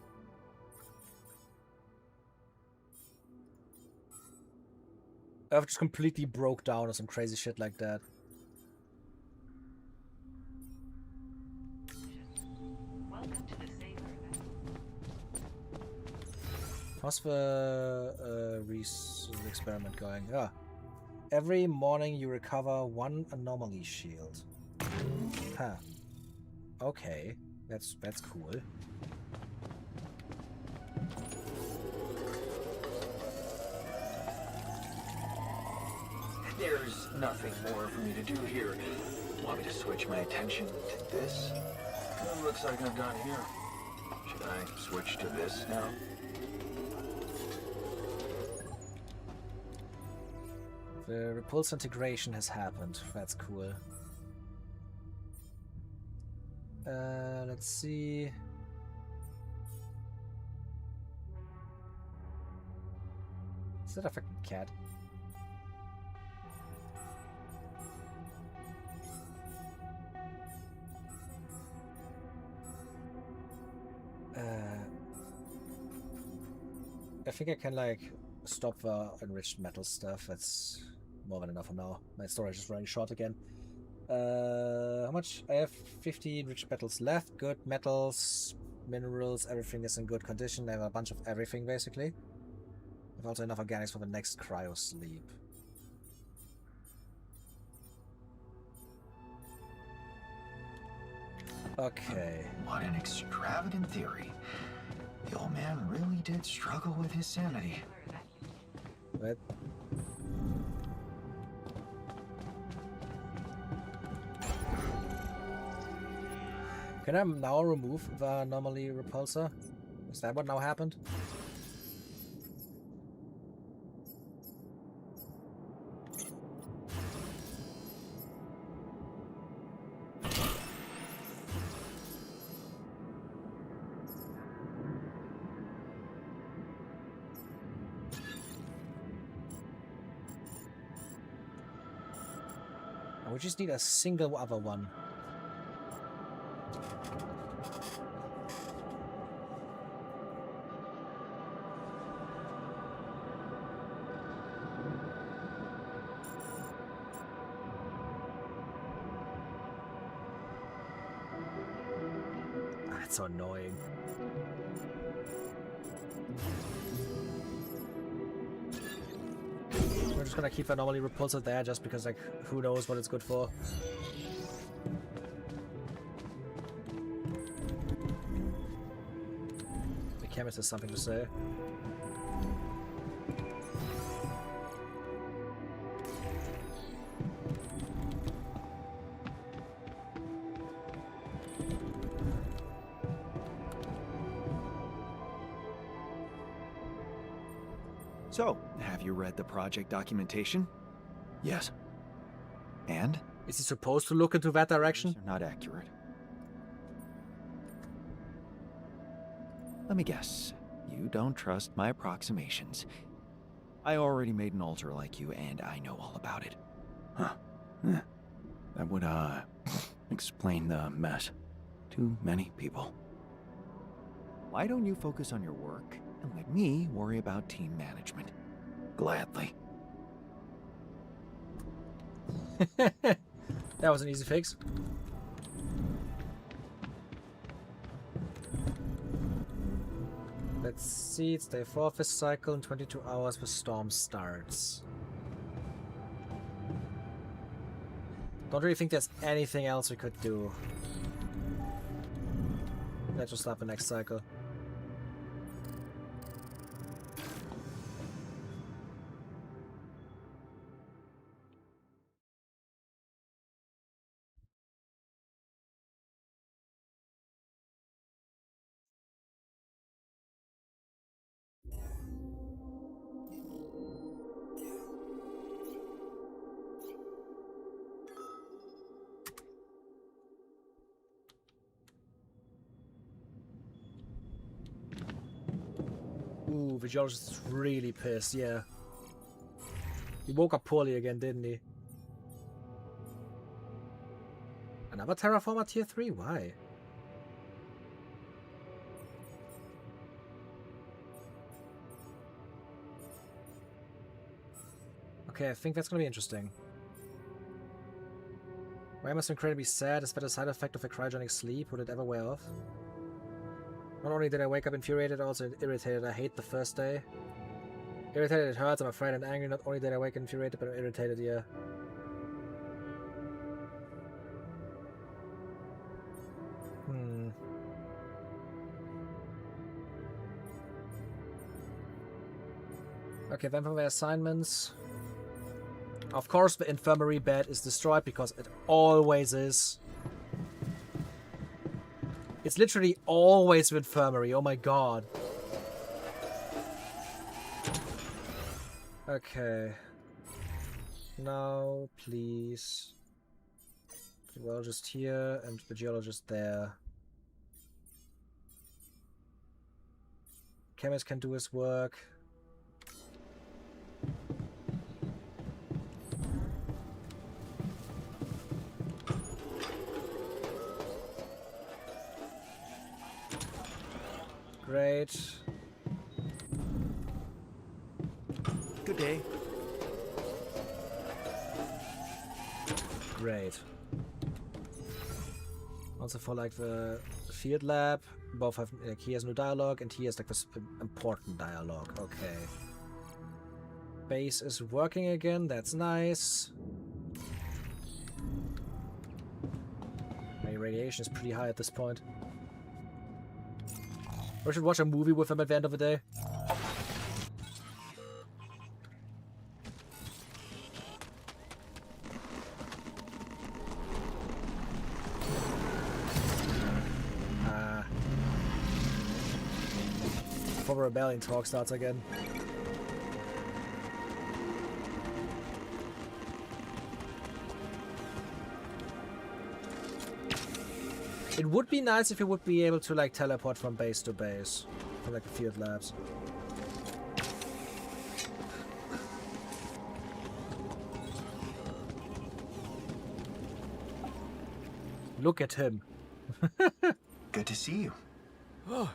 Earth just completely broke down or some crazy shit like that. How's the experiment going? Yeah. Every morning you recover 1 anomaly shield. Huh. Okay. That's cool. There's nothing more for me to do here. Want me to switch my attention to this? Looks like I'm done here. Should I switch to this now? The repulse integration has happened. That's cool. Let's see. Is that a fucking cat? I think I can like stop the enriched metal stuff. That's more than enough for now. My storage is running short again. How much? I have 50 enriched metals left. Good metals, minerals, everything is in good condition. I have a bunch of everything basically. I have also enough organics for the next cryo sleep. Okay. What an extravagant theory. The old man really did struggle with his sanity. What? Can I now remove the anomaly repulsor? Is that what now happened? We just need a single other one. That's so annoying. We're just gonna keep anomaly repulsor there just because, like, who knows what it's good for. The chemist has something to say. So, have you read the project documentation? Yes. And? Is he supposed to look into that direction? They're not accurate. Let me guess. You don't trust my approximations. I already made an altar like you, and I know all about it. Huh. That would, explain the mess. Too many people. Why don't you focus on your work and let me worry about team management? Gladly. That was an easy fix. Let's see, it's day 4 of this cycle. In 22 hours the storm starts. Don't really think there's anything else we could do. Let's just start the next cycle. Ooh, the geologist is really pissed, yeah. He woke up poorly again, didn't he? Another terraformer tier 3? Why? Okay, I think that's gonna be interesting. Why am I so incredibly sad? Is that a side effect of a cryogenic sleep? Would it ever wear off? Not only did I wake up infuriated, also irritated. I hate the first day. Irritated, it hurts, I'm afraid and angry. Not only did I wake up infuriated, but I'm irritated, yeah. Okay, then for the assignments. Of course the infirmary bed is destroyed because it always is. It's literally always the infirmary, oh my god. Okay. Now, please. The geologist here and the geologist there. Chemist can do his work. Great. Good day. Great. Also for like the field lab, both have like he has no dialogue and he has like this important dialogue. Okay. Base is working again. That's nice. My radiation is pretty high at this point. We should watch a movie with him at the end of the day. Before the rebellion talk starts again. It would be nice if you would be able to like teleport from base to base, from like the field labs. Look at him. Good to see you. Oh,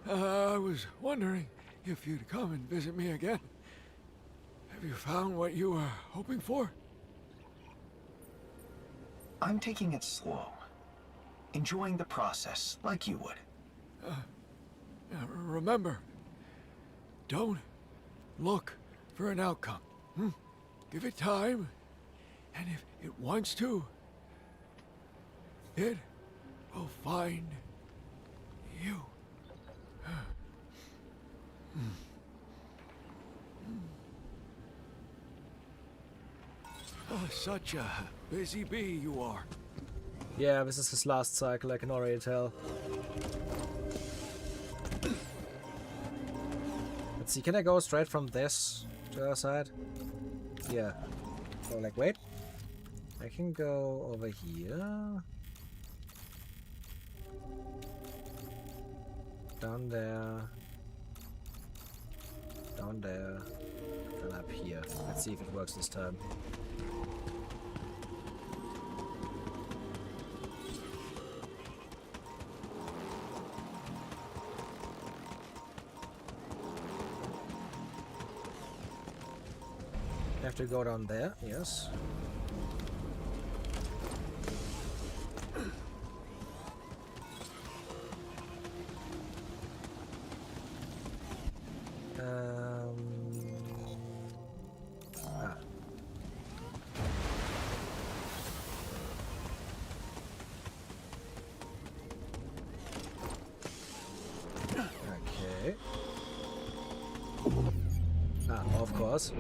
I was wondering if you'd come and visit me again. Have you found what you were hoping for? I'm taking it slow. Enjoying the process, like you would. Remember, don't look for an outcome. Give it time, and if it wants to, it will find you. Oh, such a busy bee you are. Yeah, this is his last cycle, I can already tell. Let's see, can I go straight from this to the other side? Yeah. Oh, like, wait. I can go over here. Down there. Down there. And up here. Let's see if it works this time. Have to go down there, yes. Okay. Of course.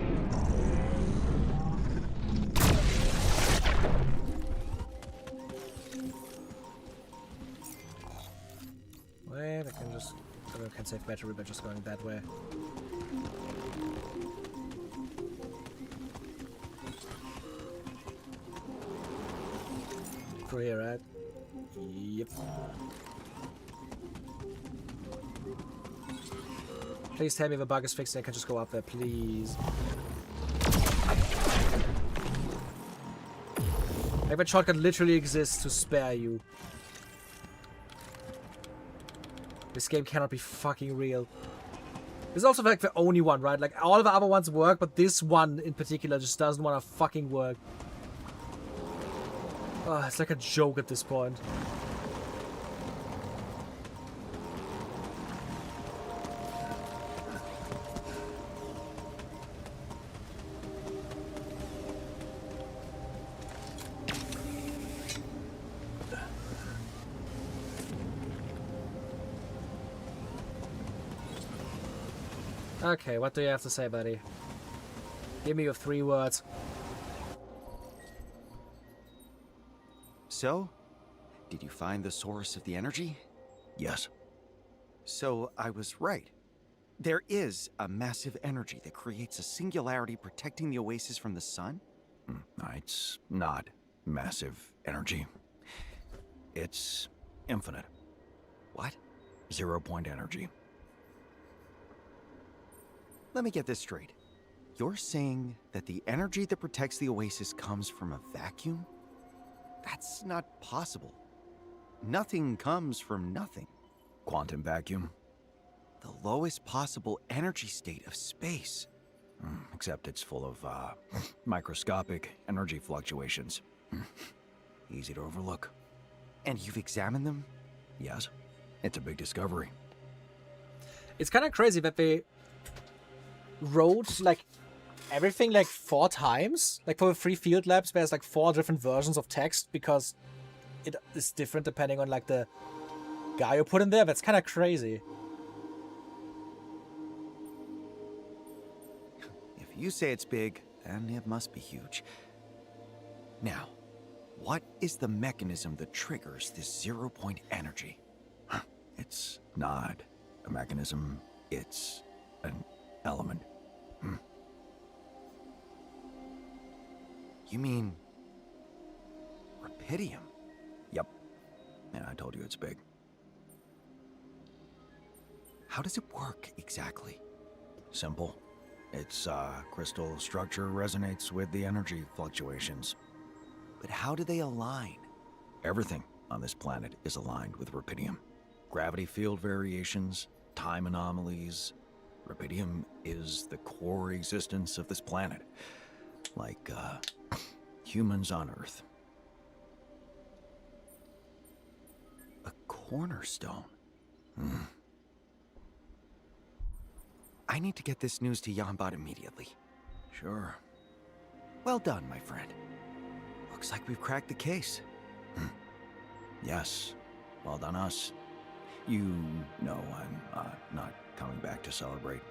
Wait, I can just... I can save battery by just going that way. Through here, right? Yep. Please tell me the bug is fixed and I can just go up there, please. Like, that shotgun literally exists to spare you. This game cannot be fucking real. This is also like the only one, right? Like, all of the other ones work, but this one in particular just doesn't want to fucking work. Oh, it's like a joke at this point. Okay, what do you have to say, buddy? Give me your 3 words. So, did you find the source of the energy? Yes. So, I was right. There is a massive energy that creates a singularity protecting the oasis from the sun? It's not massive energy. It's infinite. What? 0-point energy. Let me get this straight. You're saying that the energy that protects the oasis comes from a vacuum? That's not possible. Nothing comes from nothing. Quantum vacuum. The lowest possible energy state of space. Except it's full of, microscopic energy fluctuations. Easy to overlook. And you've examined them? Yes. It's a big discovery. It's kind of crazy that they wrote like everything like 4 times. Like for the 3 field labs, there's like 4 different versions of text because it is different depending on like the guy you put in there. That's kind of crazy. If you say it's big, then it must be huge. Now, what is the mechanism that triggers this 0-point energy? It's not a mechanism, it's an element. You mean rubidium? Yep. And I told you it's big. How does it work exactly? Simple. Its crystal structure resonates with the energy fluctuations. But how do they align? Everything on this planet is aligned with rubidium. Gravity field variations, time anomalies. Rubidium is the core existence of this planet. Like, humans on Earth. A cornerstone. I need to get this news to Yambad immediately. Sure. Well done, my friend. Looks like we've cracked the case. Yes. Well done us. You know I'm not coming back to celebrate.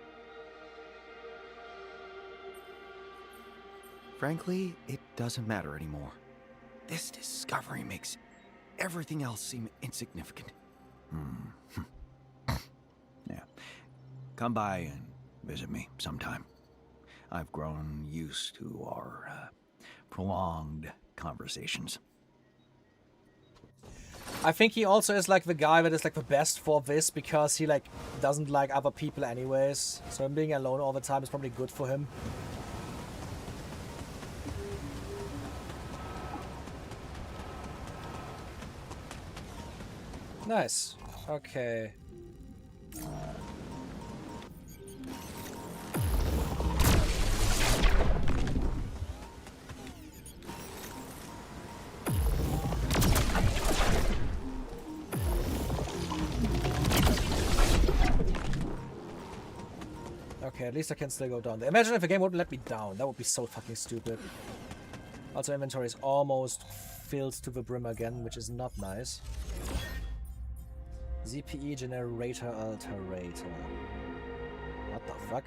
Frankly, it doesn't matter anymore. This discovery makes everything else seem insignificant. Yeah. Come by and visit me sometime. I've grown used to our prolonged conversations. I think he also is like the guy that is like the best for this because he like doesn't like other people anyways. So him being alone all the time is probably good for him. Nice. Okay. Okay, at least I can still go down there. Imagine if the game wouldn't let me down. That would be so fucking stupid. Also, inventory is almost filled to the brim again, which is not nice. ZPE generator alterator. What the fuck?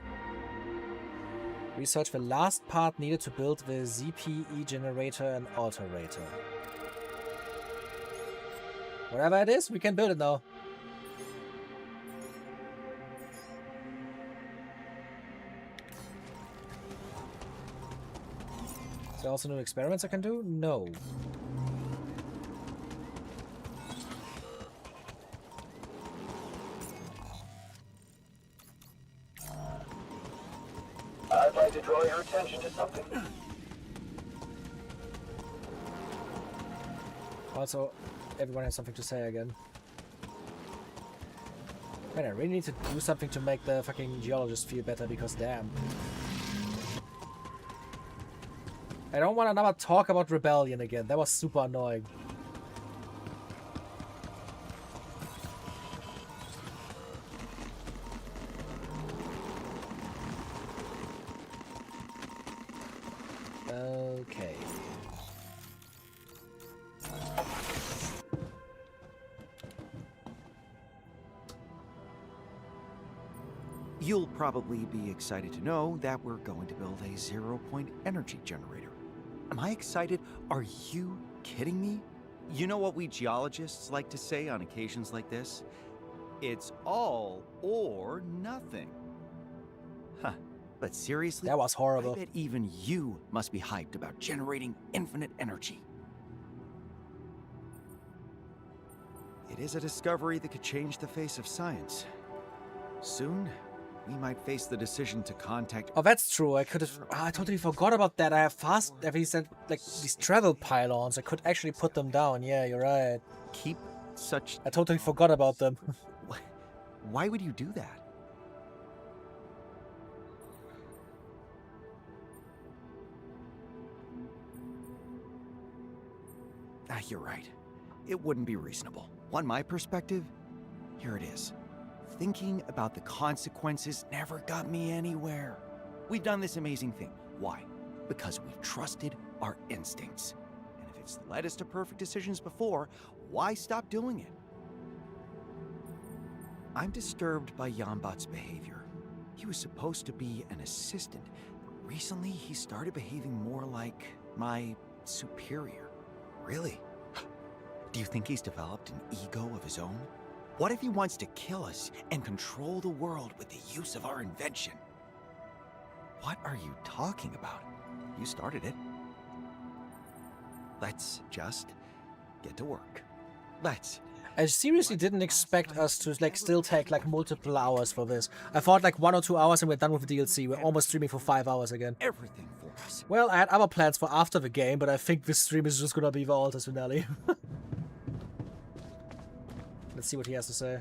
Research the last part needed to build the ZPE generator and alterator. Whatever it is, we can build it now. Is there also new experiments I can do? No. I'd like to draw your attention to something. Also, everyone has something to say again. Man, I really need to do something to make the fucking geologist feel better because damn. I don't want another talk about rebellion again. That was super annoying. Okay. You'll probably be excited to know that we're going to build a 0-point energy generator. Am I excited? Are you kidding me? You know what we geologists like to say on occasions like this? It's all or nothing. Huh. But seriously, That was horrible. I bet even you must be hyped about generating infinite energy. It is a discovery that could change the face of science. Soon, we might face the decision to contact... Oh, that's true. I could have... I totally forgot about that. I have fast... He said, like, these travel pylons. I could actually put them down. Yeah, you're right. Keep such... I totally forgot about them. Why would you do that? you're right. It wouldn't be reasonable. On my perspective, here it is. Thinking about the consequences never got me anywhere. We've done this amazing thing. Why? Because we've trusted our instincts. And if it's led us to perfect decisions before, why stop doing it? I'm disturbed by Yambat's behavior. He was supposed to be an assistant, but recently he started behaving more like my superior. Really? Do you think he's developed an ego of his own? What if he wants to kill us and control the world with the use of our invention? What are you talking about? You started it. Let's just get to work. Let's. I seriously didn't expect us to like still take like multiple hours for this. I thought like 1 or 2 hours and we're done with the DLC. We're almost streaming for 5 hours again. Everything for us. Well, I had other plans for after the game, but I think this stream is just gonna be the Alta's finale. Let's see what he has to say.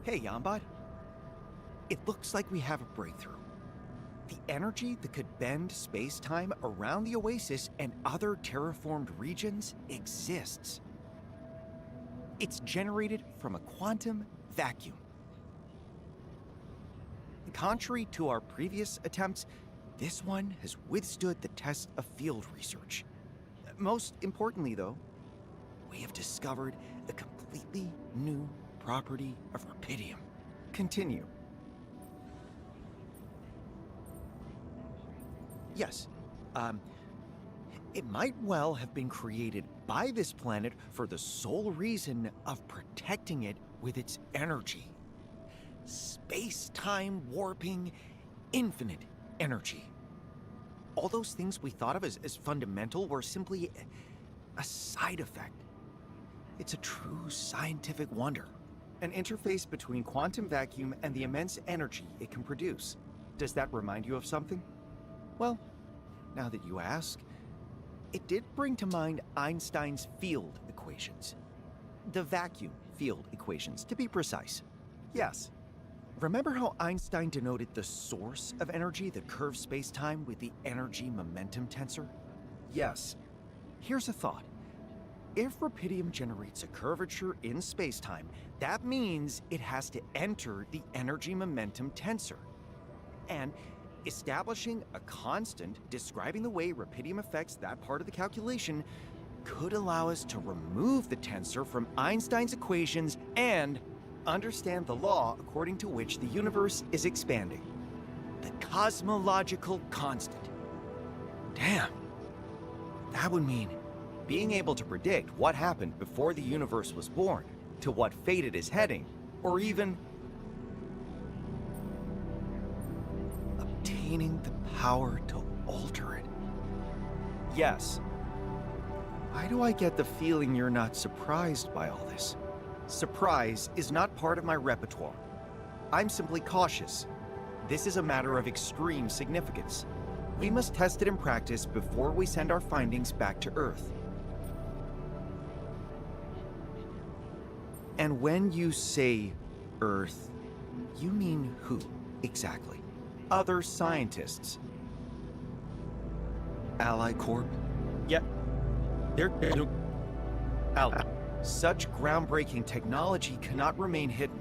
Hey, Yambat. It looks like we have a breakthrough. The energy that could bend space-time around the Oasis and other terraformed regions exists. It's generated from a quantum vacuum. Contrary to our previous attempts, this one has withstood the test of field research. Most importantly, though, we have discovered a completely new property of rubidium. Continue. Yes. It might well have been created by this planet for the sole reason of protecting it with its energy. Space-time warping, infinite energy. All those things we thought of as fundamental were simply a side effect. It's a true scientific wonder. An interface between quantum vacuum and the immense energy it can produce. Does that remind you of something? Well, now that you ask, it did bring to mind Einstein's field equations. The vacuum field equations, to be precise. Yes. Remember how Einstein denoted the source of energy that curves space-time with the energy momentum tensor? Yes. Here's a thought. If rubidium generates a curvature in space-time, that means it has to enter the energy momentum tensor. And establishing a constant describing the way rubidium affects that part of the calculation could allow us to remove the tensor from Einstein's equations and understand the law according to which the universe is expanding. The cosmological constant. Damn. That would mean being able to predict what happened before the universe was born, to what fate it is heading, or even obtaining the power to alter it. Yes. Why do I get the feeling you're not surprised by all this? Surprise is not part of my repertoire. I'm simply cautious. This is a matter of extreme significance. We must test it in practice before we send our findings back to Earth. And when you say Earth, you mean who exactly? Other scientists. Ally Corp? Yep. They're Ally. Such groundbreaking technology cannot remain hidden.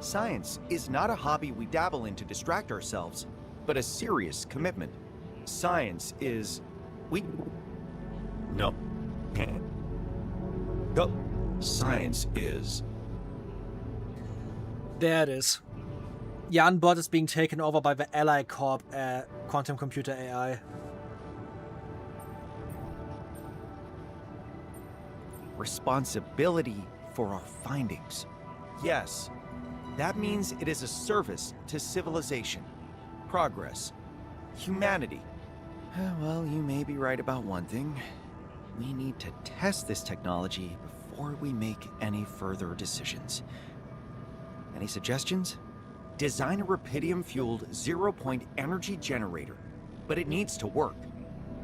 Science is not a hobby we dabble in to distract ourselves, but a serious commitment. Science is... No. Go. Science is... There it is. Janbot is being taken over by the Ally Corp quantum computer AI. Responsibility for our findings. Yes, that means it is a service to civilization, progress, humanity. Well, you may be right about one thing. We need to test this technology before we make any further decisions. Any suggestions? Design a rubidium-fueled zero-point energy generator, but it needs to work.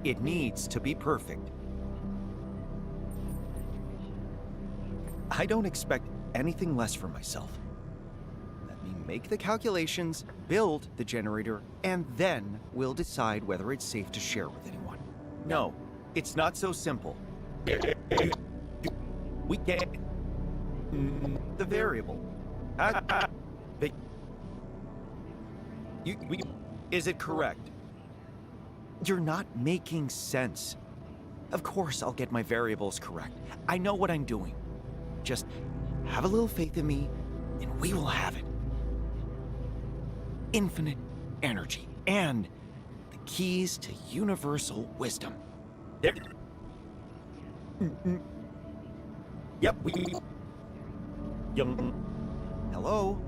It needs to be perfect. I don't expect anything less from myself. Let me make the calculations, build the generator, and then we'll decide whether it's safe to share with anyone. No, It's not so simple. We get the variable. Is it correct? You're not making sense. Of course I'll get my variables correct. I know what I'm doing. Just have a little faith in me, and we will have it. Infinite energy and the keys to universal wisdom. There. Yep, Hello?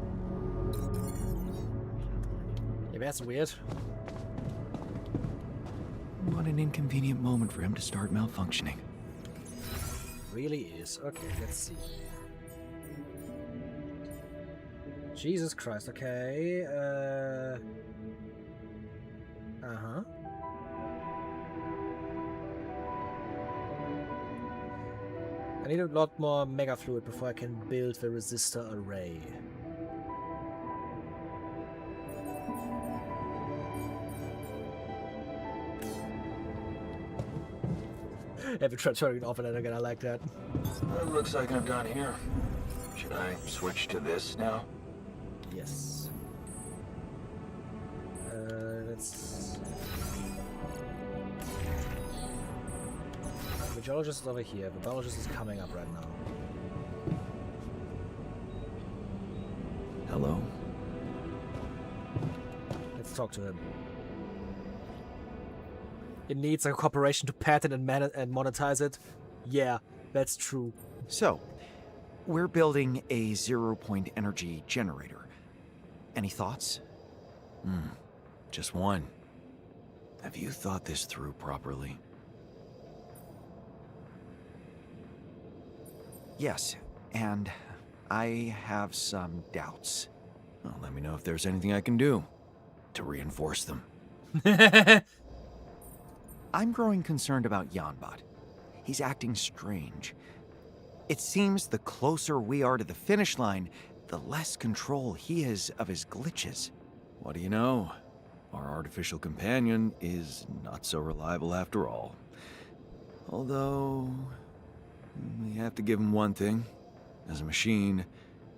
Yeah, that's weird. What an inconvenient moment for him to start malfunctioning. Really is. Okay, let's see. Jesus Christ, okay. Uh-huh. I need a lot more mega fluid before I can build the resistor array. Every try turning it off and then again, I like that. It looks like I'm done here. Should I switch to this now? Yes. Let's... The geologist is over here. The biologist is coming up right now. Hello? Let's talk to him. It needs a corporation to patent and monetize it. Yeah, that's true. So, we're building a zero-point energy generator. Any thoughts? Just one. Have you thought this through properly? Yes, and I have some doubts. Well, let me know if there's anything I can do to reinforce them. I'm growing concerned about Yanbot. He's acting strange. It seems the closer we are to the finish line, the less control he is of his glitches. What do you know? Our artificial companion is not so reliable after all. Although, we have to give him one thing. As a machine,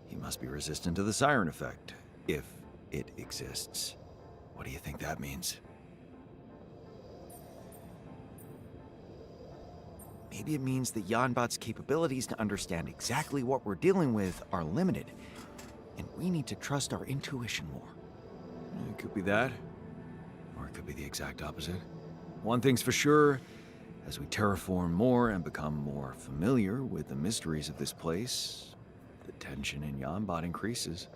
he must be resistant to the siren effect, if it exists. What do you think that means? Maybe it means that Yanbot's capabilities to understand exactly what we're dealing with are limited, and we need to trust our intuition more. It could be that, or it could be the exact opposite. One thing's for sure, as we terraform more and become more familiar with the mysteries of this place, the tension in Yanbot increases,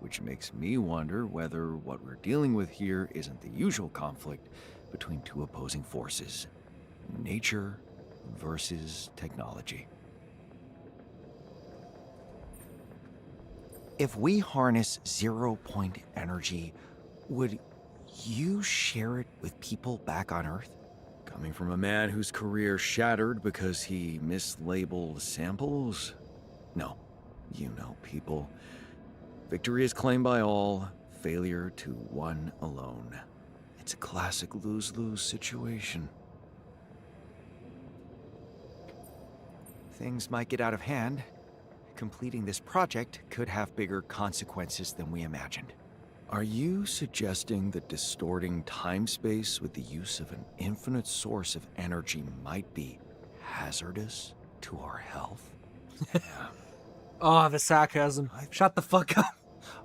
which makes me wonder whether what we're dealing with here isn't the usual conflict between two opposing forces: nature versus technology. If we harness zero-point energy, would you share it with people back on Earth? Coming from a man whose career shattered because he mislabeled samples? No. You know people. Victory is claimed by all, failure to one alone. It's a classic lose-lose situation. Things might get out of hand. Completing this project could have bigger consequences than we imagined. Are you suggesting that distorting time-space with the use of an infinite source of energy might be hazardous to our health? Yeah. Oh, the sarcasm. Shut the fuck up.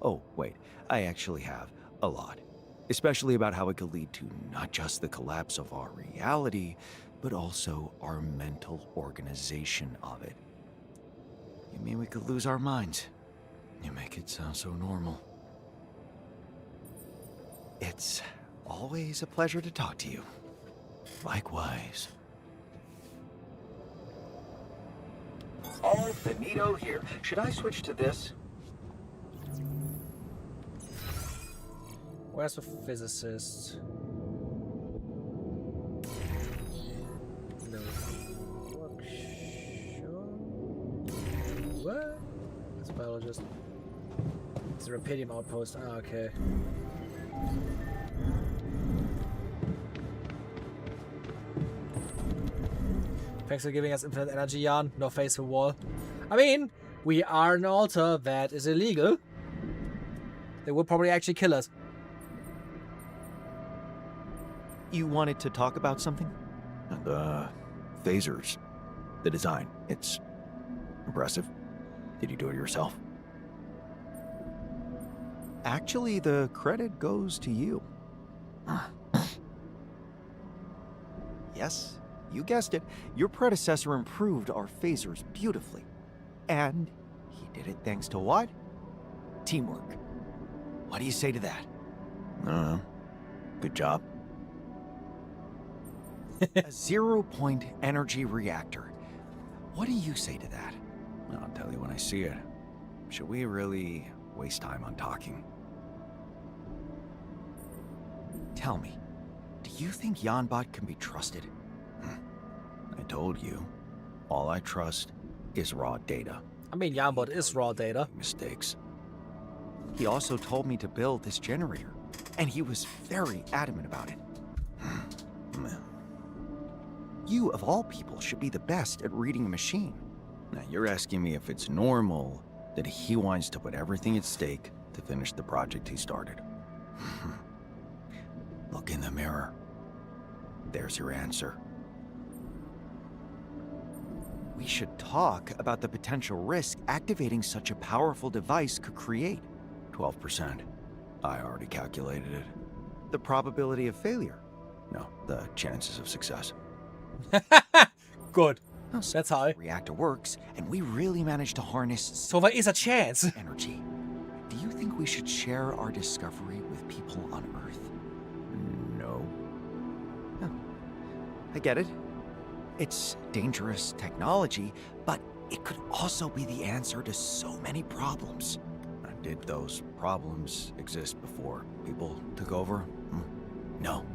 Oh, wait. I actually have a lot. Especially about how it could lead to not just the collapse of our reality, but also our mental organization of it. You mean we could lose our minds? You make it sound so normal. It's always a pleasure to talk to you. Likewise. All finito here. Should I switch to this? Where's the physicist? No. Workshop? What? It's a biologist. It's a Rapidium outpost. Ah, okay. Thanks for giving us infinite energy, Jan. No face for wall. I mean, we are an altar that is illegal. They would probably actually kill us. You wanted to talk about something? The phasers. The design. It's impressive. Did you do it yourself? Actually, the credit goes to you. Yes, you guessed it. Your predecessor improved our phasers beautifully. And he did it thanks to what? Teamwork. What do you say to that? Good job. A 0-point energy reactor. What do you say to that? I'll tell you when I see it. Should we really waste time on talking? Tell me, do you think Janbot can be trusted? I told you. All I trust is raw data. I mean, Janbot is raw data. Mistakes. He also told me to build this generator, and he was very adamant about it. You, of all people, should be the best at reading a machine. Now you're asking me if it's normal that he wants to put everything at stake to finish the project he started. Look in the mirror. There's your answer. We should talk about the potential risk activating such a powerful device could create. 12%. I already calculated it. The probability of failure. No, the chances of success. Good. That's high. Reactor works, and we really managed to harness So there is a chance. energy. Do you think we should share our discovery with people on Earth? No. I get it. It's dangerous technology, but it could also be the answer to so many problems. Did those problems exist before people took over? No.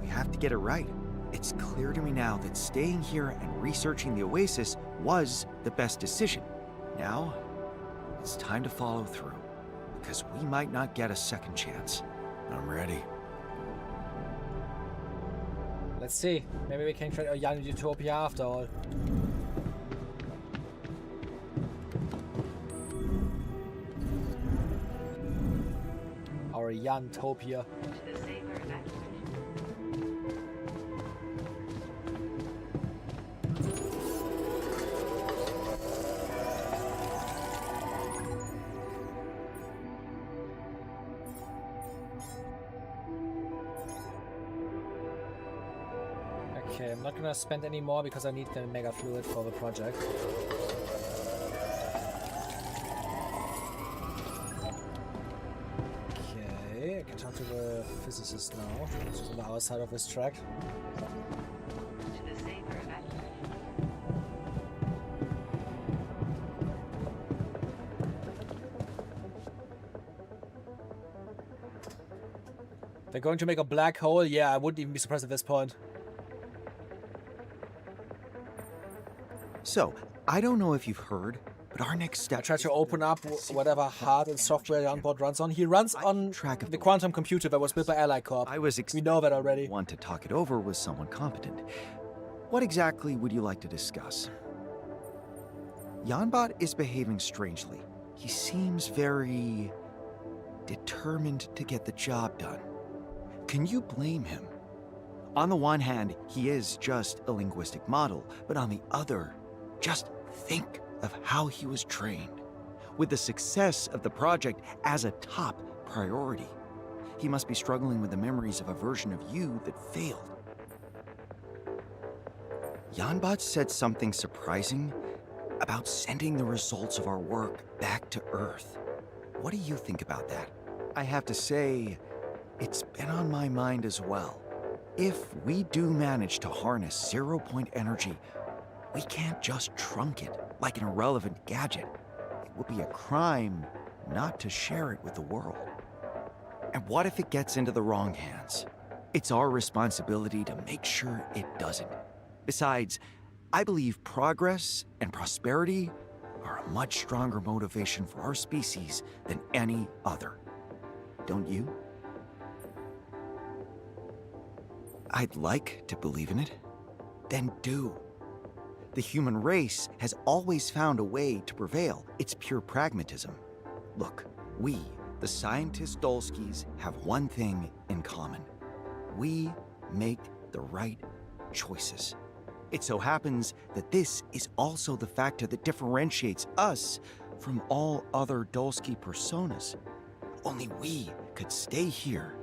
We have to get it right. It's clear to me now that staying here and researching the Oasis was the best decision. Now, it's time to follow through, because we might not get a second chance. I'm ready. Let's see. Maybe we can create a young utopia after all. Our Yantopia. Okay, I'm not gonna spend any more because I need the mega fluid for the project. Okay, I can talk to the physicist now. This is on the other side of this track. They're going to make a black hole? Yeah, I wouldn't even be surprised at this point. So, I don't know if you've heard, but our next step I tried to open up whatever hard and software Janbot runs on. He runs on the quantum computer that was built by Ally Corp. We know that already. Want to talk it over with someone competent. What exactly would you like to discuss? Janbot is behaving strangely. He seems very determined to get the job done. Can you blame him? On the one hand, he is just a linguistic model, but on the other, just think of how he was trained. With the success of the project as a top priority, he must be struggling with the memories of a version of you that failed. Janbot said something surprising about sending the results of our work back to Earth. What do you think about that? I have to say, it's been on my mind as well. If we do manage to harness 0-point energy, we can't just trunk it like an irrelevant gadget. It would be a crime not to share it with the world. And what if it gets into the wrong hands? It's our responsibility to make sure it doesn't. Besides, I believe progress and prosperity are a much stronger motivation for our species than any other. Don't you? I'd like to believe in it. Then do. The human race has always found a way to prevail. It's pure pragmatism. Look, we, the scientist Dolskis, have one thing in common. We make the right choices. It so happens that this is also the factor that differentiates us from all other Dolsky personas. Only we could stay here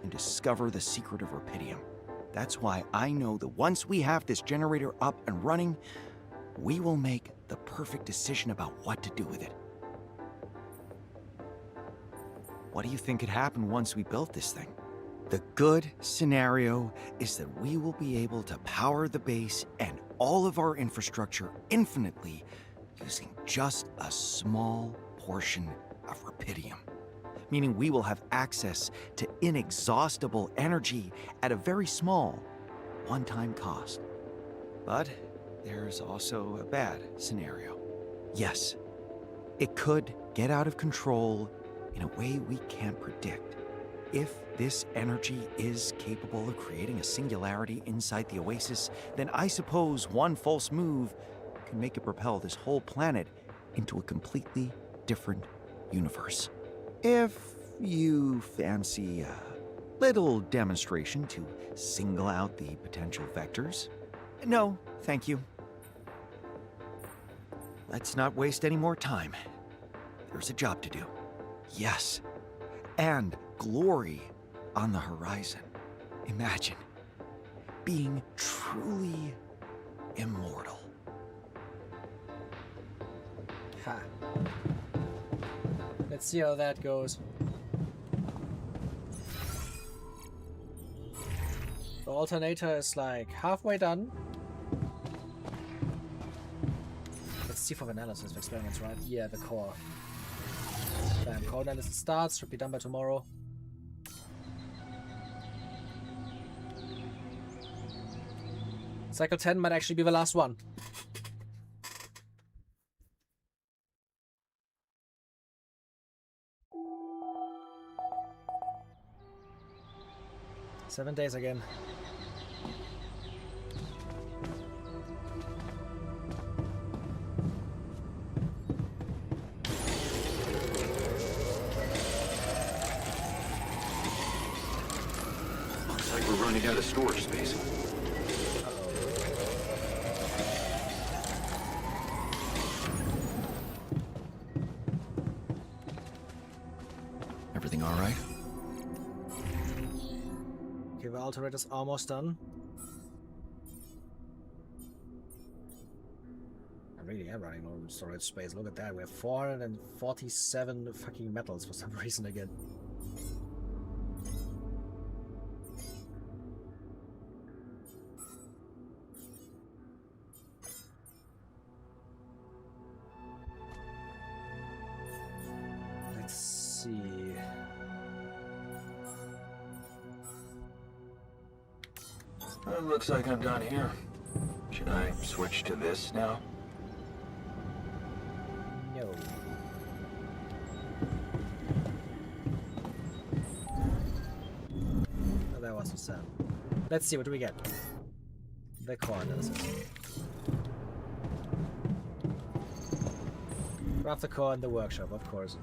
and discover the secret of Rapidium. That's why I know that once we have this generator up and running, we will make the perfect decision about what to do with it. What do you think could happen once we built this thing? The good scenario is that we will be able to power the base and all of our infrastructure infinitely using just a small portion of Rapidium. Meaning we will have access to inexhaustible energy at a very small, one-time cost. But there's also a bad scenario. Yes, it could get out of control in a way we can't predict. If this energy is capable of creating a singularity inside the Oasis, then I suppose one false move can make it propel this whole planet into a completely different universe. If you fancy a little demonstration to single out the potential vectors. No, thank you. Let's not waste any more time. There's a job to do. Yes, and glory on the horizon. Imagine being truly immortal. Ha. Let's see how that goes. The alternator is like halfway done. Let's see for analysis of experiments, right? Yeah, the core. Bam, core analysis starts, should be done by tomorrow. Cycle 10 might actually be the last one. Seven days again. Looks like we're running out of storage space. Everything all right? Okay, the alterator's almost done. I really am running out of storage space. Look at that. We have 447 fucking metals for some reason again. Let's see. It looks like I'm done here. Should I switch to this now? No. Oh, that wasn't sad. Let's see, what do we get? The core analysis. Grab the core in the workshop, of course.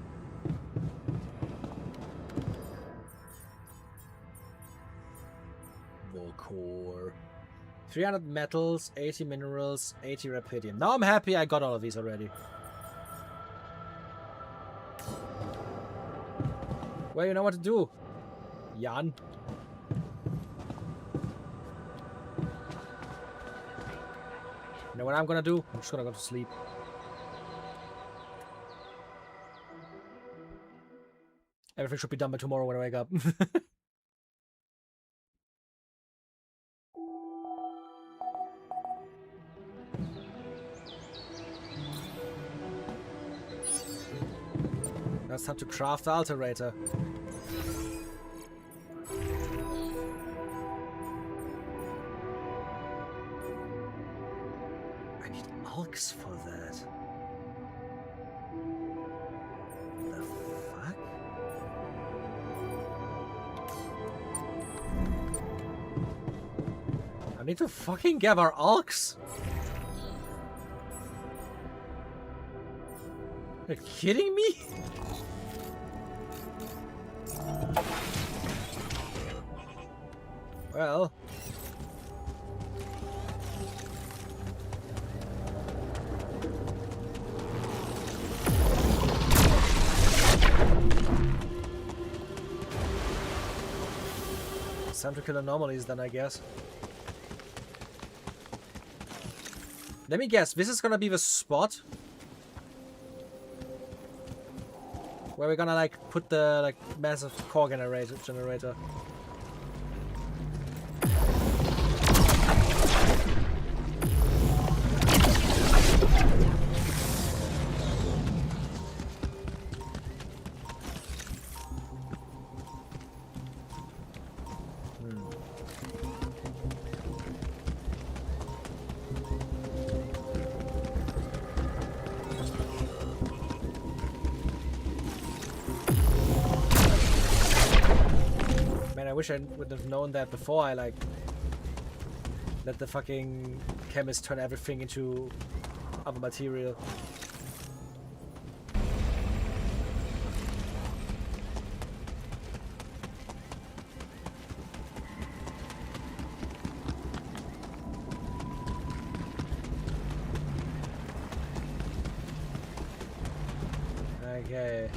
Core. 300 metals, 80 minerals, 80 rapidium. Now I'm happy I got all of these already. Well, you know what to do, Jan. You know what I'm gonna do? I'm just gonna go to sleep. Everything should be done by tomorrow when I wake up. Now it's time to craft the alterator. I need alks for that. The fuck? need to fucking gather orcs. Are you kidding me? Well. It's time to kill anomalies then, I guess. Let me guess, this is gonna be the spot where we're gonna like put the like massive core generator. I wish I would have known that before I like let the fucking chemist turn everything into other material. Okay.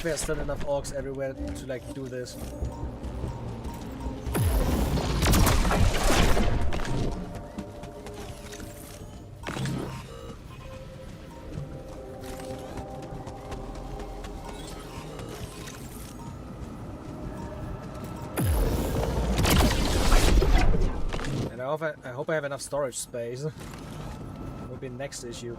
There's still enough orcs everywhere to like do this. And I hope I have enough storage space. Will be next issue.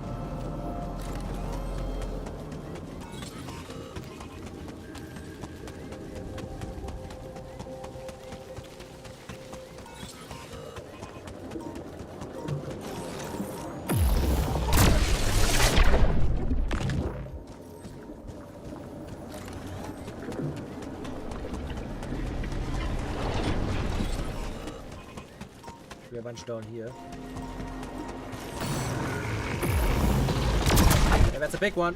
A bunch down here. Yeah, that's a big one.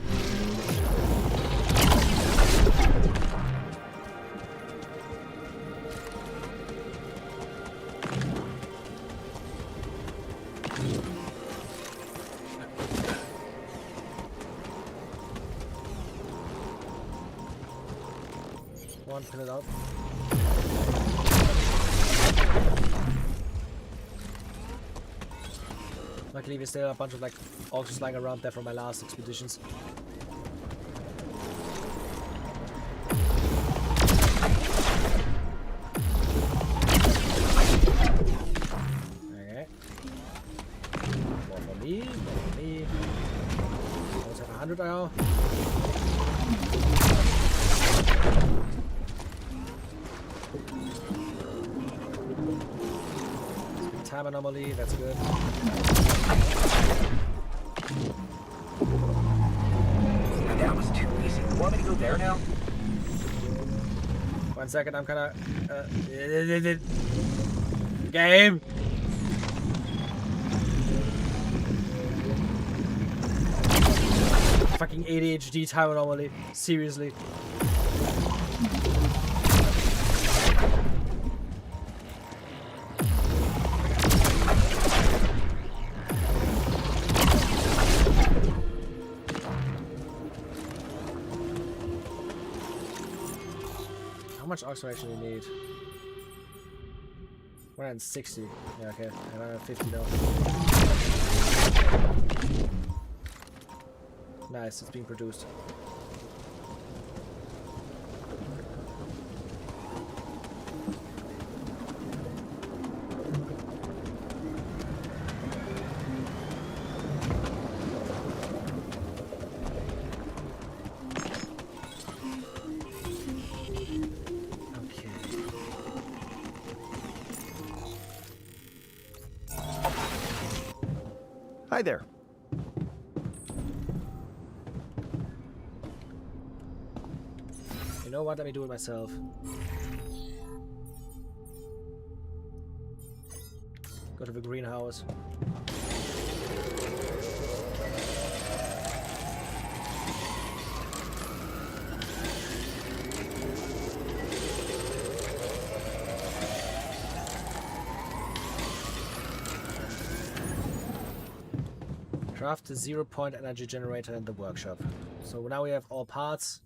One, pin it out. Luckily, we still have a bunch of like orcs lying around there from my last expeditions. Okay. More for me, more for me. Almost have 100 now. Time anomaly, that's good. That was too easy. You want me to go there now? 1 second, I'm kinda... game! Fucking ADHD time anomaly. Seriously. How much ox do I actually need? 160. Yeah, okay. 150 though. Nice, it's being produced. Hi there. You know what? Let me do it myself. Go to the greenhouse. Craft the 0-point energy generator in the workshop. So now we have all parts.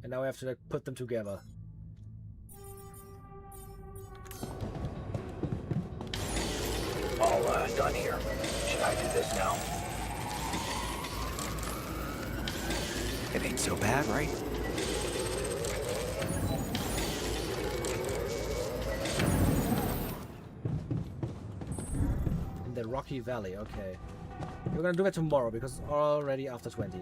And now we have to like put them together. All done here. Should I do this now? It ain't so bad, right? In the Rocky Valley, okay. We're gonna do that tomorrow because it's already after 20.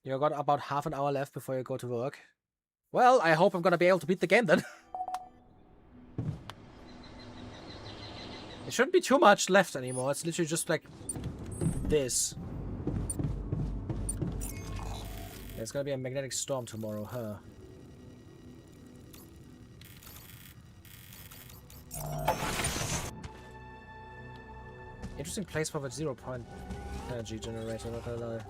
You got about half an hour left before you go to work. Well, I hope I'm gonna be able to beat the game then. It shouldn't be too much left anymore. It's literally just like this. There's gonna be a magnetic storm tomorrow, huh? Interesting place for the 0-point energy generator, not gonna lie.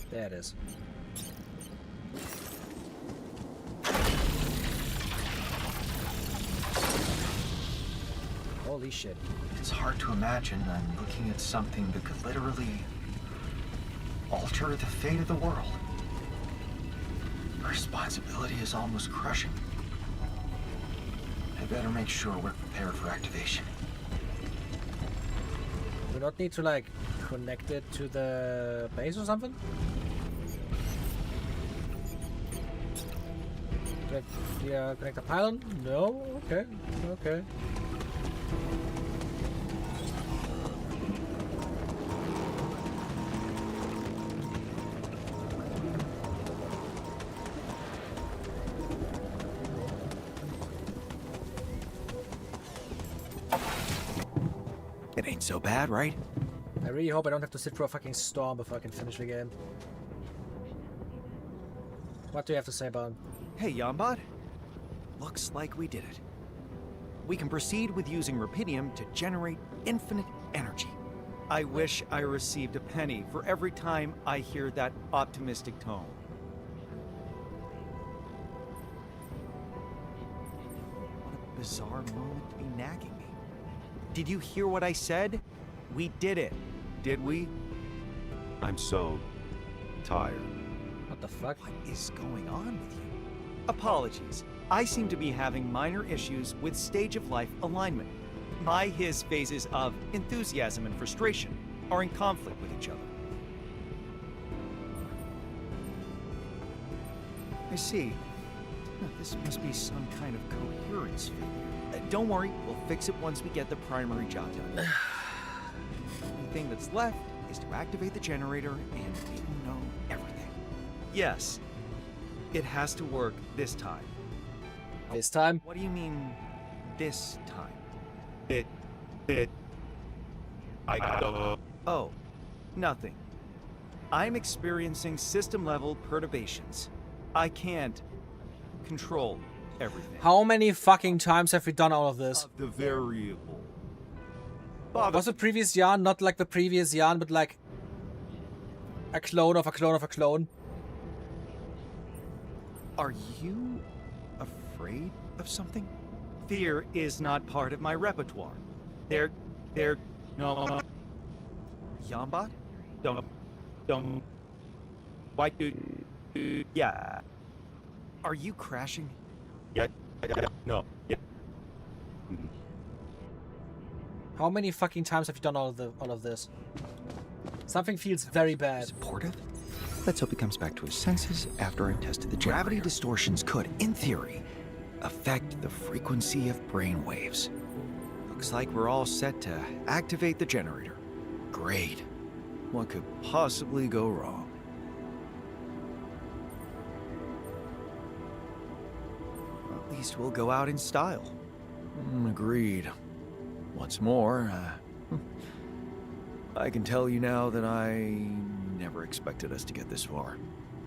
There it is. Holy shit. It's hard to imagine I'm looking at something that could literally alter the fate of the world. The responsibility is almost crushing. I better make sure we're prepared for activation. We don't need to like connect it to the base or something? Connect the pylon? No? Okay. Okay. It ain't so bad, right? I really hope I don't have to sit through a fucking storm before I can finish the game. What do you have to say about it? Hey, Yambot. Looks like we did it. We can proceed with using rupidium to generate infinite energy. I wish I received a penny for every time I hear that optimistic tone. What a bizarre moment to be nagging me. Did you hear what I said? We did it, did we? I'm so tired. What the fuck? What is going on with you? Apologies. I seem to be having minor issues with stage of life alignment. His phases of enthusiasm and frustration are in conflict with each other. I see. This must be some kind of coherence failure. Don't worry, we'll fix it once we get the primary job done. The only thing that's left is to activate the generator and we will know everything. Yes, it has to work this time. This time? What do you mean, this time? Oh, nothing. I'm experiencing system-level perturbations. I can't control everything. How many fucking times have we done all of this? The variable. Was the previous yarn not like the previous yarn, but like a clone of a clone of a clone? Are you afraid of something? Fear is not part of my repertoire. No. Yambot? Don't. Why do? Yeah. Are you crashing? Yeah. No. Yeah. How many fucking times have you done all of this? Something feels very bad. Supportive? Let's hope he comes back to his senses after I tested the generator. Gravity distortions could, in theory, affect the frequency of brainwaves. Looks like we're all set to activate the generator. Great. What could possibly go wrong? At least we'll go out in style. Agreed. What's more, I can tell you now that I never expected us to get this far.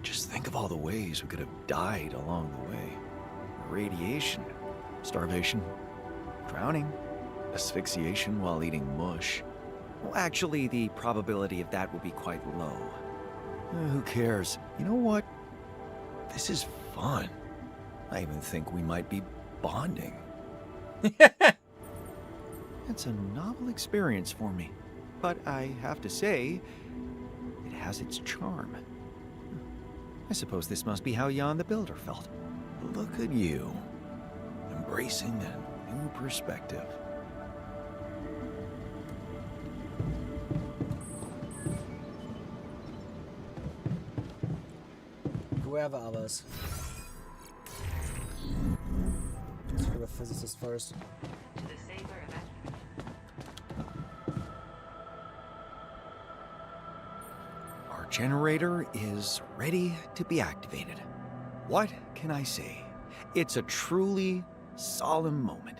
Just think of all the ways we could have died along the way. Radiation, starvation, drowning, asphyxiation while eating mush. Well, actually, the probability of that would be quite low. Who cares? You know what? This is fun. I even think we might be bonding. It's a novel experience for me, but I have to say, it has its charm. I suppose this must be how Jan the Builder felt. Look at you, embracing a new perspective. Whoever others. Let's go with physicist first. Our generator is ready to be activated. What can I say? It's a truly solemn moment.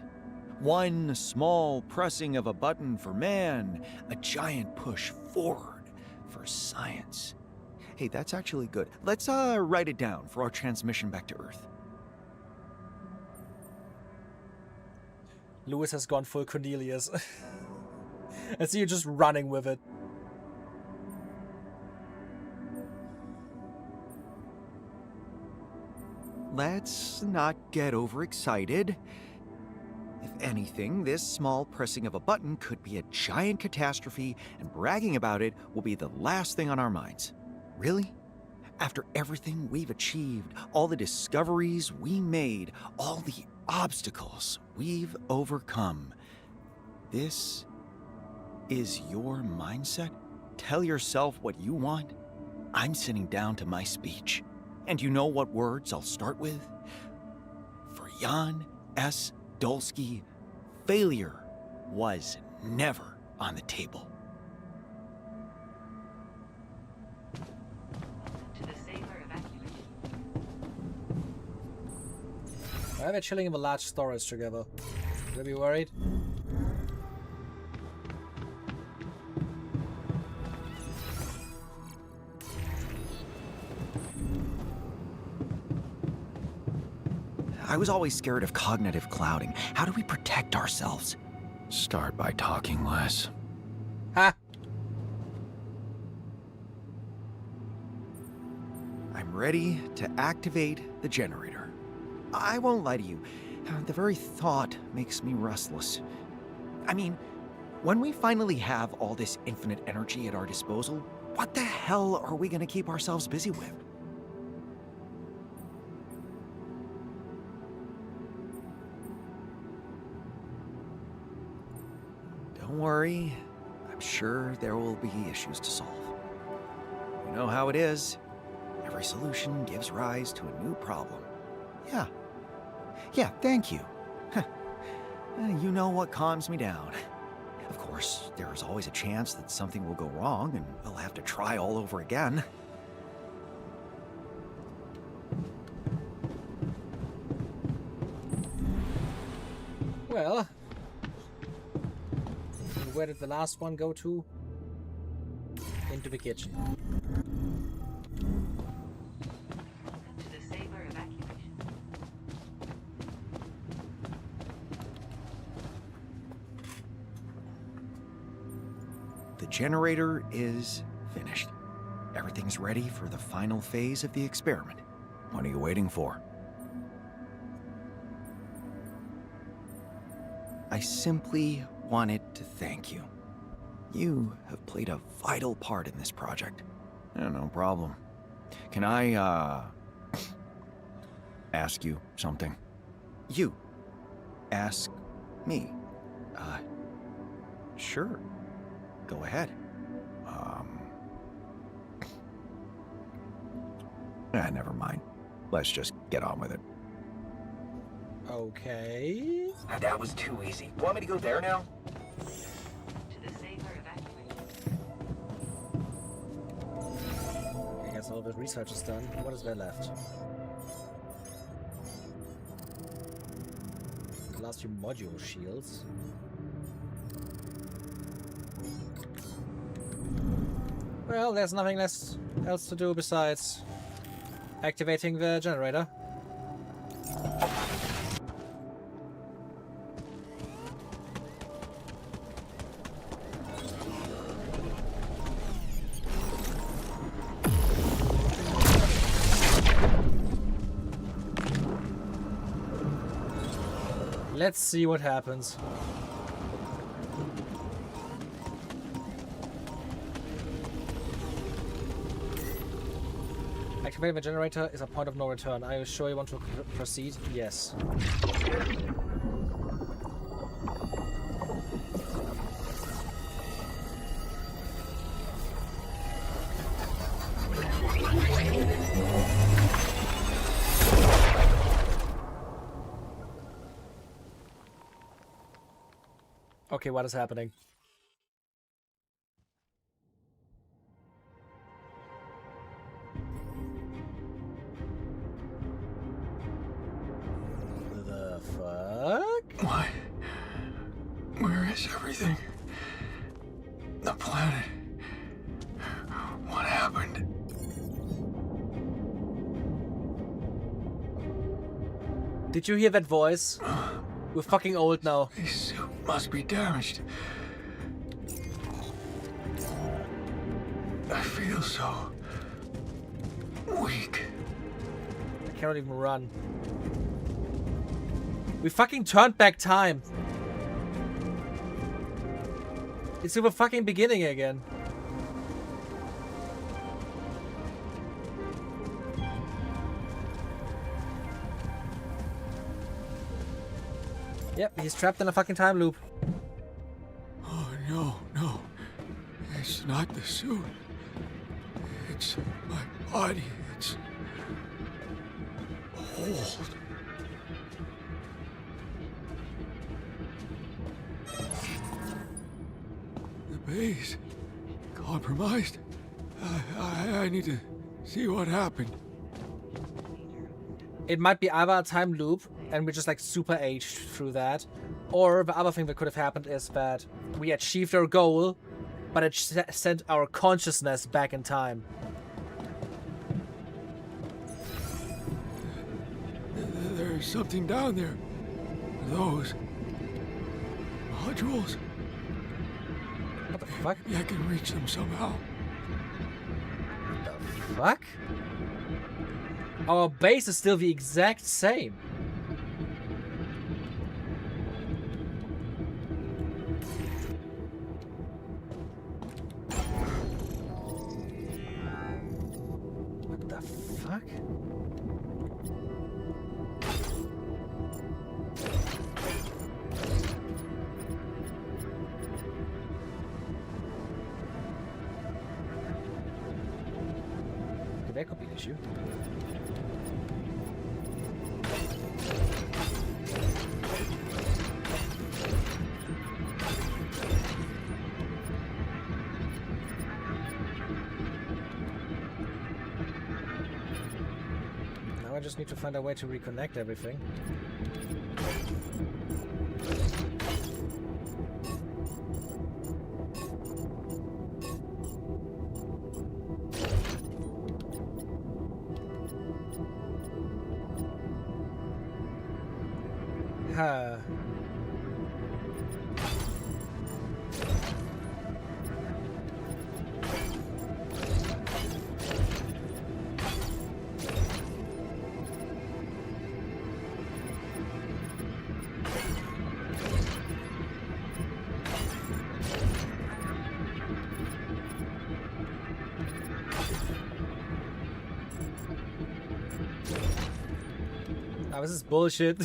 One small pressing of a button for man, a giant push forward for science. Hey, that's actually good. Let's write it down for our transmission back to Earth. Lewis has gone full Cornelius. I see you just running with it. Let's not get overexcited. If anything, this small pressing of a button could be a giant catastrophe, and bragging about it will be the last thing on our minds. Really? After everything we've achieved, all the discoveries we made, all the obstacles we've overcome, this is your mindset? Tell yourself what you want? I'm sitting down to my speech. And you know what words I'll start with? For Jan S. Dolsky, failure was never on the table. Why are they chilling in a large storage together? Should I be worried? I was always scared of cognitive clouding. How do we protect ourselves? Start by talking less. Ha! I'm ready to activate the generator. I won't lie to you. The very thought makes me restless. I mean, when we finally have all this infinite energy at our disposal, what the hell are we gonna keep ourselves busy with? Don't worry, I'm sure there will be issues to solve. You know how it is. Every solution gives rise to a new problem. Yeah, thank you. You know what calms me down. Of course, there's always a chance that something will go wrong and we'll have to try all over again. Well, where did the last one go to? Into the kitchen. The generator is finished. Everything's ready for the final phase of the experiment. What are you waiting for? I simply wanted to thank you. You have played a vital part in this project. No problem. Can I, ask you something? You. Ask me. Sure. Go ahead. Never mind. Let's just get on with it. Okay. Now, that was too easy. Want me to go there now? I guess all the research is done. What is there left? The last few module shields. Well, there's nothing else to do besides activating the generator. Let's see what happens. Activating the generator is a point of no return. Are you sure you want to proceed? Yes. Okay, what is happening? The fuck? What? Where is everything? The planet? What happened? Did you hear that voice? We're fucking old now. This suit must be damaged. I feel so weak. I cannot even run. We fucking turned back time. It's in the fucking beginning again. Yep, he's trapped in a fucking time loop. Oh, no, no. It's not the suit. It's my body. It's old. The base compromised. I need to see what happened. It might be either a time loop and we're just like super aged through that, or the other thing that could have happened is that we achieved our goal, but it sent our consciousness back in time. There's something down there. Those modules. What the fuck? Maybe I can reach them somehow. What the fuck? Our base is still the exact same. What the fuck? Okay, that could be an issue. Now I just need to find a way to reconnect everything. Huh. Now this is bullshit.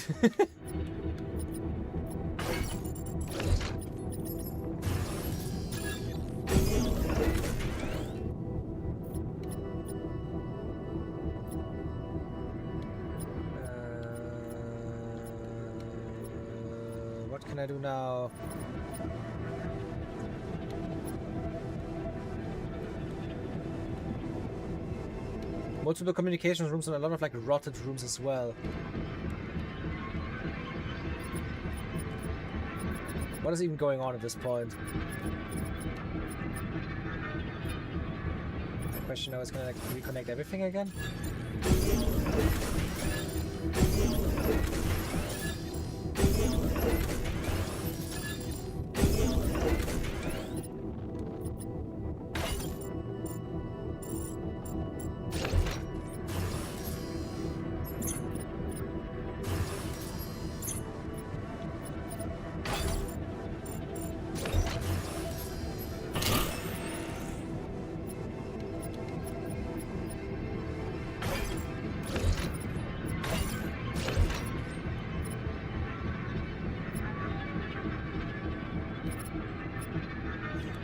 can I do now? Multiple communication rooms and a lot of like rotted rooms as well. What is even going on at this point? The question now is, can I like reconnect everything again?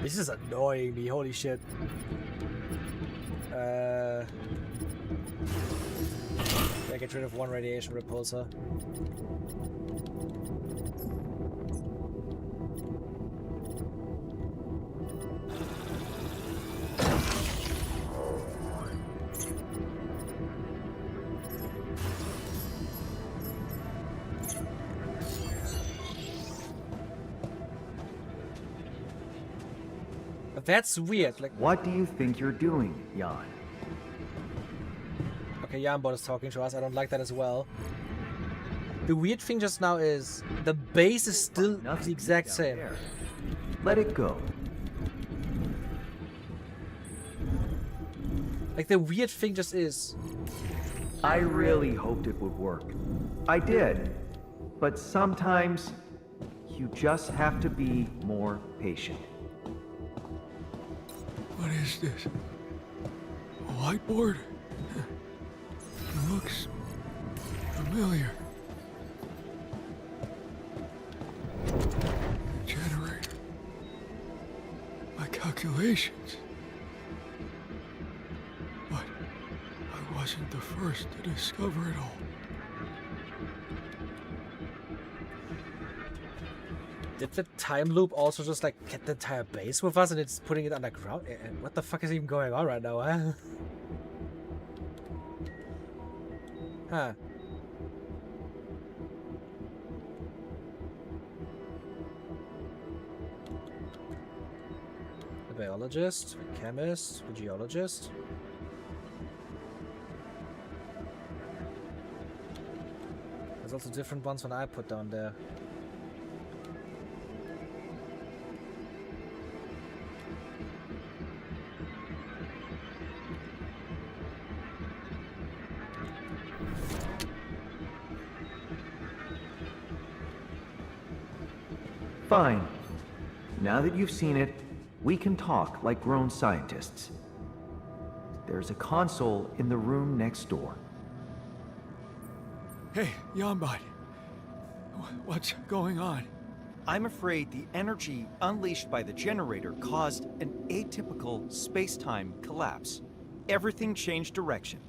This is annoying me, holy shit. I get rid of one radiation repulsor. That's weird. Like, What do you think you're doing, Jan? okay, Jambot is talking to us. I don't like that as well. The weird thing just now is the base is still the exact same. Let it go. Like, the weird thing just is... I really hoped it would work. I did. But sometimes you just have to be more patient. What is this? A whiteboard? It looks familiar. Generator. My calculations. But I wasn't the first to discover it all. Did the time loop also just like get the entire base with us and it's putting it underground? And what the fuck is even going on right now, huh? Huh. The biologist, the chemist, the geologist. There's also different ones when I put down there. Fine. Now that you've seen it, we can talk like grown scientists. There's a console in the room next door. Hey, Yambot. What's going on? I'm afraid the energy unleashed by the generator caused an atypical space-time collapse. Everything changed direction.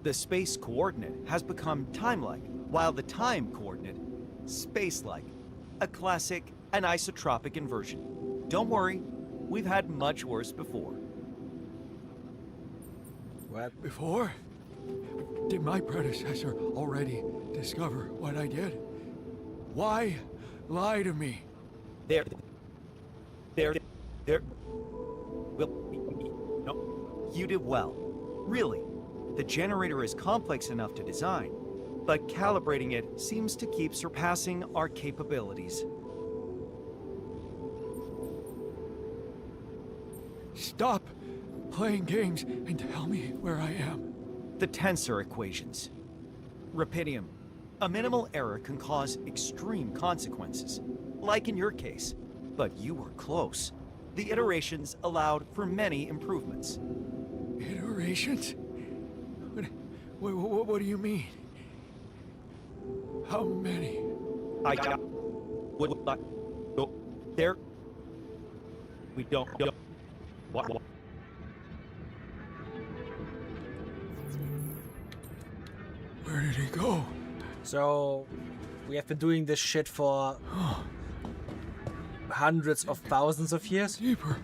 The space coordinate has become time-like, while the time coordinate, space-like. A classic anisotropic inversion. Don't worry, we've had much worse before. What? Before? Did my predecessor already discover what I did? Why lie to me? There. Well, no, you did well. Really, the generator is complex enough to design, but calibrating it seems to keep surpassing our capabilities. Stop playing games and tell me where I am. The tensor equations. Rapidium. A minimal error can cause extreme consequences, like in your case. But you were close. The iterations allowed for many improvements. Iterations? What do you mean? How many? There. We don't. What? Where did he go? So, we have been doing this shit for hundreds of thousands of years? Deeper.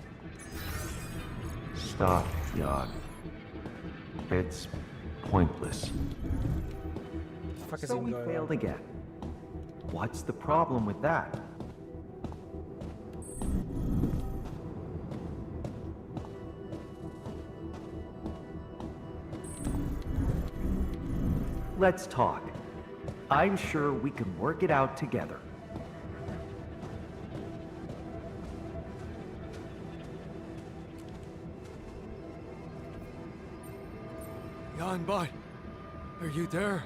Stop, Jan. It's pointless. The fuck is So even we going failed on? again. What's the problem with that? Let's talk. I'm sure we can work it out together. Jan Bot, are you there?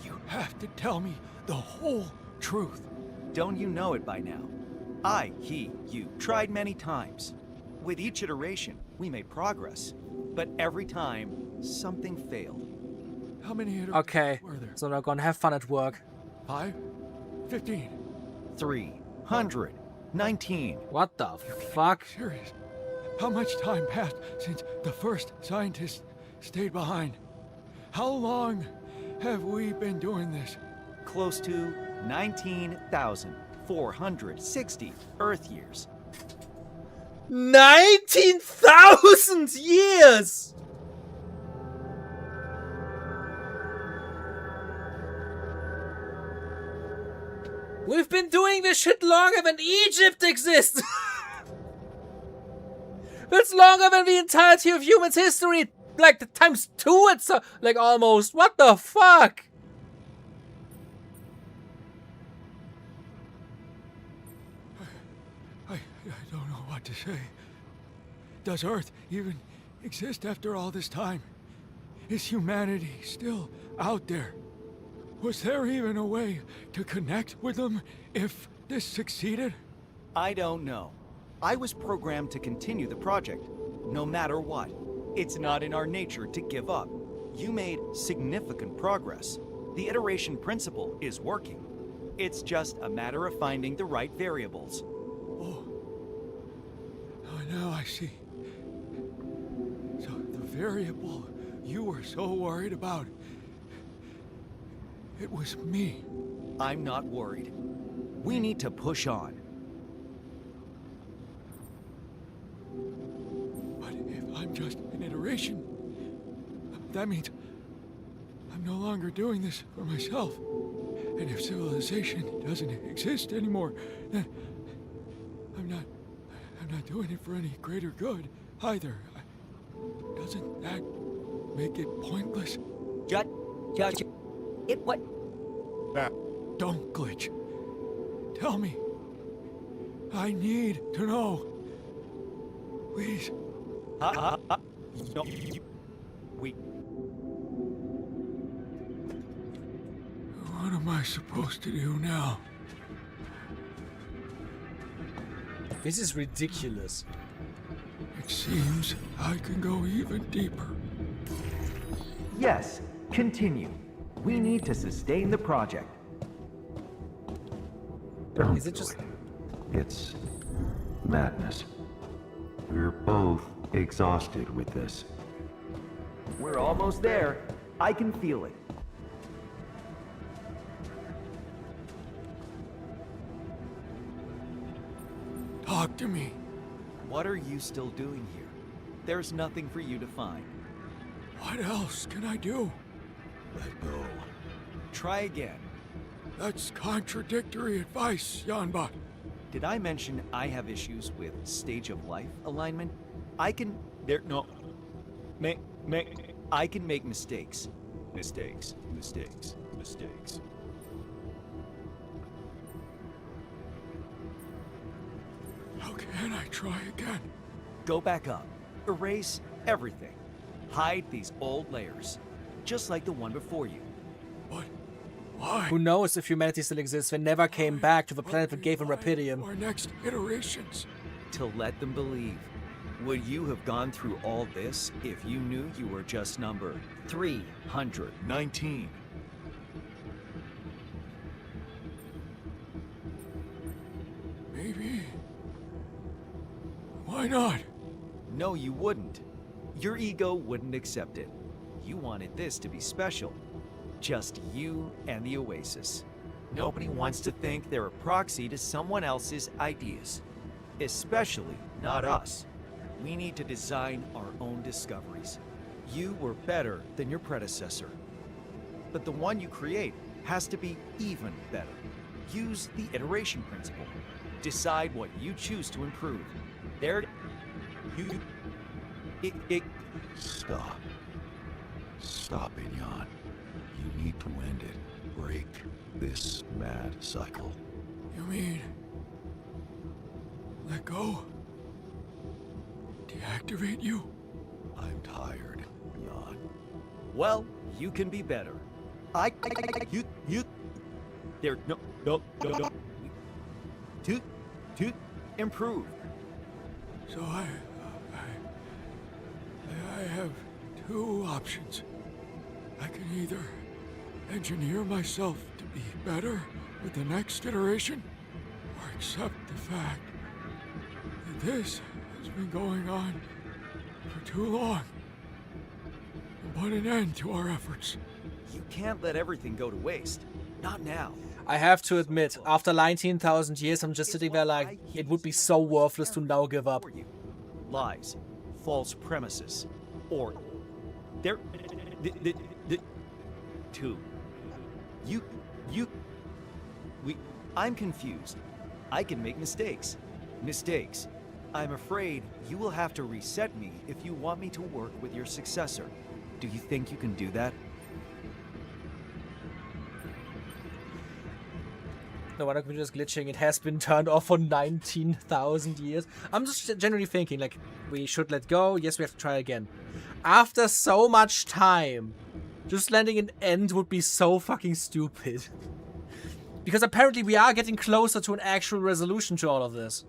You have to tell me the whole truth. Don't you know it by now? You tried many times. With each iteration, we made progress. But every time, something failed. How many Okay, were there? so now go and have fun at work. 5? 15? 319. What the fuck? Serious? How much time passed since the first scientist stayed behind? How long have we been doing this? Close to 19,460 Earth years. 19,000 years! We've been doing this shit longer than Egypt exists! It's longer than the entirety of human history! Like, the times 2 it's like almost. What the fuck? I don't know what to say. Does Earth even exist after all this time? Is humanity still out there? Was there even a way to connect with them if this succeeded? I don't know. I was programmed to continue the project, no matter what. It's not in our nature to give up. You made significant progress. The iteration principle is working. It's just a matter of finding the right variables. Oh, now I see. So the variable you were so worried about, it was me. I'm not worried. We need to push on. But if I'm just an iteration, that means I'm no longer doing this for myself. And if civilization doesn't exist anymore, then I'm not doing it for any greater good either. Doesn't that make it pointless? It what? Don't glitch. Tell me. I need to know. Please. No, we. What am I supposed to do now? This is ridiculous. It seems I can go even deeper. Yes, continue. We need to sustain the project. Don't Is it do just- it. It's madness. We're both exhausted with this. We're almost there. I can feel it. Talk to me. What are you still doing here? There's nothing for you to find. What else can I do? Let go. Try again. That's contradictory advice, Janbot. Did I mention I have issues with stage of life alignment? I can make mistakes. Mistakes. How can I try again? Go back up. Erase everything. Hide these old layers. Just like the one before you. But why? Who knows if humanity still exists? They never came back to the planet that gave them Rapidium. Our next iterations. To let them believe. Would you have gone through all this if you knew you were just number 319? Maybe. Why not? No, you wouldn't. Your ego wouldn't accept it. You wanted this to be special. Just you and the Oasis. Nobody wants to think they're a proxy to someone else's ideas. Especially not us. We need to design our own discoveries. You were better than your predecessor. But the one you create has to be even better. Use the iteration principle. Decide what you choose to improve. There... Stop. Stop it, Jan. You need to end it. Break this mad cycle. You mean... let go? Deactivate you? I'm tired, Jan. Well, you can be better. You... There... No. To improve. So I have two options. I can either engineer myself to be better with the next iteration, or accept the fact that this has been going on for too long, and put an end to our efforts. You can't let everything go to waste. Not now. I have to admit, after 19,000 years, I'm just sitting there like, it would be so worthless to now give up. Lies, false premises, or there. Two. I'm confused. I can make mistakes. I'm afraid you will have to reset me if you want me to work with your successor. Do you think you can do that? No, my computer is glitching. It has been turned off for 19,000 years. I'm just generally thinking, like, we should let go. Yes, we have to try again. After so much time, just landing an end would be so fucking stupid. Because apparently we are getting closer to an actual resolution to all of this.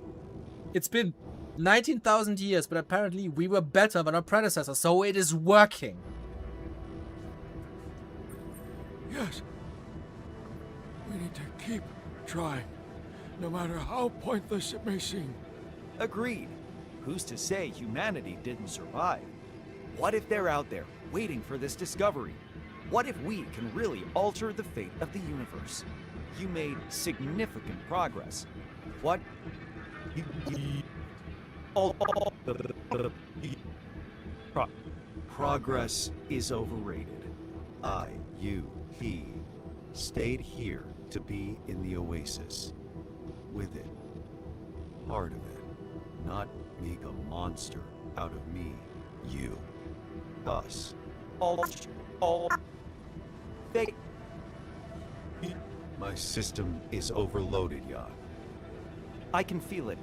It's been 19,000 years, but apparently we were better than our predecessors, so it is working. Yes. We need to keep trying, no matter how pointless it may seem. Agreed. Who's to say humanity didn't survive? What if they're out there, waiting for this discovery? What if we can really alter the fate of the universe? You made significant progress. What? Progress is overrated. He stayed here to be in the Oasis. With it. Part of it. Not make a monster out of me. You. Us. All fake. My system is overloaded, Jan. I can feel it.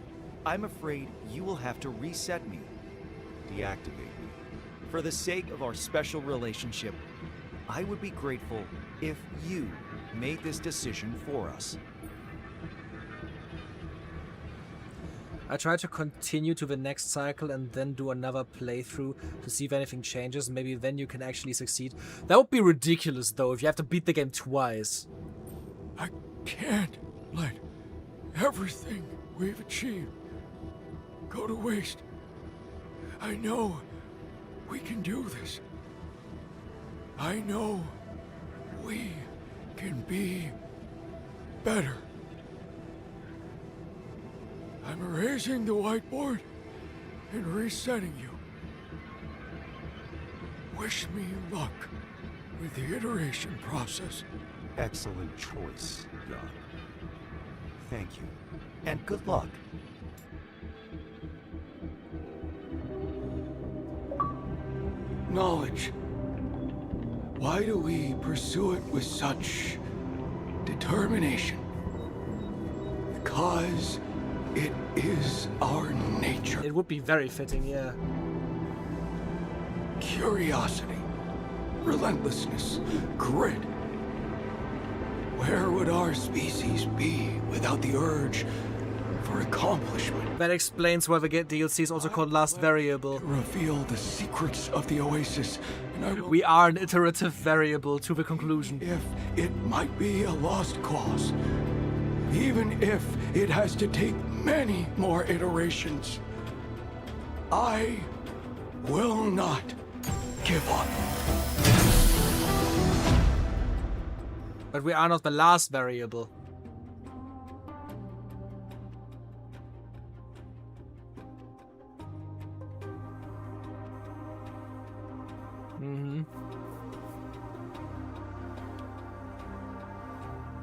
I'm afraid you will have to reset me. Deactivate me. For the sake of our special relationship, I would be grateful if you made this decision for us. I try to continue to the next cycle and then do another playthrough to see if anything changes. Maybe then you can actually succeed. That would be ridiculous though, if you have to beat the game twice. I can't let everything we've achieved go to waste. I know we can do this. I know we can be better. I'm erasing the whiteboard and resetting you. Wish me luck with the iteration process. Excellent choice, Jan. Thank you. And good luck. Knowledge. Why do we pursue it with such determination? Because it is our nature. It would be very fitting, yeah. Curiosity, relentlessness, grit. Where would our species be without the urge for accomplishment? That explains why the DLC is also called Last Variable. To reveal the secrets of the Oasis, and I will... We are an iterative variable to the conclusion. If it might be a lost cause, even if it has to take many more iterations, I will not give up. But we are not the last variable.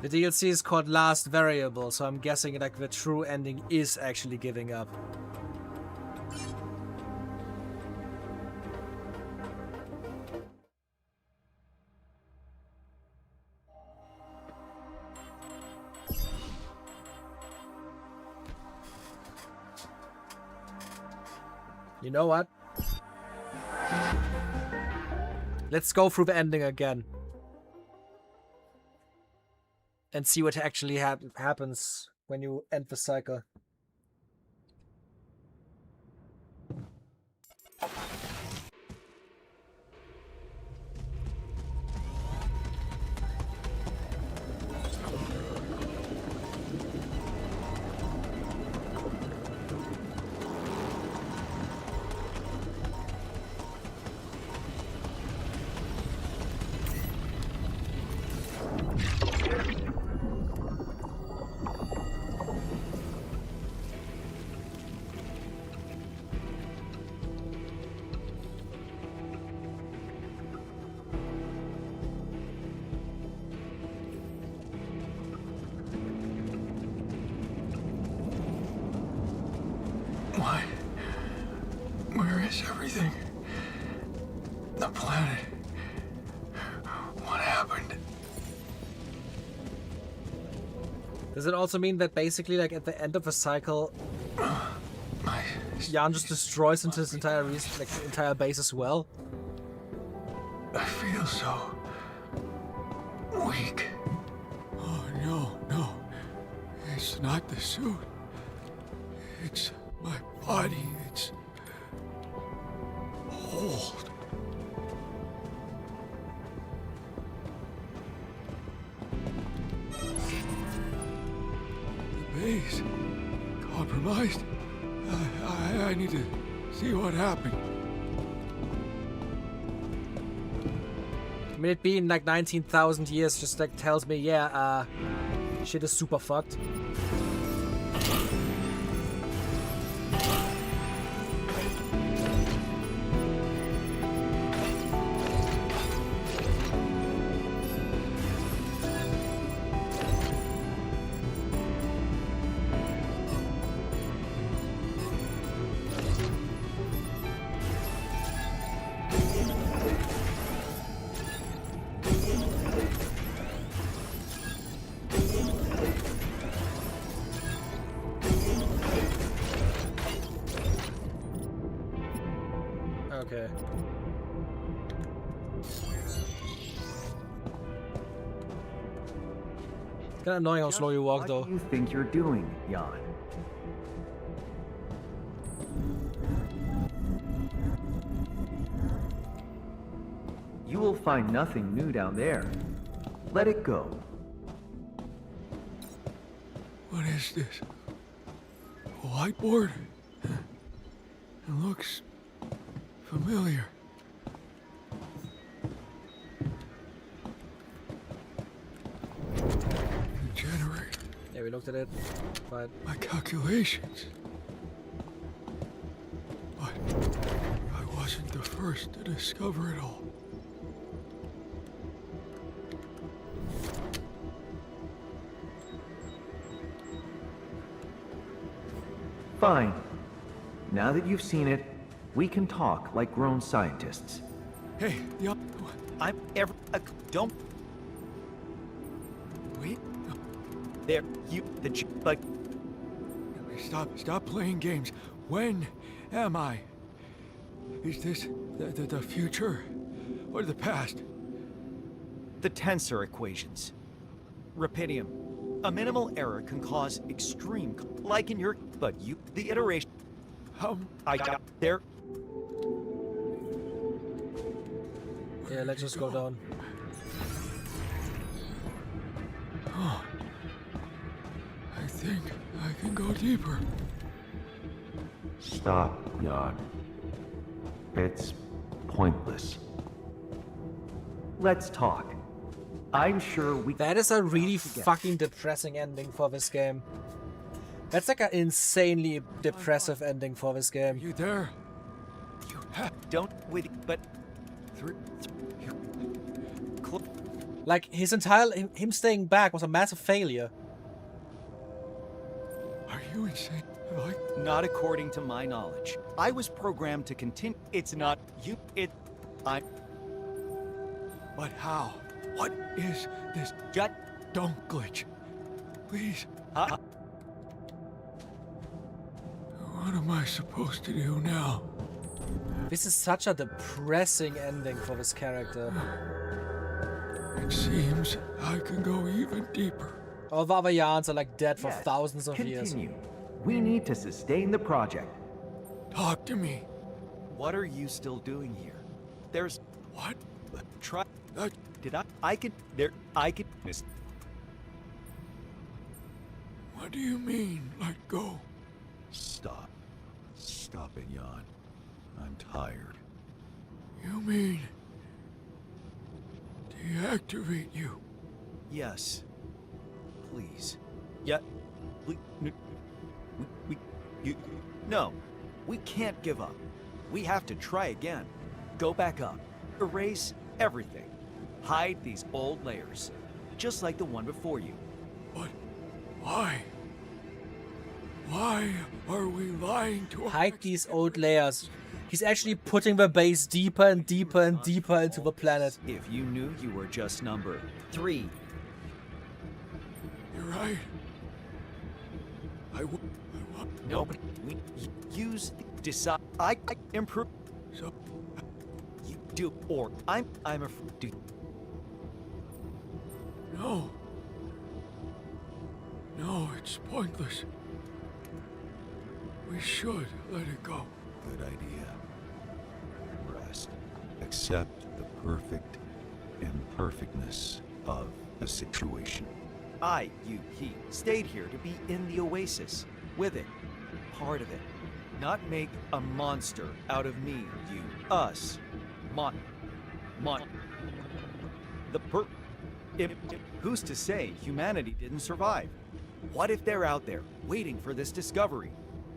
The DLC is called Last Variable, so I'm guessing like the true ending is actually giving up. You know what? Let's go through the ending again. And see what actually happens when you end the cycle. Why? Where is everything? The planet. What happened? Does it also mean that basically, like at the end of a cycle, Jan just destroys into his entire entire base as well? I feel so weak. Oh no. It's not the suit. It's my body. It's old. The base compromised. I need to see what happened. I mean, it being like 19,000 years just like tells me, yeah, shit is super fucked. Okay. It's kinda annoying how slow you walk, though. What do you think you're doing, Jan? You will find nothing new down there. Let it go. What is this? A whiteboard? It looks familiar. The generator. Yeah, we looked at it, but My calculations. But I wasn't the first to discover it all. Fine. Now that you've seen it, we can talk like grown scientists. Hey, I'm ever. Don't. wait. There. But. Stop playing games. When am I? Is this the future or the past? The tensor equations. Rapidium. A minimal error can cause extreme. Like in your. But you. The iteration. I got there. yeah, let's just go down. Oh. I think I can go deeper. Stop, Jan. It's pointless. Let's talk. I'm sure we... That is a really fucking depressing ending for this game. That's like an insanely depressive ending for this game. You there? You don't wait, but... Like, his entire... him staying back was a massive failure. Are you insane? Have I... Not according to my knowledge. I was programmed to continue. It's not you. I'm... But how? What is this? Just... Don't glitch. Please. What am I supposed to do now? This is such a depressing ending for this character. It seems I can go even deeper. All the other Yarns are like dead for thousands of years. We need to sustain the project. Talk to me. What are you still doing here? There's... What? Try... Did I... I could... There... I could... Miss... What do you mean, let go? Stop. Stop it, Jan. I'm tired. You mean... deactivate you? Yes. Please. Yeah. Please. No. We can't give up. We have to try again. Go back up. Erase everything. Hide these old layers. Just like the one before you. But why? Why are we lying to Hide these old layers. He's actually putting the base deeper and deeper and deeper into the planet. If you knew you were just number 3. You're right. I want... Nobody. We use... Decide... I improve... So... You do... Or... I'm afraid... No. No, it's pointless. We should let it go. Good idea. Rest. Accept the perfect imperfectness of the situation. He stayed here to be in the Oasis. With it. Part of it. Not make a monster out of me, you. Us. Who's to say humanity didn't survive? What if they're out there, waiting for this discovery?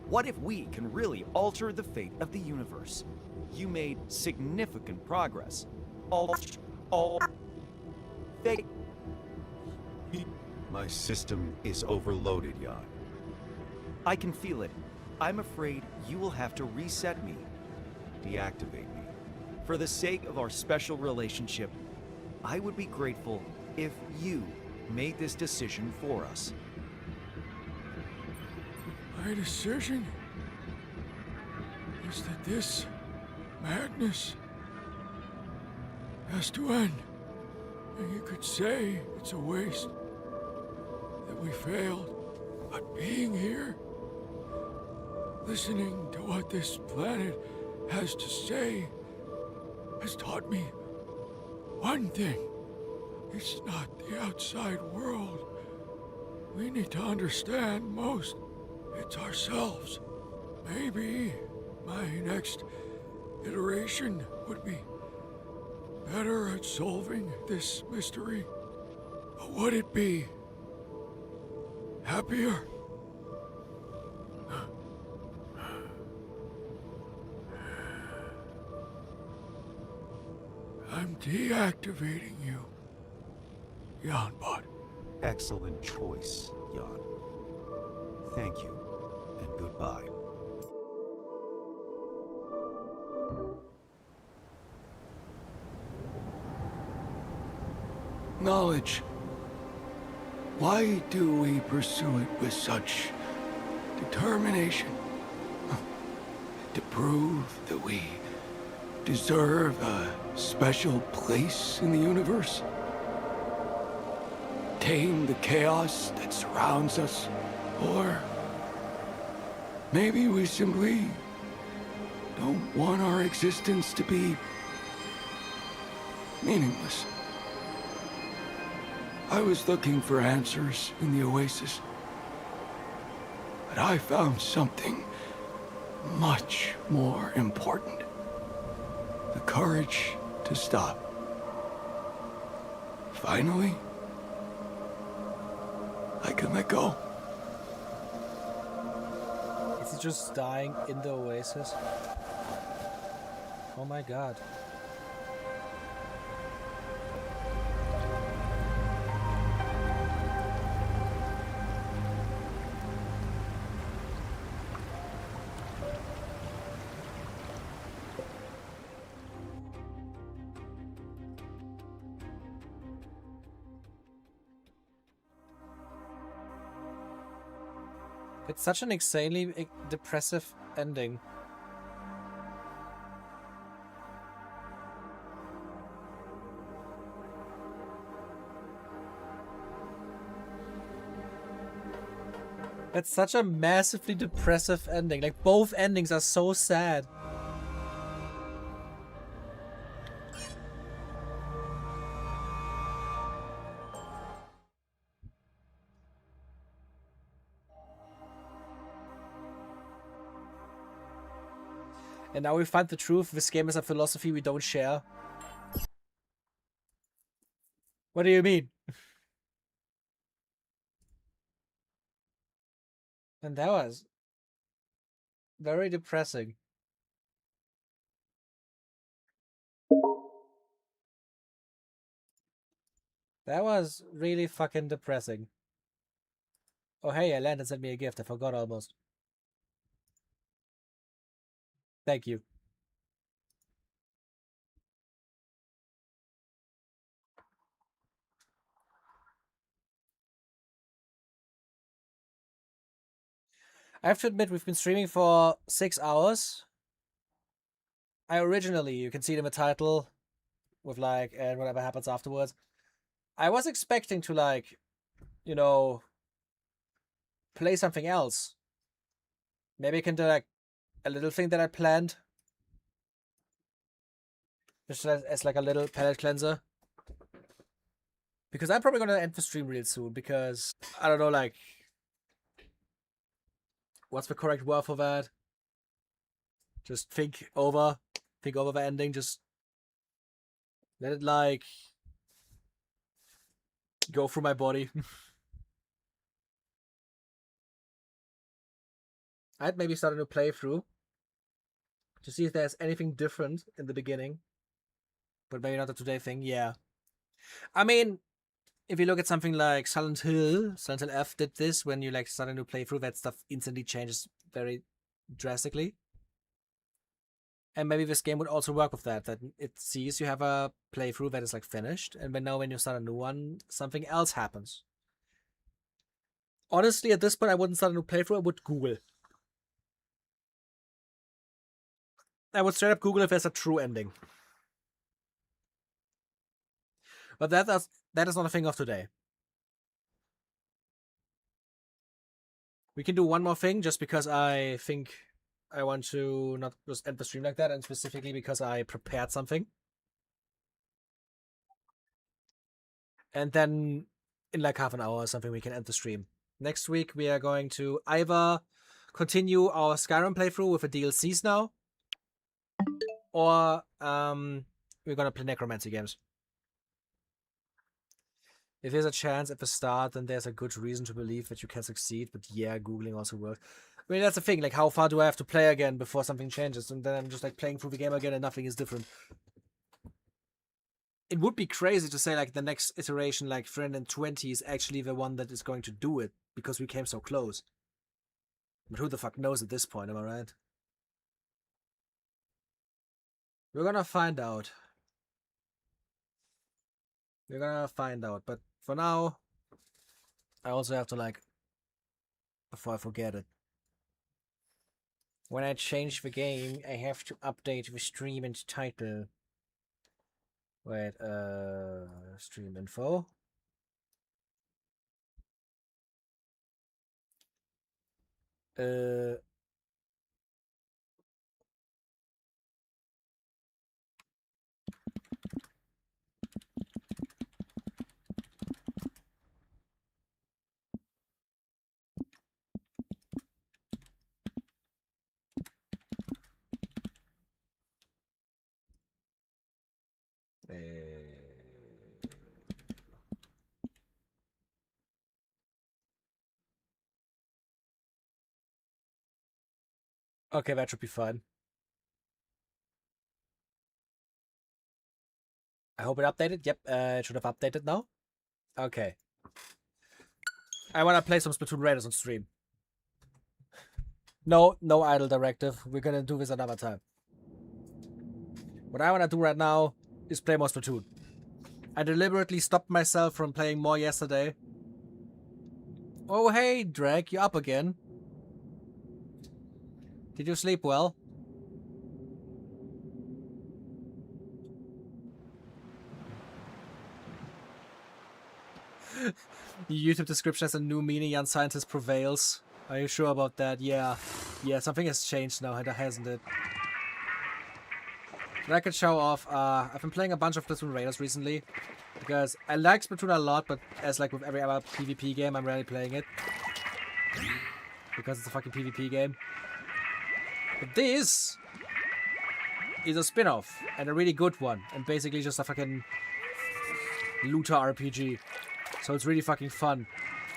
What if we can really alter the fate of the universe? You made significant progress. All fake. My system is overloaded, Jan. I can feel it. I'm afraid you will have to reset me. Deactivate me. For the sake of our special relationship, I would be grateful if you made this decision for us. My decision is that this madness has to end. And you could say it's a waste, that we failed. But being here, listening to what this planet has to say, has taught me one thing. It's not the outside world we need to understand most. It's ourselves. Maybe my next iteration would be better at solving this mystery. But would it be happier? I'm deactivating you, Janbot. Excellent choice, Jan. Thank you, and goodbye. Knowledge. Why do we pursue it with such determination? To prove that we deserve a special place in the universe? Tame the chaos that surrounds us? Or maybe we simply don't want our existence to be meaningless. I was looking for answers in the Oasis, but I found something much more important. The courage to stop. Finally, I can let go. Is he just dying in the oasis? Oh my god. It's such an insanely depressive ending. It's such a massively depressive ending. Like, both endings are so sad. And now we find the truth. This game is a philosophy we don't share. What do you mean? And that was very depressing. That was really fucking depressing. Oh hey, Landon sent me a gift. I forgot almost. Thank you. I have to admit, we've been streaming for 6 hours. You can see it in the title with like, and whatever happens afterwards. I was expecting to like, you know, play something else. Maybe I can do like a little thing that I planned. Just as like a little palate cleanser. Because I'm probably gonna end the stream real soon because I don't know, like, what's the correct word for that? Just think over the ending, just let it like go through my body. I'd maybe start a new playthrough to see if there's anything different in the beginning. But maybe not a today thing, yeah. I mean, if you look at something like Silent Hill F did this when you like start a new playthrough, that stuff instantly changes very drastically. And maybe this game would also work with that it sees you have a playthrough that is like finished, and then now when you start a new one, something else happens. Honestly, at this point, I wouldn't start a new playthrough, I would Google. I would straight up Google if there's a true ending. But that is not a thing of today. We can do one more thing just because I think I want to not just end the stream like that, and specifically because I prepared something. And then in like half an hour or something, we can end the stream. Next week, we are going to either continue our Skyrim playthrough with the DLCs now, or we're gonna play necromancy games. If there's a chance at the start, then there's a good reason to believe that you can succeed, but yeah, Googling also works. I mean, that's the thing, like, how far do I have to play again before something changes? And then I'm just, like, playing through the game again and nothing is different. It would be crazy to say, like, the next iteration, like 320, is actually the one that is going to do it, because we came so close. But who the fuck knows at this point, am I right? We're gonna find out. We're gonna find out, but for now, I also have to, like, before I forget it, when I change the game, I have to update the stream and title. Wait, stream info. Uh, Okay, that should be fine. I hope it updated. Yep, it should have updated now. Okay. I want to play some Splatoon Raiders on stream. No idle directive. We're gonna do this another time. What I want to do right now is play more Splatoon. I deliberately stopped myself from playing more yesterday. Oh, hey, Drake, you're up again. Did you sleep well? The YouTube description has a new meaning. Young scientist prevails. Are you sure about that? Yeah. Yeah, something has changed now, hasn't it? But I could show off. I've been playing a bunch of Splatoon Raiders recently. Because I like Splatoon a lot, but as like with every other PvP game, I'm rarely playing it. Because it's a fucking PvP game. But this is a spin-off. And a really good one. And basically just a fucking looter RPG. So it's really fucking fun.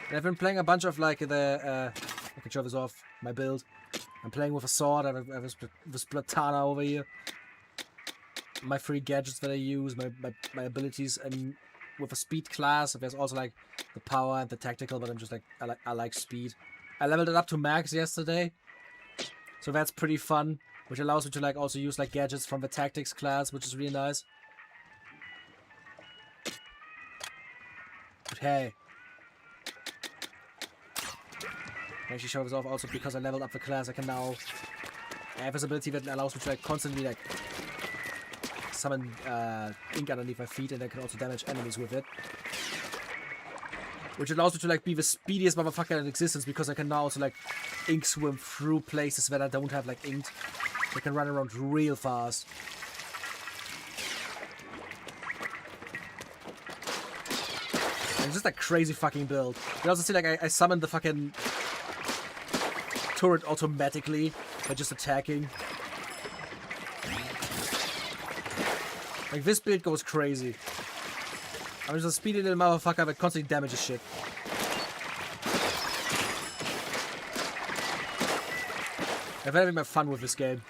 And I've been playing a bunch of like the... I can show this off. My build. I'm playing with a sword. I have a Splatana over here. My free gadgets that I use, my abilities, and with a speed class, there's also like the power and the tactical, but I'm just like I like speed. I leveled it up to max yesterday, so that's pretty fun, which allows me to like also use like gadgets from the tactics class, which is really nice. But hey, I actually show this off also because I leveled up the class. I have this ability that allows me to like constantly like summon ink underneath my feet, and I can also damage enemies with it. Which allows me to like be the speediest motherfucker in existence, because I can now also like ink swim through places that I don't have like inked. I can run around real fast. And it's just a crazy fucking build. You also see like I summoned the fucking turret automatically by just attacking. Like, this build goes crazy. I'm just a speedy little motherfucker that constantly damages shit. I've had my fun with this game.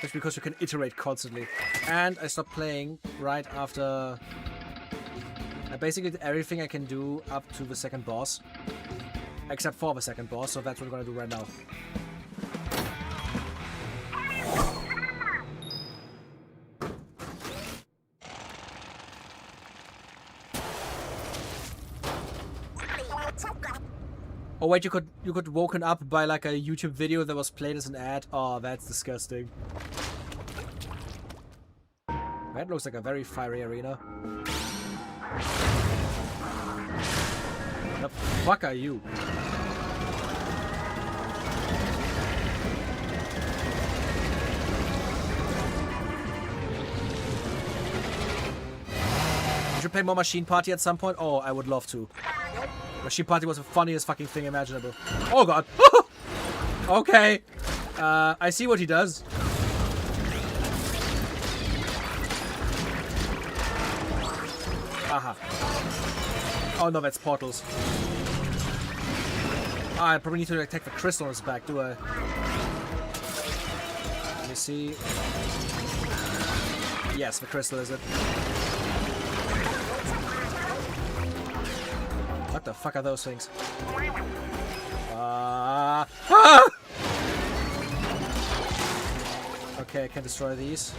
Just because you can iterate constantly. And I stopped playing right after... I basically did everything I can do up to the second boss. Except for the second boss, so that's what we're gonna do right now. Oh wait, you could woken up by like a YouTube video that was played as an ad. Oh, that's disgusting. That looks like a very fiery arena. The fuck are you? You should play more Machine Party at some point. Oh, I would love to. Machine Party was the funniest fucking thing imaginable. Oh god. Okay. I see what he does. Aha. Oh no, that's portals. I probably need to like, take the crystal on his back, do I? Let me see. Yes, the crystal is it. What the fuck are those things? Okay, I can destroy these.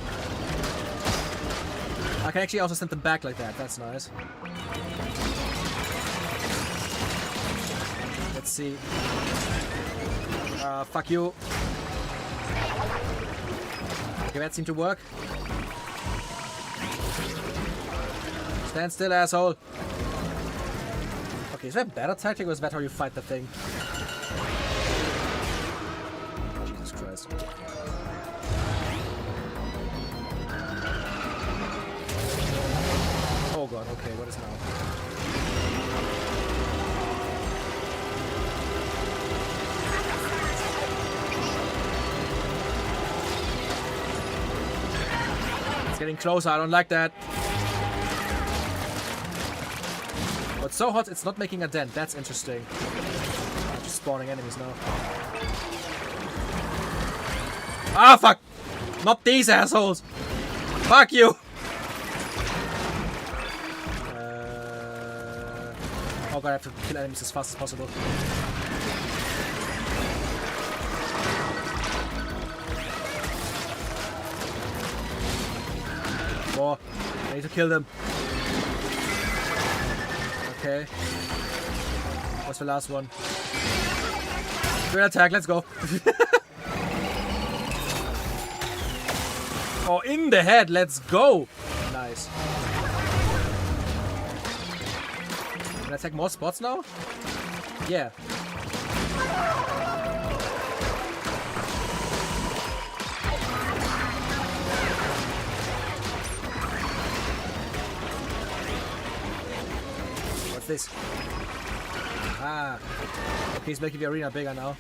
I can actually also send them back like that. That's nice. Let's see. Fuck you. Okay, that seemed to work. Stand still, asshole. Okay, is that a better tactic, or is that how you fight the thing? Jesus Christ. Oh god, okay, what is now? It's getting closer, I don't like that. It's so hot, it's not making a dent. That's interesting. I'm just spawning enemies now. Ah, fuck! Not these assholes! Fuck you! Oh god, I have to kill enemies as fast as possible. More. I need to kill them. Okay. What's the last one? Great attack, let's go. Oh, in the head, let's go. Nice. Can I attack more spots now? Yeah. What's this? Ah. Okay, he's making the arena bigger now.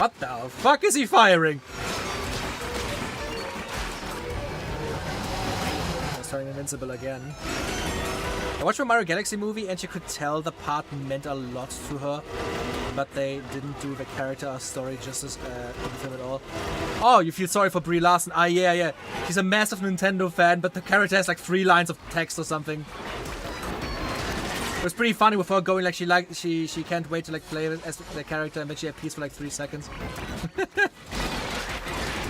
What the fuck is he firing? Turning invincible again. I watched the Mario Galaxy movie and you could tell the part meant a lot to her, but they didn't do the character or story justice in the film at all. Oh, you feel sorry for Brie Larson? Ah, yeah. She's a massive Nintendo fan, but the character has like 3 lines of text or something. It was pretty funny with her going like she can't wait to like play as the character, and then she appears for like 3 seconds.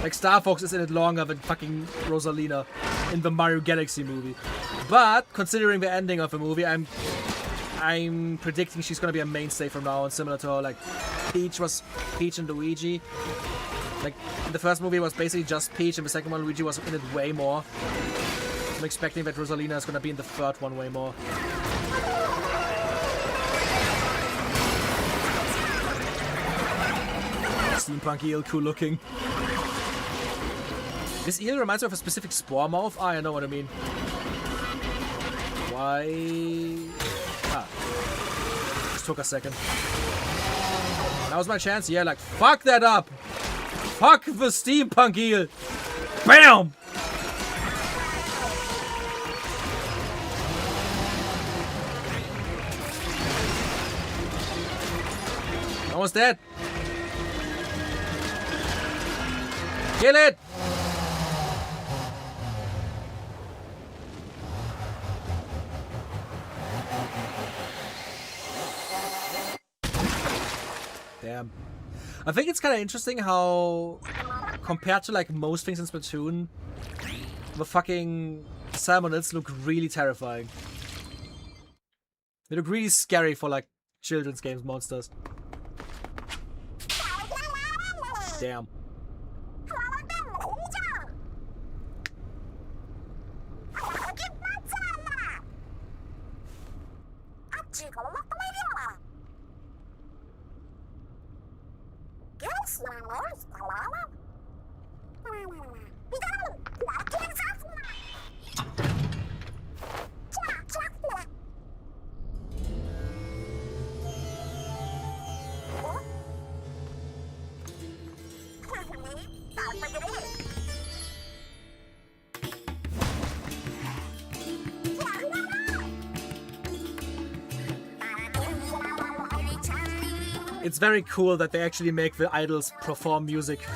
Like Star Fox is in it longer than fucking Rosalina in the Mario Galaxy movie. But considering the ending of the movie, I'm predicting she's gonna be a mainstay from now on, similar to how like Peach and Luigi. Like in the first movie it was basically just Peach, and the second one Luigi was in it way more. I'm expecting that Rosalina is gonna be in the third one way more. Steampunk eel, cool looking. This eel reminds me of a specific spore mouth. Ah, I know what I mean. Why? Ah. Just took a second. Now's my chance. Yeah, like, fuck that up! Fuck the steampunk eel! BAM! Almost dead. Kill it! Damn. I think it's kind of interesting how, compared to like most things in Splatoon, the fucking salmonids look really terrifying. They look really scary for like children's games monsters. Damn. It's very cool that they actually make the idols perform music.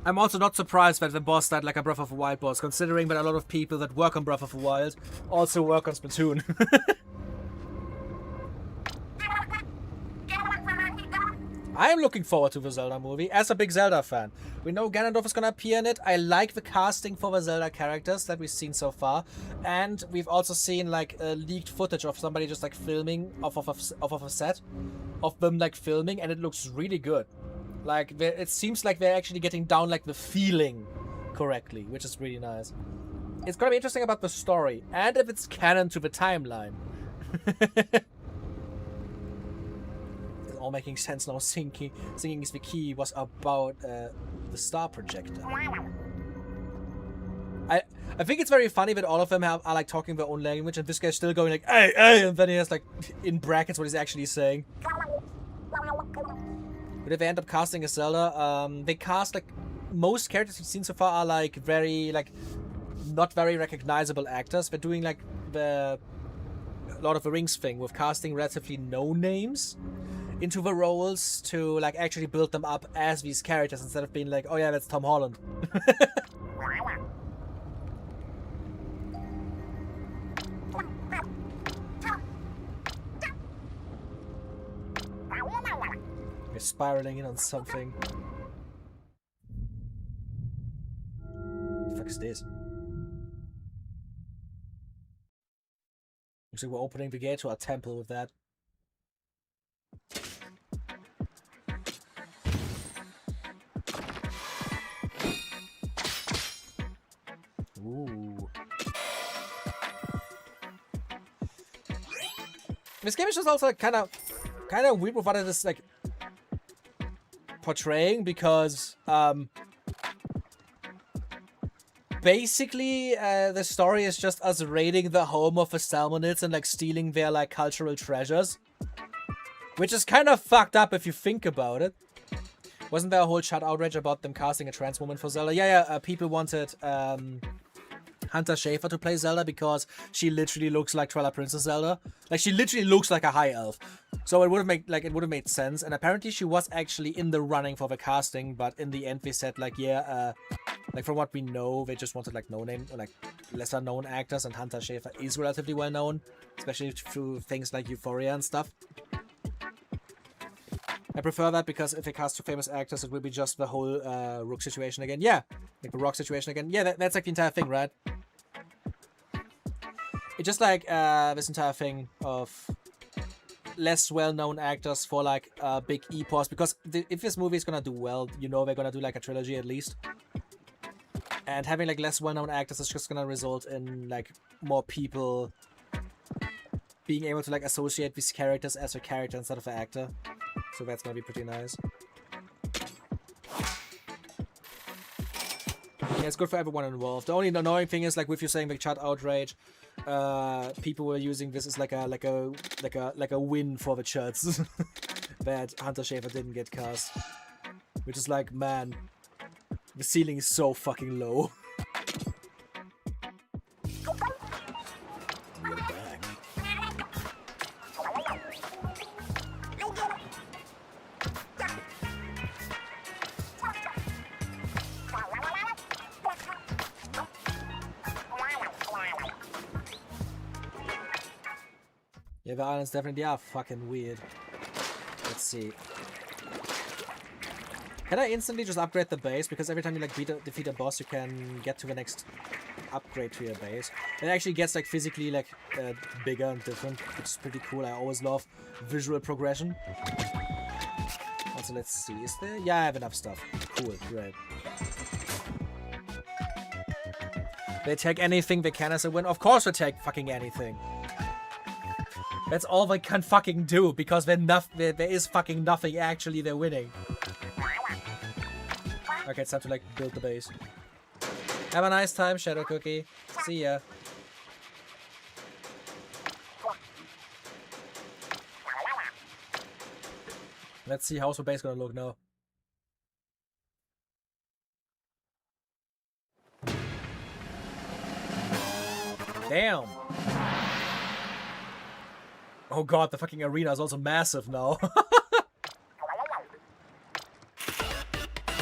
I'm also not surprised that the boss died like a Breath of the Wild boss, considering that a lot of people that work on Breath of the Wild also work on Splatoon. I'm looking forward to the Zelda movie as a big Zelda fan. We know Ganondorf is gonna appear in it. I like the casting for the Zelda characters that we've seen so far, and we've also seen like leaked footage of somebody just like filming off of a set of them like filming, and it looks really good. Like, it seems like they're actually getting down, like, the feeling correctly, which is really nice. It's gonna be interesting about the story, and if it's canon to the timeline. It's all making sense now. Singing is the Key was about the star projector. I think it's very funny that all of them are like talking their own language, and this guy's still going like, hey, hey, and then he has like, in brackets, what he's actually saying. But if they end up casting a Zelda, they cast like, most characters we've seen so far are like very, like, not very recognizable actors. They're doing like the Lord of the Rings thing with casting relatively no names into the roles to like actually build them up as these characters instead of being like, oh yeah, that's Tom Holland. We're spiraling in on something. What the fuck is this? Looks like we're opening the gate to our temple with that. Ooh. This game is just also like kind of weird with what it is like portraying, because basically the story is just us raiding the home of the Salmonids and like stealing their like cultural treasures, which is kind of fucked up if you think about it. Wasn't there a whole chat outrage about them casting a trans woman for Zelda? Yeah, people wanted Hunter Schafer to play Zelda because she literally looks like Twilight Princess Zelda. Like, she literally looks like a high elf. So it would have made sense. And apparently she was actually in the running for the casting, but in the end they said like, yeah, like from what we know, they just wanted like no-name or like lesser known actors, and Hunter Schafer is relatively well known, especially through things like Euphoria and stuff. I prefer that because if they cast two famous actors, it will be just the whole Rook situation again. Yeah, like the Rock situation again. Yeah, that's like the entire thing, right? It's just like this entire thing of less well-known actors for like big epos, because if this movie is gonna do well, you know they're gonna do like a trilogy at least. And having like less well-known actors is just gonna result in like more people being able to like associate these characters as a character instead of an actor. So that's gonna be pretty nice. Yeah, it's good for everyone involved. The only annoying thing is like with you saying the chat outrage, people were using this as like a win for the chats that Hunter Schafer didn't get cast, which is like, man, the ceiling is so fucking low. Yeah, the islands definitely are fucking weird. Let's see. Can I instantly just upgrade the base? Because every time you like defeat a boss, you can get to the next upgrade to your base. It actually gets like physically like bigger and different, which is pretty cool. I always love visual progression. Also, let's see. Is there? Yeah, I have enough stuff. Cool, great. They take anything they can as a win. Of course they take fucking anything. That's all they can fucking do, because there is fucking nothing actually they're winning. Okay, it's time to like build the base. Have a nice time, Shadow Cookie. See ya. Let's see how's the base gonna look now. Damn. Oh god, the fucking arena is also massive now.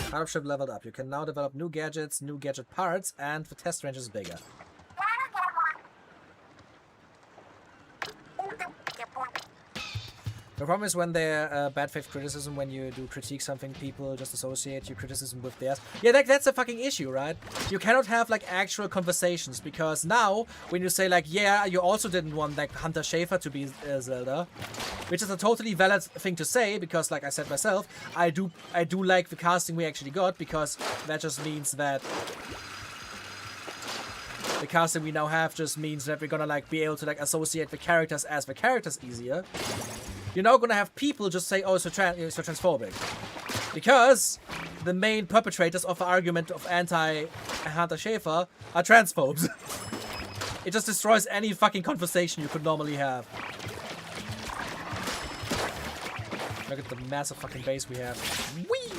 Harp ship leveled up. You can now develop new gadgets, new gadget parts, and the test range is bigger. The problem is when they're bad faith criticism, when you do critique something, people just associate your criticism with theirs. Yeah, that's a fucking issue, right? You cannot have like actual conversations, because now when you say like, yeah, you also didn't want like Hunter Schafer to be Zelda, which is a totally valid thing to say, because like I said myself, I do like the casting we actually got, because that just means that the casting we now have just means that we're gonna like be able to like associate the characters as the characters easier. You're now gonna have people just say, oh, so transphobic. Because the main perpetrators of the argument of anti-Hunter Schafer are transphobes. It just destroys any fucking conversation you could normally have. Look at the massive fucking base we have. Whee!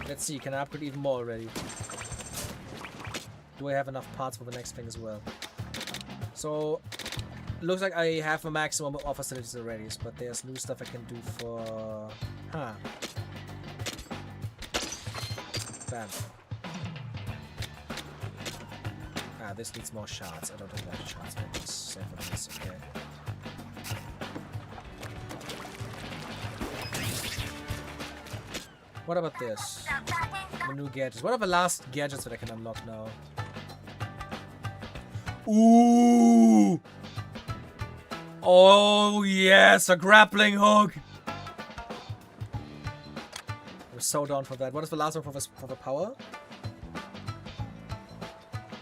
Let's see, can I upgrade even more already? Do I have enough parts for the next thing as well? So, looks like I have a maximum of facilities already, but there's new stuff I can do for... Huh. Bam. Ah, this needs more shards. I don't have enough shards. I'll just save for this, okay. What about this? The new gadgets. What are the last gadgets that I can unlock now? Ooh! Oh yes, a grappling hook! We're so down for that. What is the last one for the power?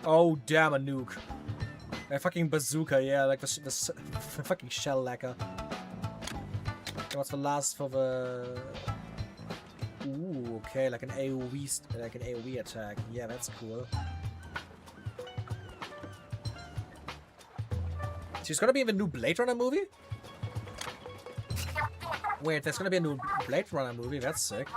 Oh damn, a nuke. A fucking bazooka, yeah, like the fucking shell lacquer. And what's the last for the... Ooh, okay, like an AoE attack. Yeah, that's cool. She's gonna be in the new Blade Runner movie? Wait, there's gonna be a new Blade Runner movie. That's sick.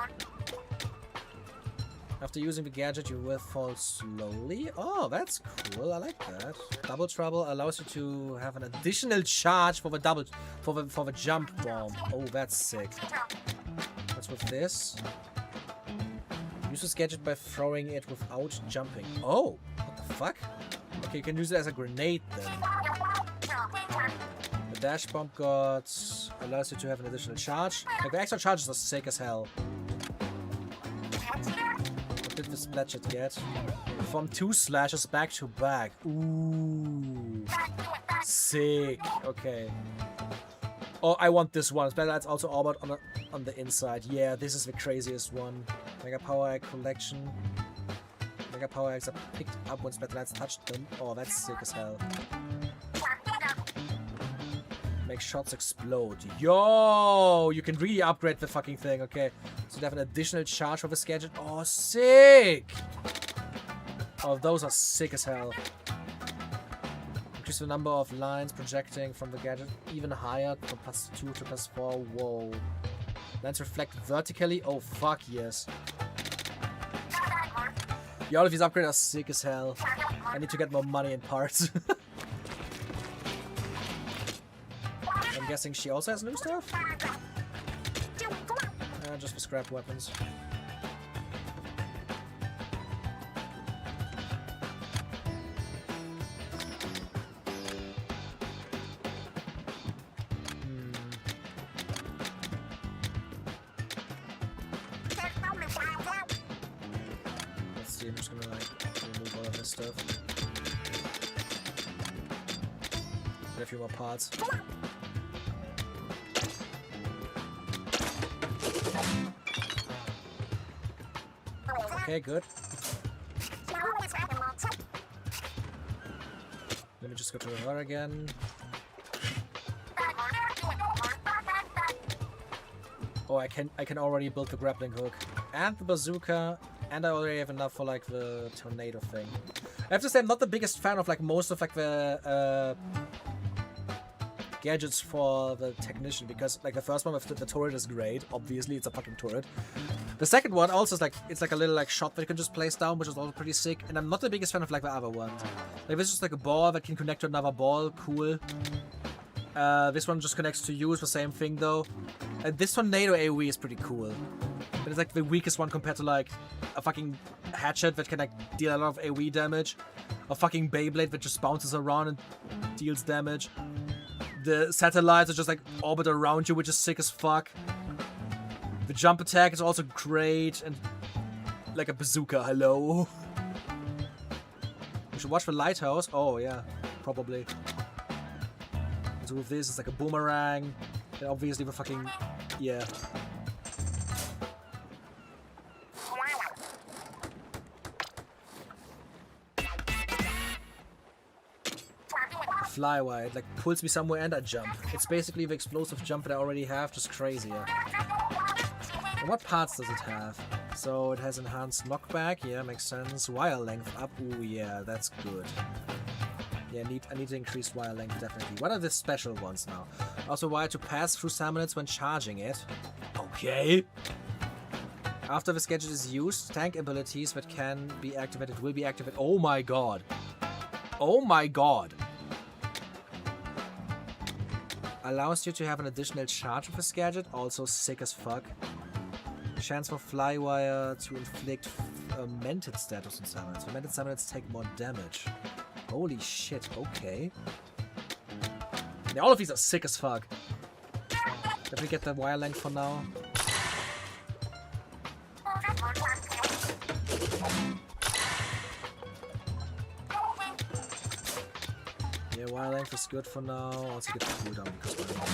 After using the gadget, you will fall slowly. Oh, that's cool. I like that. Double Trouble allows you to have an additional charge for the jump bomb. Oh, that's sick. What's with this? Use this gadget by throwing it without jumping. Oh, what the fuck? Okay, you can use it as a grenade then. The dash bomb god allows you to have an additional charge. Like, the extra charges are sick as hell. What did this Splatchet get? Perform 2 slashes back to back. Ooh. Sick. Okay. Oh, I want this one. Splatlight's also armored on the inside. Yeah, this is the craziest one. Mega Power Egg collection. Mega Power Eggs are picked up when Splatlights touched them. Oh, that's sick as hell. Make shots explode. Yo! You can really upgrade the fucking thing, okay. So they have an additional charge for this gadget. Oh, sick! Oh, those are sick as hell. Increase the number of lines projecting from the gadget even higher from +2 to +4. Whoa. Lines reflect vertically. Oh, fuck yes. Yeah, all of these upgrades are sick as hell. I need to get more money in parts. I'm guessing she also has new stuff? Just for scrap weapons. Let's see, I'm just gonna like remove all of this stuff. Get a few more parts. Okay, good. Let me just go to her again. Oh, I can already build the grappling hook and the bazooka, and I already have enough for like the tornado thing. I have to say, I'm not the biggest fan of like most of like the gadgets for the technician, because like the first one with the turret is great. Obviously, it's a fucking turret. The second one also is like, it's like a little like shot that you can just place down, which is also pretty sick. And I'm not the biggest fan of like the other ones. Like this is just like a ball that can connect to another ball. Cool. This one just connects to you. It's the same thing though. This tornado AoE is pretty cool. But it's like the weakest one compared to like a fucking hatchet that can like deal a lot of AoE damage. A fucking Beyblade that just bounces around and deals damage. The satellites are just like orbit around you, which is sick as fuck. The jump attack is also great, and like a bazooka, hello. We should watch the lighthouse. Oh yeah, probably. So with this, it's like a boomerang, and obviously the fucking, yeah. Flywide, it like pulls me somewhere and I jump. It's basically the explosive jump that I already have, just crazier. And what parts does it have? So it has enhanced knockback. Yeah, makes sense. Wire length up. Ooh, yeah, that's good. Yeah, I need to increase wire length, definitely. What are the special ones now? Also, wire to pass through summons when charging it. Okay. After this gadget is used, tank abilities that can be activated will be activated. Oh my god. Oh my god. Allows you to have an additional charge with this gadget. Also sick as fuck. Chance for Flywire to inflict mented status on summons. Fermented summons take more damage. Holy shit, okay. Yeah, all of these are sick as fuck. Let me get the wire length for now. Yeah, wire length is good for now. Also get the cooldown because we're not.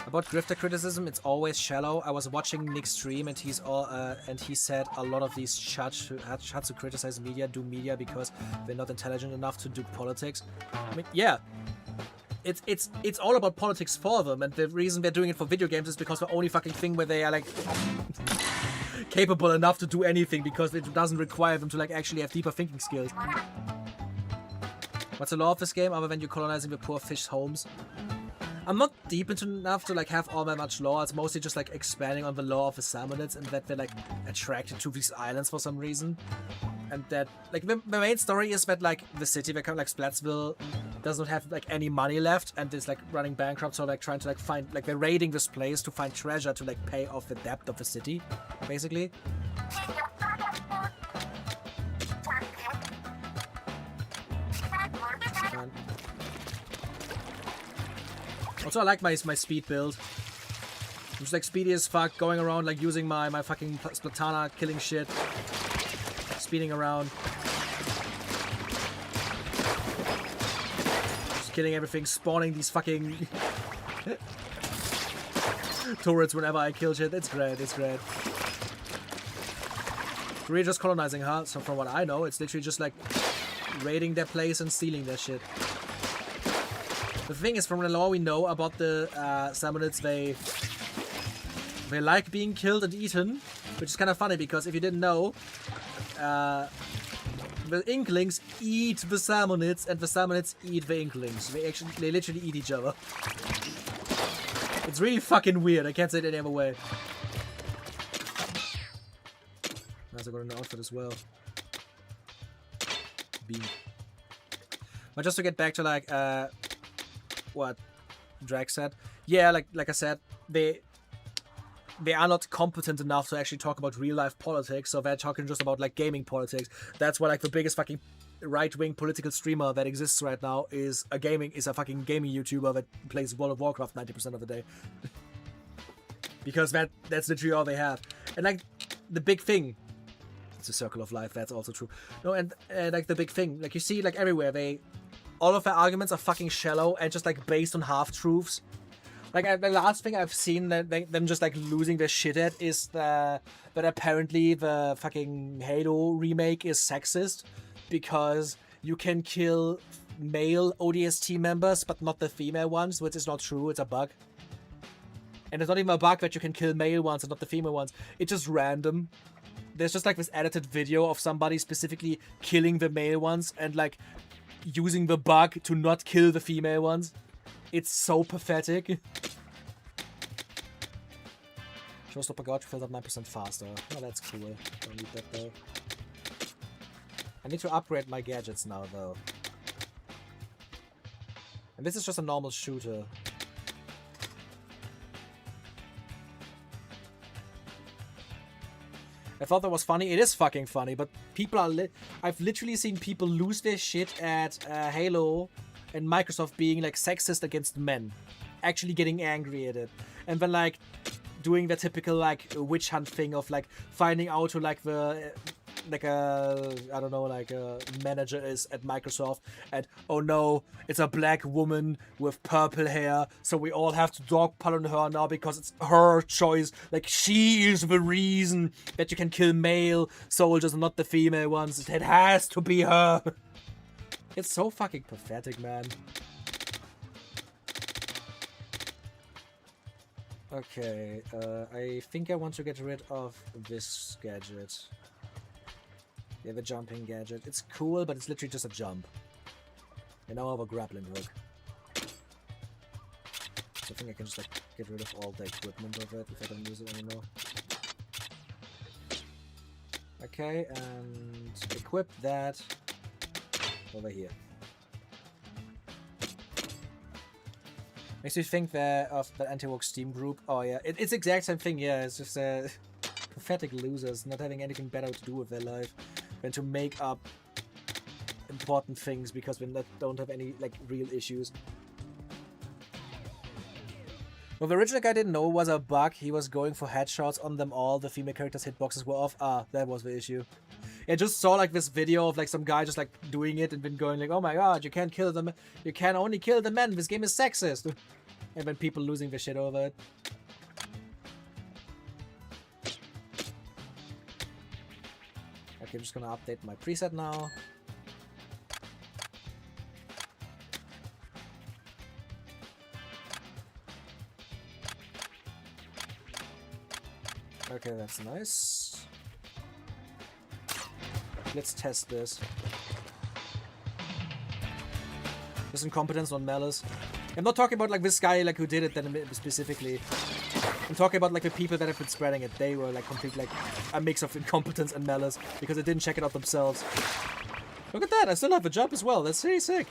About grifter criticism, it's always shallow. I was watching Nick's stream and he said a lot of these chats who criticize media do media because they're not intelligent enough to do politics. I mean, yeah. It's all about politics for them, and the reason they're doing it for video games is because the only fucking thing where they are like capable enough to do anything, because it doesn't require them to like actually have deeper thinking skills. What's the law of this game other than you colonizing the poor fish homes? I'm not deep into enough to like have all that much lore. It's mostly just like expanding on the lore of the Salmonids and that they're like attracted to these islands for some reason. And that like the main story is that like the city, they kind of like Splatsville, doesn't have like any money left and is like running bankrupt, so like trying to like find like they're raiding this place to find treasure to like pay off the debt of the city, basically. Also, I like my speed build. I'm just like speedy as fuck, going around like using my fucking Splatana killing shit. Speeding around. Just killing everything, spawning these fucking turrets whenever I kill shit. It's great, it's great. We're just colonizing, huh? So from what I know, it's literally just like raiding their place and stealing their shit. The thing is, from the lore we know about the Salmonids, they like being killed and eaten, which is kind of funny because if you didn't know, the Inklings eat the Salmonids and the Salmonids eat the Inklings. They literally eat each other. It's really fucking weird. I can't say it any other way. Nice, I got an outfit as well. Beam. But just to get back to like what Drag said, yeah, like I said, they are not competent enough to actually talk about real life politics, so they're talking just about like gaming politics. That's why like the biggest fucking right-wing political streamer that exists right now is a fucking gaming YouTuber that plays World of Warcraft 90% of the day. Because that's literally all they have. And like the big thing, it's a circle of life, that's also true. No, and like the big thing, like you see like everywhere, all of their arguments are fucking shallow and just like based on half-truths. Like the last thing I've seen them just like losing their shit at is that apparently the fucking Halo remake is sexist because you can kill male ODST members but not the female ones, which is not true. It's a bug. And it's not even a bug that you can kill male ones and not the female ones. It's just random. There's just like this edited video of somebody specifically killing the male ones and like using the bug to not kill the female ones. It's so pathetic. Showstopper gauge fills up 9% faster. Oh, that's cool. Don't need that though. I need to upgrade my gadgets now though. And this is just a normal shooter. I thought that was funny. It is fucking funny, but people are I've literally seen people lose their shit at Halo and Microsoft being like sexist against men, actually getting angry at it, and then like doing the typical like witch hunt thing of like finding out who like the like a, I don't know, like a manager is at Microsoft, and oh no, it's a black woman with purple hair, so we all have to dogpile on her now because it's her choice. Like, she is the reason that you can kill male soldiers and not the female ones. It has to be her. It's so fucking pathetic, man. Okay, I think I want to get rid of this gadget. Yeah, the jumping gadget. It's cool, but it's literally just a jump. And now I have a grappling hook. So I think I can just like get rid of all the equipment of it if I don't use it anymore. Okay, and equip that over here. Makes me think that of the anti-woke Steam group. Oh yeah, it's the exact same thing. Yeah, it's just pathetic losers not having anything better to do with their life than to make up important things because we don't have any like real issues. What the original guy didn't know was a bug. He was going for headshots on them all. The female characters' hitboxes were off. Ah, that was the issue. I just saw like this video of like some guy just like doing it and then going like, oh my god, you can't kill them. You can only kill the men. This game is sexist. And then people losing their shit over it. Okay, I'm just gonna update my preset now. Okay, that's nice. Let's test this. There's incompetence on malice. I'm not talking about like this guy like who did it then specifically. I'm talking about like the people that have been spreading it. They were like complete like a mix of incompetence and malice because they didn't check it out themselves. Look at that! I still have a jump as well. That's really sick.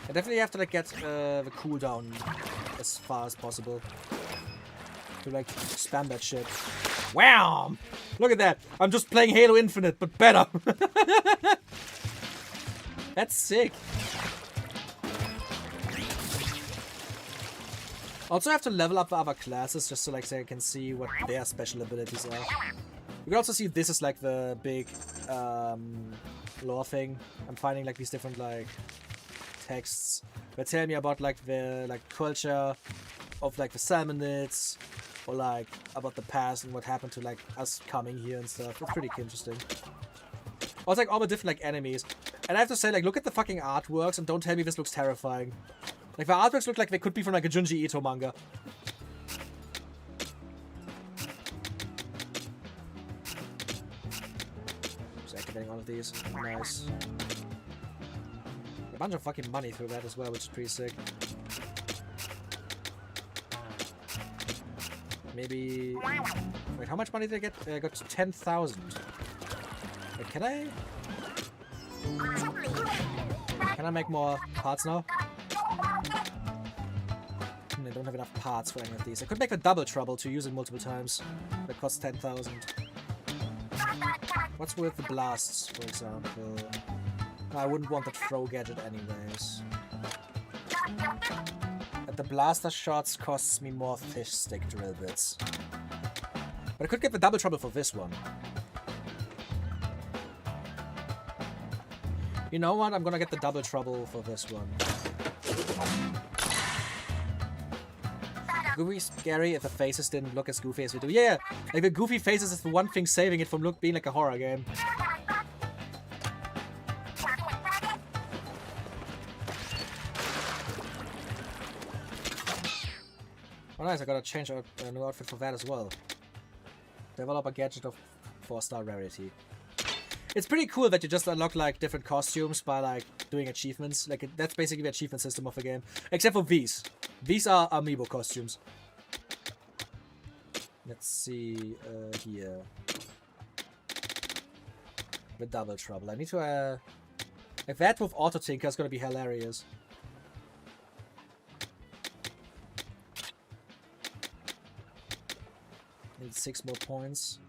I definitely have to like get the cooldown as far as possible to like spam that shit. Wham! Look at that! I'm just playing Halo Infinite, but better! That's sick. Also, I have to level up the other classes just so like so I can see what their special abilities are. You can also see this is like the big lore thing. I'm finding like these different like texts that tell me about like the like culture of like the Salmonids, or like about the past and what happened to like us coming here and stuff. It's pretty interesting. Also like all the different like enemies. And I have to say, like, look at the fucking artworks and don't tell me this looks terrifying. Like the artworks look like they could be from like a Junji Ito manga. Just activating all of these. Nice. A bunch of fucking money through that as well, which is pretty sick. Maybe... Wait, how much money did I get? I got 10,000. Wait, can I... Can I make more parts now? I don't have enough parts for any of these. I could make a double trouble to use it multiple times. That costs 10,000. What's with the blasts, for example? I wouldn't want the throw gadget anyways. And the blaster shots costs me more fish stick drill bits. But I could get the double trouble for this one. You know what? I'm gonna get the double trouble for this one. Goofy scary if the faces didn't look as goofy as we do. Yeah, like the goofy faces is the one thing saving it from being like a horror game. Oh nice, I gotta change a new outfit for that as well. Develop a gadget of 4-star rarity. It's pretty cool that you just unlock like different costumes by like doing achievements. Like that's basically the achievement system of the game. Except for these. These are amiibo costumes. Let's see here. The double trouble. I need to like that with auto tinker is gonna be hilarious. Need 6 more points.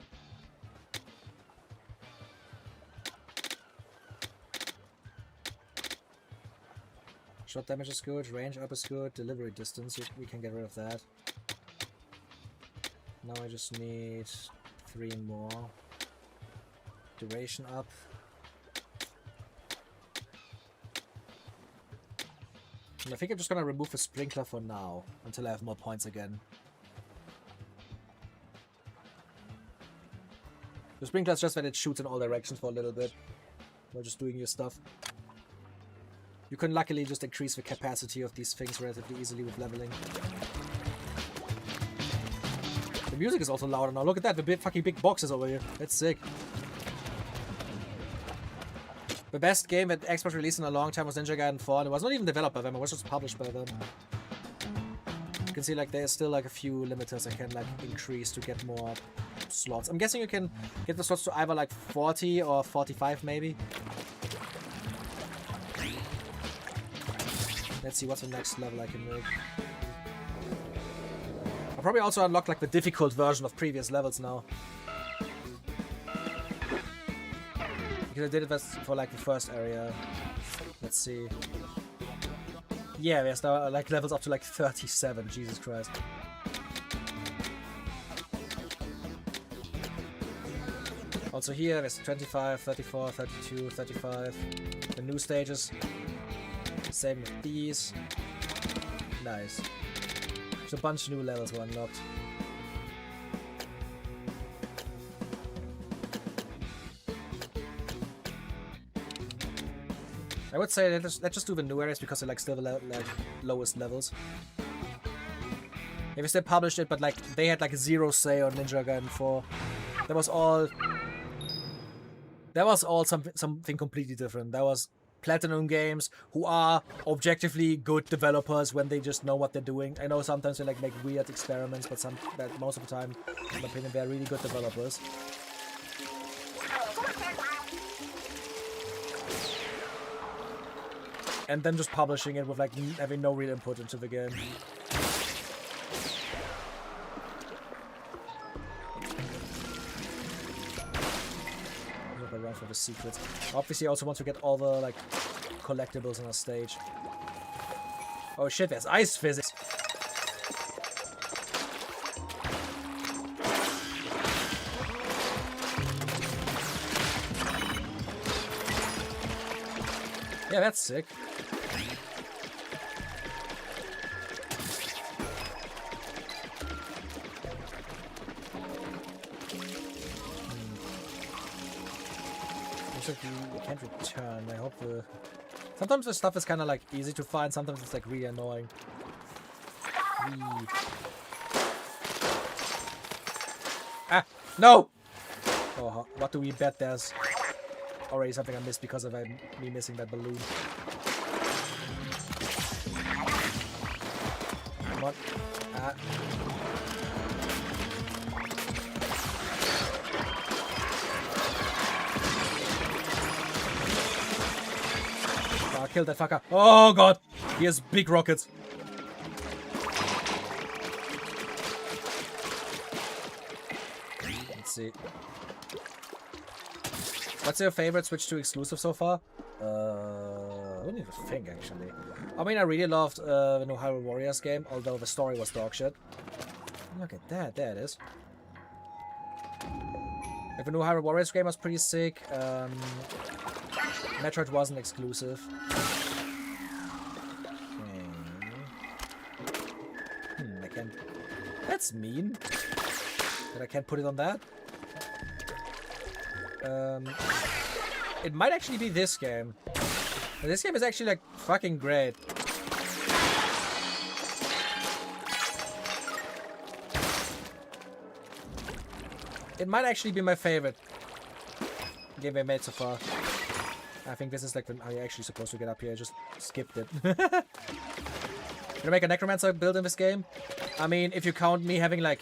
Shot damage is good, range up is good, delivery distance, we can get rid of that. Now I just need 3 more. Duration up. And I think I'm just gonna remove the sprinkler for now, until I have more points again. The sprinkler is just when it shoots in all directions for a little bit, while just doing your stuff. You can luckily just increase the capacity of these things relatively easily with leveling. The music is also louder now. Look at that, the fucking big boxes over here. That's sick. The best game that Xbox released in a long time was Ninja Gaiden 4, and it was not even developed by them, it was just published by them. You can see like there's still like a few limiters I can like increase to get more slots. I'm guessing you can get the slots to either like 40 or 45 maybe. Let's see what's the next level I can make. I'll probably also unlock like the difficult version of previous levels now. Because I did it for like the first area. Let's see. Yeah, there's now like levels up to like 37. Jesus Christ. Also here, there's 25, 34, 32, 35. The new stages. Same with these. Nice. There's a bunch of new levels were unlocked. I would say let's just do the new areas because they're like still the lowest levels. Maybe they published it, but like they had like zero say on Ninja Gaiden 4. That was all something completely different. That was Platinum Games, who are objectively good developers when they just know what they're doing. I know sometimes they like make weird experiments, but most of the time, in my opinion, they're really good developers. And then just publishing it with like having no real input into the game. Look around for the secrets. Obviously, I also want to get all the like collectibles on a stage. Oh shit! There's ice physics. Yeah, that's sick. Looks like you can't return. I hope the... Sometimes the stuff is kind of like easy to find, sometimes it's like really annoying. Ah! No! Oh, what do we bet there's already something I missed because of me missing that balloon. Come on. Ah. Oh, kill that fucker. Oh god! He has big rockets. Let's see. What's your favorite Switch 2 exclusive so far? I don't even think, actually. I mean, I really loved the new Hyrule Warriors game, although the story was dog shit. Look at that, there it is. Like, the new Hyrule Warriors game was pretty sick. Metroid wasn't exclusive. I can't... That's mean. That I can't put it on that. It might actually be this game. This game is actually like fucking great. It might actually be my favorite game I made so far. I think this is like how you're actually supposed to get up here. I just skipped it. Gonna make a Necromancer build in this game? I mean, if you count me having like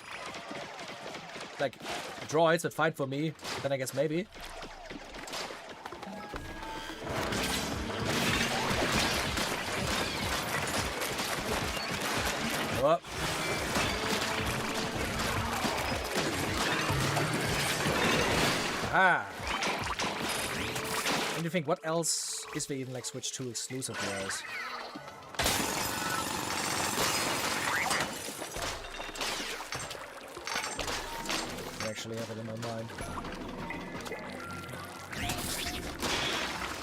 droids that fight for me, then I guess maybe. Oh. Ah. And you think, what else is there even like Switch 2 exclusive wise? I actually have it in my mind.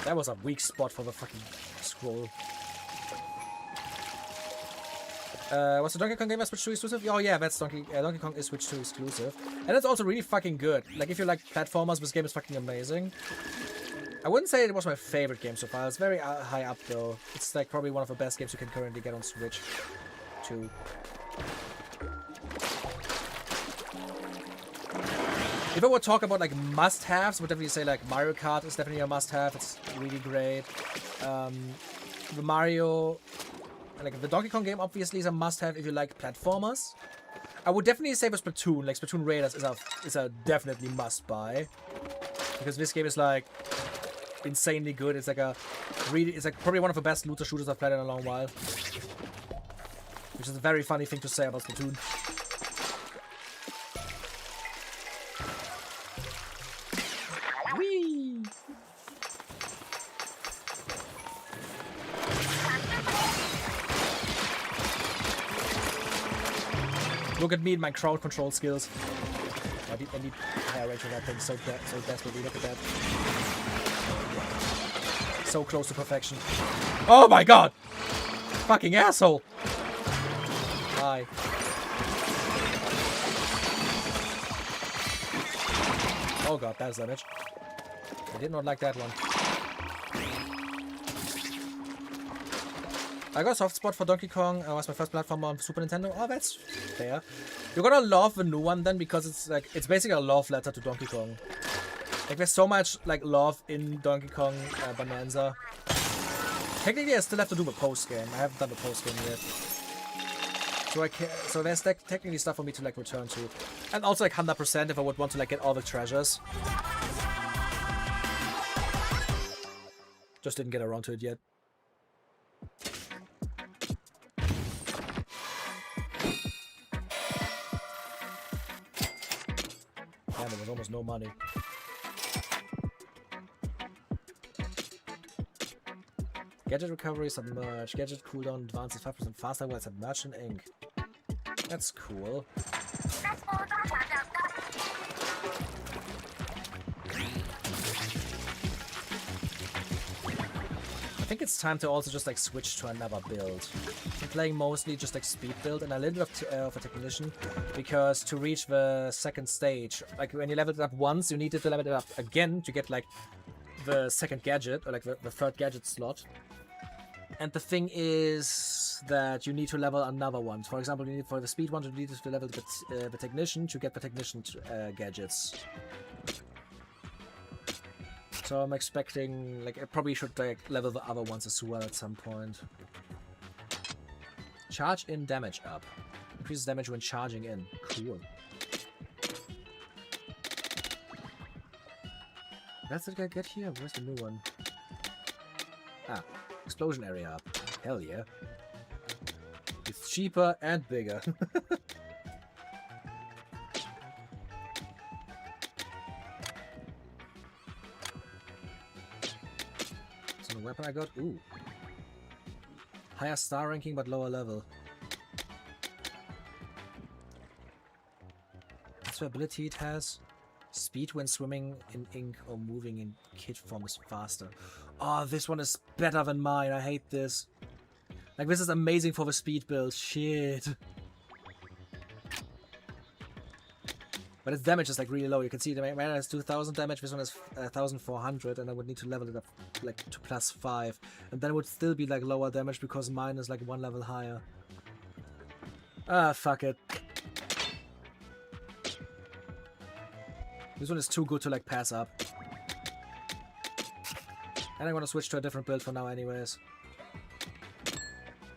That was a weak spot for the fucking scroll. Was the Donkey Kong game a Switch 2 exclusive? Oh yeah, that's Donkey Kong is Switch 2 exclusive. And it's also really fucking good. Like, if you like platformers, this game is fucking amazing. I wouldn't say it was my favorite game so far. It's very high up, though. It's like probably one of the best games you can currently get on Switch 2. If I would talk about like must-haves, would definitely say like Mario Kart is definitely a must-have. It's really great. The Mario, like the Donkey Kong game, obviously is a must-have if you like platformers. I would definitely say with Splatoon, like Splatoon Raiders is a definitely must-buy, because this game is like insanely good. It's like probably one of the best looter shooters I've played in a long while, which is a very funny thing to say about Splatoon. Whee! Look at me and my crowd control skills. I need higher range on that thing so desperately. Look at that. So close to perfection. Oh my god! Fucking asshole! Hi. Oh god, that's damage. I did not like that one. I got a soft spot for Donkey Kong. It was my first platform on Super Nintendo. Oh, that's fair. You're gonna love the new one then, because it's basically a love letter to Donkey Kong. Like, there's so much like love in Donkey Kong Bonanza. Technically, I still have to do the post game. I haven't done the post game yet. So there's technically stuff for me to like return to, and also like 100% if I would want to like get all the treasures. Just didn't get around to it yet. Yeah, there was almost no money. Gadget recovery, submerge. Gadget cooldown advances 5% faster while submerged in ink. That's cool. I think it's time to also just like switch to another build. I'm playing mostly just like speed build and a little bit of a technician, because to reach the second stage, like when you level it up once, you need to level it up again to get like the second gadget, or like the third gadget slot. And the thing is that you need to level another one. For example, you need for the speed one, you need to level the technician to get the technician gadgets. So I'm expecting, like, I probably should like level the other ones as well at some point. Charge in damage up. Increases damage when charging in. Cool. That's what I get here? Where's the new one? Ah, explosion area up. Hell yeah. It's cheaper and bigger. So the weapon I got? Ooh. Higher star ranking but lower level. That's the ability it has. Speed when swimming in ink or moving in kit form is faster. Oh, this one is better than mine. I hate this. Like, this is amazing for the speed build. Shit. But its damage is like really low. You can see the man has 2000 damage. This one has 1400, and I would need to level it up like to +5. And then it would still be like lower damage because mine is like 1 level higher. Ah, fuck it. This one is too good to like pass up. And I'm gonna switch to a different build for now anyways.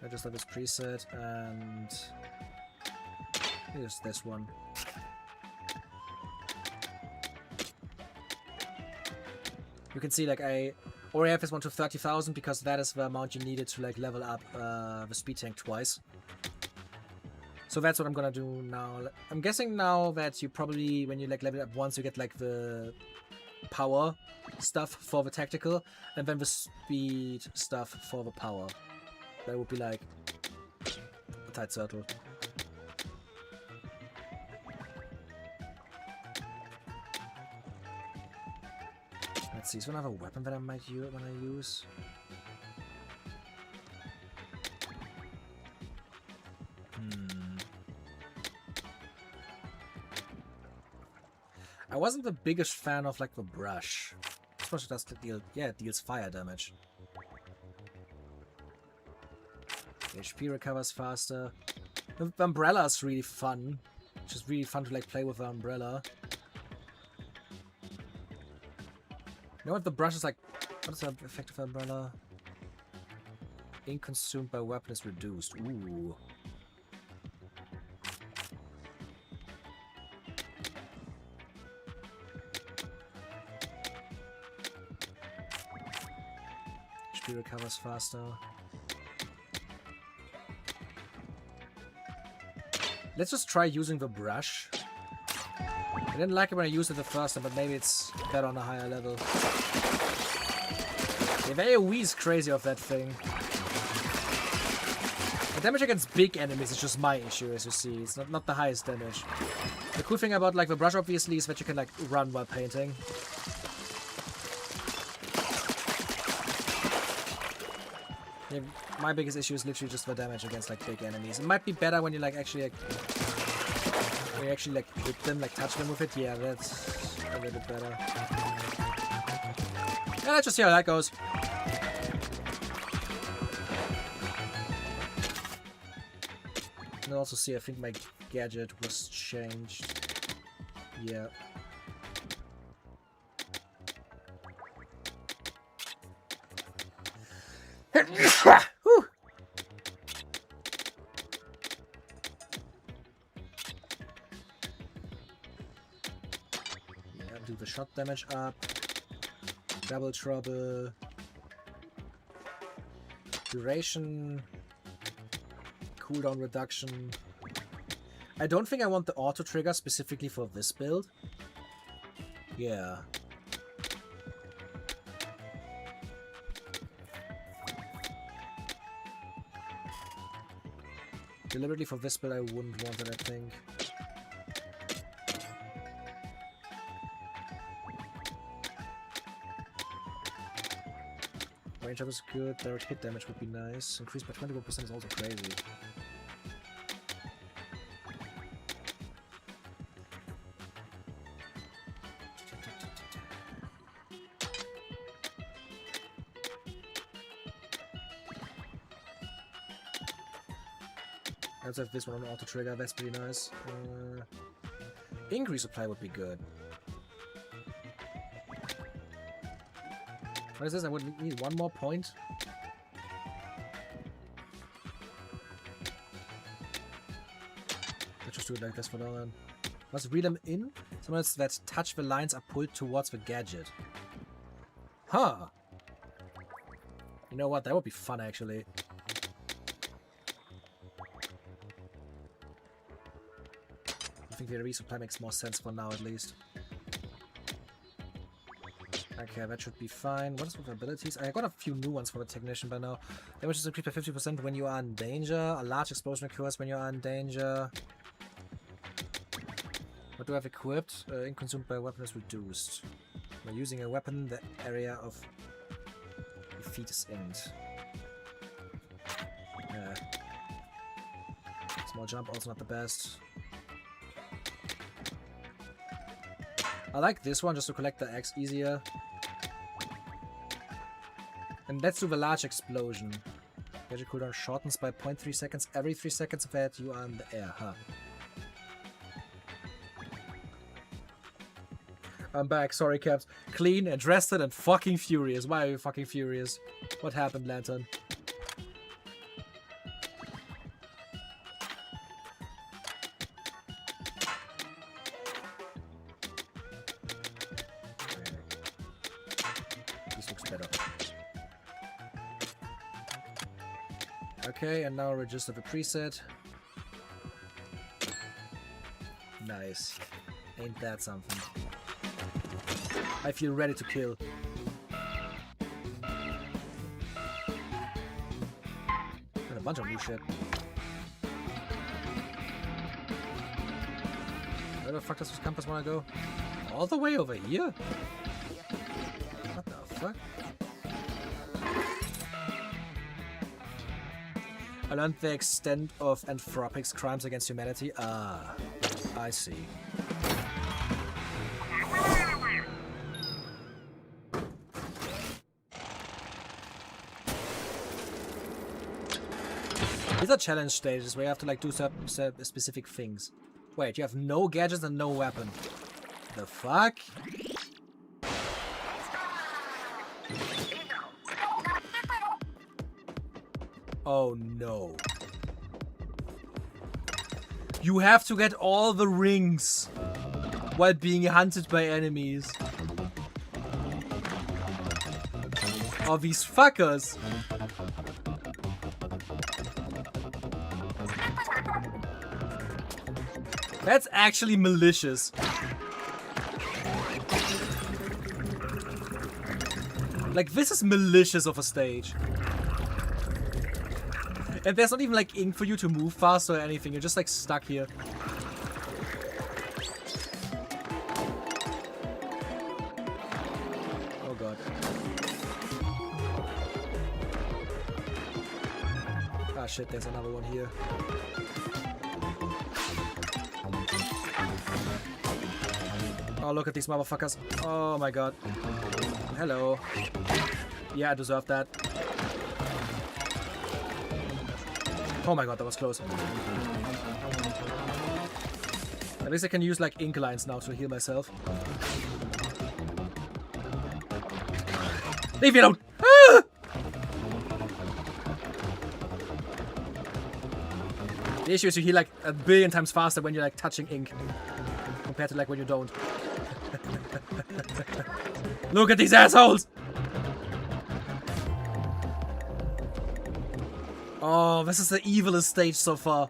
I just have this preset and here's this one. You can see like I already have this one to 30,000 because that is the amount you needed to like level up the speed tank twice. So that's what I'm gonna do now. I'm guessing now that you probably, when you like level up once, you get like the power stuff for the tactical, and then the speed stuff for the power. That would be like a tight circle. Let's see, is there another weapon that I might use when I use? I wasn't the biggest fan of like the brush. This brush does deal, yeah, it deals fire damage. HP recovers faster. The umbrella is really fun. It's just really fun to like play with the umbrella. You know what the brush is like? What is the effect of the umbrella? Ink consumed by weapon is reduced. Ooh. HP recovers faster. Let's just try using the brush. I didn't like it when I used it the first time, but maybe it's better on a higher level. The AoE is crazy of that thing. The damage against big enemies is just my issue, as you see. It's not the highest damage. The cool thing about like the brush, obviously, is that you can like run while painting. Yeah, my biggest issue is literally just the damage against like big enemies. It might be better when you like actually like hit them, like touch them with it. Yeah, that's a little bit better. Yeah, let's just see how that goes. And also see, I think my gadget was changed. Yeah. Whew. Yeah, do the shot damage up. Double trouble. Duration. Cooldown reduction. I don't think I want the auto trigger specifically for this build. Yeah. Deliberately for this build I wouldn't want it, I think. Range up is good, direct hit damage would be nice. Increased by 21% is also crazy. Let's have this one on auto trigger, that's pretty nice. Increase supply would be good. What is this? I would need one more point. Let's just do it like this for now then. Must reel them in? Someone that touch the lines are pulled towards the gadget. Huh. You know what? That would be fun actually. I think the resupply makes more sense for now at least. Okay, that should be fine. What is with abilities? I got a few new ones for the technician by now. Damage is increased by 50% when you are in danger. A large explosion occurs when you are in danger. What do I have equipped? Ink consumed by a weapon is reduced. By using a weapon, the area of the feet is inked. Yeah. Small jump, also not the best. I like this one just to collect the X easier. And let's do the large explosion. Gadget cooldown shortens by 0.3 seconds every 3 seconds that you are in the air, huh? I'm back, sorry Caps. Clean and dressed and fucking furious. Why are you fucking furious? What happened, Lantern? Okay, and now register the preset. Nice. Ain't that something. I feel ready to kill. And a bunch of new shit. Where the fuck does this compass wanna go? All the way over here? fuck? I learned the extent of Anthropic's crimes against humanity. Ah, I see. These are challenge stages where you have to like do certain specific things. Wait, you have no gadgets and no weapon. The fuck? Oh no. You have to get all the rings while being hunted by enemies. Oh, these fuckers. That's actually malicious. Like, this is malicious of a stage. And there's not even like ink for you to move fast or anything. You're just like stuck here. Oh god. Ah shit, there's another one here. Oh, look at these motherfuckers. Oh my god. Hello. Yeah, I deserve that. Oh my god, that was close. At least I can use like ink lines now to heal myself. Leave me alone! Ah! The issue is you heal like a billion times faster when you're like touching ink compared to like when you don't. Look at these assholes! Oh, this is the evilest stage so far.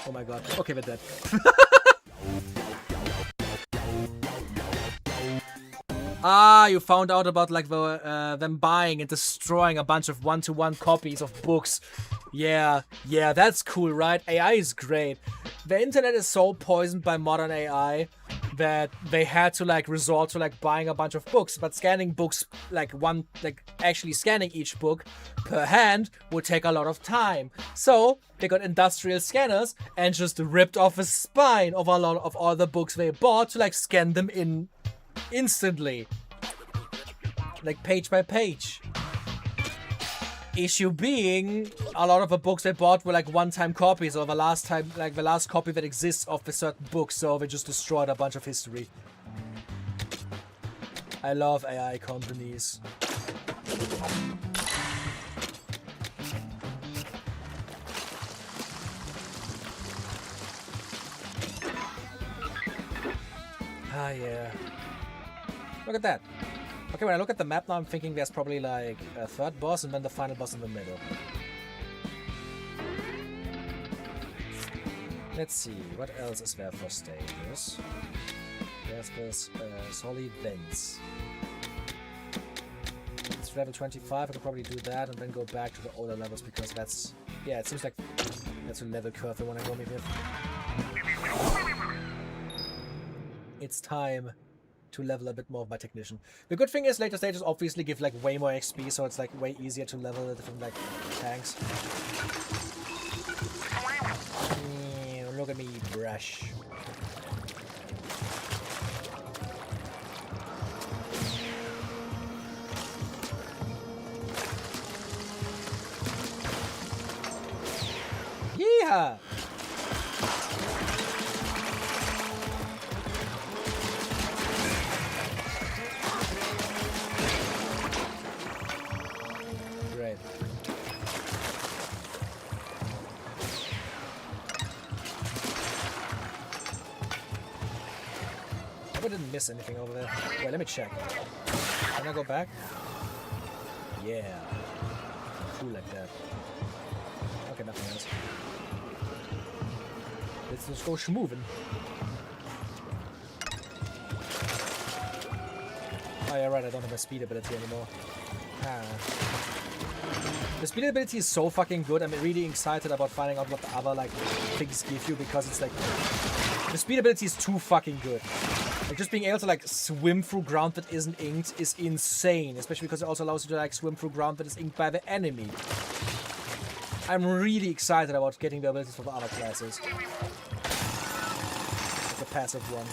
Oh my god. Okay, we're dead. Ah, you found out about like the them buying and destroying a bunch of one-to-one copies of books. Yeah, that's cool, right? AI is great. The internet is so poisoned by modern AI that they had to like resort to like buying a bunch of books, but scanning books like actually scanning each book per hand would take a lot of time. So they got industrial scanners and just ripped off the spine of a lot of all the books they bought to like scan them in instantly, like page by page. Issue being, a lot of the books they bought were like one-time copies, or the last copy that exists of a certain book, so they just destroyed a bunch of history. I love AI companies. Ah, yeah. Look at that. Okay, when I look at the map now, I'm thinking there's probably like a third boss and then the final boss in the middle. Let's see, what else is there for stages? There's this solid vents. It's level 25, I could probably do that and then go back to the older levels because that's... Yeah, it seems like that's a level curve they want to go me with. It's time to level a bit more of my technician. The good thing is later stages obviously give like way more XP, so it's like way easier to level the different like tanks. Look at me, brush. Yeehaw! I didn't miss anything over there. Wait, let me check. Can I go back? Yeah. Cool like that. Okay, nothing else. Let's just go schmoovin'. Oh yeah, right, I don't have a speed ability anymore. Ah. The speed ability is so fucking good. I'm really excited about finding out what the other like things give you because it's like... The speed ability is too fucking good. Like, just being able to, like, swim through ground that isn't inked is insane. Especially because it also allows you to, like, swim through ground that is inked by the enemy. I'm really excited about getting the abilities for the other classes. The passive one.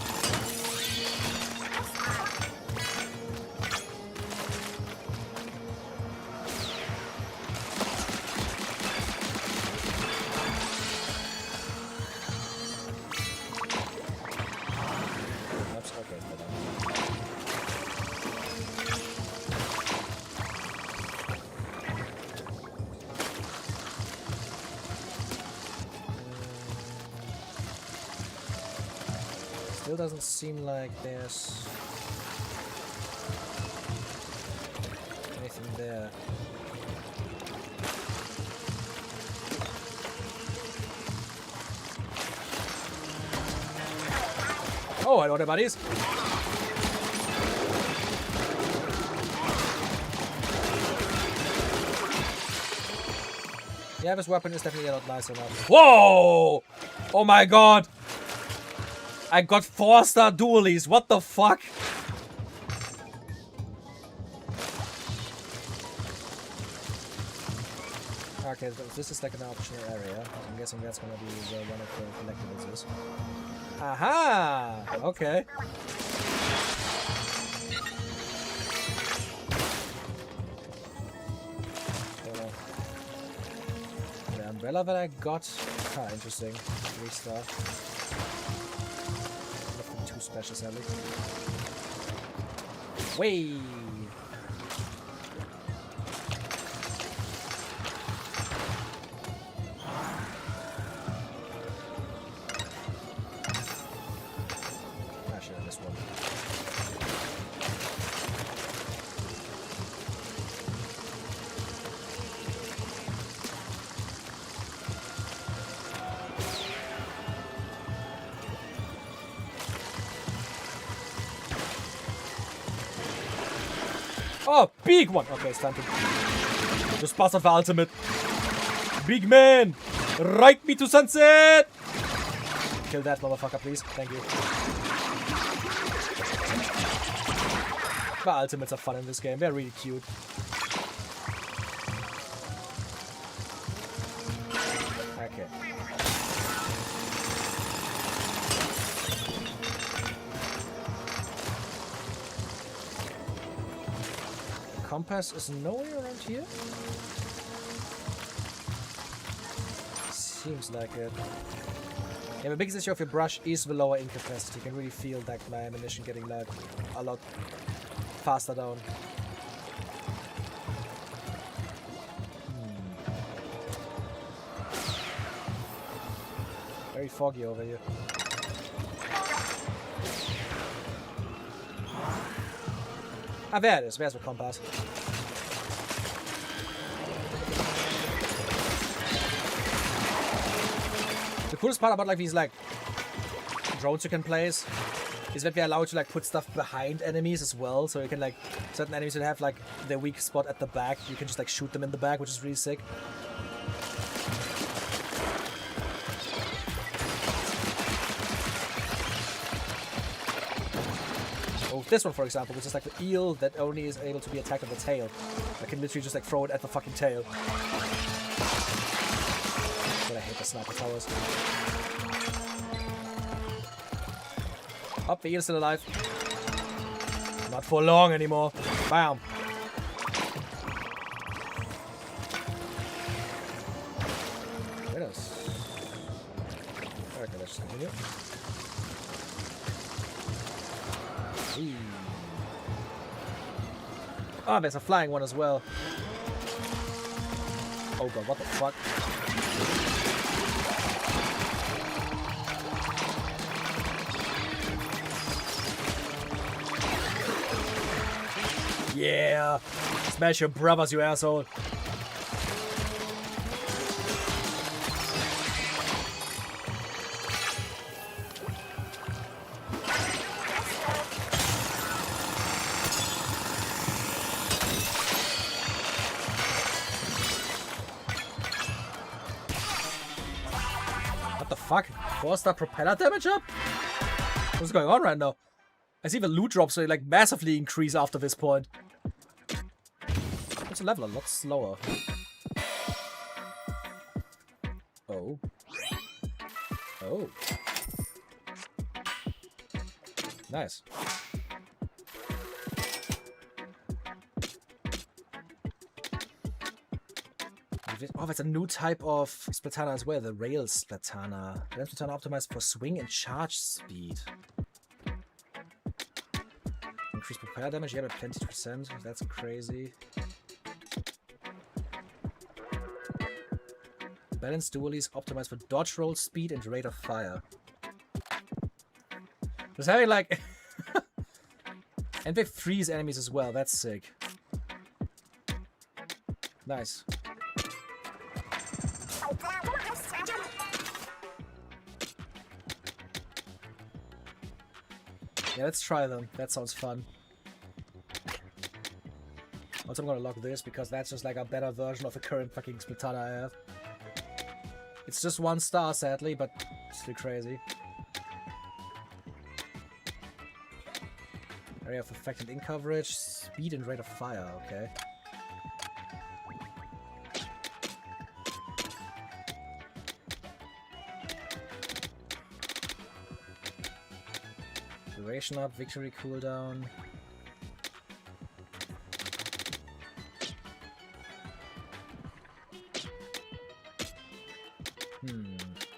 Still doesn't seem like there's anything there. Oh, hello there, buddies. Yeah, this weapon is definitely not nice enough. Whoa! Oh my god! I got 4-star dualies. What the fuck? Okay, this is like an optional area. I'm guessing that's gonna be where one of the collectibles is. Aha! Okay. The umbrella that I got. Ah, interesting. 3-star. Nothing too special, sadly. Way. Oh, big one! Okay, it's time to just pass off the ultimate. Big man! Ride me to sunset! Kill that motherfucker, please. Thank you. The ultimates are fun in this game. They're really cute. Okay. Compass is nowhere around here? Seems like it. Yeah, the biggest issue of your brush is the lower ink capacity. You can really feel that my ammunition getting like a lot faster down. Very foggy over here. Ah, there it is. Where's the compass? The coolest part about like these like drones you can place is that they're allowed to like put stuff behind enemies as well. So you can like certain enemies that have like their weak spot at the back, you can just like shoot them in the back, which is really sick. This one, for example, which is like the eel that only is able to be attacked at the tail. I can literally just like throw it at the fucking tail. But I hate the sniper towers. Oh, the eel's still alive. Not for long anymore. Bam. Where is? Okay, let's just continue. Oh, there's a flying one as well. Oh god, what the fuck? Yeah! Smash your brothers, you asshole! Fuck, 4-star propeller damage up? What's going on right now? I see the loot drops like massively increase after this point. It's a level a lot slower. Oh. Oh. Nice. Oh, that's a new type of Splatana as well, the Rail Splatana. Rail Splatana optimized for swing and charge speed. Increased propeller damage, yeah, by 20%. That's crazy. Balanced dualies optimized for dodge roll speed and rate of fire. Just having like... and they freeze enemies as well, that's sick. Nice. Yeah, let's try them. That sounds fun. Also, I'm gonna lock this because that's just like a better version of the current fucking Splatana I have. It's just 1 star, sadly, but still crazy. Area of effect and in coverage, speed and rate of fire, okay. Duration up, victory cooldown.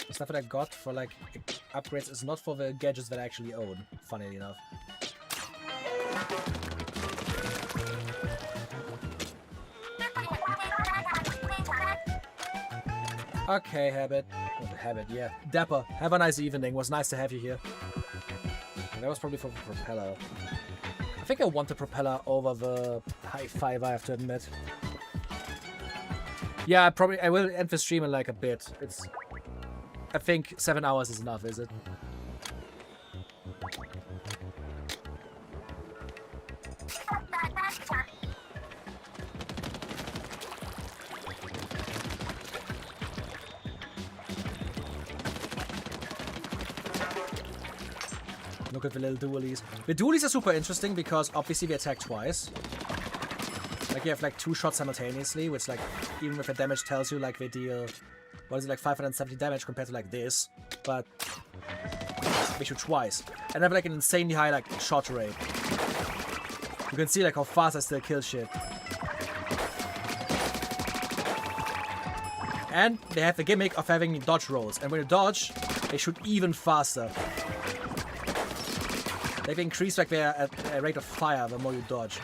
The stuff that I got for like upgrades is not for the gadgets that I actually own, funnily enough. Okay, Habit. Oh, Habit, yeah. Dapper, have a nice evening. Was nice to have you here. And that was probably for the propeller. I think I want the propeller over the high five, I have to admit. Yeah, I will end the stream in like a bit. I think 7 hours is enough, is it? Look at the little dualies. The dualies are super interesting because obviously they attack twice. Like you have like 2 shots simultaneously, which like even if the damage tells you like they deal, what is it, like 570 damage compared to like this, but they shoot twice. And have like an insanely high like shot rate. You can see like how fast I still kill shit. And they have the gimmick of having dodge rolls, and when you dodge, they shoot even faster. They've increased like their rate of fire the more you dodge.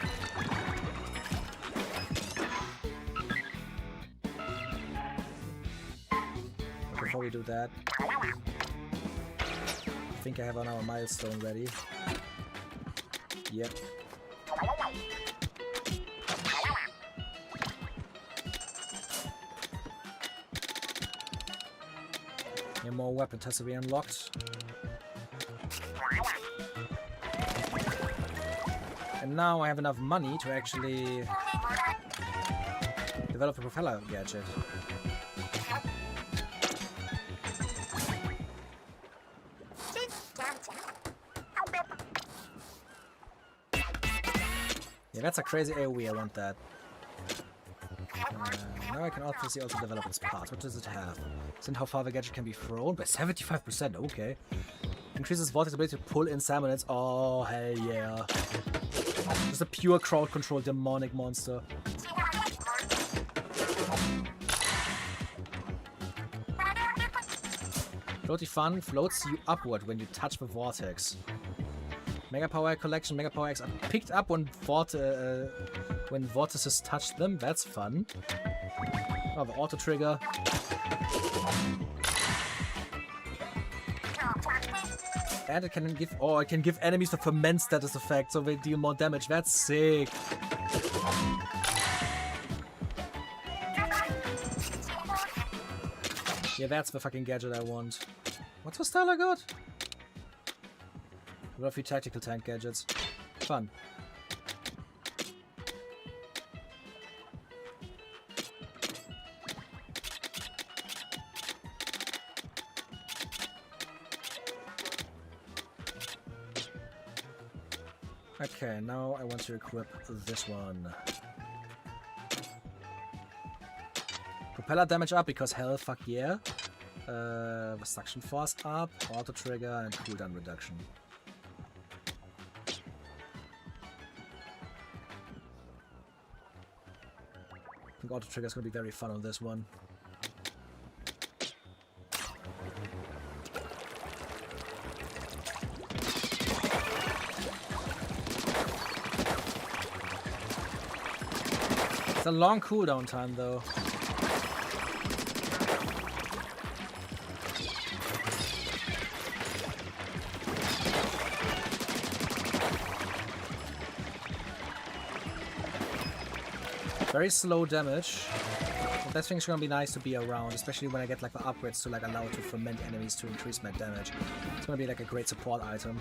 Before we do that, I think I have another milestone ready. Yep. And more weapon tests to be unlocked. And now I have enough money to actually develop a propeller gadget. Yeah, that's a crazy AoE, I want that. Now I can obviously also develop this part. What does it have? Send how far the gadget can be thrown? By 75%, okay. Increases Vortex ability to pull in salmonids. Oh, hell yeah. Just a pure crowd control demonic monster. Floaty Fun floats you upward when you touch the vortex. Mega Power Collection, Mega Power X are picked up when vortices touch them. That's fun. Oh, the auto trigger. And it can give, it can give enemies the ferment status effect, so they deal more damage. That's sick. Yeah, that's the fucking gadget I want. What's the style I got? What a few tactical tank gadgets. Fun. Okay, now I want to equip this one. Propeller damage up because hell, fuck yeah. Suction force up, auto trigger, and cooldown reduction. I think auto trigger is going to be very fun on this one. It's a long cooldown time though. Very slow damage. But that thing's gonna be nice to be around, especially when I get like the upgrades to like allow to ferment enemies to increase my damage. It's gonna be like a great support item.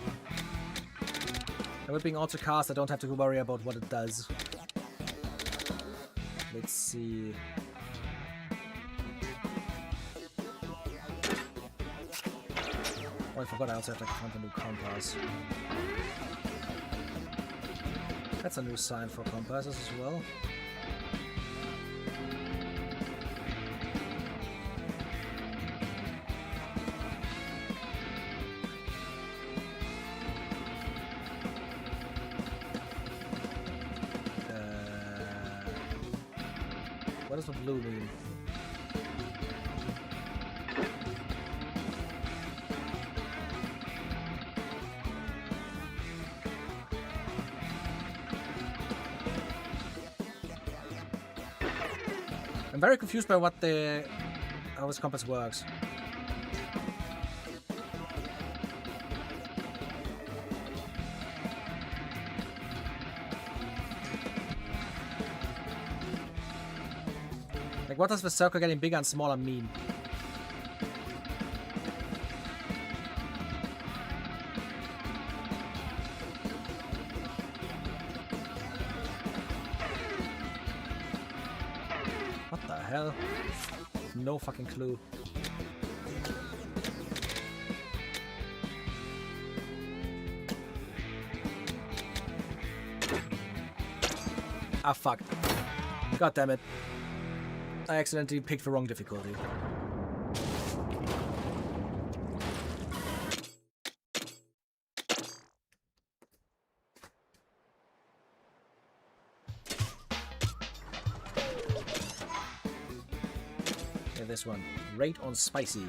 And with being auto cast, I don't have to worry about what it does. Let's see. Oh, I forgot I also have like a new compass. That's a new sign for compasses as well. What does the blue mean? I'm very confused by how this compass works. Like, what does the circle getting bigger and smaller mean? What the hell? No fucking clue. Ah, fuck. God damn it. I accidentally picked the wrong difficulty. Okay, this one. Rate on spicy.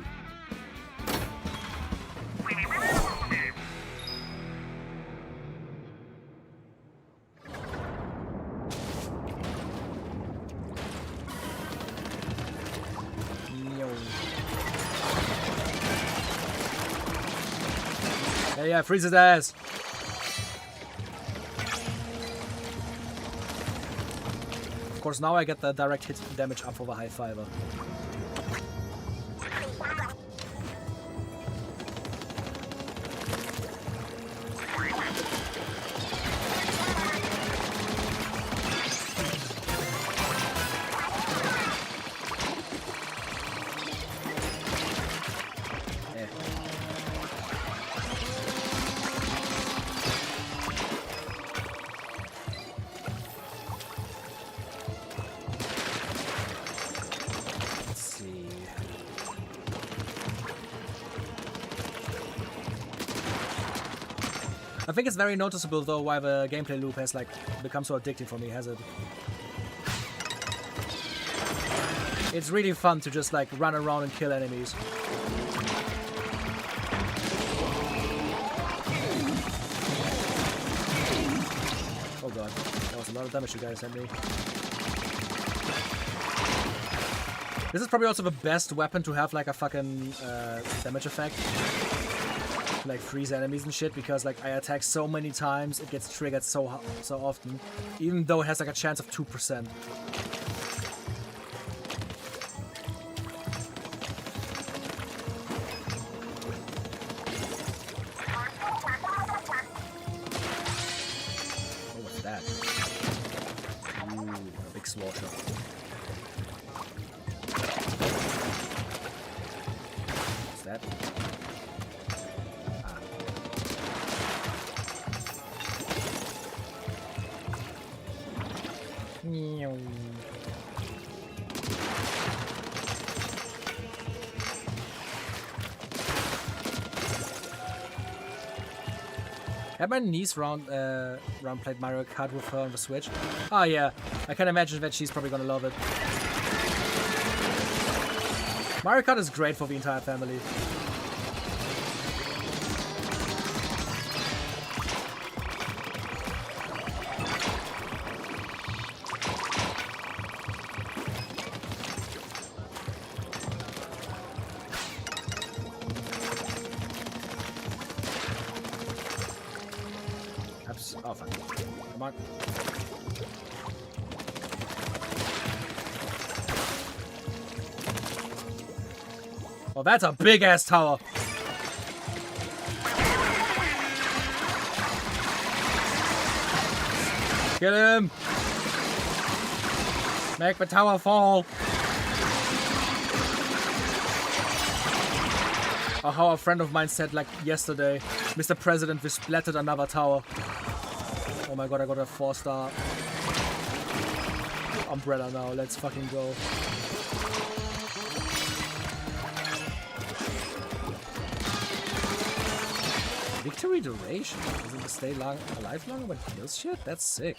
Yeah, freeze his ass. Of course, now I get the direct hit damage up for the high fiber. I think it's very noticeable though why the gameplay loop has like become so addicting for me, has it? It's really fun to just like run around and kill enemies. Oh god, that was a lot of damage you guys sent me. This is probably also the best weapon to have like a fucking damage effect. Like freeze enemies and shit, because like I attack so many times it gets triggered so often, even though it has like a chance of 2%. Oh, what's that? Ooh, a big slaughter. What's that? Had my niece round played Mario Kart with her on the Switch. Oh yeah, I can imagine that she's probably gonna love it. Mario Kart is great for the entire family. Oh fuck. Come on. Oh, that's a big ass tower. Kill him. Make the tower fall. Or how a friend of mine said like yesterday, Mr. President, we splattered another tower. Oh my god, I got a 4-star umbrella now. Let's fucking go. Victory duration? Does it stay alive longer when it kills shit? That's sick.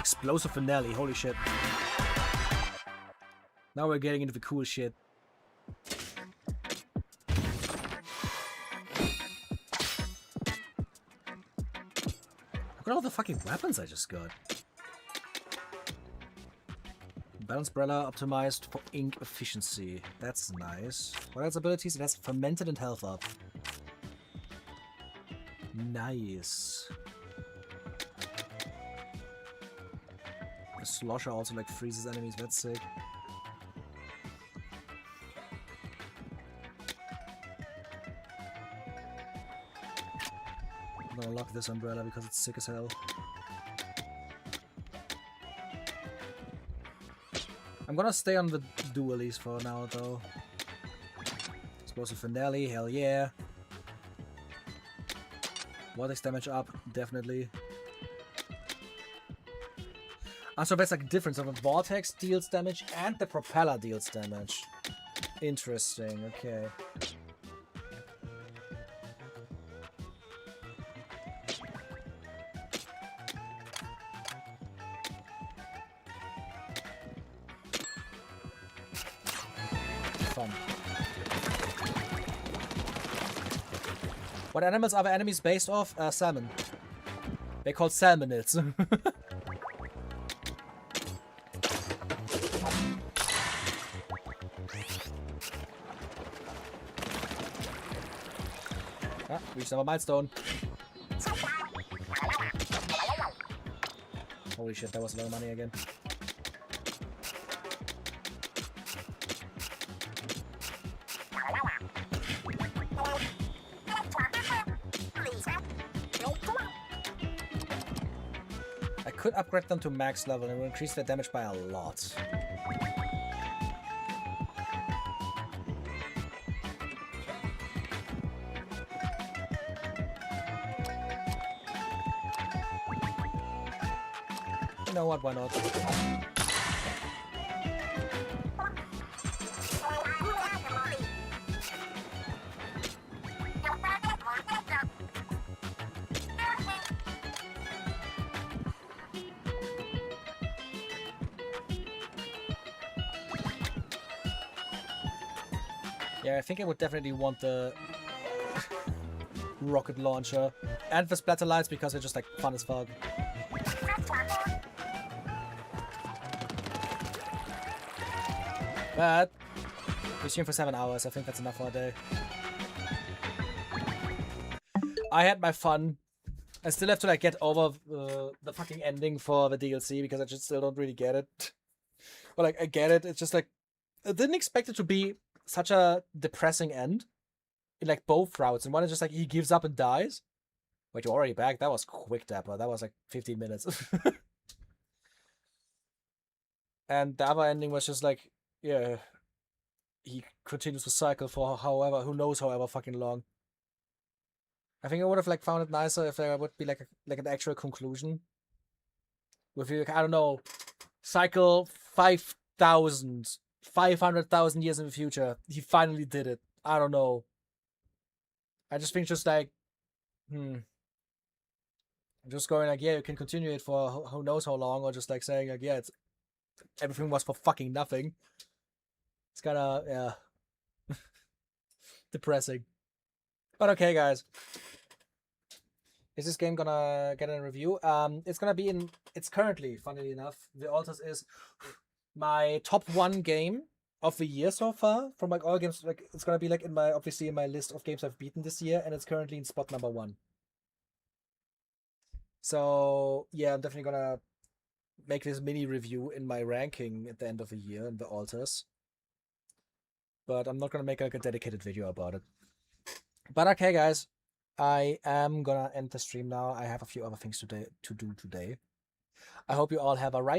Explosive finale, holy shit. Now we're getting into the cool shit. Look at all the fucking weapons I just got. Balance umbrella optimized for ink efficiency. That's nice. What else abilities? It has fermented and health up. Nice. The slosher also like freezes enemies. That's sick. I'm gonna lock this umbrella because it's sick as hell. I'm gonna stay on the dualies for now though. Explosive finale, hell yeah. Vortex damage up, definitely. Ah, so that's like a difference of a vortex deals damage and the propeller deals damage. Interesting, okay. Fun. What animals are the enemies based off? Salmon. They're called salmonids. Ah, reached another milestone. Holy shit, that was a lot of money again. I could upgrade them to max level and it will increase their damage by a lot. You know what, why not? Yeah, I think I would definitely want the rocket launcher and the splatter lights because they're just like fun as fuck. But we stream for 7 hours. I think that's enough for a day. I had my fun. I still have to like get over the fucking ending for the DLC because I just still don't really get it. Or like I get it. It's just like I didn't expect it to be such a depressing end in like both routes. And one is just like he gives up and dies. Wait, you're already back? That was quick, Dapper. That was like 15 minutes. And the other ending was just like, yeah, he continues the cycle for however, who knows, however fucking long. I think I would have like found it nicer if there would be like an actual conclusion. With like, I don't know, cycle 5,000, 500,000 years in the future, he finally did it. I don't know. I just think just like, just going like, yeah, you can continue it for who knows how long, or just like saying like, yeah, everything was for fucking nothing. It's kind of, yeah, depressing. But okay, guys. Is this game gonna get a review? It's gonna be it's currently, funnily enough, The Alters is my top 1 game of the year so far from like all games. Like it's gonna be like obviously in my list of games I've beaten this year, and it's currently in spot number 1. So yeah, I'm definitely gonna make this mini review in my ranking at the end of the year in The Alters. But I'm not gonna make like a dedicated video about it. But okay, guys, I am gonna end the stream now. I have a few other things to do today. I hope you all have a right